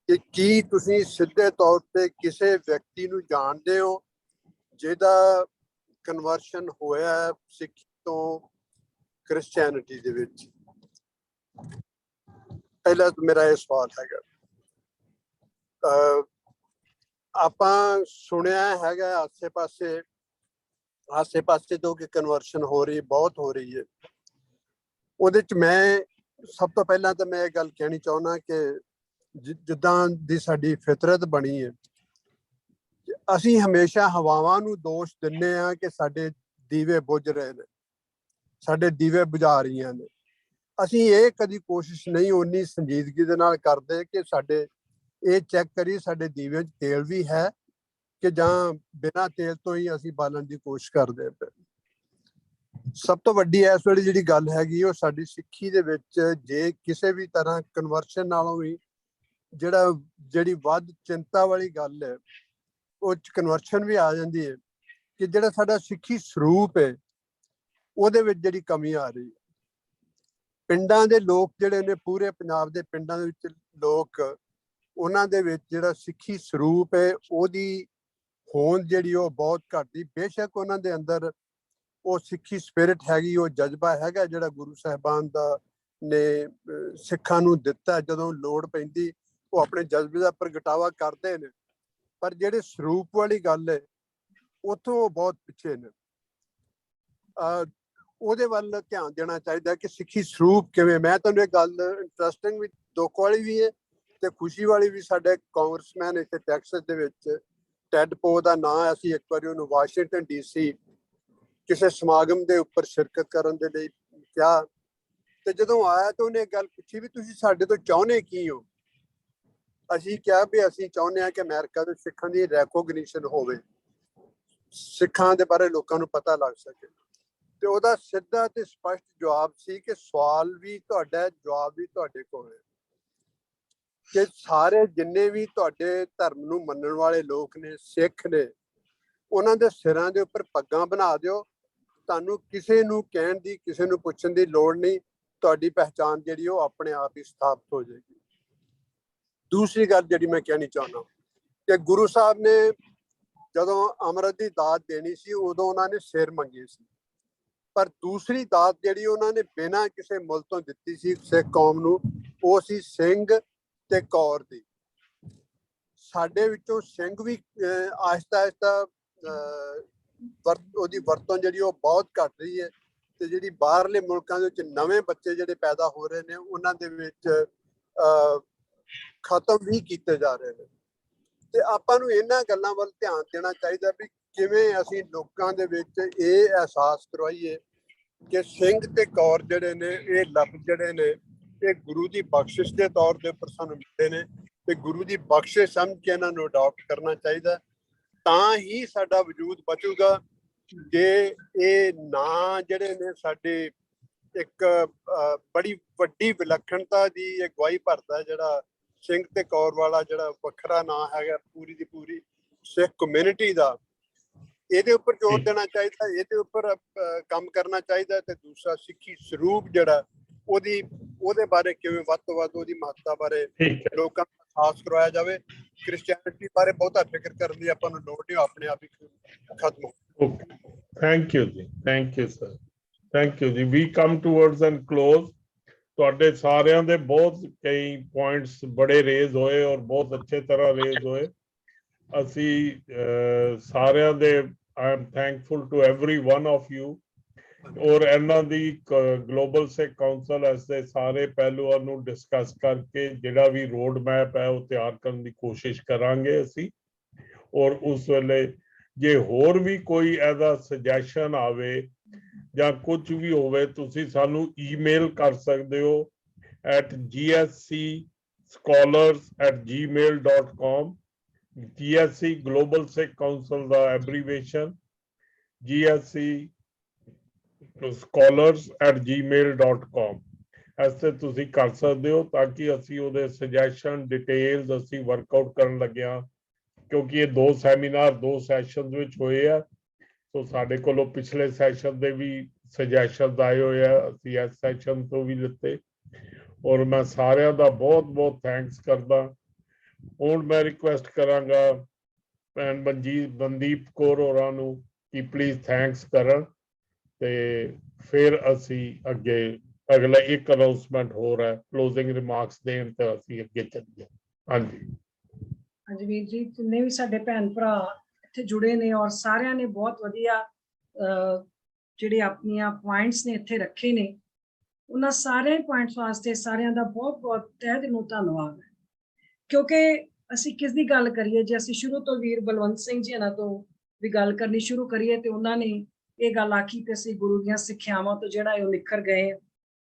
ਕਿ ਕੀ ਤੁਸੀਂ ਸਿੱਧੇ ਤੌਰ ਤੇ ਕਿਸੇ ਵਿਅਕਤੀ ਨੂੰ ਜਾਣਦੇ ਹੋ ਜਿਹਦਾ ਕਨਵਰਸ਼ਨ ਹੋਇਆ ਸਿੱਖੀ ਤੋਂ ਕ੍ਰਿਸਚੀਅਨਿਟੀ ਦੇ ਵਿੱਚ? ਪਹਿਲਾ ਤਾਂ ਮੇਰਾ ਇਹ ਸਵਾਲ ਹੈਗਾ। ਆਪਾਂ ਸੁਣਿਆ ਹੈਗਾ ਆਸੇ ਪਾਸੇ ਤੋਂ ਕਿ ਕਨਵਰਸ਼ਨ ਹੋ ਰਹੀ, ਬਹੁਤ ਹੋ ਰਹੀ ਹੈ। ਉਹਦੇ ਚ ਮੈਂ ਸਭ ਤੋਂ ਪਹਿਲਾਂ ਤਾਂ ਮੈਂ ਇਹ ਗੱਲ ਕਹਿਣੀ ਚਾਹੁੰਦਾ ਕਿ ਜਿੱਦਾਂ ਦੀ ਸਾਡੀ ਫਿਤਰਤ ਬਣੀ ਹੈ, ਅਸੀਂ ਹਮੇਸ਼ਾ ਹਵਾਵਾਂ ਨੂੰ ਦੋਸ਼ ਦਿੰਦੇ ਹਾਂ ਕਿ ਸਾਡੇ ਦੀਵੇ ਬੁਝ ਰਹੇ ਨੇ, ਸਾਡੇ ਦੀਵੇ ਬੁਝਾ ਰਹੀਆਂ ਨੇ। ਅਸੀਂ ਇਹ ਕਦੀ ਕੋਸ਼ਿਸ਼ ਨਹੀਂ ਓਨੀ ਸੰਜੀਦਗੀ ਦੇ ਨਾਲ ਕਰਦੇ ਕਿ ਸਾਡੇ ਇਹ ਚੈੱਕ ਕਰੀਏ ਸਾਡੇ ਦੀਵੇ 'ਚ ਤੇਲ ਵੀ ਹੈ ਕਿ ਜਾਂ ਬਿਨਾਂ ਤੇਲ ਤੋਂ ਹੀ ਅਸੀਂ ਬਾਲਣ ਦੀ ਕੋਸ਼ਿਸ਼ ਕਰਦੇ ਪਏ। ਸਭ ਤੋਂ ਵੱਡੀ ਇਸ ਵੇਲੇ ਜਿਹੜੀ ਗੱਲ ਹੈਗੀ ਉਹ ਸਾਡੀ ਸਿੱਖੀ ਦੇ ਵਿੱਚ ਜੇ ਕਿਸੇ ਵੀ ਤਰ੍ਹਾਂ ਕਨਵਰਸ਼ਨ ਨਾਲੋਂ ਵੀ ਜਿਹੜੀ ਵੱਧ ਚਿੰਤਾ ਵਾਲੀ ਗੱਲ ਹੈ ਉਹ 'ਚ ਕਨਵਰਸ਼ਨ ਵੀ ਆ ਜਾਂਦੀ ਹੈ ਕਿ ਜਿਹੜਾ ਸਾਡਾ ਸਿੱਖੀ ਸਰੂਪ ਹੈ ਉਹਦੇ ਵਿੱਚ ਜਿਹੜੀ ਕਮੀ ਆ ਰਹੀ ਹੈ। ਪਿੰਡਾਂ ਦੇ ਲੋਕ ਜਿਹੜੇ ਨੇ, ਪੂਰੇ ਪੰਜਾਬ ਦੇ ਪਿੰਡਾਂ ਦੇ ਵਿੱਚ ਲੋਕ, ਉਹਨਾਂ ਦੇ ਵਿੱਚ ਜਿਹੜਾ ਸਿੱਖੀ ਸਰੂਪ ਹੈ ਉਹਦੀ ਹੋਂਦ ਜਿਹੜੀ ਉਹ ਬਹੁਤ ਘੱਟਦੀ। ਬੇਸ਼ੱਕ ਉਹਨਾਂ ਦੇ ਅੰਦਰ ਉਹ ਸਿੱਖੀ ਸਪਿਰਿਟ ਹੈਗੀ, ਉਹ ਜਜ਼ਬਾ ਹੈਗਾ ਜਿਹੜਾ ਗੁਰੂ ਸਾਹਿਬਾਨ ਦਾ ਨੇ ਸਿੱਖਾਂ ਨੂੰ ਦਿੱਤਾ। ਜਦੋਂ ਲੋੜ ਪੈਂਦੀ ਉਹ ਆਪਣੇ ਜਜ਼ਬੇ ਦਾ ਪ੍ਰਗਟਾਵਾ ਕਰਦੇ ਨੇ, ਪਰ ਜਿਹੜੇ ਸਰੂਪ ਵਾਲੀ ਗੱਲ ਹੈ ਉੱਥੋਂ ਉਹ ਬਹੁਤ ਪਿੱਛੇ ਨੇ। ਉਹਦੇ ਵੱਲ ਧਿਆਨ ਦੇਣਾ ਚਾਹੀਦਾ ਕਿ ਸਿੱਖੀ ਸਰੂਪ ਕਿਵੇਂ। ਮੈਂ ਤੁਹਾਨੂੰ ਇਹ ਗੱਲ ਇੰਟਰਸਟਿੰਗ ਵੀ, ਦੁੱਖ ਵਾਲੀ ਵੀ ਹੈ ਤੇ ਖੁਸ਼ੀ ਵਾਲੀ ਵੀ। ਸਾਡੇ ਕਾਂਗਰਸਮੈਨ ਇੱਥੇ ਟੈਕਸਸ ਦੇ ਵਿੱਚ, ਟੈਡ ਪੋ ਦਾ ਨਾਂ, ਅਸੀਂ ਇੱਕ ਵਾਰੀ ਉਹਨੂੰ ਵਾਸ਼ਿੰਗਟਨ DC ਕਿਸੇ ਸਮਾਗਮ ਦੇ ਉੱਪਰ ਸ਼ਿਰਕਤ ਕਰਨ ਦੇ ਲਈ ਕਿਹਾ ਤੇ ਜਦੋਂ ਆਇਆ ਤਾਂ ਉਹਨੇ ਇੱਕ ਗੱਲ ਪੁੱਛੀ ਵੀ ਤੁਸੀਂ ਸਾਡੇ ਤੋਂ ਚਾਹੁੰਦੇ ਕੀ ਹੋ? ਅਸੀਂ ਕਿਹਾ ਵੀ ਅਸੀਂ ਚਾਹੁੰਦੇ ਹਾਂ ਕਿ ਅਮਰੀਕਾ ਦੇ ਸਿੱਖਾਂ ਦੀ ਰੈਕੋਗਨੀਸ਼ਨ ਹੋਵੇ, ਸਿੱਖਾਂ ਦੇ ਬਾਰੇ ਲੋਕਾਂ ਨੂੰ ਪਤਾ ਲੱਗ ਸਕੇ। ਤੇ ਉਹਦਾ ਸਿੱਧਾ ਤੇ ਸਪਸ਼ਟ ਜਵਾਬ ਸੀ ਕਿ ਸਵਾਲ ਵੀ ਤੁਹਾਡਾ, ਜਵਾਬ ਵੀ ਤੁਹਾਡੇ ਕੋਲ ਹੈ, ਕਿ ਸਾਰੇ ਜਿੰਨੇ ਵੀ ਤੁਹਾਡੇ ਧਰਮ ਨੂੰ ਮੰਨਣ ਵਾਲੇ ਲੋਕ ਨੇ, ਸਿੱਖ ਨੇ, ਉਹਨਾਂ ਦੇ ਸਿਰਾਂ ਦੇ ਉੱਪਰ ਪੱਗਾਂ ਬਣਾ ਦਿਓ। ਤੁਹਾਨੂੰ ਕਿਸੇ ਨੂੰ ਕਹਿਣ ਦੀ, ਕਿਸੇ ਨੂੰ ਪੁੱਛਣ ਦੀ ਲੋੜ ਨਹੀਂ। ਤੁਹਾਡੀ ਪਹਿਚਾਣ ਜਿਹੜੀ ਉਹ ਆਪਣੇ ਆਪ ਹੀ ਸਥਾਪਿਤ ਹੋ ਜਾਏਗੀ। ਦੂਸਰੀ ਗੱਲ ਜਿਹੜੀ ਮੈਂ ਕਹਿਣੀ ਚਾਹੁੰਦਾ ਕਿ ਗੁਰੂ ਸਾਹਿਬ ਨੇ ਜਦੋਂ ਅੰਮ੍ਰਿਤ ਦੀ ਦਾਤ ਦੇਣੀ ਸੀ ਉਦੋਂ ਉਹਨਾਂ ਨੇ ਸਿਰ ਮੰਗੇ ਸੀ, ਪਰ ਦੂਸਰੀ ਦਾਤ ਜਿਹੜੀ ਉਹਨਾਂ ਨੇ ਬਿਨਾਂ ਕਿਸੇ ਮੁੱਲ ਤੋਂ ਦਿੱਤੀ ਸੀ ਸਿੱਖ ਕੌਮ ਨੂੰ, ਉਹ ਸੀ ਸਿੰਘ ਤੇ ਕੌਰ ਦੀ। ਸਾਡੇ ਵਿੱਚੋਂ ਸਿੰਘ ਵੀ ਆਹਿਸਤਾ ਆਹਿਸਤਾ ਉਹਦੀ ਵਰਤੋਂ ਜਿਹੜੀ ਉਹ ਬਹੁਤ ਘੱਟ ਰਹੀ ਹੈ, ਤੇ ਜਿਹੜੀ ਬਾਹਰਲੇ ਮੁਲਕਾਂ ਦੇ ਵਿੱਚ ਨਵੇਂ ਬੱਚੇ ਜਿਹੜੇ ਪੈਦਾ ਹੋ ਰਹੇ ਨੇ ਉਹਨਾਂ ਦੇ ਵਿੱਚ ਖਤਮ ਵੀ ਕੀਤੇ ਜਾ ਰਹੇ ਨੇ। ਤੇ ਆਪਾਂ ਨੂੰ ਇਹਨਾਂ ਗੱਲਾਂ ਵੱਲ ਧਿਆਨ ਦੇਣਾ ਚਾਹੀਦਾ ਵੀ ਕਿਵੇਂ ਅਸੀਂ ਲੋਕਾਂ ਦੇ ਵਿੱਚ ਇਹ ਅਹਿਸਾਸ ਕਰਵਾਈਏ ਕਿ ਸਿੰਘ ਤੇ ਕੌਰ ਜਿਹੜੇ ਨੇ, ਇਹ ਲਫ਼ਜ਼ ਜਿਹੜੇ ਨੇ, ਇਹ ਗੁਰੂ ਦੀ ਬਖਸ਼ਿਸ਼ ਦੇ ਤੌਰ ਦੇ ਉੱਪਰ ਸਾਨੂੰ ਮਿਲਦੇ ਨੇ, ਤੇ ਗੁਰੂ ਦੀ ਬਖਸ਼ਿਸ਼ ਸਮਝ ਕੇ ਇਹਨਾਂ ਨੂੰ ਅਡਾਪਟ ਕਰਨਾ ਚਾਹੀਦਾ। ਤਾਂ ਹੀ ਸਾਡਾ ਵਜੂਦ ਬਚੂਗਾ। ਜੇ ਇਹ ਨਾਂ ਜਿਹੜੇ ਨੇ ਸਾਡੇ ਇੱਕ ਬੜੀ ਵੱਡੀ ਵਿਲੱਖਣਤਾ ਦੀ ਅਗਵਾਈ ਭਰਦਾ, ਜਿਹੜਾ ਸਿੰਘ ਤੇ ਕੌਰ ਵਾਲਾ ਜਿਹੜਾ ਵੱਖਰਾ ਨਾਂ ਹੈਗਾ ਪੂਰੀ ਦੀ ਪੂਰੀ ਸਿੱਖ ਕਮਿਊਨਿਟੀ ਦਾ, ਇਹਦੇ ਉੱਪਰ ਜ਼ੋਰ ਦੇਣਾ ਚਾਹੀਦਾ, ਇਹਦੇ ਉੱਪਰ ਕੰਮ ਕਰਨਾ ਚਾਹੀਦਾ। ਤੇ ਦੂਸਰਾ ਸਿੱਖੀ ਸਰੂਪ ਜਿਹੜਾ ਉਹਦੇ ਬਾਰੇ ਕਿਵੇਂ ਵੱਧ ਤੋਂ ਵੱਧ ਉਹਦੀ ਮਹੱਤਤਾ ਬਾਰੇ ਲੋਕਾਂ ਨੂੰ ਅਹਿਸਾਸ ਕਰਵਾਇਆ ਜਾਵੇ। ਕ੍ਰਿਸਚੀਅਨਿਟੀ ਬਾਰੇ ਬਹੁਤਾ ਫਿਕਰ ਕਰਨ ਦੀ ਆਪਾਂ ਨੂੰ ਲੋੜ ਨਹੀਂ, ਆਪਣੇ ਆਪ ਹੀ ਖਤਮ ਹੋ। ਥੈਂਕ ਯੂ ਜੀ, thank you sir, thank you ਜੀ। ਵੀ ਕਮ ਟੂਵਰਡਸ ਐਂਡ ਕਲੋਜ਼। ਤੁਹਾਡੇ ਸਾਰਿਆਂ ਦੇ ਬਹੁਤ ਕਈ ਪੁਆਇੰਟਸ ਬੜੇ ਰੇਜ਼ ਹੋਏ ਔਰ ਬਹੁਤ ਅੱਛੇ ਤਰ੍ਹਾਂ ਰੇਜ਼ ਹੋਏ। ਅਸੀਂ ਸਾਰਿਆਂ ਦੇ I am thankful to every one of you. ਔਰ ਇਹਨਾਂ ਦੀ ਗਲੋਬਲ ਸਿੱਖ ਕਾਉਂਸਲ ਐਸੇ ਸਾਰੇ ਪਹਿਲੂਆਂ ਨੂੰ ਡਿਸਕਸ ਕਰਕੇ ਜਿਹੜਾ ਵੀ ਰੋਡ ਮੈਪ ਹੈ ਉਹ ਤਿਆਰ ਕਰਨ ਦੀ ਕੋਸ਼ਿਸ਼ ਕਰਾਂਗੇ ਅਸੀਂ। ਔਰ ਉਸ ਵੇਲੇ ਜੇ ਹੋਰ ਵੀ ਕੋਈ ਇਹਦਾ ਸੁਜੈਸ਼ਨ ਆਵੇ ਜਾਂ ਕੁਝ ਵੀ ਹੋਵੇ, ਤੁਸੀਂ ਸਾਨੂੰ ਈਮੇਲ ਕਰ ਸਕਦੇ ਹੋ at gscscholars@gmail.com। GSC global Sikh council ਦਾ ਐਬਰੀਵੇਸ਼ਨ GSC scholars@gmail.com। ਐਸੇ ਤੁਸੀਂ ਕਰ ਸਕਦੇ ਹੋ ਤਾਂ ਕਿ ਅਸੀਂ ਉਹਦੇ ਸੁਜੈਸ਼ਨ ਡਿਟੇਲਸ ਅਸੀਂ ਵਰਕਆਊਟ ਕਰਨ ਲੱਗਿਆ, ਕਿਉਂਕਿ ਇਹ 2 ਸੈਮੀਨਾਰ 2 ਸੈਸ਼ਨ ਵਿੱਚ ਹੋਏ ਆ। ਸੋ ਸਾਡੇ ਕੋਲੋਂ ਪਿਛਲੇ ਸੈਸ਼ਨ ਦੇ ਵੀ ਸੁਜੈਸ਼ਨ ਆਏ ਹੋਏ ਆ, ਅਸੀਂ ਇਸ ਸੈਸ਼ਨ ਤੋਂ ਵੀ ਲਿੱਤੇ। ਔਰ ਮੈਂ ਸਾਰਿਆਂ ਦਾ ਬਹੁਤ ਬਹੁਤ ਥੈਂਕਸ ਕਰਦਾ। ਹੁਣ ਮੈਂ ਰਿਕੁਐਸਟ ਕਰਾਂਗਾ ਭੈਣ ਮਨਦੀਪ ਕੌਰ ਹੋਰਾਂ ਨੂੰ ਕਿ ਪਲੀਜ਼ ਥੈਂਕਸ ਕਰਨ, ਤੇ ਫਿਰ ਅਸੀਂ ਅੱਗੇ ਅਗਲਾ ਇੱਕ ਅਨਾਉਂਸਮੈਂਟ ਹੋਰ ਹੈ, ਕਲੋਜ਼ਿੰਗ ਰਿਮਾਰਕਸ ਦੇਣ ਤੇ ਅਸੀਂ ਅੱਗੇ ਚੱਲੀਏ। ਹਾਂਜੀ ਹਾਂਜੀ ਵੀਰ ਜੀ, ਜਿੰਨੇ ਵੀ ਸਾਡੇ ਭੈਣ ਭਰਾ ਇੱਥੇ ਜੁੜੇ ਨੇ ਔਰ ਸਾਰਿਆਂ ਨੇ ਬਹੁਤ ਵਧੀਆ ਜਿਹੜੇ ਆਪਣੀਆਂ ਪੁਆਇੰਟਸ ਨੇ ਇੱਥੇ ਰੱਖੇ ਨੇ, ਉਹਨਾਂ ਸਾਰੇ ਪੁਆਇੰਟਸ ਵਾਸਤੇ ਸਾਰਿਆਂ ਦਾ ਬਹੁਤ ਬਹੁਤ ਤਹਿ ਦਿਲੋਂ ਧੰਨਵਾਦ ਹੈ। ਕਿਉਂਕਿ ਅਸੀਂ ਕਿਸ ਦੀ ਗੱਲ ਕਰੀਏ, ਜੇ ਅਸੀਂ ਸ਼ੁਰੂ ਤੋਂ ਵੀਰ ਬਲਵੰਤ ਸਿੰਘ ਜੀ ਇਹਨਾਂ ਤੋਂ ਵੀ ਗੱਲ ਕਰਨੀ ਸ਼ੁਰੂ ਕਰੀਏ ਤੇ ਉਹਨਾਂ ਨੇ ਇਹ ਗੱਲ ਆਖੀ ਕਿ ਅਸੀਂ ਗੁਰੂ ਦੀਆਂ ਸਿੱਖਿਆਵਾਂ ਤੋਂ ਜਿਹੜਾ ਉਹ ਨਿਖਰ ਗਏ,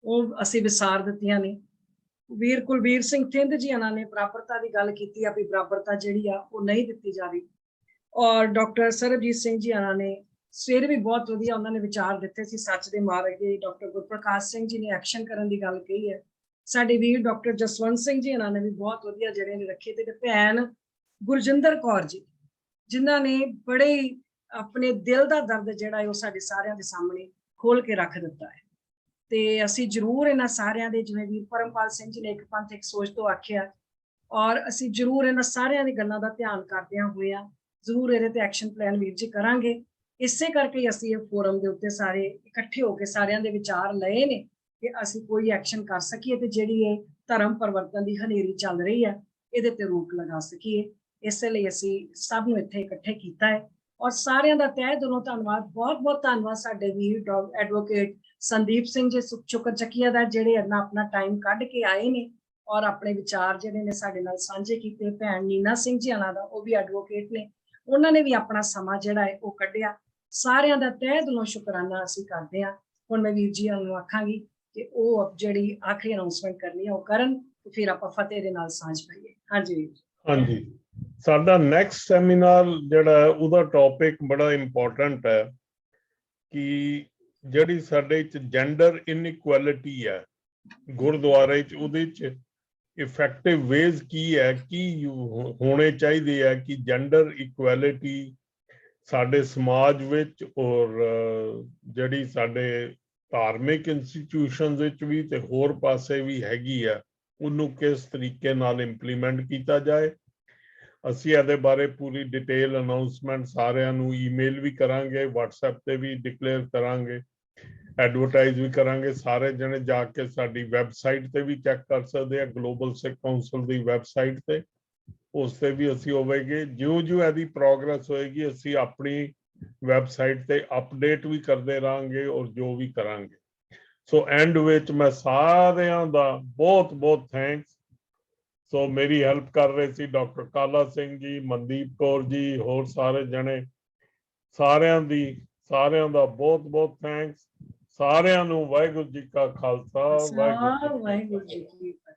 ਉਹ ਅਸੀਂ ਵਿਸਾਰ ਦਿੱਤੀਆਂ ਨੇ। ਵੀਰ ਕੁਲਬੀਰ ਸਿੰਘ ਥਿੰਦ ਜੀ ਇਹਨਾਂ ਨੇ ਬਰਾਬਰਤਾ ਦੀ ਗੱਲ ਕੀਤੀ ਆ ਵੀ ਬਰਾਬਰਤਾ ਜਿਹੜੀ ਆ ਉਹ ਨਹੀਂ ਦਿੱਤੀ ਜਾ ਰਹੀ। ਔਰ ਡਾਕਟਰ ਸਰਬਜੀਤ ਸਿੰਘ ਜੀ ਇਹਨਾਂ ਨੇ ਸਵੇਰ ਵੀ ਬਹੁਤ ਵਧੀਆ ਉਹਨਾਂ ਨੇ ਵਿਚਾਰ ਦਿੱਤੇ ਸੀ ਸੱਚ ਦੇ ਮਾਰਗ ਦੇ। ਡਾਕਟਰ ਗੁਰਪ੍ਰਕਾਸ਼ ਸਿੰਘ ਜੀ ਨੇ ਐਕਸ਼ਨ ਕਰਨ ਦੀ ਗੱਲ ਕਹੀ ਹੈ। ਸਾਡੇ ਵੀਰ ਡਾਕਟਰ ਜਸਵੰਤ ਸਿੰਘ ਜੀ ਇਹਨਾਂ ਨੇ ਵੀ ਬਹੁਤ ਵਧੀਆ ਜਿਹੜੇ ਨੇ ਰੱਖੇ। ਤੇ ਭੈਣ ਗੁਰਜਿੰਦਰ ਕੌਰ ਜੀ ਜਿਨ੍ਹਾਂ ਨੇ ਬੜੇ ਆਪਣੇ ਦਿਲ ਦਾ ਦਰਦ ਜਿਹੜਾ ਹੈ ਉਹ ਸਾਡੇ ਸਾਰਿਆਂ ਦੇ ਸਾਹਮਣੇ ਖੋਲ ਕੇ ਰੱਖ ਦਿੱਤਾ ਹੈ। ਤੇ ਅਸੀਂ ਜ਼ਰੂਰ ਇਹਨਾਂ ਸਾਰਿਆਂ ਦੇ, ਜਿਵੇਂ ਵੀਰ ਪਰਮਪਾਲ ਸਿੰਘ ਜੀ ਨੇ ਇੱਕ ਪੰਥ ਇੱਕ ਸੋਚ ਤੋਂ ਆਖਿਆ, ਔਰ ਅਸੀਂ ਜ਼ਰੂਰ ਇਹਨਾਂ ਸਾਰਿਆਂ ਦੀ ਗੱਲਾਂ ਦਾ ਧਿਆਨ ਕਰਦਿਆਂ ਹੋਇਆ ਜ਼ਰੂਰ ਇਹਦੇ ਤੇ ਐਕਸ਼ਨ ਪਲਾਨ ਵੀਰ ਜੀ ਕਰਾਂਗੇ। ਇਸੇ ਕਰਕੇ ਅਸੀਂ ਇਹ ਫੋਰਮ ਦੇ ਉੱਤੇ ਸਾਰੇ ਇਕੱਠੇ ਹੋ ਕੇ ਸਾਰਿਆਂ ਦੇ ਵਿਚਾਰ ਲਏ ਨੇ ਕਿ ਅਸੀਂ ਕੋਈ ਐਕਸ਼ਨ ਕਰ ਸਕੀਏ ਤੇ ਜਿਹੜੀ ਇਹ ਧਰਮ ਪਰਿਵਰਤਨ ਦੀ ਹਨੇਰੀ ਚੱਲ ਰਹੀ ਹੈ ਇਹਦੇ ਤੇ ਰੋਕ ਲਗਾ ਸਕੀਏ। ਇਸੇ ਲਈ ਅਸੀਂ ਸਭ ਨੂੰ ਇੱਥੇ ਇਕੱਠੇ ਕੀਤਾ ਹੈ ਔਰ ਸਾਰਿਆਂ ਦਾ ਤਹਿ ਦਿਲੋਂ ਧੰਨਵਾਦ, ਬਹੁਤ ਬਹੁਤ ਧੰਨਵਾਦ ਸਾਡੇ ਵੀਰ ਐਡਵੋਕੇਟ ਸੰਦੀਪ ਸਿੰਘ ਜੀ ਸ਼ੁਕਰ ਚੱਕੀਆ ਦਾ, ਜਿਹੜੇ ਆਪਣਾ ਟਾਈਮ ਕੱਢ ਕੇ ਆਏ ਨੇ ਔਰ ਆਪਣੇ ਵਿਚਾਰ ਜਿਹੜੇ ਨੇ ਸਾਡੇ ਨਾਲ ਸਾਂਝੇ ਕੀਤੇ। ਭੈਣ ਨੀਨਾ ਸਿੰਘ ਜੀ ਇਹਨਾਂ ਦਾ, ਉਹ ਵੀ ਐਡਵੋਕੇਟ ਨੇ, ਉਹਨਾਂ ਨੇ ਵੀ ਆਪਣਾ ਸਮਾਂ ਜਿਹੜਾ ਹੈ ਉਹ ਕੱਢਿਆ। ਸਾਰਿਆਂ ਦਾ ਤਹਿ ਦਿਲੋਂ ਸ਼ੁਕਰਾਨਾ ਅਸੀਂ ਕਰਦੇ ਹਾਂ। ਹੁਣ ਮੈਂ ਵੀਰ ਜੀ ਨੂੰ ਆਖਾਂਗੀ ਕਿ ਉਹ ਜਿਹੜੀ ਆਖਰੀ ਅਨਾਉਂਸਮੈਂਟ ਕਰਨੀ ਹੈ ਉਹ ਕਰਨ। ਤੇ ਫਿਰ ਆਪਾਂ ਫਤਿਹ ਦੇ ਨਾਲ ਸਾਂਝ ਪਾਈਏ। ਹਾਂਜੀ ਹਾਂਜੀ, ਸਾਡਾ ਨੈਕਸਟ ਸੈਮੀਨਾਰ ਜਿਹੜਾ ਉਹਦਾ ਟੌਪਿਕ ਬੜਾ ਇੰਪੋਰਟੈਂਟ ਹੈ ਕਿ ਜਿਹੜੀ ਸਾਡੇ ਚ ਜੈਂਡਰ ਇਨਇਕੁਐਲਿਟੀ ਹੈ ਗੁਰਦੁਆਰੇ ਚ, ਉਹਦੇ ਚ ਇਫੈਕਟਿਵ ਵੇਜ਼ ਕੀ ਹੈ, ਕੀ ਹੋਣੇ ਚਾਹੀਦੇ ਹੈ ਕਿ ਜੈਂਡਰ ਇਕੁਐਲਿਟੀ ਸਾਡੇ ਸਮਾਜ ਵਿੱਚ ਔਰ ਜਿਹੜੀ ਸਾਡੇ ਧਾਰਮਿਕ ਇੰਸਟੀਟਿਊਸ਼ਨਸ ਵਿੱਚ ਵੀ ਤੇ ਹੋਰ ਪਾਸੇ ਵੀ ਹੈਗੀ ਆ, ਉਹਨੂੰ ਕਿਸ ਤਰੀਕੇ ਨਾਲ ਇੰਪਲੀਮੈਂਟ ਕੀਤਾ ਜਾਏ। ਅਸੀਂ ਇਹਦੇ ਬਾਰੇ ਪੂਰੀ ਡਿਟੇਲ ਅਨਾਉਂਸਮੈਂਟ ਸਾਰਿਆਂ ਨੂੰ ਈਮੇਲ ਵੀ ਕਰਾਂਗੇ, WhatsApp ਤੇ ਵੀ ਡਿਕਲੇਅਰ ਕਰਾਂਗੇ, ਐਡਵਰਟਾਈਜ਼ ਵੀ ਕਰਾਂਗੇ। ਸਾਰੇ ਜਣੇ ਜਾ ਕੇ ਸਾਡੀ ਵੈਬਸਾਈਟ ਤੇ ਵੀ ਚੈੱਕ ਕਰ ਸਕਦੇ ਆ, ਗਲੋਬਲ ਸਿੱਖ ਕਾਉਂਸਲ ਦੀ ਵੈਬਸਾਈਟ ਤੇ, ਉਸ ਤੇ ਵੀ ਅਸੀਂ ਹੋਵੇਗੇ। ਜਿਉਂ ਇਹਦੀ ਪ੍ਰੋਗਰੈਸ ਹੋਏਗੀ ਅਸੀਂ ਆਪਣੀ ਵੈਬਸਾਈਟ ਤੇ ਅਪਡੇਟ ਵੀ ਕਰਦੇ ਰਹਾਂਗੇ ਔਰ ਜੋ ਵੀ ਕਰਾਂਗੇ। ਸੋ ਐਂਡ ਵਿੱਚ ਮੈਂ ਸਾਰਿਆਂ ਦਾ ਬਹੁਤ ਬਹੁਤ ਥੈਂਕਸ। ਸੋ ਮੇਰੀ ਹੈਲਪ ਕਰ ਰਹੇ ਸੀ ਡਾਕਟਰ ਕਾਲਾ ਸਿੰਘ ਜੀ, ਮਨਦੀਪ ਕੌਰ ਜੀ, ਹੋਰ ਸਾਰੇ ਜਣੇ, ਸਾਰਿਆਂ ਦਾ ਬਹੁਤ ਬਹੁਤ ਥੈਂਕਸ। ਸਾਰਿਆਂ ਨੂੰ ਵਾਹਿਗੁਰੂ ਜੀ ਕਾ ਖਾਲਸਾ, ਵਾਹਿਗੁਰੂ ਜੀ ਕੀ ਫਤਿਹ।